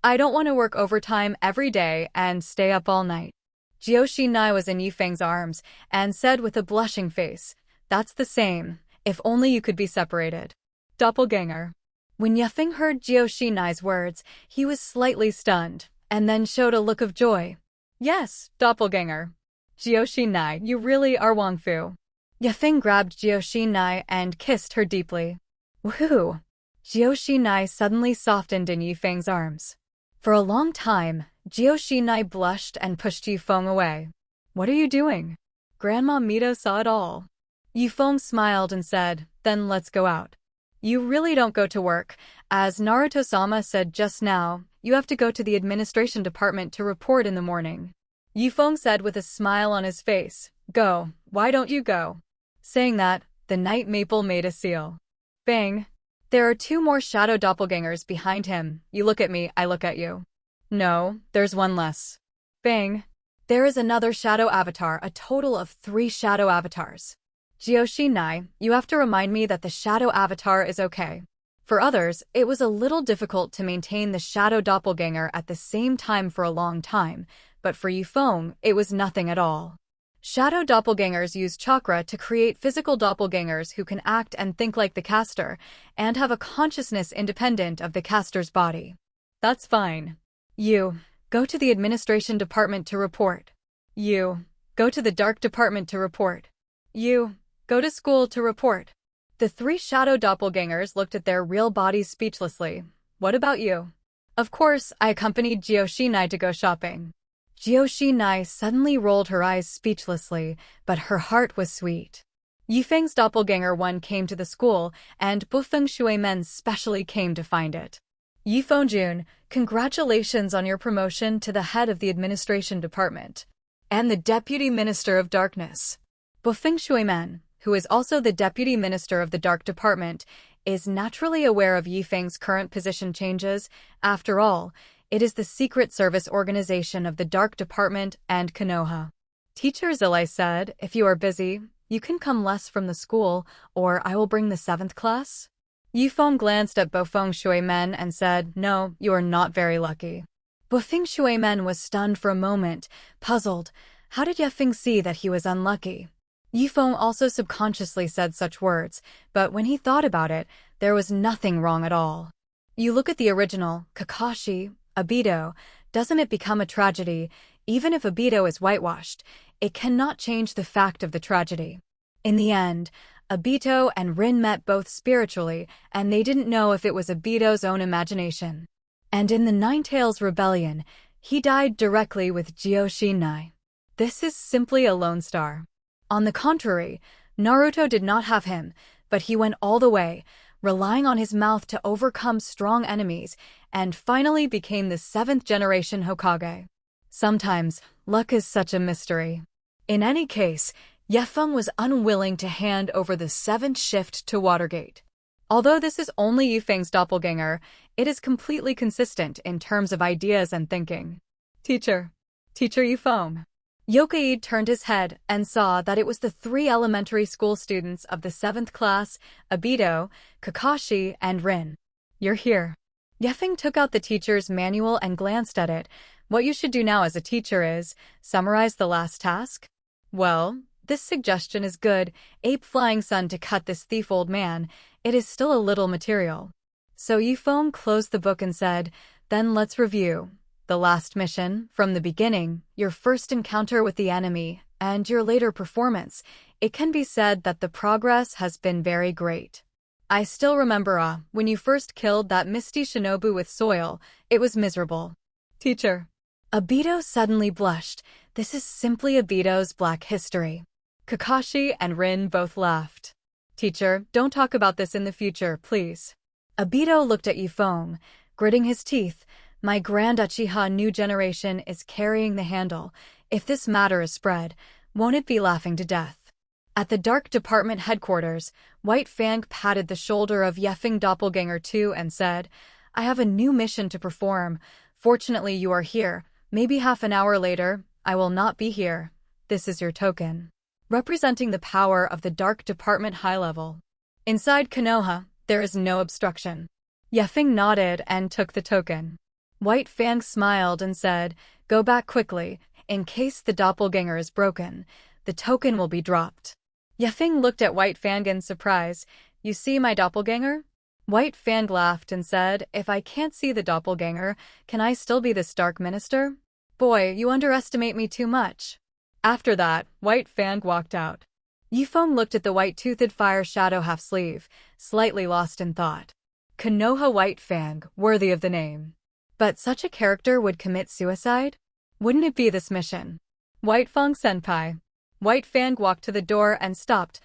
I don't want to work overtime every day and stay up all night." Jiao was in Yifeng's arms and said with a blushing face, "That's the same. If only you could be separated." Doppelganger. When Yifeng heard Jiao words, he was slightly stunned, and then showed a look of joy. "Yes, doppelganger. Jiao, you really are Wang Fu." Yifeng grabbed Jiao and kissed her deeply. Woohoo! Jiao suddenly softened in Yifeng's arms. For a long time, Jiao blushed and pushed Yifeng away. "What are you doing?" Grandma Mito saw it all. Yifeng smiled and said, "Then let's go out." "You really don't go to work. As Naruto-sama said just now, you have to go to the administration department to report in the morning." Yifeng said with a smile on his face, "Go, why don't you go?" Saying that, the night maple made a seal. Bang! There are 2 more shadow doppelgangers behind him. You look at me, I look at you. No, there's one less. Bang! There is another shadow avatar, a total of 3 shadow avatars. Jiao, you have to remind me that the shadow avatar is okay. For others, it was a little difficult to maintain the shadow doppelganger at the same time for a long time, but for Yifeng, it was nothing at all. Shadow doppelgangers use chakra to create physical doppelgangers who can act and think like the caster, and have a consciousness independent of the caster's body. That's fine. You, go to the administration department to report. You, go to the dark department to report. You, go to school to report. The 3 shadow doppelgangers looked at their real bodies speechlessly. What about you? Of course, I accompanied Jiao to go shopping. Jiao suddenly rolled her eyes speechlessly, but her heart was sweet. Yifeng's doppelganger 1 came to the school, and Feng Shuimen specially came to find it. Yifeng, congratulations on your promotion to the head of the administration department and the deputy minister of darkness. Feng Shuimen, who is also the deputy minister of the dark department, is naturally aware of Yifeng's current position changes. After all, it is the secret service organization of the dark department and Konoha. Teacher Zilai said, "If you are busy, you can come less from the school, or I will bring the 7th class." Yifeng glanced at Feng Shuimen and said, "No, you are not very lucky." Feng Shuimen was stunned for a moment, puzzled. How did Yifeng see that he was unlucky? Yifeng also subconsciously said such words, but when he thought about it, there was nothing wrong at all. You look at the original, Kakashi, Obito, doesn't it become a tragedy? Even if Obito is whitewashed, it cannot change the fact of the tragedy. In the end, Obito and Rin met both spiritually, and they didn't know if it was Obito's own imagination. And in the Ninetales Rebellion, he died directly with Jiao. This is simply a lone star. On the contrary, Naruto did not have him, but he went all the way, relying on his mouth to overcome strong enemies, and finally became the 7th generation Hokage. Sometimes, luck is such a mystery. In any case, Yifeng was unwilling to hand over the 7th shift to Watergate. Although this is only Yifeng's doppelganger, it is completely consistent in terms of ideas and thinking. Teacher Yifeng. Yokai turned his head and saw that it was the 3 elementary school students of the 7th class, Obito, Kakashi, and Rin. You're here. Yifeng took out the teacher's manual and glanced at it. What you should do now as a teacher is summarize the last task. Well, this suggestion is good. Ape Flying Sun to cut this thief old man. It is still a little material. So Yifeng closed the book and said, then let's review. The last mission, from the beginning, your first encounter with the enemy, and your later performance, it can be said that the progress has been very great. I still remember when you first killed that misty shinobu with soil, it was miserable. Teacher. Obito suddenly blushed. This is simply Obito's black history. Kakashi and Rin both laughed. Teacher, don't talk about this in the future, please. Obito looked at Yifeng, gritting his teeth. My Grand Uchiha new generation is carrying the handle. If this matter is spread, won't it be laughing to death? At the Dark Department headquarters, White Fang patted the shoulder of Yifeng Doppelganger 2 and said, I have a new mission to perform. Fortunately you are here. Maybe half an hour later, I will not be here. This is your token. Representing the power of the Dark Department high level. Inside Konoha, there is no obstruction. Yifeng nodded and took the token. White Fang smiled and said, go back quickly. In case the doppelganger is broken, the token will be dropped. Feng looked at White Fang in surprise. You see my doppelganger? White Fang laughed and said, if I can't see the doppelganger, can I still be the Stark Minister? Boy, you underestimate me too much. After that, White Fang walked out. Yifeng looked at the white-toothed fire shadow half-sleeve, slightly lost in thought. Konoha White Fang, worthy of the name. But such a character would commit suicide? Wouldn't it be this mission? White Fang senpai. White Fang walked to the door and stopped.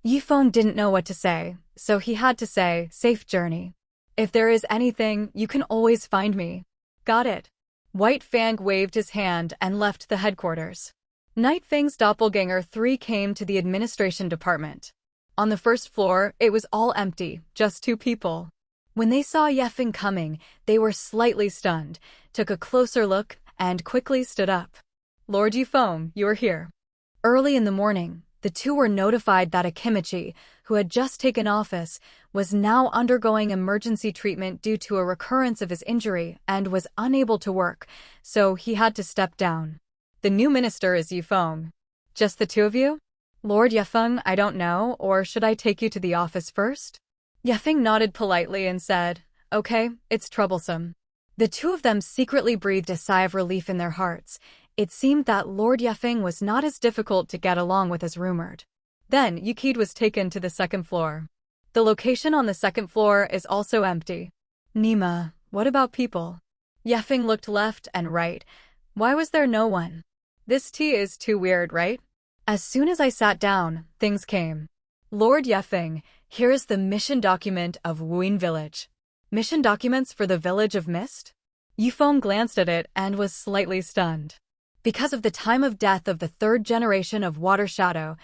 Yifeng didn't know what to say, so he had to say, safe journey. If there is anything, you can always find me. Got it. White Fang waved his hand and left the headquarters. Night Fang's doppelganger 3 came to the administration department. On the first floor, it was all empty, just 2 people. When they saw Yefeng coming, they were slightly stunned, took a closer look, and quickly stood up. Lord Yifeng, you are here. Early in the morning, the 2 were notified that Akimichi, who had just taken office, was now undergoing emergency treatment due to a recurrence of his injury and was unable to work, so he had to step down. The new minister is Yifeng. Just the 2 of you? Lord Yefeng, I don't know, or should I take you to the office first? Yefeng nodded politely and said, okay, it's troublesome. The 2 of them secretly breathed a sigh of relief in their hearts. It seemed that Lord Yefeng was not as difficult to get along with as rumored. Then Yukid was taken to the 2nd floor. The location on the 2nd floor is also empty. Nima, what about people? Yefeng looked left and right. Why was there no one? This tea is too weird, right? As soon as I sat down, things came. Lord Yefeng, here is the mission document of Wuin Village. Mission documents for the Village of Mist? Yifeng glanced at it and was slightly stunned. Because of the time of death of the 3rd generation of Water Shadow,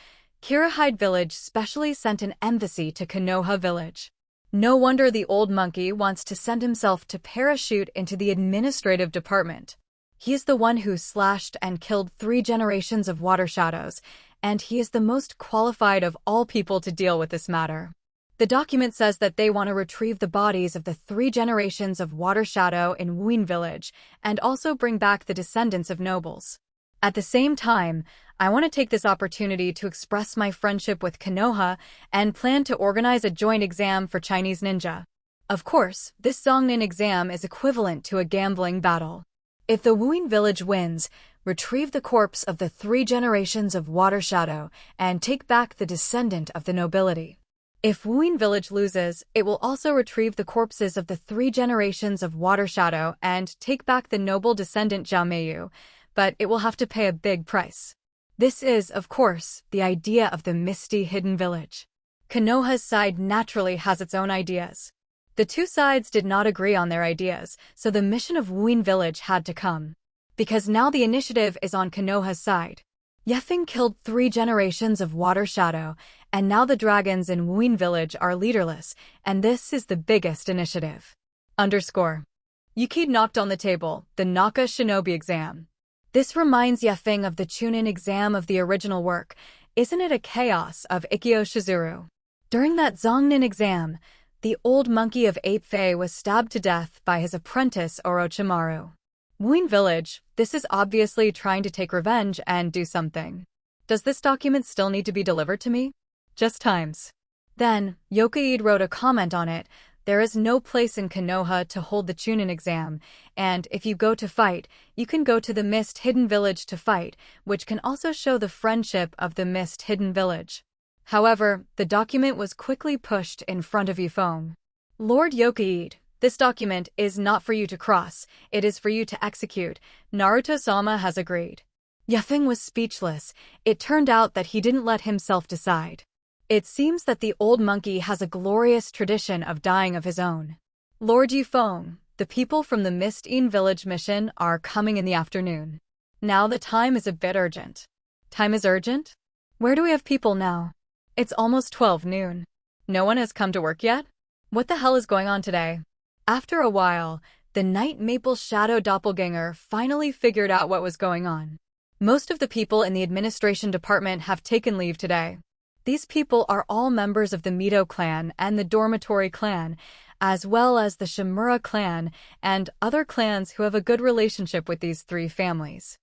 Kirahide Village specially sent an embassy to Konoha Village. No wonder the old monkey wants to send himself to parachute into the administrative department. He is the one who slashed and killed 3 generations of Water Shadows, and he is the most qualified of all people to deal with this matter. The document says that they want to retrieve the bodies of the 3 generations of Water Shadow in Wuin Village, and also bring back the descendants of nobles. At the same time, I want to take this opportunity to express my friendship with Konoha and plan to organize a joint exam for Chinese ninja. Of course, this Zongnin exam is equivalent to a gambling battle. If the Wuin Village wins, retrieve the corpse of the 3 generations of Water Shadow and take back the descendant of the nobility. If Wuin Village loses, it will also retrieve the corpses of the 3 generations of Water Shadow and take back the noble descendant Zhao Meiyu, but it will have to pay a big price. This is, of course, the idea of the misty hidden village. Konoha's side naturally has its own ideas. The 2 sides did not agree on their ideas, so the mission of Wuin Village had to come. Because now the initiative is on Konoha's side. Yefeng killed 3 generations of Water Shadow, and now the dragons in Wuin Village are leaderless, and this is the biggest initiative. Yukid knocked on the table, the Naka Shinobi exam. This reminds Yefeng of the Chunin exam of the original work. Isn't it a chaos of Ikkyo Shizuru? During that Zongnin exam, the old monkey of Ape Fei was stabbed to death by his apprentice Orochimaru. Wuin Village, this is obviously trying to take revenge and do something. Does this document still need to be delivered to me? Just times. Then, Yokaid wrote a comment on it. There is no place in Konoha to hold the Chunin exam, and if you go to fight, you can go to the Mist Hidden Village to fight, which can also show the friendship of the Mist Hidden Village. However, the document was quickly pushed in front of Yifeng. Lord Yokaid, this document is not for you to cross, it is for you to execute. Naruto-sama has agreed. Yefeng was speechless. It turned out that he didn't let himself decide. It seems that the old monkey has a glorious tradition of dying of his own. Lord Yifeng, the people from the Mist-Hidden Village mission are coming in the afternoon. Now the time is a bit urgent. Time is urgent? Where do we have people now? It's almost 12 noon. No one has come to work yet? What the hell is going on today? After a while, the Night Maple Shadow doppelganger finally figured out what was going on. Most of the people in the administration department have taken leave today. These people are all members of the Mito clan and the Dormitory clan, as well as the Shimura clan and other clans who have a good relationship with these 3 families.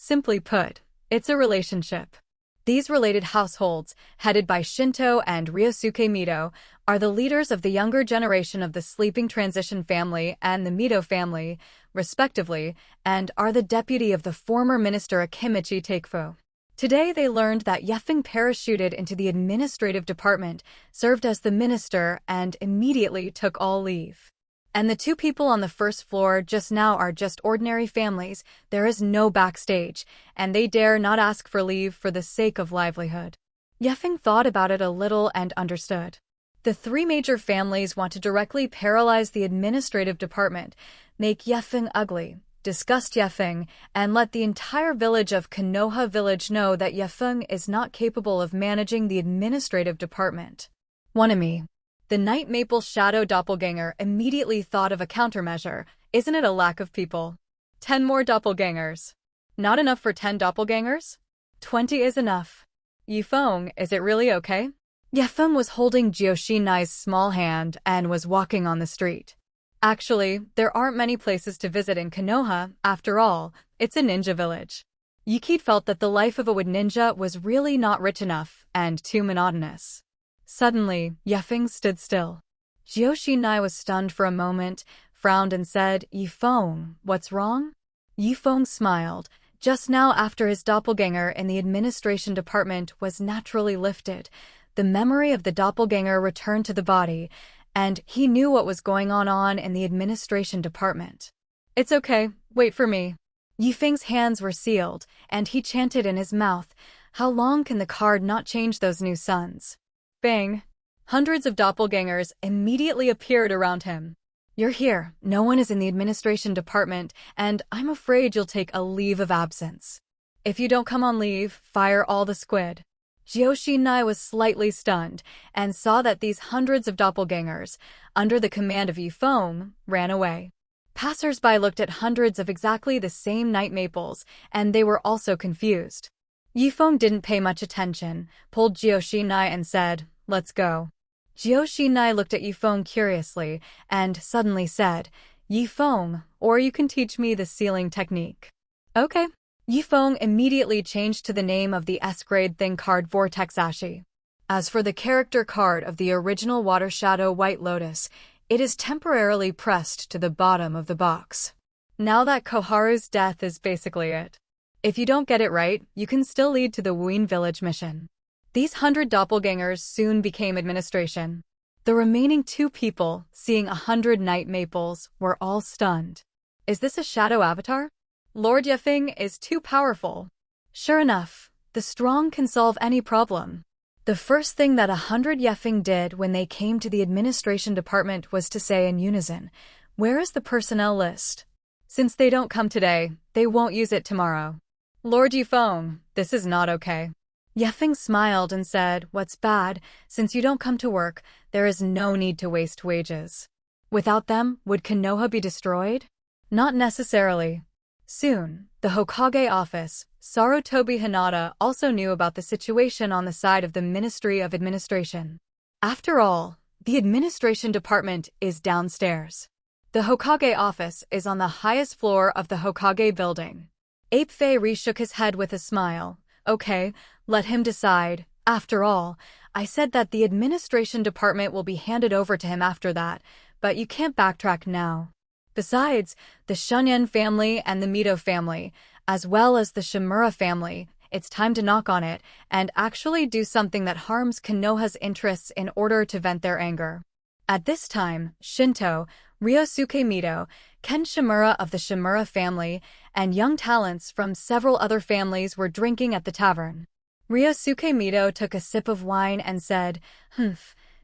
Simply put, it's a relationship. These related households, headed by Shinto and Ryosuke Mito, are the leaders of the younger generation of the sleeping transition family and the Mito family, respectively, and are the deputy of the former minister Akimichi Takefu. Today they learned that Yefeng parachuted into the administrative department, served as the minister, and immediately took all leave. And the two people on the first floor just now are just ordinary families. There is no backstage, and they dare not ask for leave for the sake of livelihood. Yefeng thought about it a little and understood. The three major families want to directly paralyze the administrative department, make Yefeng ugly, disgust Yefeng, and let the entire village of Konoha village know that Yefeng is not capable of managing the administrative department. Wanami. The Night Maple Shadow doppelganger immediately thought of a countermeasure. Isn't it a lack of people? 10 more doppelgangers. Not enough for 10 doppelgangers? 20 is enough. Yifeng, is it really okay? Yefeng was holding Jioshinai's small hand and was walking on the street. Actually, there aren't many places to visit in Konoha. After all, it's a ninja village. Yukit felt that the life of a wood ninja was really not rich enough and too monotonous. Suddenly, Yefeng stood still. Jioshinai was stunned for a moment, frowned and said, Yifeng, what's wrong? Yifeng smiled. Just now, after his doppelganger in the administration department was naturally lifted, the memory of the doppelganger returned to the body, and he knew what was going on in the administration department. It's okay, wait for me. Yifeng's hands were sealed, and he chanted in his mouth, how long can the card not change those new suns? Bang! Hundreds of doppelgangers immediately appeared around him. You're here, no one is in the administration department, and I'm afraid you'll take a leave of absence. If you don't come on leave, fire all the squid. Jioshinai was slightly stunned, and saw that these hundreds of doppelgangers, under the command of Yifeng, ran away. Passers-by looked at hundreds of exactly the same night maples, and they were also confused. Yifeng didn't pay much attention, pulled Jioshinai and said, let's go. Jioshinai looked at Yifeng curiously, and suddenly said, Yifeng, or you can teach me the sealing technique. Okay. Yifeng immediately changed to the name of the S-grade thing card Vortex Ashi. As for the character card of the original Water Shadow White Lotus, it is temporarily pressed to the bottom of the box. Now that Koharu's death is basically it. If you don't get it right, you can still lead to the Wuin village mission. These 100 doppelgangers soon became administration. The remaining 2 people, seeing 100 night maples, were all stunned. Is this a shadow avatar? Lord Yefeng is too powerful. Sure enough, the strong can solve any problem. The first thing that 100 Yefeng did when they came to the administration department was to say in unison, where is the personnel list? Since they don't come today, they won't use it tomorrow. Lord Yifeng, this is not okay. Yefeng smiled and said, what's bad? Since you don't come to work, there is no need to waste wages. Without them, would Konoha be destroyed? Not necessarily. Soon, the Hokage office, Sarutobi Hinata also knew about the situation on the side of the Ministry of Administration. After all, the administration department is downstairs. The Hokage office is on the highest floor of the Hokage building. Ape Fei reshook his head with a smile. Okay, let him decide. After all, I said that the administration department will be handed over to him after that, but you can't backtrack now. Besides, the Shunyan family and the Mito family, as well as the Shimura family, it's time to knock on it and actually do something that harms Konoha's interests in order to vent their anger. At this time, Shinto, Ryosuke Mito, Ken Shimura of the Shimura family, and young talents from several other families were drinking at the tavern. Ryosuke Mito took a sip of wine and said,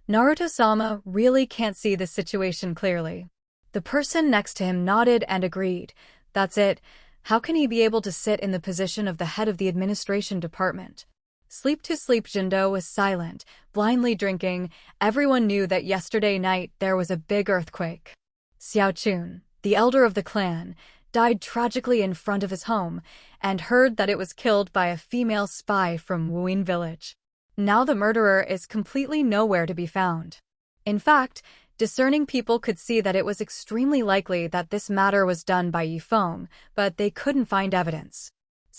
Naruto-sama really can't see the situation clearly. The person next to him nodded and agreed. That's it. How can he be able to sit in the position of the head of the administration department? Sleep to sleep. Jindo was silent, blindly drinking. Everyone knew that yesterday night there was a big earthquake. Xiao Chun, the elder of the clan, died tragically in front of his home, and heard that it was killed by a female spy from Wuin village. Now the murderer is completely nowhere to be found. In fact, discerning people could see that it was extremely likely that this matter was done by Yifeng, but they couldn't find evidence.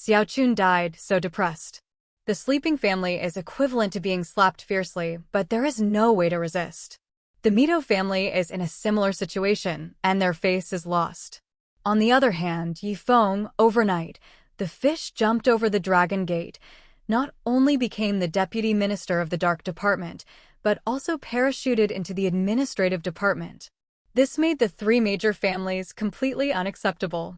Xiaochun died so depressed. The sleeping family is equivalent to being slapped fiercely, but there is no way to resist. The Mito family is in a similar situation, and their face is lost. On the other hand, Feng, overnight, the fish jumped over the dragon gate, not only became the deputy minister of the Dark Department, but also parachuted into the administrative department. This made the three major families completely unacceptable.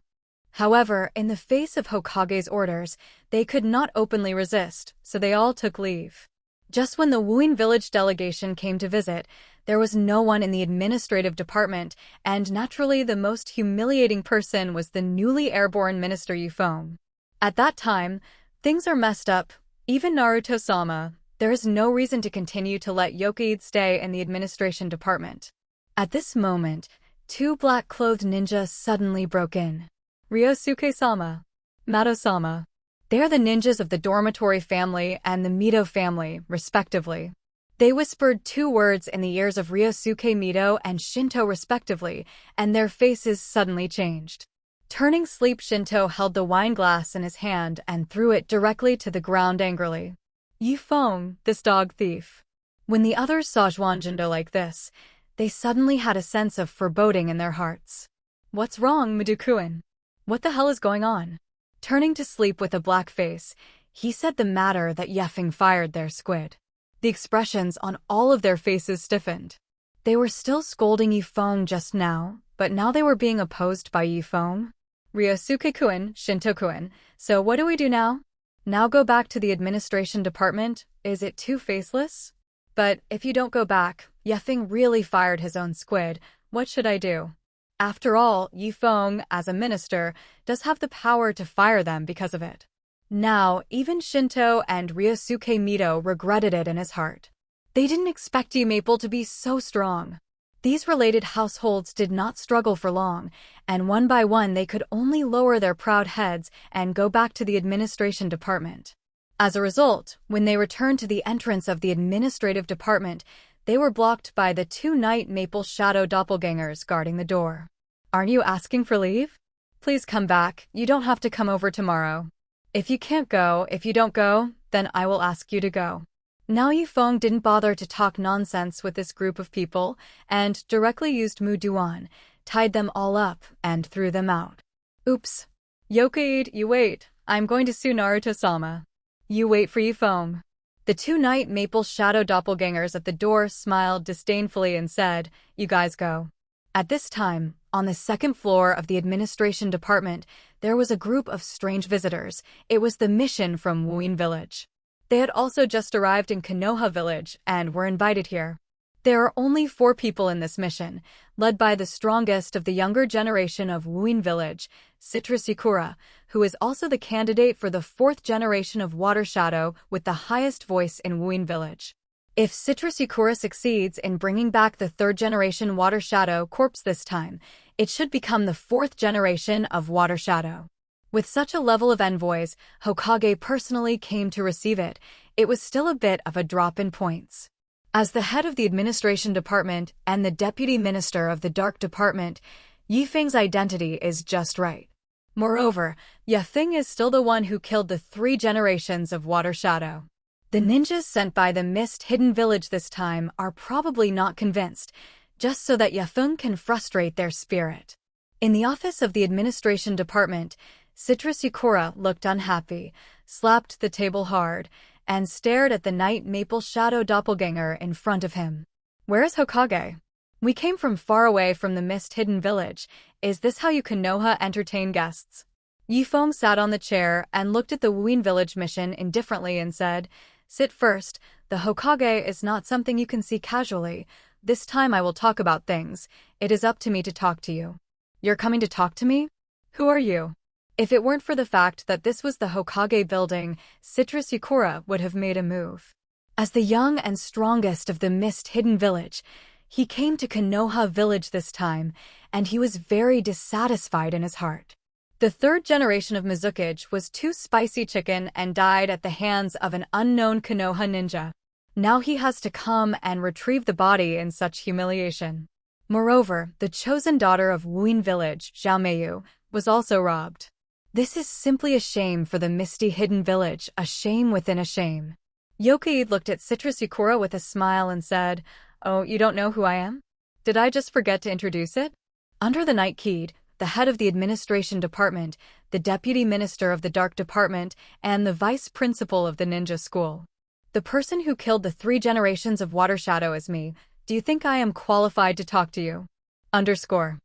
However, in the face of Hokage's orders, they could not openly resist, so they all took leave. Just when the Wuin village delegation came to visit, there was no one in the administrative department, and naturally the most humiliating person was the newly airborne Minister Feng. At that time, things are messed up. Even Naruto-sama, there is no reason to continue to let Yokoid stay in the administration department. At this moment, two black-clothed ninjas suddenly broke in. Ryosuke-sama, Mato-sama. They are the ninjas of the dormitory family and the Mito family, respectively. They whispered two words in the ears of Ryosuke Mito and Shinto respectively, and their faces suddenly changed. Turning sleep, Shinto held the wine glass in his hand and threw it directly to the ground angrily. Feng, this dog thief. When the others saw Zhuangjindo like this, they suddenly had a sense of foreboding in their hearts. What's wrong, Madokuin? What the hell is going on? Turning to sleep with a black face, he said the matter that Feng fired their squid. The expressions on all of their faces stiffened. They were still scolding Feng just now, but now they were being opposed by Feng. Ryosuke-kun, Shinto-kun, so what do we do now? Now go back to the administration department? Is it too faceless? But if you don't go back, Feng really fired his own squid. What should I do? After all, Feng, as a minister, does have the power to fire them because of it. Now, even Shinto and Ryosuke Mito regretted it in his heart. They didn't expect Maple to be so strong. These related households did not struggle for long, and one by one they could only lower their proud heads and go back to the administration department. As a result, when they returned to the entrance of the administrative department, they were blocked by the two Night Maple Shadow doppelgangers guarding the door. Aren't you asking for leave? Please come back, you don't have to come over tomorrow. If you don't go, then I will ask you to go. Now Feng didn't bother to talk nonsense with this group of people, and directly used Mu Duan, tied them all up, and threw them out. Oops. Yokoid, you wait, I'm going to sue Naruto-sama. You wait for Feng. The two Night Maple Shadow doppelgangers at the door smiled disdainfully and said, you guys go. At this time, on the second floor of the administration department, there was a group of strange visitors. It was the mission from Wuin village. They had also just arrived in Konoha village and were invited here. There are only 4 people in this mission, led by the strongest of the younger generation of Wuin village, Citrus Sakura, who is also the candidate for the 4th generation of Water Shadow with the highest voice in Wuin village. If Citrus Sakura succeeds in bringing back the 3rd generation Water Shadow corpse this time, it should become the 4th generation of Water Shadow. With such a level of envoys, Hokage personally came to receive it. It was still a bit of a drop in points. As the head of the administration department and the deputy minister of the Dark Department, Feng's identity is just right. Moreover, Feng is still the one who killed the 3 generations of Water Shadow. The ninjas sent by the Mist Hidden Village this time are probably not convinced, just so that Feng can frustrate their spirit. In the office of the administration department, Citrus Sakura looked unhappy, slapped the table hard, and stared at the Night Maple Shadow doppelganger in front of him. Where is Hokage? We came from far away from the Mist Hidden Village. Is this how you Konoha entertain guests? Feng sat on the chair and looked at the Wuin village mission indifferently and said, sit first, the Hokage is not something you can see casually. This time I will talk about things. It is up to me to talk to you. You're coming to talk to me? Who are you? If it weren't for the fact that this was the Hokage building, Citrus Sakura would have made a move. As the young and strongest of the Mist Hidden Village, he came to Konoha village this time, and he was very dissatisfied in his heart. The 3rd generation of Mizukage was too spicy chicken and died at the hands of an unknown Konoha ninja. Now he has to come and retrieve the body in such humiliation. Moreover, the chosen daughter of Wuin village, Xiaomeiyu, was also robbed. This is simply a shame for the misty hidden village, a shame within a shame. Yokai looked at Citrus Yakura with a smile and said, "Oh, you don't know who I am? Did I just forget to introduce it? Under the Night Kid, the head of the administration department, the deputy minister of the dark department, and the vice principal of the ninja school. The person who killed the 3 generations of Water Shadow is me. Do you think I am qualified to talk to you?" Underscore.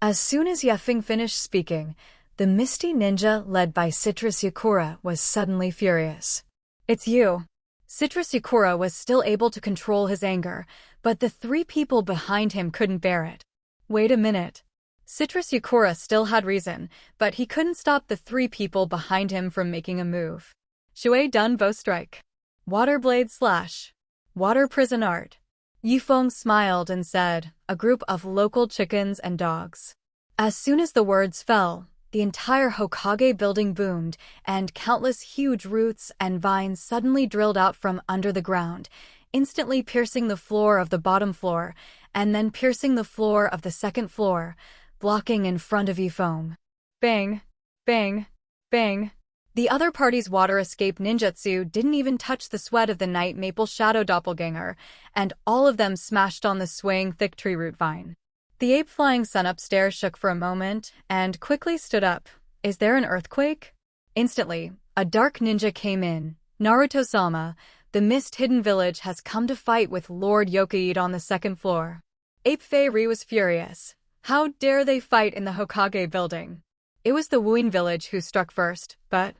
As soon as Feng finished speaking, the misty ninja led by Citrus Yakura was suddenly furious. "It's you." Citrus Yakura was still able to control his anger, but the 3 people behind him couldn't bear it. Wait a minute. Citrus Yakura still had reason, but he couldn't stop the 3 people behind him from making a move. Shui Dun Bow Strike. Water Blade Slash. Water Prison Art. Yifeng smiled and said, "A group of local chickens and dogs." As soon as the words fell, the entire Hokage building boomed, and countless huge roots and vines suddenly drilled out from under the ground, instantly piercing the floor of the bottom floor, and then piercing the floor of the second floor, blocking in front of Yifeng. Bang! Bang! Bang! The other party's water escape ninjutsu didn't even touch the sweat of the Night Maple Shadow doppelganger, and all of them smashed on the swaying thick tree root vine. The ape flying sun upstairs shook for a moment and quickly stood up. "Is there an earthquake?" Instantly, a dark ninja came in. "Naruto-sama, the mist-hidden village has come to fight with Lord Yokai on the second floor." Ape Fei-ri was furious. How dare they fight in the Hokage building? It was the Wuin village who struck first, but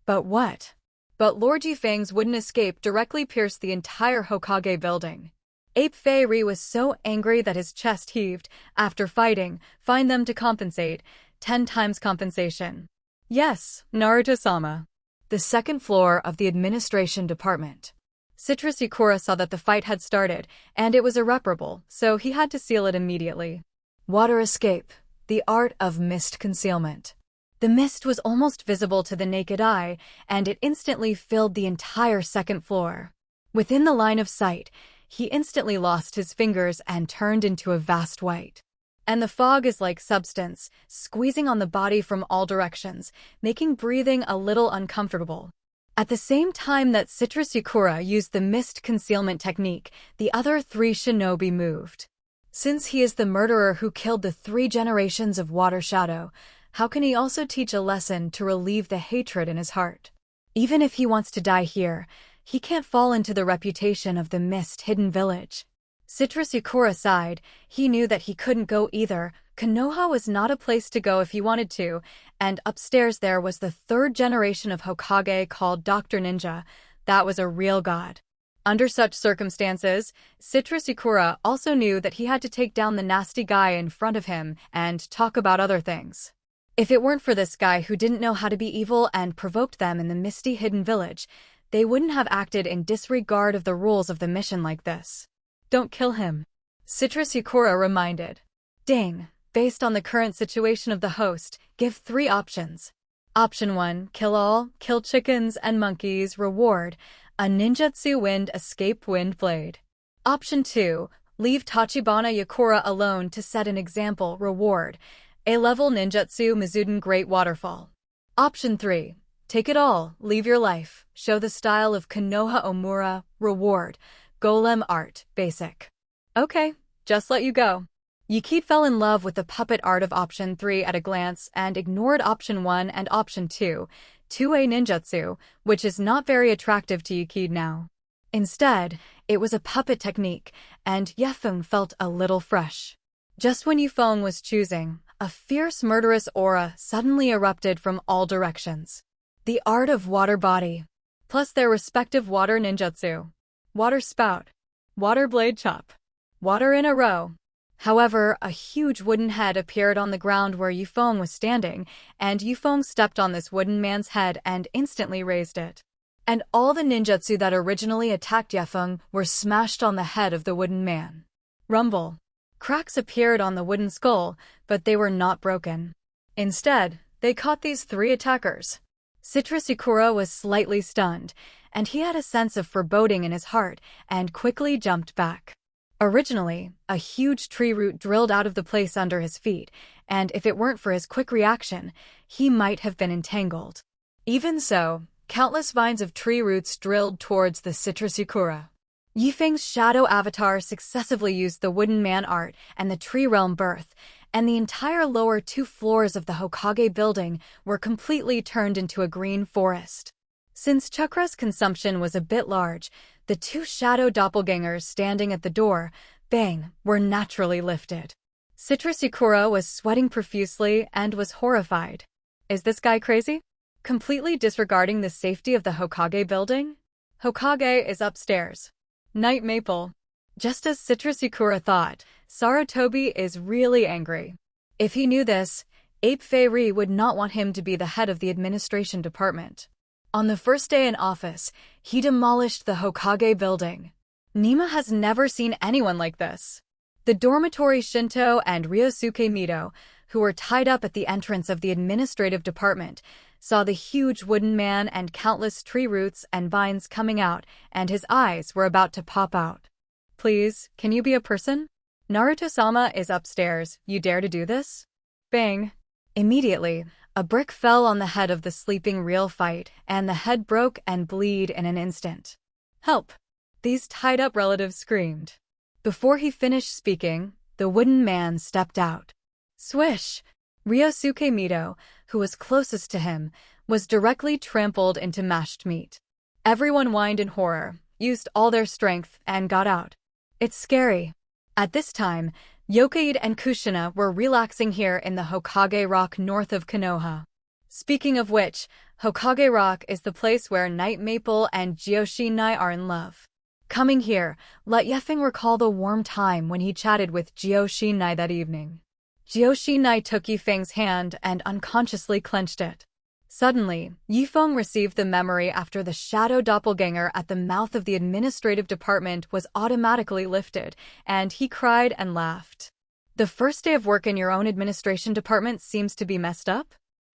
what? But Lord Yifeng's wooden escape directly pierced the entire Hokage building. Ape Fei-ri was so angry that his chest heaved. "After fighting, find them to compensate. 10 times compensation." "Yes, Naruto-sama." The second floor of the administration department. Citrus Yakura saw that the fight had started, and it was irreparable, so he had to seal it immediately. Water escape. The art of mist concealment. The mist was almost visible to the naked eye, and it instantly filled the entire second floor. Within the line of sight, he instantly lost his fingers and turned into a vast white. And the fog is like substance, squeezing on the body from all directions, making breathing a little uncomfortable. At the same time that Citrus Yakura used the mist concealment technique, the other 3 shinobi moved. Since he is the murderer who killed the 3 generations of Water Shadow, how can he also teach a lesson to relieve the hatred in his heart? Even if he wants to die here, he can't fall into the reputation of the mist-hidden village. Citrus Yakura sighed. He knew that he couldn't go either. Konoha was not a place to go if he wanted to, and upstairs there was the 3rd generation of Hokage called Dr. Ninja. That was a real god. Under such circumstances, Citrus Yakura also knew that he had to take down the nasty guy in front of him and talk about other things. If it weren't for this guy who didn't know how to be evil and provoked them in the misty hidden village, they wouldn't have acted in disregard of the rules of the mission like this. "Don't kill him," Citrus Yakura reminded. Ding. Based on the current situation of the host, give 3 options. Option 1, kill all, kill chickens and monkeys, reward, a ninjutsu wind escape wind blade. Option 2, leave Tachibana Yakura alone to set an example, reward, A-level ninjutsu Mizuden Great Waterfall. Option 3, take it all, leave your life, show the style of Konoha Omura, reward, golem art, basic. Okay, just let you go. Yukid fell in love with the puppet art of option 3 at a glance and ignored option 1 and option 2, 2A ninjutsu, which is not very attractive to Yukid now. Instead, it was a puppet technique, and Yefeng felt a little fresh. Just when Yifeng was choosing, a fierce murderous aura suddenly erupted from all directions. The art of water body, plus their respective water ninjutsu. Water spout, water blade chop, water in a row. However, a huge wooden head appeared on the ground where Yifeng was standing, and Yifeng stepped on this wooden man's head and instantly raised it. And all the ninjutsu that originally attacked Yifeng were smashed on the head of the wooden man. Rumble. Cracks appeared on the wooden skull, but they were not broken. Instead, they caught these 3 attackers. Citrus Yakura was slightly stunned, and he had a sense of foreboding in his heart and quickly jumped back. Originally, a huge tree root drilled out of the place under his feet, and if it weren't for his quick reaction, he might have been entangled. Even so, countless vines of tree roots drilled towards the Citrusicura. Yifeng's shadow avatar successively used the wooden man art and the tree realm birth, and the entire lower 2 floors of the Hokage building were completely turned into a green forest. Since Chakra's consumption was a bit large, the 2 shadow doppelgangers standing at the door, Feng, were naturally lifted. Citrusicura was sweating profusely and was horrified. Is this guy crazy? Completely disregarding the safety of the Hokage building? Hokage is upstairs. Night Maple. Just as Citrusicura thought, Sarutobi is really angry. If he knew this, Ape Fei would not want him to be the head of the administration department. On the first day in office, he demolished the Hokage building. Nima has never seen anyone like this. The dormitory Shinto and Ryosuke Mito, who were tied up at the entrance of the administrative department, saw the huge wooden man and countless tree roots and vines coming out, and his eyes were about to pop out. Please, can you be a person? Naruto-sama is upstairs. You dare to do this? Bang! Immediately, a brick fell on the head of the sleeping real fight, and the head broke and bled in an instant. Help! These tied-up relatives screamed. Before he finished speaking, the wooden man stepped out. Swish! Ryosuke Mito, who was closest to him, was directly trampled into mashed meat. Everyone whined in horror, used all their strength, and got out. It's scary. At this time, Yokaide and Kushina were relaxing here in the Hokage Rock north of Konoha. Speaking of which, Hokage Rock is the place where Night Maple and Jiyoshinai are in love. Coming here, let Yefeng recall the warm time when he chatted with Jiyoshinai that evening. Jiyoshinai took Yifeng's hand and unconsciously clenched it. Suddenly, Yifeng received the memory after the shadow doppelganger at the mouth of the administrative department was automatically lifted, and he cried and laughed. The first day of work in your own administration department seems to be messed up?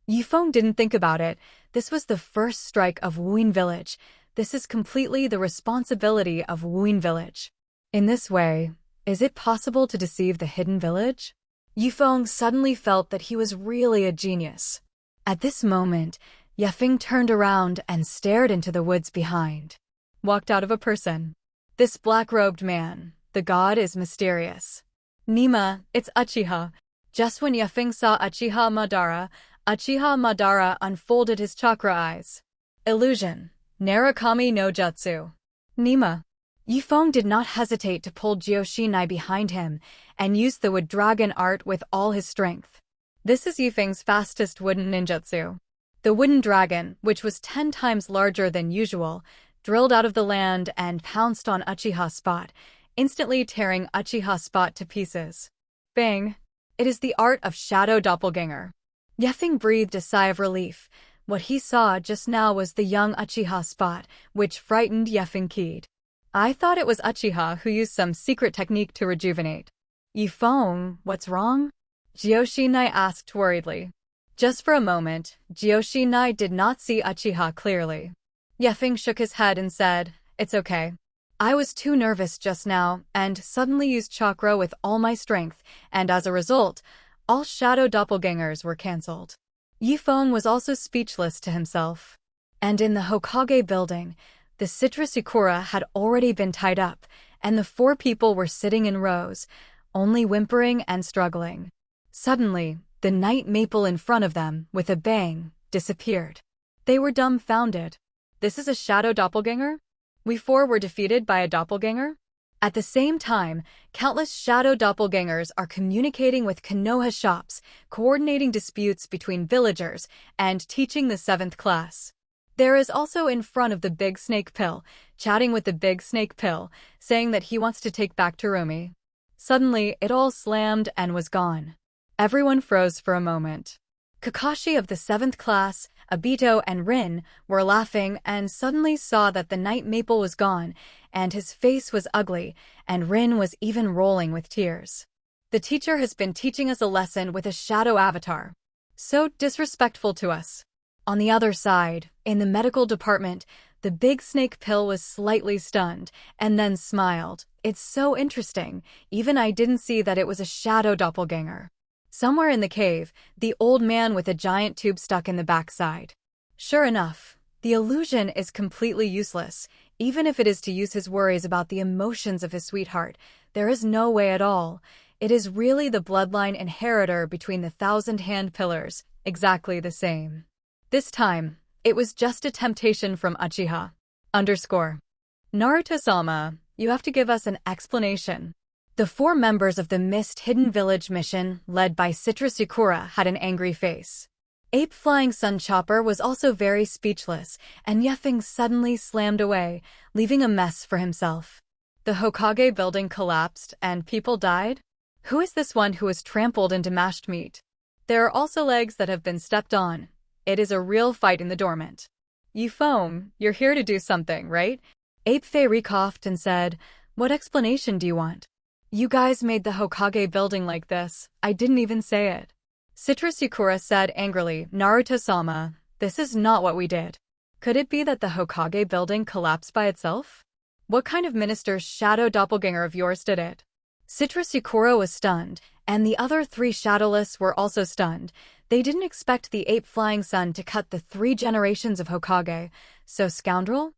Yifeng didn't think about it. This was the first strike of Wuin Village. This is completely the responsibility of Wuin Village. In this way, is it possible to deceive the hidden village? Yifeng suddenly felt that he was really a genius. At this moment, Yefeng turned around and stared into the woods behind. Walked out of a person. This black-robed man, the god is mysterious. Nima, it's Uchiha. Just when Yefeng saw Uchiha Madara unfolded his chakra eyes. Illusion. Narukami no Jutsu. Nima. Yifeng did not hesitate to pull Jiyoshinai behind him and used the wood dragon art with all his strength. This is Yifeng's fastest wooden ninjutsu. The wooden dragon, which was 10 times larger than usual, drilled out of the land and pounced on Uchiha's spot, instantly tearing Uchiha's spot to pieces. Bang! It is the art of shadow doppelganger. Yefeng breathed a sigh of relief. What he saw just now was the young Uchiha spot, which frightened Yefeng keyed. I thought it was Uchiha who used some secret technique to rejuvenate. Yifeng, what's wrong? Jiyoshinai asked worriedly. Just for a moment, Jiyoshinai did not see Uchiha clearly. Yefeng shook his head and said, It's okay. I was too nervous just now and suddenly used chakra with all my strength, and as a result, all shadow doppelgangers were cancelled. Yifeng was also speechless to himself. And in the Hokage building, the Citrusicura had already been tied up, and the 4 people were sitting in rows, only whimpering and struggling. Suddenly, the night maple in front of them, with a bang, disappeared. They were dumbfounded. This is a shadow doppelganger? We 4 were defeated by a doppelganger? At the same time, countless shadow doppelgangers are communicating with Konoha shops, coordinating disputes between villagers, and teaching the 7th class. There is also in front of the Big Snake Pill, chatting with the Big Snake Pill, saying that he wants to take back Terumi. Suddenly, it all slammed and was gone. Everyone froze for a moment. Kakashi of the 7th class, Obito, and Rin were laughing and suddenly saw that the night maple was gone, and his face was ugly, and Rin was even rolling with tears. The teacher has been teaching us a lesson with a shadow avatar. So disrespectful to us. On the other side, in the medical department, the Big Snake Pill was slightly stunned, and then smiled. It's so interesting, even I didn't see that it was a shadow doppelganger. Somewhere in the cave, the old man with a giant tube stuck in the backside. Sure enough, the illusion is completely useless. Even if it is to use his worries about the emotions of his sweetheart, there is no way at all. It is really the bloodline inheritor between the 1,000-hand pillars, exactly the same. This time, it was just a temptation from Uchiha. Naruto-sama, you have to give us an explanation. The 4 members of the Mist Hidden Village mission, led by Citrus Sakura, had an angry face. Ape Flying Sun Chopper was also very speechless, and Feng suddenly slammed away, leaving a mess for himself. The Hokage building collapsed, and people died? Who is this one who was trampled into mashed meat? There are also legs that have been stepped on. It is a real fight in the dormant. Feng, you're here to do something, right? Ape Fei coughed and said, what explanation do you want? You guys made the Hokage building like this. I didn't even say it. Citrus Sakura said angrily, Naruto-sama, this is not what we did. Could it be that the Hokage building collapsed by itself? What kind of minister's shadow doppelganger of yours did it? Citrus Sakura was stunned, and the other 3 shadowless were also stunned. They didn't expect the Ape Flying Sun to cut the 3 generations of Hokage. So scoundrel?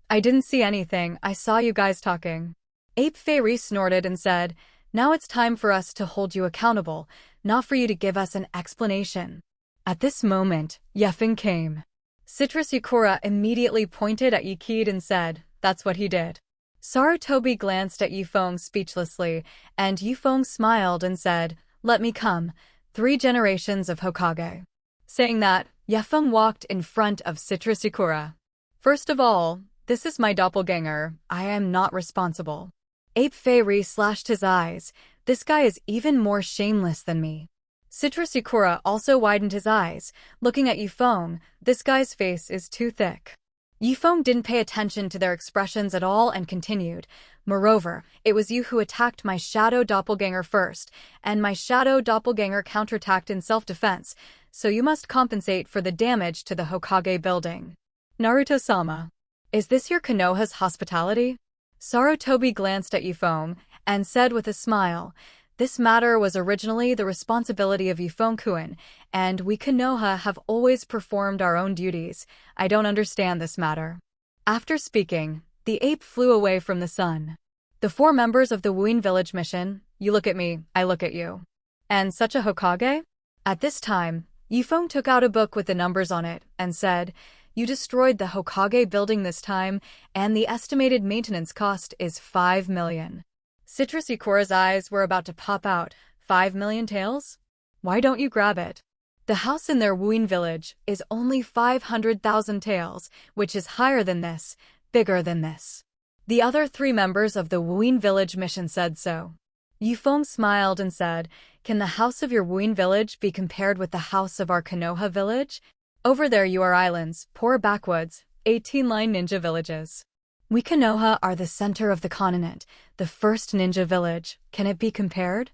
I didn't see anything, I saw you guys talking. Ape Fei snorted and said, now it's time for us to hold you accountable, not for you to give us an explanation. At this moment, Feng came. Citrus Sakura immediately pointed at Yikid and said, that's what he did. Sarutobi glanced at Feng speechlessly, and Feng smiled and said, let me come, 3 generations of Hokage. Saying that, Feng walked in front of Citrus Sakura. First of all, this is my doppelganger, I am not responsible. Ape Fei slashed his eyes, this guy is even more shameless than me. Citrus Sakura also widened his eyes, looking at Feng, this guy's face is too thick. Feng didn't pay attention to their expressions at all and continued, moreover, it was you who attacked my shadow doppelganger first, and my shadow doppelganger counterattacked in self-defense, so you must compensate for the damage to the Hokage building. Naruto-sama, is this your Konoha's hospitality? Sarutobi glanced at Feng and said with a smile, this matter was originally the responsibility of Feng-kun, and we Konoha have always performed our own duties. I don't understand this matter. After speaking, the ape flew away from the sun. The 4 members of the Wuin Village mission, you look at me, I look at you. And such a Hokage? At this time, Feng took out a book with the numbers on it and said, you destroyed the Hokage building this time, and the estimated maintenance cost is 5 million. Citrus Sakura's eyes were about to pop out. 5 million taels? Why don't you grab it? The house in their Wuin village is only 500,000 taels, which is higher than this, bigger than this. The other 3 members of the Wuin village mission said so. Feng smiled and said, can the house of your Wuin village be compared with the house of our Konoha village? Over there you are islands, poor backwoods, 18-line ninja villages. We Konoha are the center of the continent, the first ninja village. Can it be compared?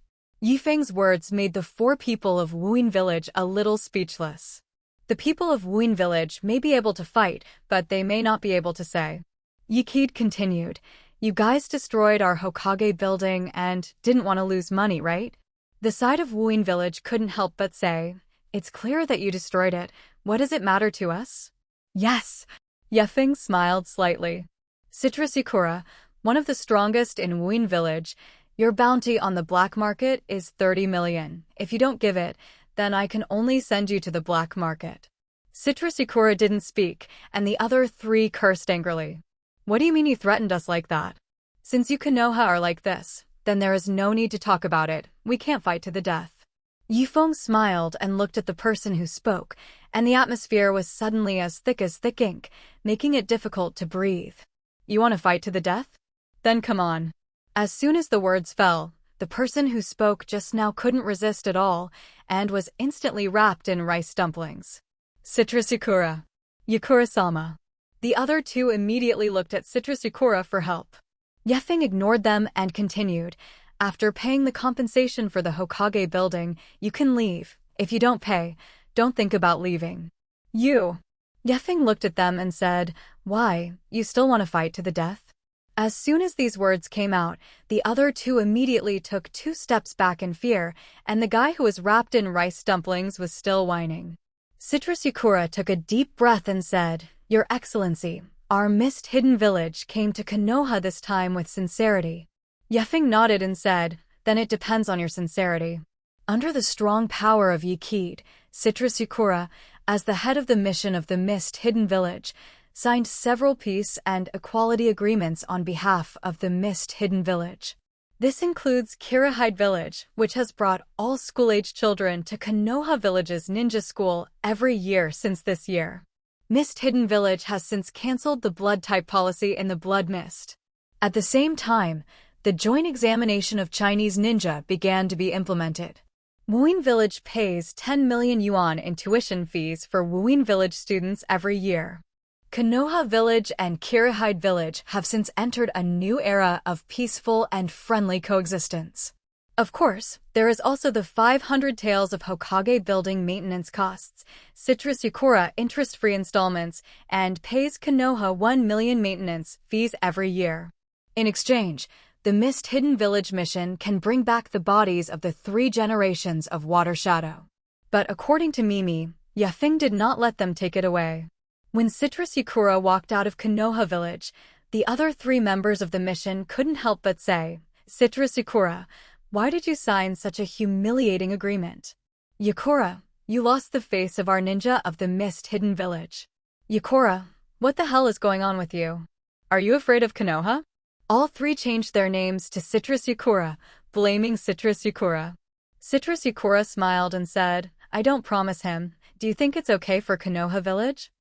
Feng's words made the 4 people of Wuin village a little speechless. The people of Wuin village may be able to fight, but they may not be able to say. Yikid continued, you guys destroyed our Hokage building and didn't want to lose money, right? The side of Wuin village couldn't help but say, it's clear that you destroyed it. What does it matter to us? Yes. Feng smiled slightly. Citrus Sakura, one of the strongest in Wuin village, your bounty on the black market is 30 million. If you don't give it, then I can only send you to the black market. Citrus Sakura didn't speak, and the other 3 cursed angrily. What do you mean you threatened us like that? Since you Konoha are like this, then there is no need to talk about it. We can't fight to the death. Feng smiled and looked at the person who spoke, and the atmosphere was suddenly as thick ink, making it difficult to breathe. You want to fight to the death? Then come on. As soon as the words fell, the person who spoke just now couldn't resist at all, and was instantly wrapped in rice dumplings. Citrus Sakura. Yakura-sama. The other 2 immediately looked at Citrus Sakura for help. Feng ignored them and continued, after paying the compensation for the Hokage building, you can leave. If you don't pay, don't think about leaving. Feng looked at them and said, why, you still want to fight to the death? As soon as these words came out, the other two immediately took 2 steps back in fear, and the guy who was wrapped in rice dumplings was still whining. Citrus Sakura took a deep breath and said, "Your Excellency, our mist-hidden village came to Konoha this time with sincerity." Feng nodded and said, "Then it depends on your sincerity." Under the strong power of Yikid, Citrus Sakura, as the head of the mission of the mist-hidden village, signed several peace and equality agreements on behalf of the mist-hidden village. This includes Kirihide Village, which has brought all school-age children to Konoha Village's ninja school every year since this year. Mist-hidden village has since cancelled the blood type policy in the blood mist. At the same time, the joint examination of Chinese ninja began to be implemented. Wuyin Village pays 10 million yuan in tuition fees for Wuyin Village students every year. Konoha Village and Kirihide Village have since entered a new era of peaceful and friendly coexistence. Of course, there is also the 500 Tales of Hokage building maintenance costs, Citrus Sakura interest-free installments, and pays Konoha 1 million maintenance fees every year. In exchange, the Mist-Hidden Village mission can bring back the bodies of the 3 generations of Water Shadow. But according to Mimi, Feng did not let them take it away. When Citrus Sakura walked out of Konoha Village, the other 3 members of the mission couldn't help but say, "Citrus Sakura, why did you sign such a humiliating agreement? Yakura, you lost the face of our ninja of the Mist-Hidden Village. Yakura, what the hell is going on with you? Are you afraid of Konoha?" All 3 changed their names to Citrus Sakura, blaming Citrus Sakura. Citrus Sakura smiled and said, "I don't promise him. Do you think it's okay for Konoha Village?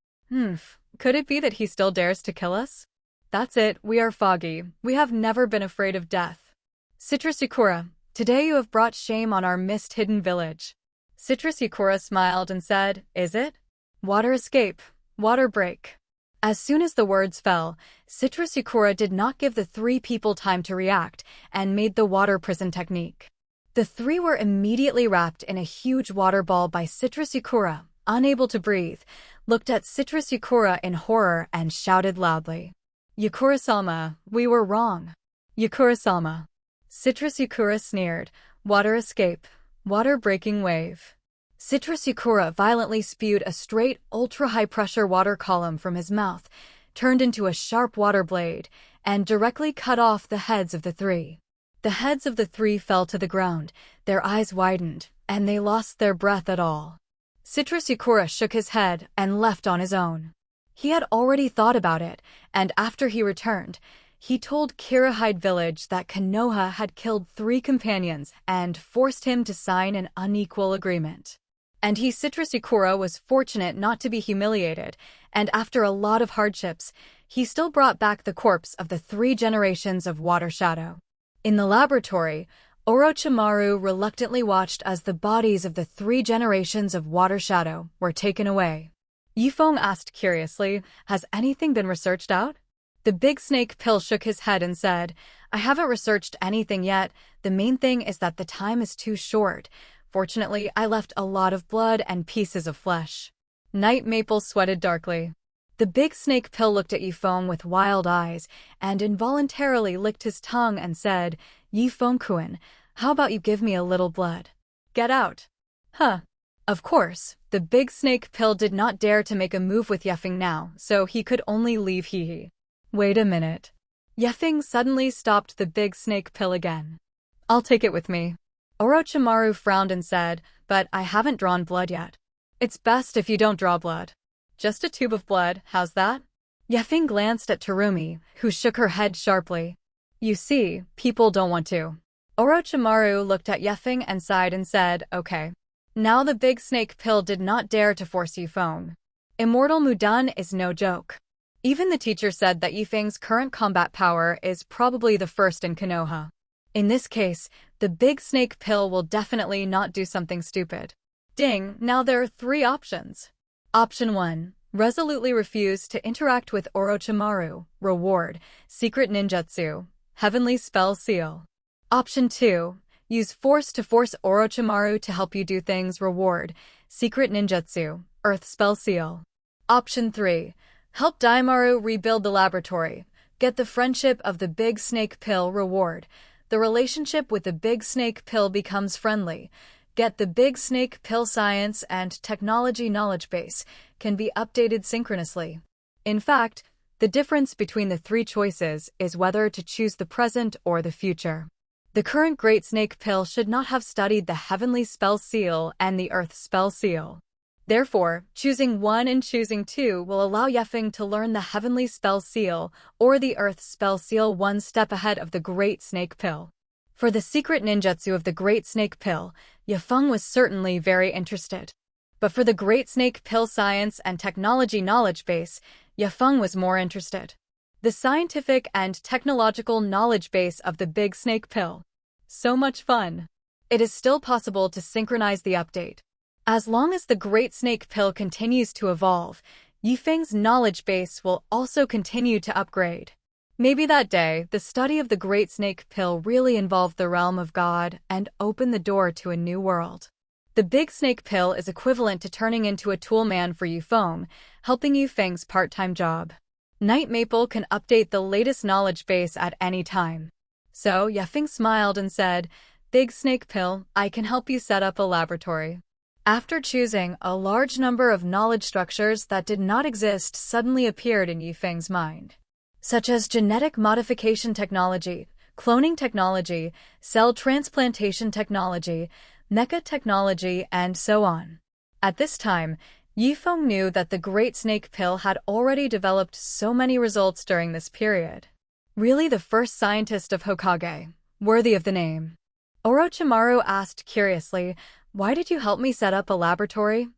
Could it be that he still dares to kill us? That's it, we are foggy. We have never been afraid of death. Citrus Sakura, today you have brought shame on our mist-hidden village." Citrus Sakura smiled and said, "Is it? Water escape, water break." As soon as the words fell, Citrus Sakura did not give the 3 people time to react and made the water prison technique. The 3 were immediately wrapped in a huge water ball by Citrus Sakura, unable to breathe, looked at Citrus Sakura in horror and shouted loudly, "Yakura-sama, we were wrong. Yakura-sama." Citrus Sakura sneered, "Water escape, water-breaking wave." Citrus Sakura violently spewed a straight, ultra-high-pressure water column from his mouth, turned into a sharp water blade, and directly cut off the heads of the 3. The heads of the 3 fell to the ground, their eyes widened, and they lost their breath at all. Citrus Sakura shook his head and left on his own. He had already thought about it, and after he returned, he told Kirihide Village that Konoha had killed 3 companions and forced him to sign an unequal agreement. And he, Citrus Sakura, was fortunate not to be humiliated, and after a lot of hardships, he still brought back the corpse of the 3 generations of Water Shadow. In the laboratory, Orochimaru reluctantly watched as the bodies of the 3 generations of Water Shadow were taken away. Yifeng asked curiously, "Has anything been researched out?" The big snake pill shook his head and said, "I haven't researched anything yet. The main thing is that the time is too short. Fortunately, I left a lot of blood and pieces of flesh." Night Maple sweated darkly. The big snake pill looked at Yifeng with wild eyes and involuntarily licked his tongue and said, "Yifeng-kun, how about you give me a little blood? Get out." Huh. Of course, the big snake pill did not dare to make a move with Yefeng now, so he could only leave Hehe. Wait a minute. Yefeng suddenly stopped the big snake pill again. "I'll take it with me." Orochimaru frowned and said, "But I haven't drawn blood yet." "It's best if you don't draw blood. Just a tube of blood, how's that?" Yefeng glanced at Terumi, who shook her head sharply. "You see, people don't want to." Orochimaru looked at Yefeng and sighed and said, "Okay." Now the big snake pill did not dare to force Yifeng. Immortal Mudan is no joke. Even the teacher said that Yifeng's current combat power is probably the first in Konoha. In this case, the big snake pill will definitely not do something stupid. Ding, now there are 3 options. Option 1. Resolutely refuse to interact with Orochimaru. Reward. Secret ninjutsu. Heavenly spell seal. Option 2. Use force to force Orochimaru to help you do things. Reward. Secret ninjutsu. Earth spell seal. Option 3. Help Daimaru rebuild the laboratory. Get the friendship of the Big Snake Pill reward. The relationship with the Big Snake Pill becomes friendly. Get the Big Snake Pill science and technology knowledge base can be updated synchronously. In fact, the difference between the three choices is whether to choose the present or the future. The current Great Snake Pill should not have studied the Heavenly Spell Seal and the Earth Spell Seal. Therefore, choosing 1 and choosing 2 will allow Feng to learn the Heavenly Spell Seal or the Earth Spell Seal one step ahead of the Great Snake Pill. For the secret ninjutsu of the Great Snake Pill, Feng was certainly very interested. But for the Great Snake Pill science and technology knowledge base, Feng was more interested. The scientific and technological knowledge base of the Big Snake Pill. So much fun! It is still possible to synchronize the update. As long as the Great Snake Pill continues to evolve, Feng's knowledge base will also continue to upgrade. Maybe that day, the study of the Great Snake Pill really involved the realm of God and opened the door to a new world. The Big Snake Pill is equivalent to turning into a tool man for Feng, helping Feng's part-time job. Night Maple can update the latest knowledge base at any time. So, Feng smiled and said, "Big Snake Pill, I can help you set up a laboratory." After choosing, a large number of knowledge structures that did not exist suddenly appeared in Feng's mind, such as genetic modification technology, cloning technology, cell transplantation technology, mecha technology, and so on. At this time, Feng knew that the Great Snake Pill had already developed so many results during this period. Really the first scientist of Hokage, worthy of the name. Orochimaru asked curiously, "Why did you help me set up a laboratory?"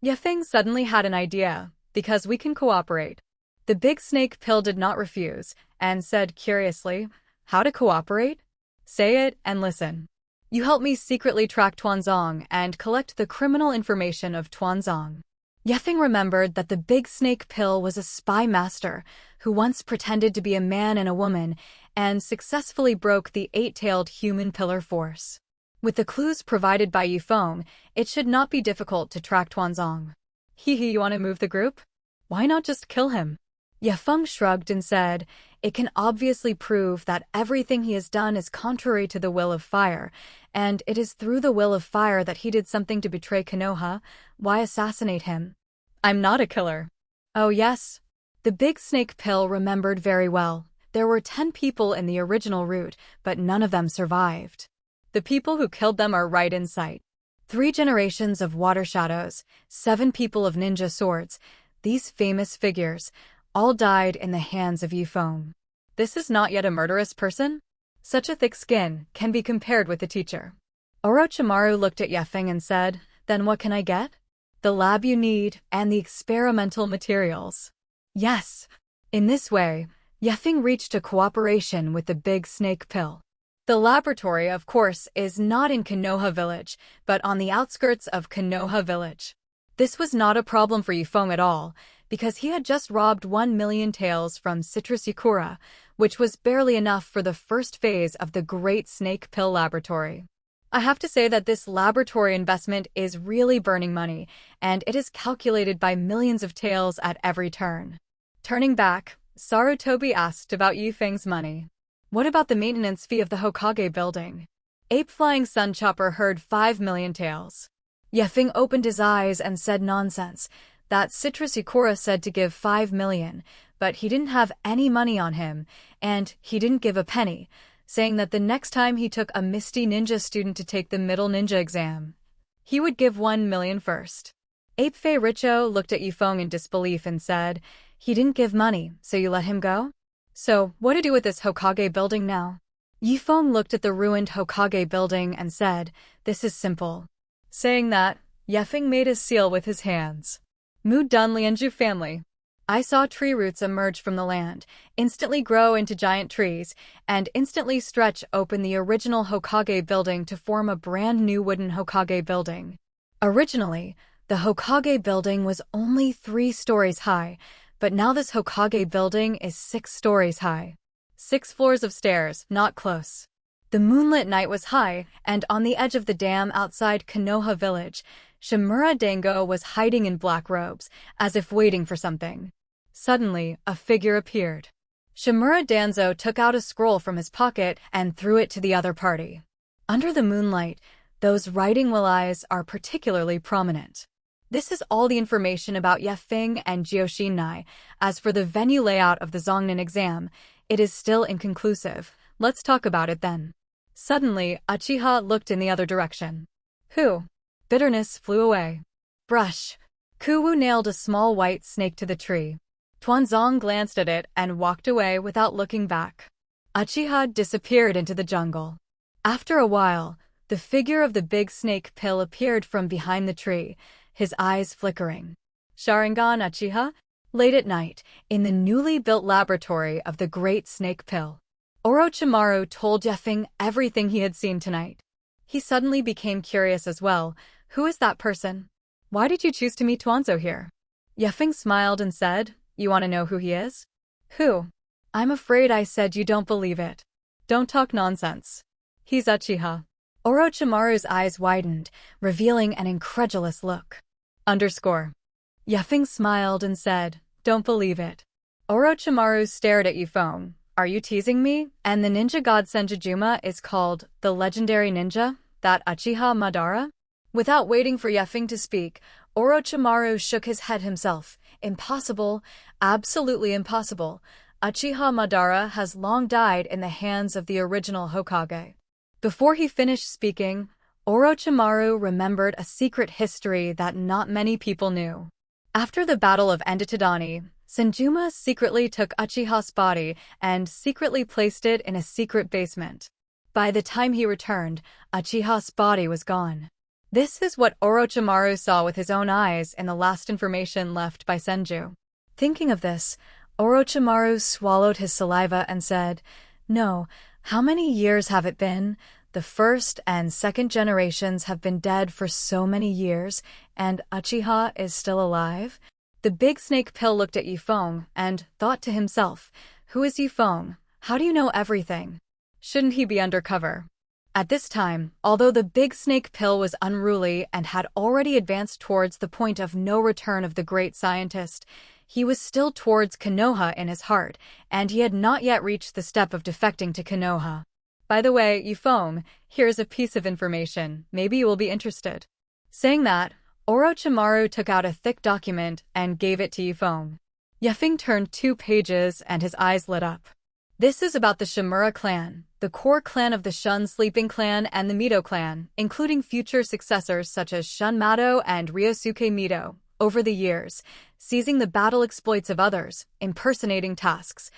Feng suddenly had an idea, "Because we can cooperate." The Big Snake Pill did not refuse, and said curiously, "How to cooperate? Say it and listen." "You help me secretly track Tuanzong and collect the criminal information of Tuanzong." Feng remembered that the Big Snake Pill was a spy master who once pretended to be a man and a woman and successfully broke the 8-tailed human pillar force. With the clues provided by Feng, it should not be difficult to track Tuanzong. You want to move the group? Why not just kill him? Feng shrugged and said, "It can obviously prove that everything he has done is contrary to the will of fire, and it is through the will of fire that he did something to betray Konoha. Why assassinate him? I'm not a killer." "Oh yes." The Big Snake Pill remembered very well. There were 10 people in the original route, but none of them survived. The people who killed them are right in sight. 3 generations of water shadows, 7 people of ninja swords, these famous figures, all died in the hands of Feng. This is not yet a murderous person? Such a thick skin can be compared with the teacher. Orochimaru looked at Feng and said, "Then what can I get?" "The lab you need and the experimental materials." Yes. In this way, Feng reached a cooperation with the Big Snake Pill. The laboratory, of course, is not in Konoha Village, but on the outskirts of Konoha Village. This was not a problem for Feng at all, because he had just robbed 1 million taels from Citrus Yakura, which was barely enough for the first phase of the Great Snake Pill Laboratory. I have to say that this laboratory investment is really burning money, and it is calculated by millions of taels at every turn. Turning back, Sarutobi asked about Feng's money. "What about the maintenance fee of the Hokage building?" Ape Flying Sunchopper heard 5 million taels. Feng opened his eyes and said nonsense. That Citrus Yakura said to give 5 million, but he didn't have any money on him, and he didn't give a penny, saying that the next time he took a Misty Ninja student to take the middle ninja exam, he would give 1 million first. Ape Fei Richo looked at Feng in disbelief and said, "He didn't give money, so you let him go? So, what to do with this Hokage building now?" Feng looked at the ruined Hokage building and said, "This is simple." Saying that, Feng made a seal with his hands. Mu Dun Lianju family. I saw tree roots emerge from the land, instantly grow into giant trees, and instantly stretch open the original Hokage building to form a brand new wooden Hokage building. Originally, the Hokage building was only 3 stories high, but now this Hokage building is 6 stories high. 6 floors of stairs, not close. The moonlit night was high, and on the edge of the dam outside Konoha Village, Shimura Dango was hiding in black robes, as if waiting for something. Suddenly, a figure appeared. Shimura Danzo took out a scroll from his pocket and threw it to the other party. Under the moonlight, those writing will eyes are particularly prominent. This is all the information about Feng and Jioshinai. As for the venue layout of the Zongnan exam, it is still inconclusive. Let's talk about it then. Suddenly, Uchiha looked in the other direction. Who? Bitterness flew away. Brush. Kuwu nailed a small white snake to the tree. Tuanzong glanced at it and walked away without looking back. Uchiha disappeared into the jungle. After a while, the figure of the big snake pill appeared from behind the tree, his eyes flickering. Sharingan Uchiha? Late at night, in the newly built laboratory of the Great Snake Pill, Orochimaru told Feng everything he had seen tonight. He suddenly became curious as well. Who is that person? Why did you choose to meet Tuanzo here? Feng smiled and said, You want to know who he is? Who? I'm afraid I said you don't believe it. Don't talk nonsense. He's Uchiha. Orochimaru's eyes widened, revealing an incredulous look. Feng smiled and said, Don't believe it. Orochimaru stared at Feng. Are you teasing me? And the ninja god Senjujuma is called the legendary ninja, that Uchiha Madara? Without waiting for Feng to speak, Orochimaru shook his head himself. Impossible, absolutely impossible. Uchiha Madara has long died in the hands of the original Hokage. Before he finished speaking, Orochimaru remembered a secret history that not many people knew. After the Battle of Endotadani, Senjuma secretly took Uchiha's body and secretly placed it in a secret basement. By the time he returned, Uchiha's body was gone. This is what Orochimaru saw with his own eyes in the last information left by Senju. Thinking of this, Orochimaru swallowed his saliva and said, No, how many years have it been? The first and second generations have been dead for so many years, and Uchiha is still alive? The big snake pill looked at Feng and thought to himself, Who is Feng? How do you know everything? Shouldn't he be undercover? At this time, although the big snake pill was unruly and had already advanced towards the point of no return of the great scientist, he was still towards Konoha in his heart, and he had not yet reached the step of defecting to Konoha. By the way, Feng, here's a piece of information. Maybe you will be interested. Saying that, Orochimaru took out a thick document and gave it to Feng. Feng turned 2 pages and his eyes lit up. This is about the Shimura clan, the core clan of the Shun Sleeping clan and the Mito clan, including future successors such as Shun Mato and Ryosuke Mito, over the years, seizing the battle exploits of others, impersonating tasks,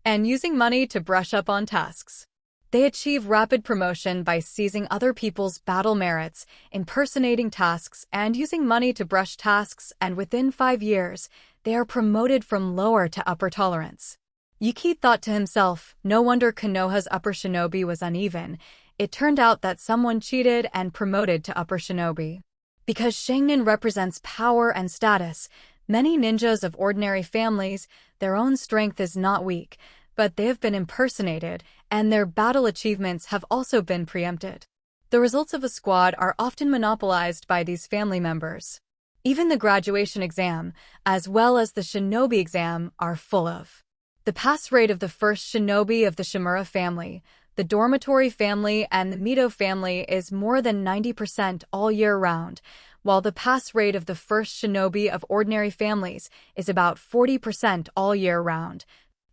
and using money to brush up on tasks. They achieve rapid promotion by seizing other people's battle merits, impersonating tasks, and using money to brush tasks, and within 5 years, they are promoted from lower to upper tolerance. Yuki thought to himself, no wonder Konoha's upper shinobi was uneven. It turned out that someone cheated and promoted to upper shinobi. Because Sharingan represents power and status, many ninjas of ordinary families, their own strength is not weak, but they have been impersonated, and their battle achievements have also been preempted. The results of a squad are often monopolized by these family members. Even the graduation exam, as well as the shinobi exam, are full of. The pass rate of the first shinobi of the Shimura family, the dormitory family, and the Mito family is more than 90% all year round, while the pass rate of the first shinobi of ordinary families is about 40% all year round.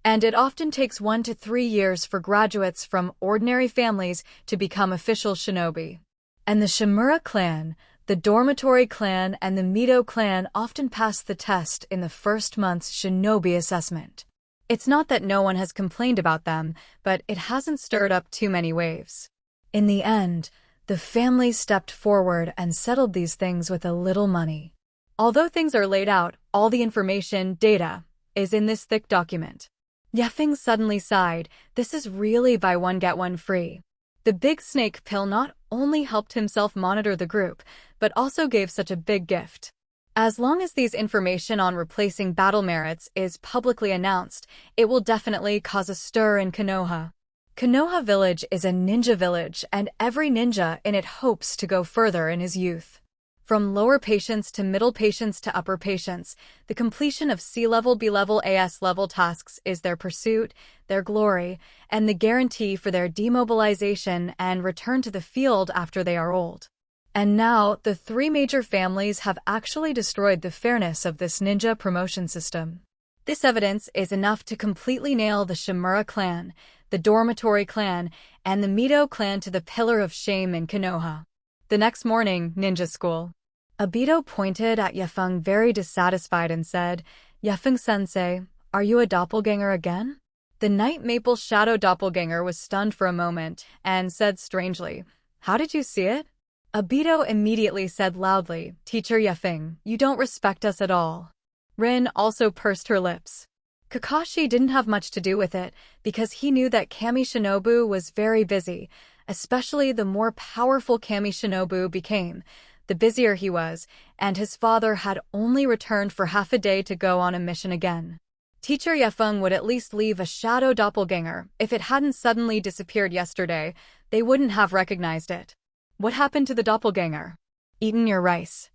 And it often takes 1 to 3 years for graduates from ordinary families to become official shinobi. And the Shimura clan, the dormitory clan, and the Mito clan often pass the test in the first month's shinobi assessment. It's not that no one has complained about them, but it hasn't stirred up too many waves. In the end, the family stepped forward and settled these things with a little money. Although things are laid out, all the information, data, is in this thick document. Feng suddenly sighed. This is really buy one get one free. The big snake pill not only helped himself monitor the group, but also gave such a big gift. As long as these information on replacing battle merits is publicly announced, it will definitely cause a stir in Konoha. Konoha village is a ninja village, and every ninja in it hopes to go further in his youth. From lower patients to middle patients to upper patients, the completion of C-level, B-level, AS-level tasks is their pursuit, their glory, and the guarantee for their demobilization and return to the field after they are old. And now, the three major families have actually destroyed the fairness of this ninja promotion system. This evidence is enough to completely nail the Shimura clan, the Dormitory clan, and the Mito clan to the pillar of shame in Konoha. The next morning, ninja school. Obito pointed at Feng very dissatisfied and said, "Feng-sensei, are you a doppelganger again?" The Night Maple Shadow doppelganger was stunned for a moment and said strangely, "How did you see it?" Obito immediately said loudly, "Teacher Feng, you don't respect us at all." Rin also pursed her lips. Kakashi didn't have much to do with it because he knew that Kami Shinobu was very busy, especially the more powerful Kami Shinobu became, the busier he was, and his father had only returned for half a day to go on a mission again. Teacher Feng would at least leave a shadow doppelganger. If it hadn't suddenly disappeared yesterday, they wouldn't have recognized it. What happened to the doppelganger? Eaten your rice.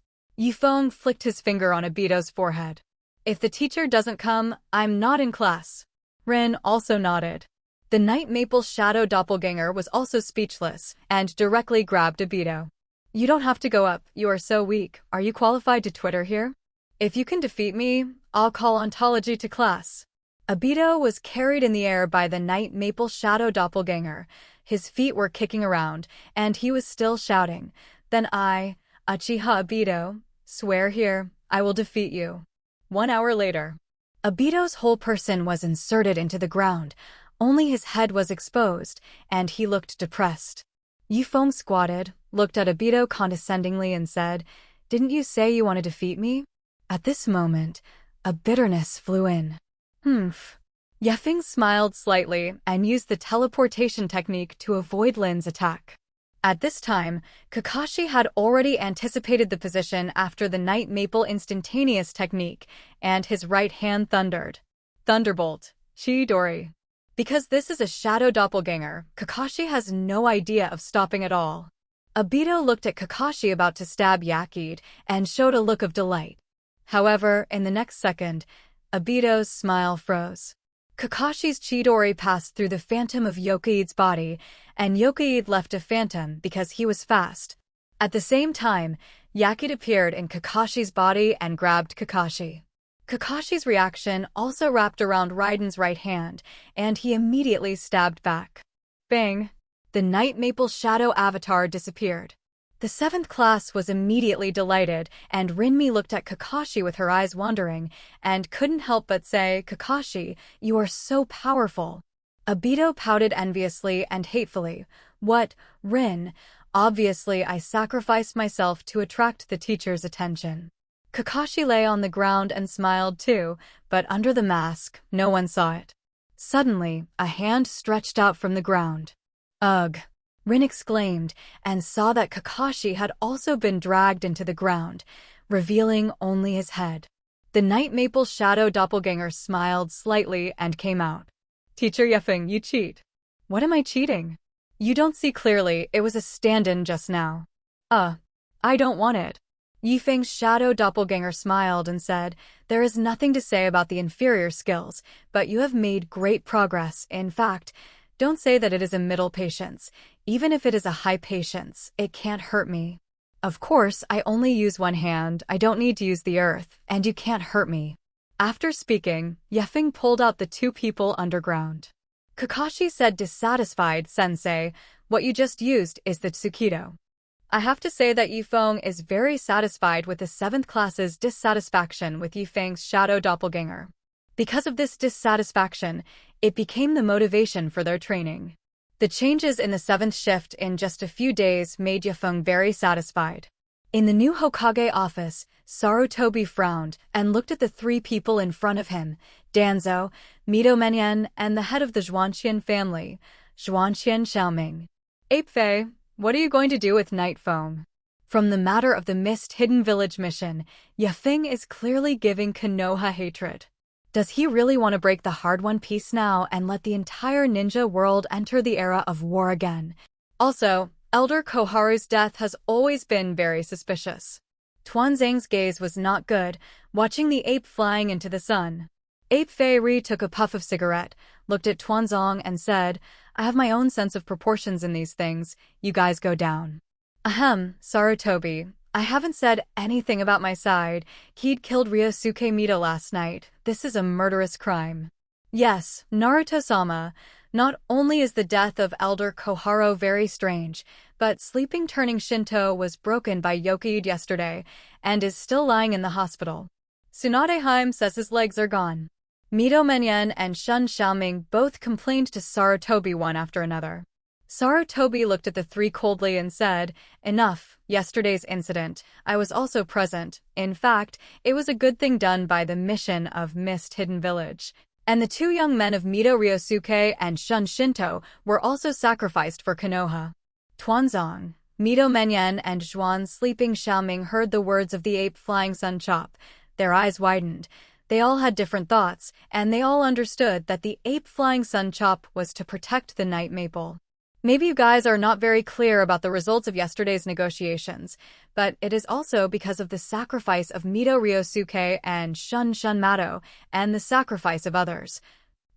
Feng flicked his finger on Obito's forehead. If the teacher doesn't come, I'm not in class. Rin also nodded. The Night Maple Shadow doppelganger was also speechless and directly grabbed Obito. "You don't have to go up, you are so weak. Are you qualified to Twitter here? If you can defeat me, I'll call ontology to class." Obito was carried in the air by the Night Maple Shadow doppelganger. His feet were kicking around, and he was still shouting, "Then I, Uchiha Obito, swear here, I will defeat you." 1 hour later. Obito's whole person was inserted into the ground. Only his head was exposed, and he looked depressed. Feng squatted, looked at Obito condescendingly and said, "Didn't you say you want to defeat me?" At this moment, a bitterness flew in. "Humph." Feng smiled slightly and used the teleportation technique to avoid Lin's attack. At this time, Kakashi had already anticipated the position after the Night Maple instantaneous technique, and his right hand thundered. Thunderbolt. Chidori. Because this is a shadow doppelganger, Kakashi has no idea of stopping at all. Obito looked at Kakashi about to stab Yakid and showed a look of delight. However, in the next second, Obito's smile froze. Kakashi's Chidori passed through the phantom of Yokaid's body, and Yokaid left a phantom because he was fast. At the same time, Yakid appeared in Kakashi's body and grabbed Kakashi. Kakashi's reaction also wrapped around Raiden's right hand, and he immediately stabbed back. Bang! The Night Maple Shadow avatar disappeared. The 7th class was immediately delighted, and Rinmi looked at Kakashi with her eyes wandering, and couldn't help but say, "Kakashi, you are so powerful." Obito pouted enviously and hatefully. "What, Rin? Obviously I sacrificed myself to attract the teacher's attention." Kakashi lay on the ground and smiled too, but under the mask, no one saw it. Suddenly, a hand stretched out from the ground. "Ugh!" Rin exclaimed, and saw that Kakashi had also been dragged into the ground, revealing only his head. The Night Maple Shadow doppelganger smiled slightly and came out. "Teacher Feng, you cheat." "What am I cheating?" "You don't see clearly, it was a stand-in just now." I don't want it." Feng's shadow doppelganger smiled and said, "There is nothing to say about the inferior skills, but you have made great progress. In fact, don't say that it is a middle patience. Even if it is a high patience, it can't hurt me. Of course, I only use one hand, I don't need to use the earth, and you can't hurt me." After speaking, Feng pulled out the 2 people underground. Kakashi said dissatisfied, "Sensei, what you just used is the Tsukido." I have to say that Feng is very satisfied with the 7th class's dissatisfaction with Feng's shadow doppelganger. Because of this dissatisfaction, it became the motivation for their training. The changes in the 7th shift in just a few days made Feng very satisfied. In the new Hokage office, Sarutobi frowned and looked at the 3 people in front of him, Danzo, Mito Menyen, and the head of the Zhuanqian family, Zhuanqian Xiaoming. "Apefei, what are you going to do with Night Foam?" From the matter of the Mist Hidden Village mission, Feng is clearly giving Konoha hatred. Does he really want to break the hard One Piece now and let the entire ninja world enter the era of war again? Also, Elder Koharu's death has always been very suspicious. Tuanzang's gaze was not good, watching the ape flying into the sun. Ape Fei Ri took a puff of cigarette, looked at Tuanzang and said, I have my own sense of proportions in these things, you guys go down. Ahem, Sarutobi, I haven't said anything about my side. He'd killed Ryosuke Mito last night. This is a murderous crime. Yes, Naruto-sama, not only is the death of Elder Koharu very strange, but sleeping turning Shinto was broken by Yokoid yesterday and is still lying in the hospital. Tsunadeheim says his legs are gone. Mito Menyen and Shun Xiaoming both complained to Sarutobi one after another. Sarutobi looked at the three coldly and said, Enough, yesterday's incident. I was also present. In fact, it was a good thing done by the mission of Mist Hidden Village. And the two young men of Mito Ryosuke and Shun Shinto were also sacrificed for Konoha. Tuanzang, Mito Menyen and Zhuan Sleeping Xiaoming heard the words of the ape flying sun chop. Their eyes widened. They all had different thoughts, and they all understood that the ape flying sun chop was to protect the night maple. Maybe you guys are not very clear about the results of yesterday's negotiations, but it is also because of the sacrifice of Mito Ryosuke and Shun Mato, and the sacrifice of others.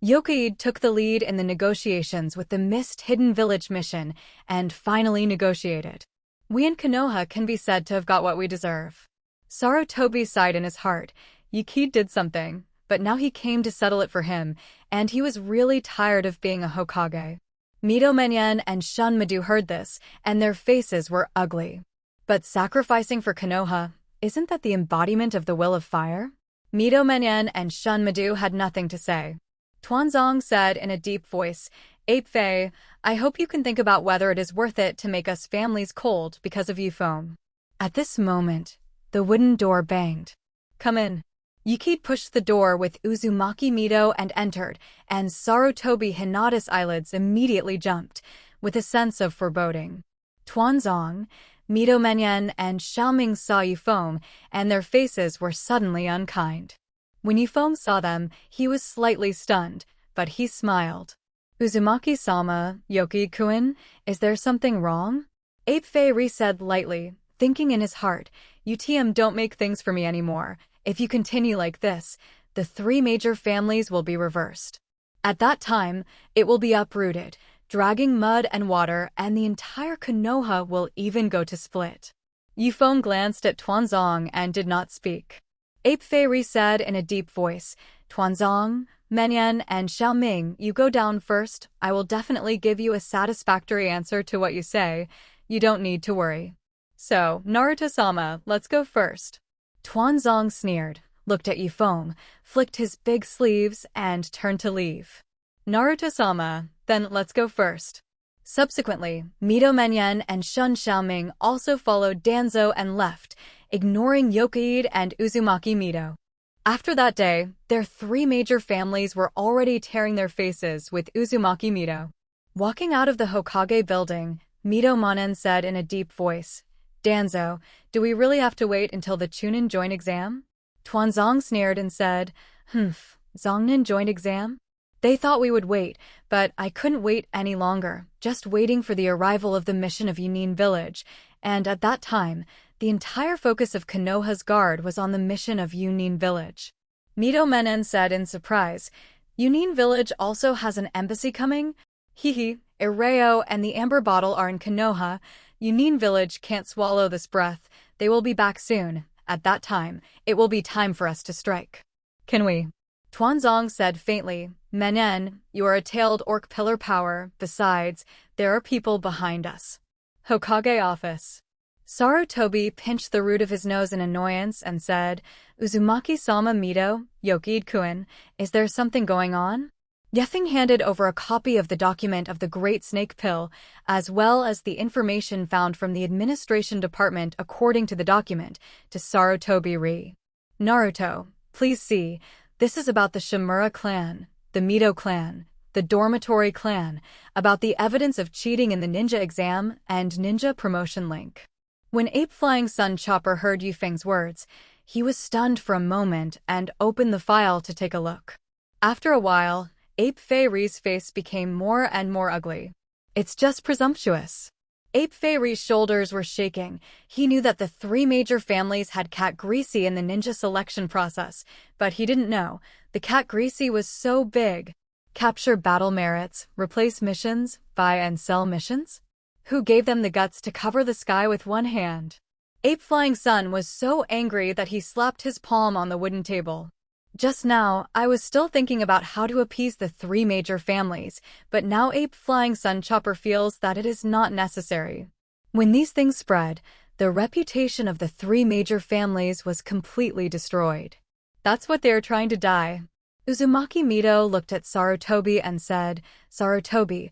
Yokoid took the lead in the negotiations with the Mist Hidden Village mission, and finally negotiated. We in Konoha can be said to have got what we deserve. Sarutobi sighed in his heart. Yokoid did something, but now he came to settle it for him, and he was really tired of being a Hokage. Mito Menyen and Shun Madu heard this, and their faces were ugly. But sacrificing for Konoha, isn't that the embodiment of the will of fire? Mito Menyen and Shun Madu had nothing to say. Tuanzang said in a deep voice, Ape Fei, I hope you can think about whether it is worth it to make us families cold because of you foam. At this moment, the wooden door banged. Come in. Yokoid pushed the door with Uzumaki Mito and entered, and Sarutobi Hinata's eyelids immediately jumped, with a sense of foreboding. Tuanzang, Mito Menyen, and Xiaoming saw Yufeng, and their faces were suddenly unkind. When Yufeng saw them, he was slightly stunned, but he smiled. Uzumaki-sama, Yokoid-kun, is there something wrong? Ape Fei Ri said lightly, thinking in his heart, UTM don't make things for me anymore. If you continue like this, the three major families will be reversed. At that time, it will be uprooted, dragging mud and water, and the entire Konoha will even go to split. Yufeng glanced at Tuanzang and did not speak. Ape Fei Ri said in a deep voice, Tuanzang, Menyen, and Xiaoming, you go down first. I will definitely give you a satisfactory answer to what you say. You don't need to worry. So, Naruto-sama, let's go first. Tuanzang sneered, looked at Yufeng, flicked his big sleeves, and turned to leave. Naruto-sama, then let's go first. Subsequently, Mito Menyen and Shun Xiaoming also followed Danzo and left, ignoring Yokoid and Uzumaki Mito. After that day, their three major families were already tearing their faces with Uzumaki Mito. Walking out of the Hokage building, Mito Manen said in a deep voice, Danzo, do we really have to wait until the Chunin joint exam? Tuanzang sneered and said, Zongnin joint exam? They thought we would wait, but I couldn't wait any longer, just waiting for the arrival of the mission of Yunin Village, and at that time, the entire focus of Konoha's guard was on the mission of Yunin Village. Mito Menen said in surprise, Yunin Village also has an embassy coming? Hehe, Ireo and the amber bottle are in Konoha. Yunin Village can't swallow this breath. They will be back soon. At that time, it will be time for us to strike. Can we? Tuanzang said faintly, Menen, you are a tailed orc pillar power. Besides, there are people behind us. Hokage office. Sarutobi pinched the root of his nose in annoyance and said, Uzumaki-sama Mito, Yokoid-kun, is there something going on? Yefeng handed over a copy of the document of the Great Snake Pill, as well as the information found from the administration department according to the document, to Sarutobi Ri. Naruto, please see, this is about the Shimura clan, the Mito clan, the Dormitory clan, about the evidence of cheating in the ninja exam and ninja promotion link. When Ape Flying Sun Chopper heard Yufeng's words, he was stunned for a moment and opened the file to take a look. After a while, Ape Fei Ri's face became more and more ugly. It's just presumptuous. Ape Fei's shoulders were shaking. He knew that the three major families had cat greasy in the ninja selection process, but he didn't know the cat greasy was so big. Capture battle merits, replace missions, buy and sell missions? Who gave them the guts to cover the sky with one hand? Ape Flying Sun was so angry that he slapped his palm on the wooden table. Just now, I was still thinking about how to appease the three major families, but now Ape Flying Sun Chopper feels that it is not necessary. When these things spread, the reputation of the three major families was completely destroyed. That's what they are trying to die. Uzumaki Mito looked at Sarutobi and said, Sarutobi,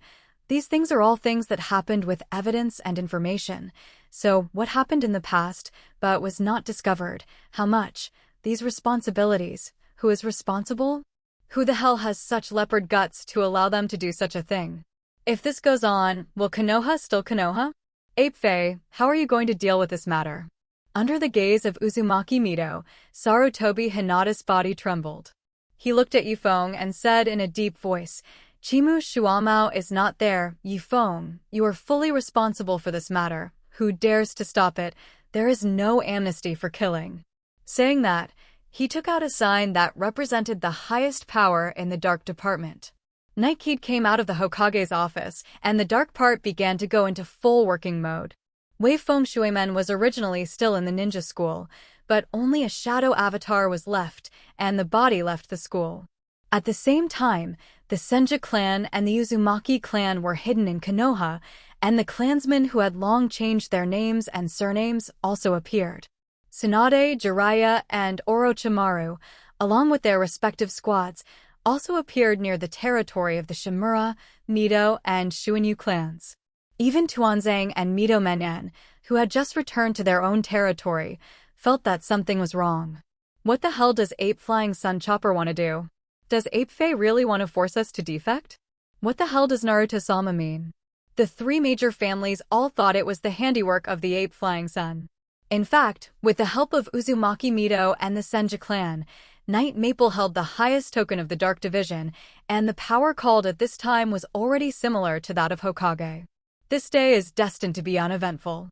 these things are all things that happened with evidence and information. So, what happened in the past, but was not discovered? How much? These responsibilities. Who is responsible? Who the hell has such leopard guts to allow them to do such a thing? If this goes on, will Konoha still Konoha? Ape Fei, how are you going to deal with this matter? Under the gaze of Uzumaki Mito, Sarutobi Hinata's body trembled. He looked at Feng and said in a deep voice, Chimu Shuamao is not there. Feng, you are fully responsible for this matter. Who dares to stop it? There is no amnesty for killing. Saying that, he took out a sign that represented the highest power in the dark department. Nightkeed came out of the Hokage's office, and the dark part began to go into full working mode. Wei Feng Shuimen was originally still in the ninja school, but only a shadow avatar was left, and the body left the school. At the same time, the Senja clan and the Uzumaki clan were hidden in Konoha, and the clansmen who had long changed their names and surnames also appeared. Tsunade, Jiraiya, and Orochimaru, along with their respective squads, also appeared near the territory of the Shimura, Mito, and Shuinyu clans. Even Tuanzang and Mito Menen, who had just returned to their own territory, felt that something was wrong. What the hell does Ape Flying Sun Chopper want to do? Does Ape Fei really want to force us to defect? What the hell does Naruto-sama mean? The three major families all thought it was the handiwork of the Ape Flying Sun. In fact, with the help of Uzumaki Mito and the Senja clan, Night Maple held the highest token of the Dark Division, and the power called at this time was already similar to that of Hokage. This day is destined to be uneventful.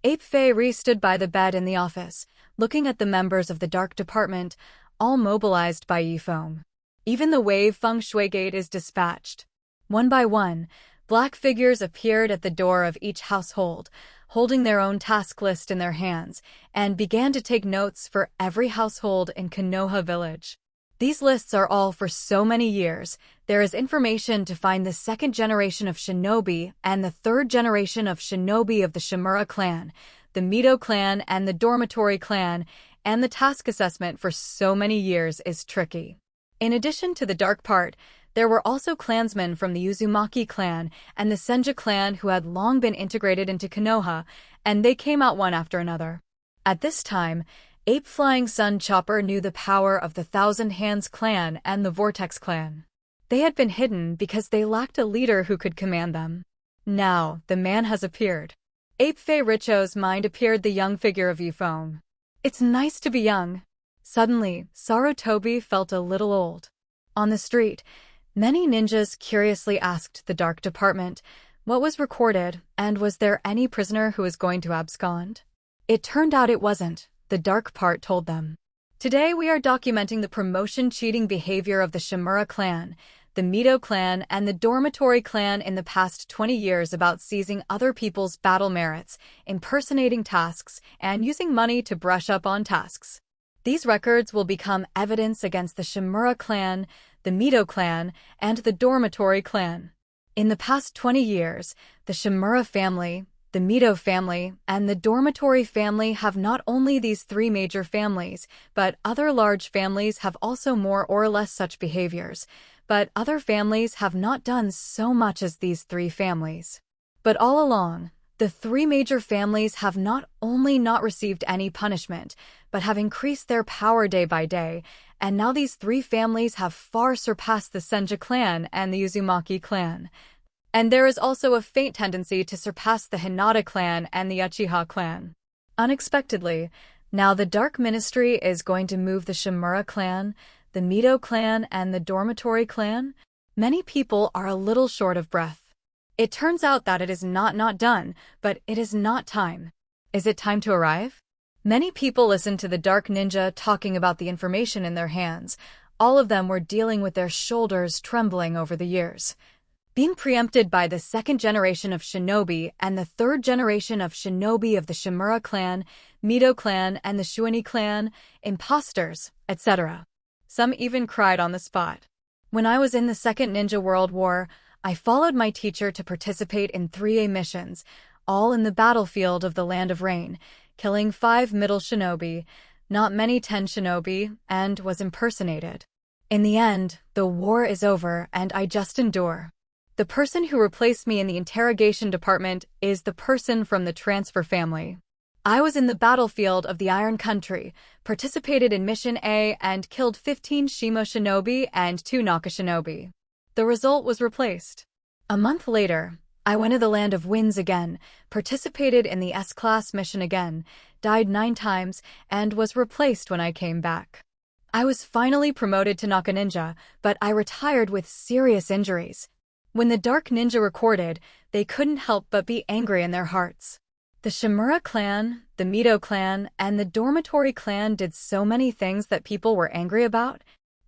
Ape Fei stood by the bed in the office, looking at the members of the Dark Department, all mobilized by Yifeng. Even the wave Feng Shui Gate is dispatched. One by one, black figures appeared at the door of each household, holding their own task list in their hands, and began to take notes for every household in Konoha village. These lists are all for so many years. There is information to find the second generation of shinobi and the third generation of shinobi of the Shimura clan, the Mito clan and the dormitory clan, and the task assessment for so many years is tricky. In addition to the dark part, there were also clansmen from the Uzumaki clan and the Senja clan who had long been integrated into Konoha, and they came out one after another. At this time, Ape Flying Sun Chopper knew the power of the Thousand Hands clan and the Vortex clan. They had been hidden because they lacked a leader who could command them. Now, the man has appeared. Ape Fei Richo's mind appeared the young figure of Yifeng. It's nice to be young. Suddenly, Sarutobi felt a little old. On the street, many ninjas curiously asked the Dark Department what was recorded and was there any prisoner who was going to abscond. It turned out it wasn't, the dark part told them. Today we are documenting the promotion-cheating behavior of the Shimura clan, the Mito clan, and the dormitory clan in the past 20 years about seizing other people's battle merits, impersonating tasks, and using money to brush up on tasks. These records will become evidence against the Shimura clan, the Mito clan, and the dormitory clan. In the past 20 years, the Shimura family, the Mito family, and the dormitory family have not only these three major families, but other large families have also more or less such behaviors, but other families have not done so much as these three families. But all along, the three major families have not only not received any punishment, but have increased their power day by day, and now these three families have far surpassed the Senja clan and the Uzumaki clan. And there is also a faint tendency to surpass the Hinata clan and the Uchiha clan. Unexpectedly, now the Dark Ministry is going to move the Shimura clan, the Mito clan, and the dormitory clan. Many people are a little short of breath. It turns out that it is not done, but it is not time. Is it time to arrive? Many people listened to the Dark Ninja talking about the information in their hands. All of them were dealing with their shoulders trembling over the years. Being preempted by the second generation of shinobi and the third generation of shinobi of the Shimura clan, Mito clan, and the Shuani clan, imposters, etc. Some even cried on the spot. When I was in the Second Ninja World War, I followed my teacher to participate in 3A missions, all in the battlefield of the Land of Rain, killing 5 middle shinobi, not many 10 shinobi, and was impersonated. In the end, the war is over and I just endure. The person who replaced me in the interrogation department is the person from the transfer family. I was in the battlefield of the Iron Country, participated in Mission A, and killed 15 Shimo shinobi and 2 Naka shinobi. The result was replaced. A month later, I went to the Land of Winds again, participated in the S-Class mission again, died 9 times, and was replaced when I came back. I was finally promoted to Naka Ninja, but I retired with serious injuries. When the Dark Ninja recorded, they couldn't help but be angry in their hearts. The Shimura clan, the Mito clan, and the Dormitory clan did so many things that people were angry about.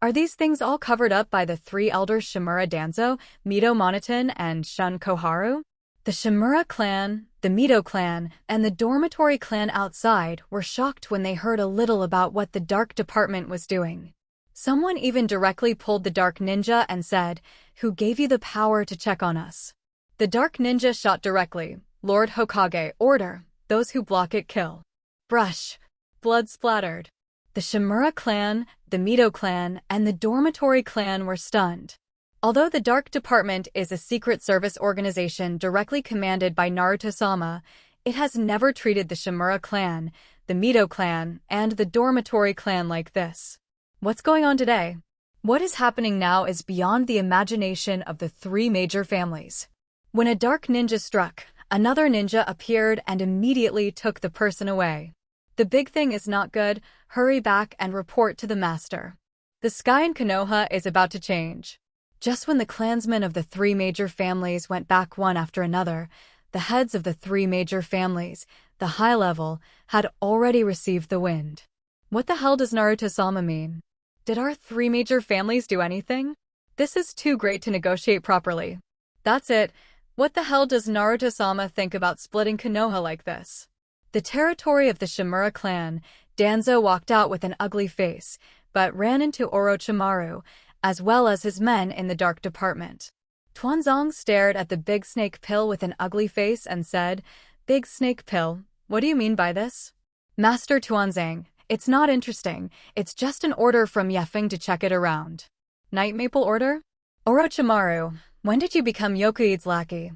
Are these things all covered up by the 3 elders Shimura Danzo, Mito Monoton, and Shun Koharu? The Shimura clan, the Mito clan, and the Dormitory clan outside were shocked when they heard a little about what the Dark Department was doing. Someone even directly pulled the Dark Ninja and said, "Who gave you the power to check on us?" The Dark Ninja shot directly. "Lord Hokage, order. Those who block it, kill." Brush. Blood splattered. The Shimura clan, the Mito clan, and the Dormitory clan were stunned. Although the Dark Department is a secret service organization directly commanded by Naruto-sama, it has never treated the Shimura clan, the Mito clan, and the Dormitory clan like this. What's going on today? What is happening now is beyond the imagination of the 3 major families. When a dark ninja struck, another ninja appeared and immediately took the person away. The big thing is not good. Hurry back and report to the master. The sky in Konoha is about to change. Just when the clansmen of the 3 major families went back one after another, the heads of the 3 major families, the high level, had already received the wind. What the hell does Naruto-sama mean? Did our 3 major families do anything? This is too great to negotiate properly. That's it. What the hell does Naruto-sama think about splitting Konoha like this? The territory of the Shimura clan, Danzo walked out with an ugly face, but ran into Orochimaru, as well as his men in the Dark Department. Tuanzong stared at the Big Snake Pill with an ugly face and said, "Big Snake Pill, what do you mean by this?" "Master Tuanzang, it's not interesting, it's just an order from Feng to check it around." "Night Maple order?" "Orochimaru, when did you become Yokui's lackey?"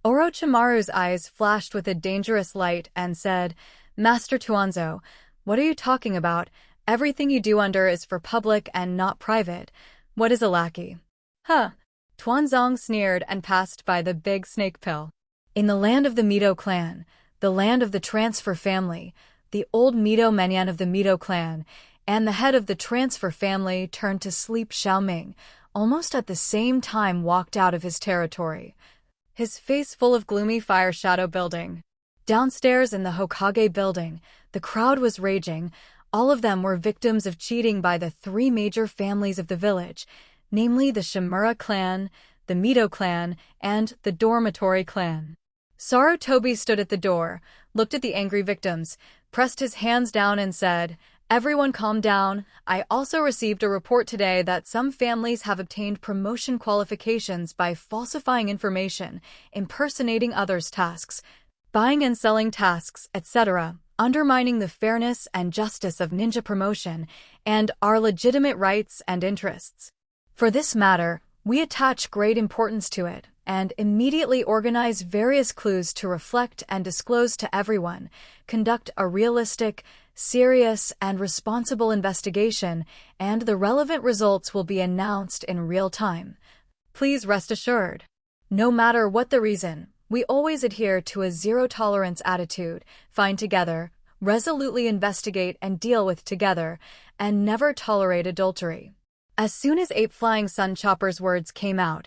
Orochimaru's eyes flashed with a dangerous light and said, "Master Tuanzo, what are you talking about? Everything you do under is for public and not private. What is a lackey?" "Huh." Tuanzong sneered and passed by the Big Snake Pill. In the land of the Mito clan, the land of the transfer family, the old Mito Menyan of the Mito clan, and the head of the transfer family turned to sleep. Xiaoming, almost at the same time, walked out of his territory, his face full of gloomy fire shadow building. Downstairs in the Hokage building, the crowd was raging. All of them were victims of cheating by the 3 major families of the village, namely the Shimura clan, the Mito clan, and the Dormitory clan. Sarutobi stood at the door, looked at the angry victims, pressed his hands down and said, "Everyone calm down. I also received a report today that some families have obtained promotion qualifications by falsifying information, impersonating others' tasks, buying and selling tasks, etc., undermining the fairness and justice of ninja promotion and our legitimate rights and interests. For this matter, we attach great importance to it and immediately organize various clues to reflect and disclose to everyone, conduct a realistic, serious, and responsible investigation, and the relevant results will be announced in real time. Please rest assured. No matter what the reason, we always adhere to a zero-tolerance attitude, find together, resolutely investigate and deal with together, and never tolerate adultery." As soon as Ape Flying Sun Chopper's words came out,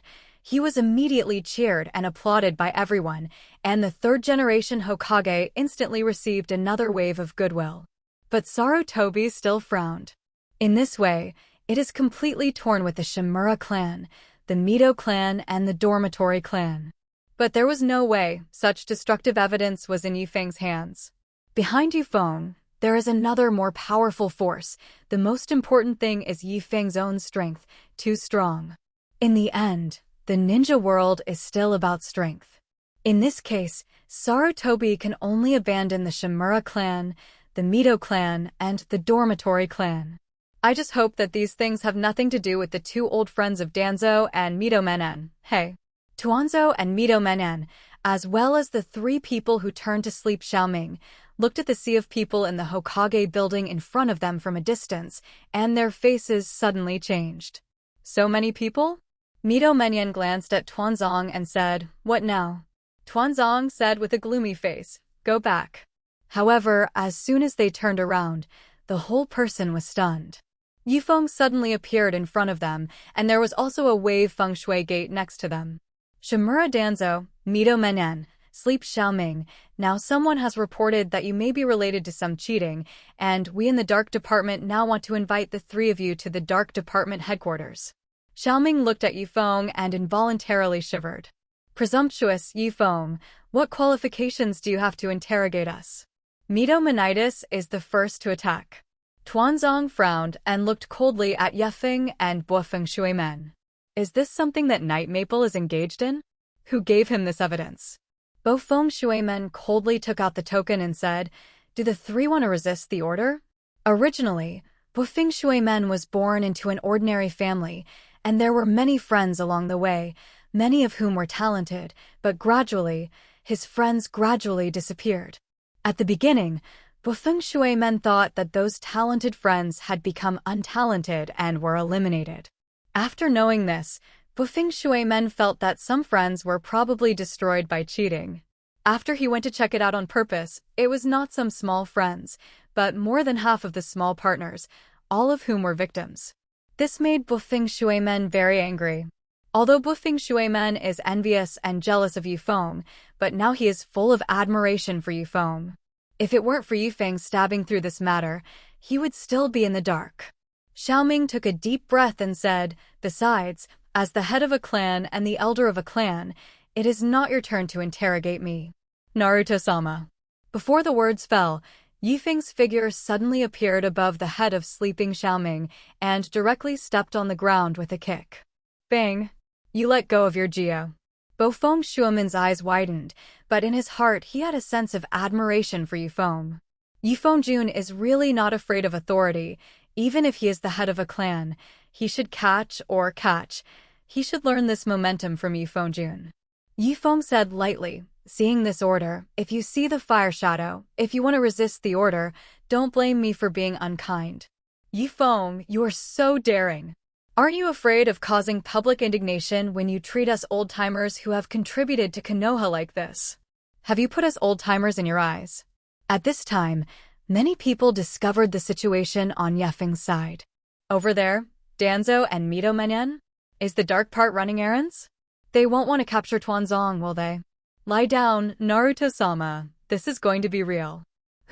He was immediately cheered and applauded by everyone, and the third-generation Hokage instantly received another wave of goodwill. But Sarutobi still frowned. In this way, it is completely torn with the Shimura clan, the Mito clan, and the Dormitory clan. But there was no way such destructive evidence was in Yifeng's hands. Behind Yifeng, there is another more powerful force. The most important thing is Yifeng's own strength, too strong. In the end, the ninja world is still about strength. In this case, Sarutobi can only abandon the Shimura clan, the Mito clan, and the Dormitory clan. I just hope that these things have nothing to do with the two old friends of Danzo and Mito Menen. Hey. Tuanzo and Mito Menen, as well as the three people who turned to sleep Xiaoming, looked at the sea of people in the Hokage building in front of them from a distance, and their faces suddenly changed. So many people? Mito Menen glanced at Tuanzong and said, "What now?" Tuanzong said with a gloomy face, "Go back." However, as soon as they turned around, the whole person was stunned. Yifeng suddenly appeared in front of them, and there was also a wave feng shui gate next to them. Shimura Danzo, Mito Menen, Sleep Xiaoming, now someone has reported that you may be related to some cheating, and we in the Dark Department now want to invite the three of you to the Dark Department headquarters. Xiaoming looked at Yifeng and involuntarily shivered. Presumptuous Yifeng, what qualifications do you have to interrogate us? Mito Menitis is the first to attack. Tuanzong frowned and looked coldly at Yifeng and Bo Feng Shui Men. Is this something that Night Maple is engaged in? Who gave him this evidence? Bo Feng Shui Men coldly took out the token and said, "Do the three want to resist the order?" Originally, Bo Feng Shui Men was born into an ordinary family, and there were many friends along the way, many of whom were talented, but gradually, his friends gradually disappeared. At the beginning, Bo Feng Shui Men thought that those talented friends had become untalented and were eliminated. After knowing this, Bo Feng Shui Men felt that some friends were probably destroyed by cheating. After he went to check it out on purpose, it was not some small friends, but more than half of the small partners, all of whom were victims. This made Bo Feng Shui Men very angry. Although Bo Feng Shui Men is envious and jealous of Yifeng, but now he is full of admiration for Yifeng. If it weren't for Yifeng stabbing through this matter, he would still be in the dark. Xiaoming took a deep breath and said, "Besides, as the head of a clan and the elder of a clan, it is not your turn to interrogate me." Naruto-sama. Before the words fell, Yifeng's figure suddenly appeared above the head of sleeping Xiaoming and directly stepped on the ground with a kick. Bang! You let go of your Geo. Bo Feng Shuimen's eyes widened, but in his heart he had a sense of admiration for Yifeng. Yifeng Jun is really not afraid of authority, even if he is the head of a clan. He should catch. He should learn this momentum from Yifeng Jun. Yifeng said lightly, seeing this order, "If you see the fire shadow, if you want to resist the order, don't blame me for being unkind." Yifeng, you are so daring. Aren't you afraid of causing public indignation when you treat us old-timers who have contributed to Konoha like this? Have you put us old-timers in your eyes? At this time, many people discovered the situation on Yifeng's side. Over there, Danzo and Mito Menen? Is the dark part running errands? They won't want to capture Tuanzong, will they? Lie down, Naruto-sama. This is going to be real.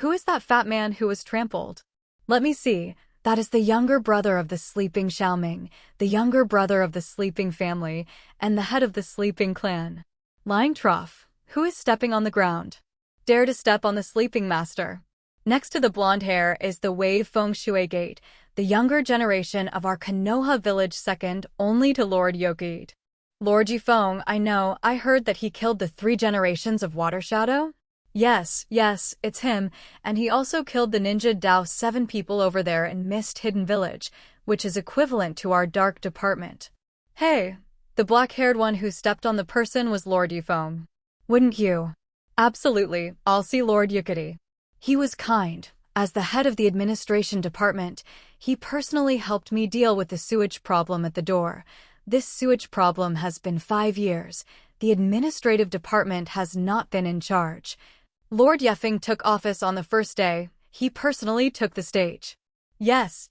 Who is that fat man who was trampled? Let me see. That is the younger brother of the sleeping Xiaoming, the younger brother of the sleeping family, and the head of the sleeping clan. Lying trough. Who is stepping on the ground? Dare to step on the sleeping master. Next to the blonde hair is the Wave Feng Shui Gate, the younger generation of our Konoha village, second only to Lord Yokid. Lord Yifeng, I heard that he killed the 3 generations of Water Shadow? Yes, it's him, and he also killed the ninja Dao 7 people over there in Mist Hidden Village, which is equivalent to our Dark Department. Hey, the black-haired one who stepped on the person was Lord Yifeng. Wouldn't you? Absolutely, I'll see Lord Yukari. He was kind. As the head of the administration department, he personally helped me deal with the sewage problem at the door. This sewage problem has been 5 years. The administrative department has not been in charge. Lord Yifeng took office on the first day. He personally took the stage. Yes,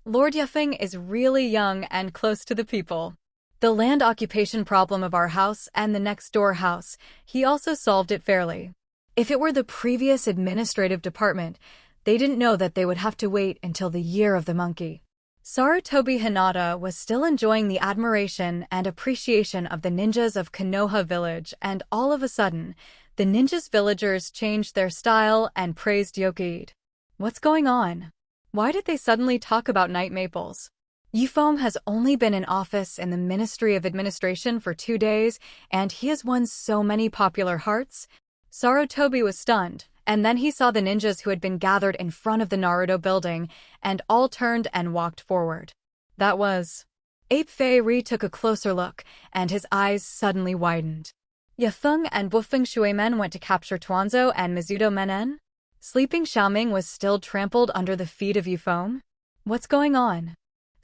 Lord Yifeng is really young and close to the people. The land occupation problem of our house and the next door house, he also solved it fairly. If it were the previous administrative department, they didn't know that they would have to wait until the year of the monkey. Sarutobi Hinata was still enjoying the admiration and appreciation of the ninjas of Konoha village, and all of a sudden, the ninjas villagers changed their style and praised Yokoid. What's going on? Why did they suddenly talk about night maples? Yufome has only been in office in the Ministry of Administration for 2 days, and he has won so many popular hearts. Sarutobi was stunned, and then he saw the ninjas who had been gathered in front of the Naruto building, and all turned and walked forward. That was... Ape Fei took a closer look, and his eyes suddenly widened. Feng and Bufeng Shuimen went to capture Tuanzo and Mizuto Menen? Sleeping Xiaoming was still trampled under the feet of Yufome? What's going on?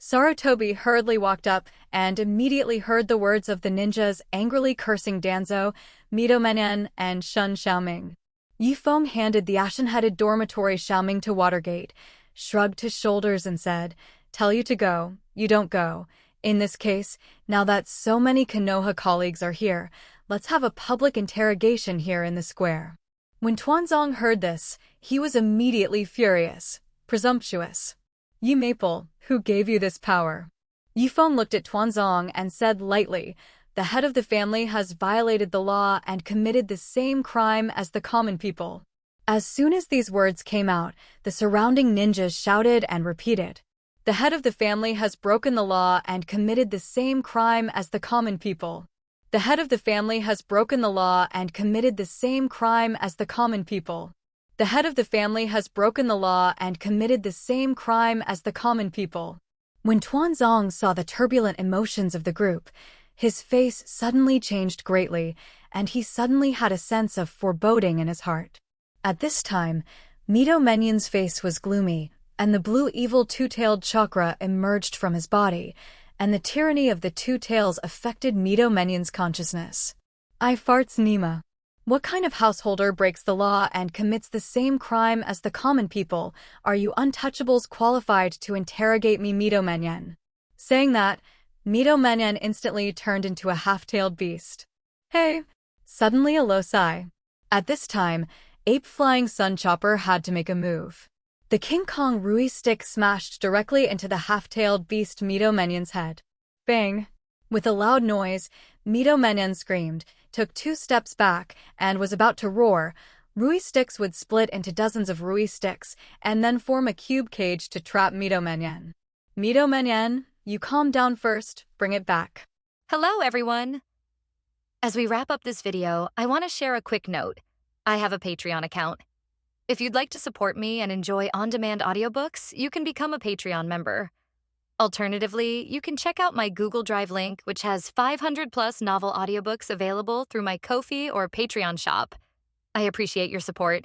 Sarutobi hurriedly walked up and immediately heard the words of the ninjas angrily cursing Danzo, Mido Menen, and Shun Xiaoming. Yufome handed the ashen-headed dormitory Xiaoming to Watergate, shrugged his shoulders and said, "Tell you to go, you don't go. In this case, now that so many Konoha colleagues are here, let's have a public interrogation here in the square." When Tuanzong heard this, he was immediately furious, presumptuous. "You Maple, who gave you this power?" Yufeng looked at Tuanzong and said lightly, "The head of the family has violated the law and committed the same crime as the common people." As soon as these words came out, the surrounding ninjas shouted and repeated, "The head of the family has broken the law and committed the same crime as the common people. The head of the family has broken the law and committed the same crime as the common people. The head of the family has broken the law and committed the same crime as the common people." When Tuanzong saw the turbulent emotions of the group, his face suddenly changed greatly, and he suddenly had a sense of foreboding in his heart. At this time, Mido Menion's face was gloomy, and the blue evil two-tailed chakra emerged from his body, and the tyranny of the two tails affected Mido Menion's consciousness. "I farts Nima. What kind of householder breaks the law and commits the same crime as the common people? Are you untouchables qualified to interrogate me, Mido Menion?" Saying that, Mido Menion instantly turned into a half-tailed beast. "Hey!" Suddenly a low sigh. At this time, Ape Flying Sun Chopper had to make a move. The King Kong Rui stick smashed directly into the half-tailed beast Mido Menion's head. Bang! With a loud noise, Mido Menion screamed, took 2 steps back, and was about to roar. Rui sticks would split into dozens of Rui sticks, and then form a cube cage to trap Mido Menion. "Mido Menion, you calm down first, bring it back." Hello, everyone! As we wrap up this video, I want to share a quick note. I have a Patreon account. If you'd like to support me and enjoy on-demand audiobooks, you can become a Patreon member. Alternatively, you can check out my Google Drive link, which has 500+ novel audiobooks available through my Ko-fi or Patreon shop. I appreciate your support.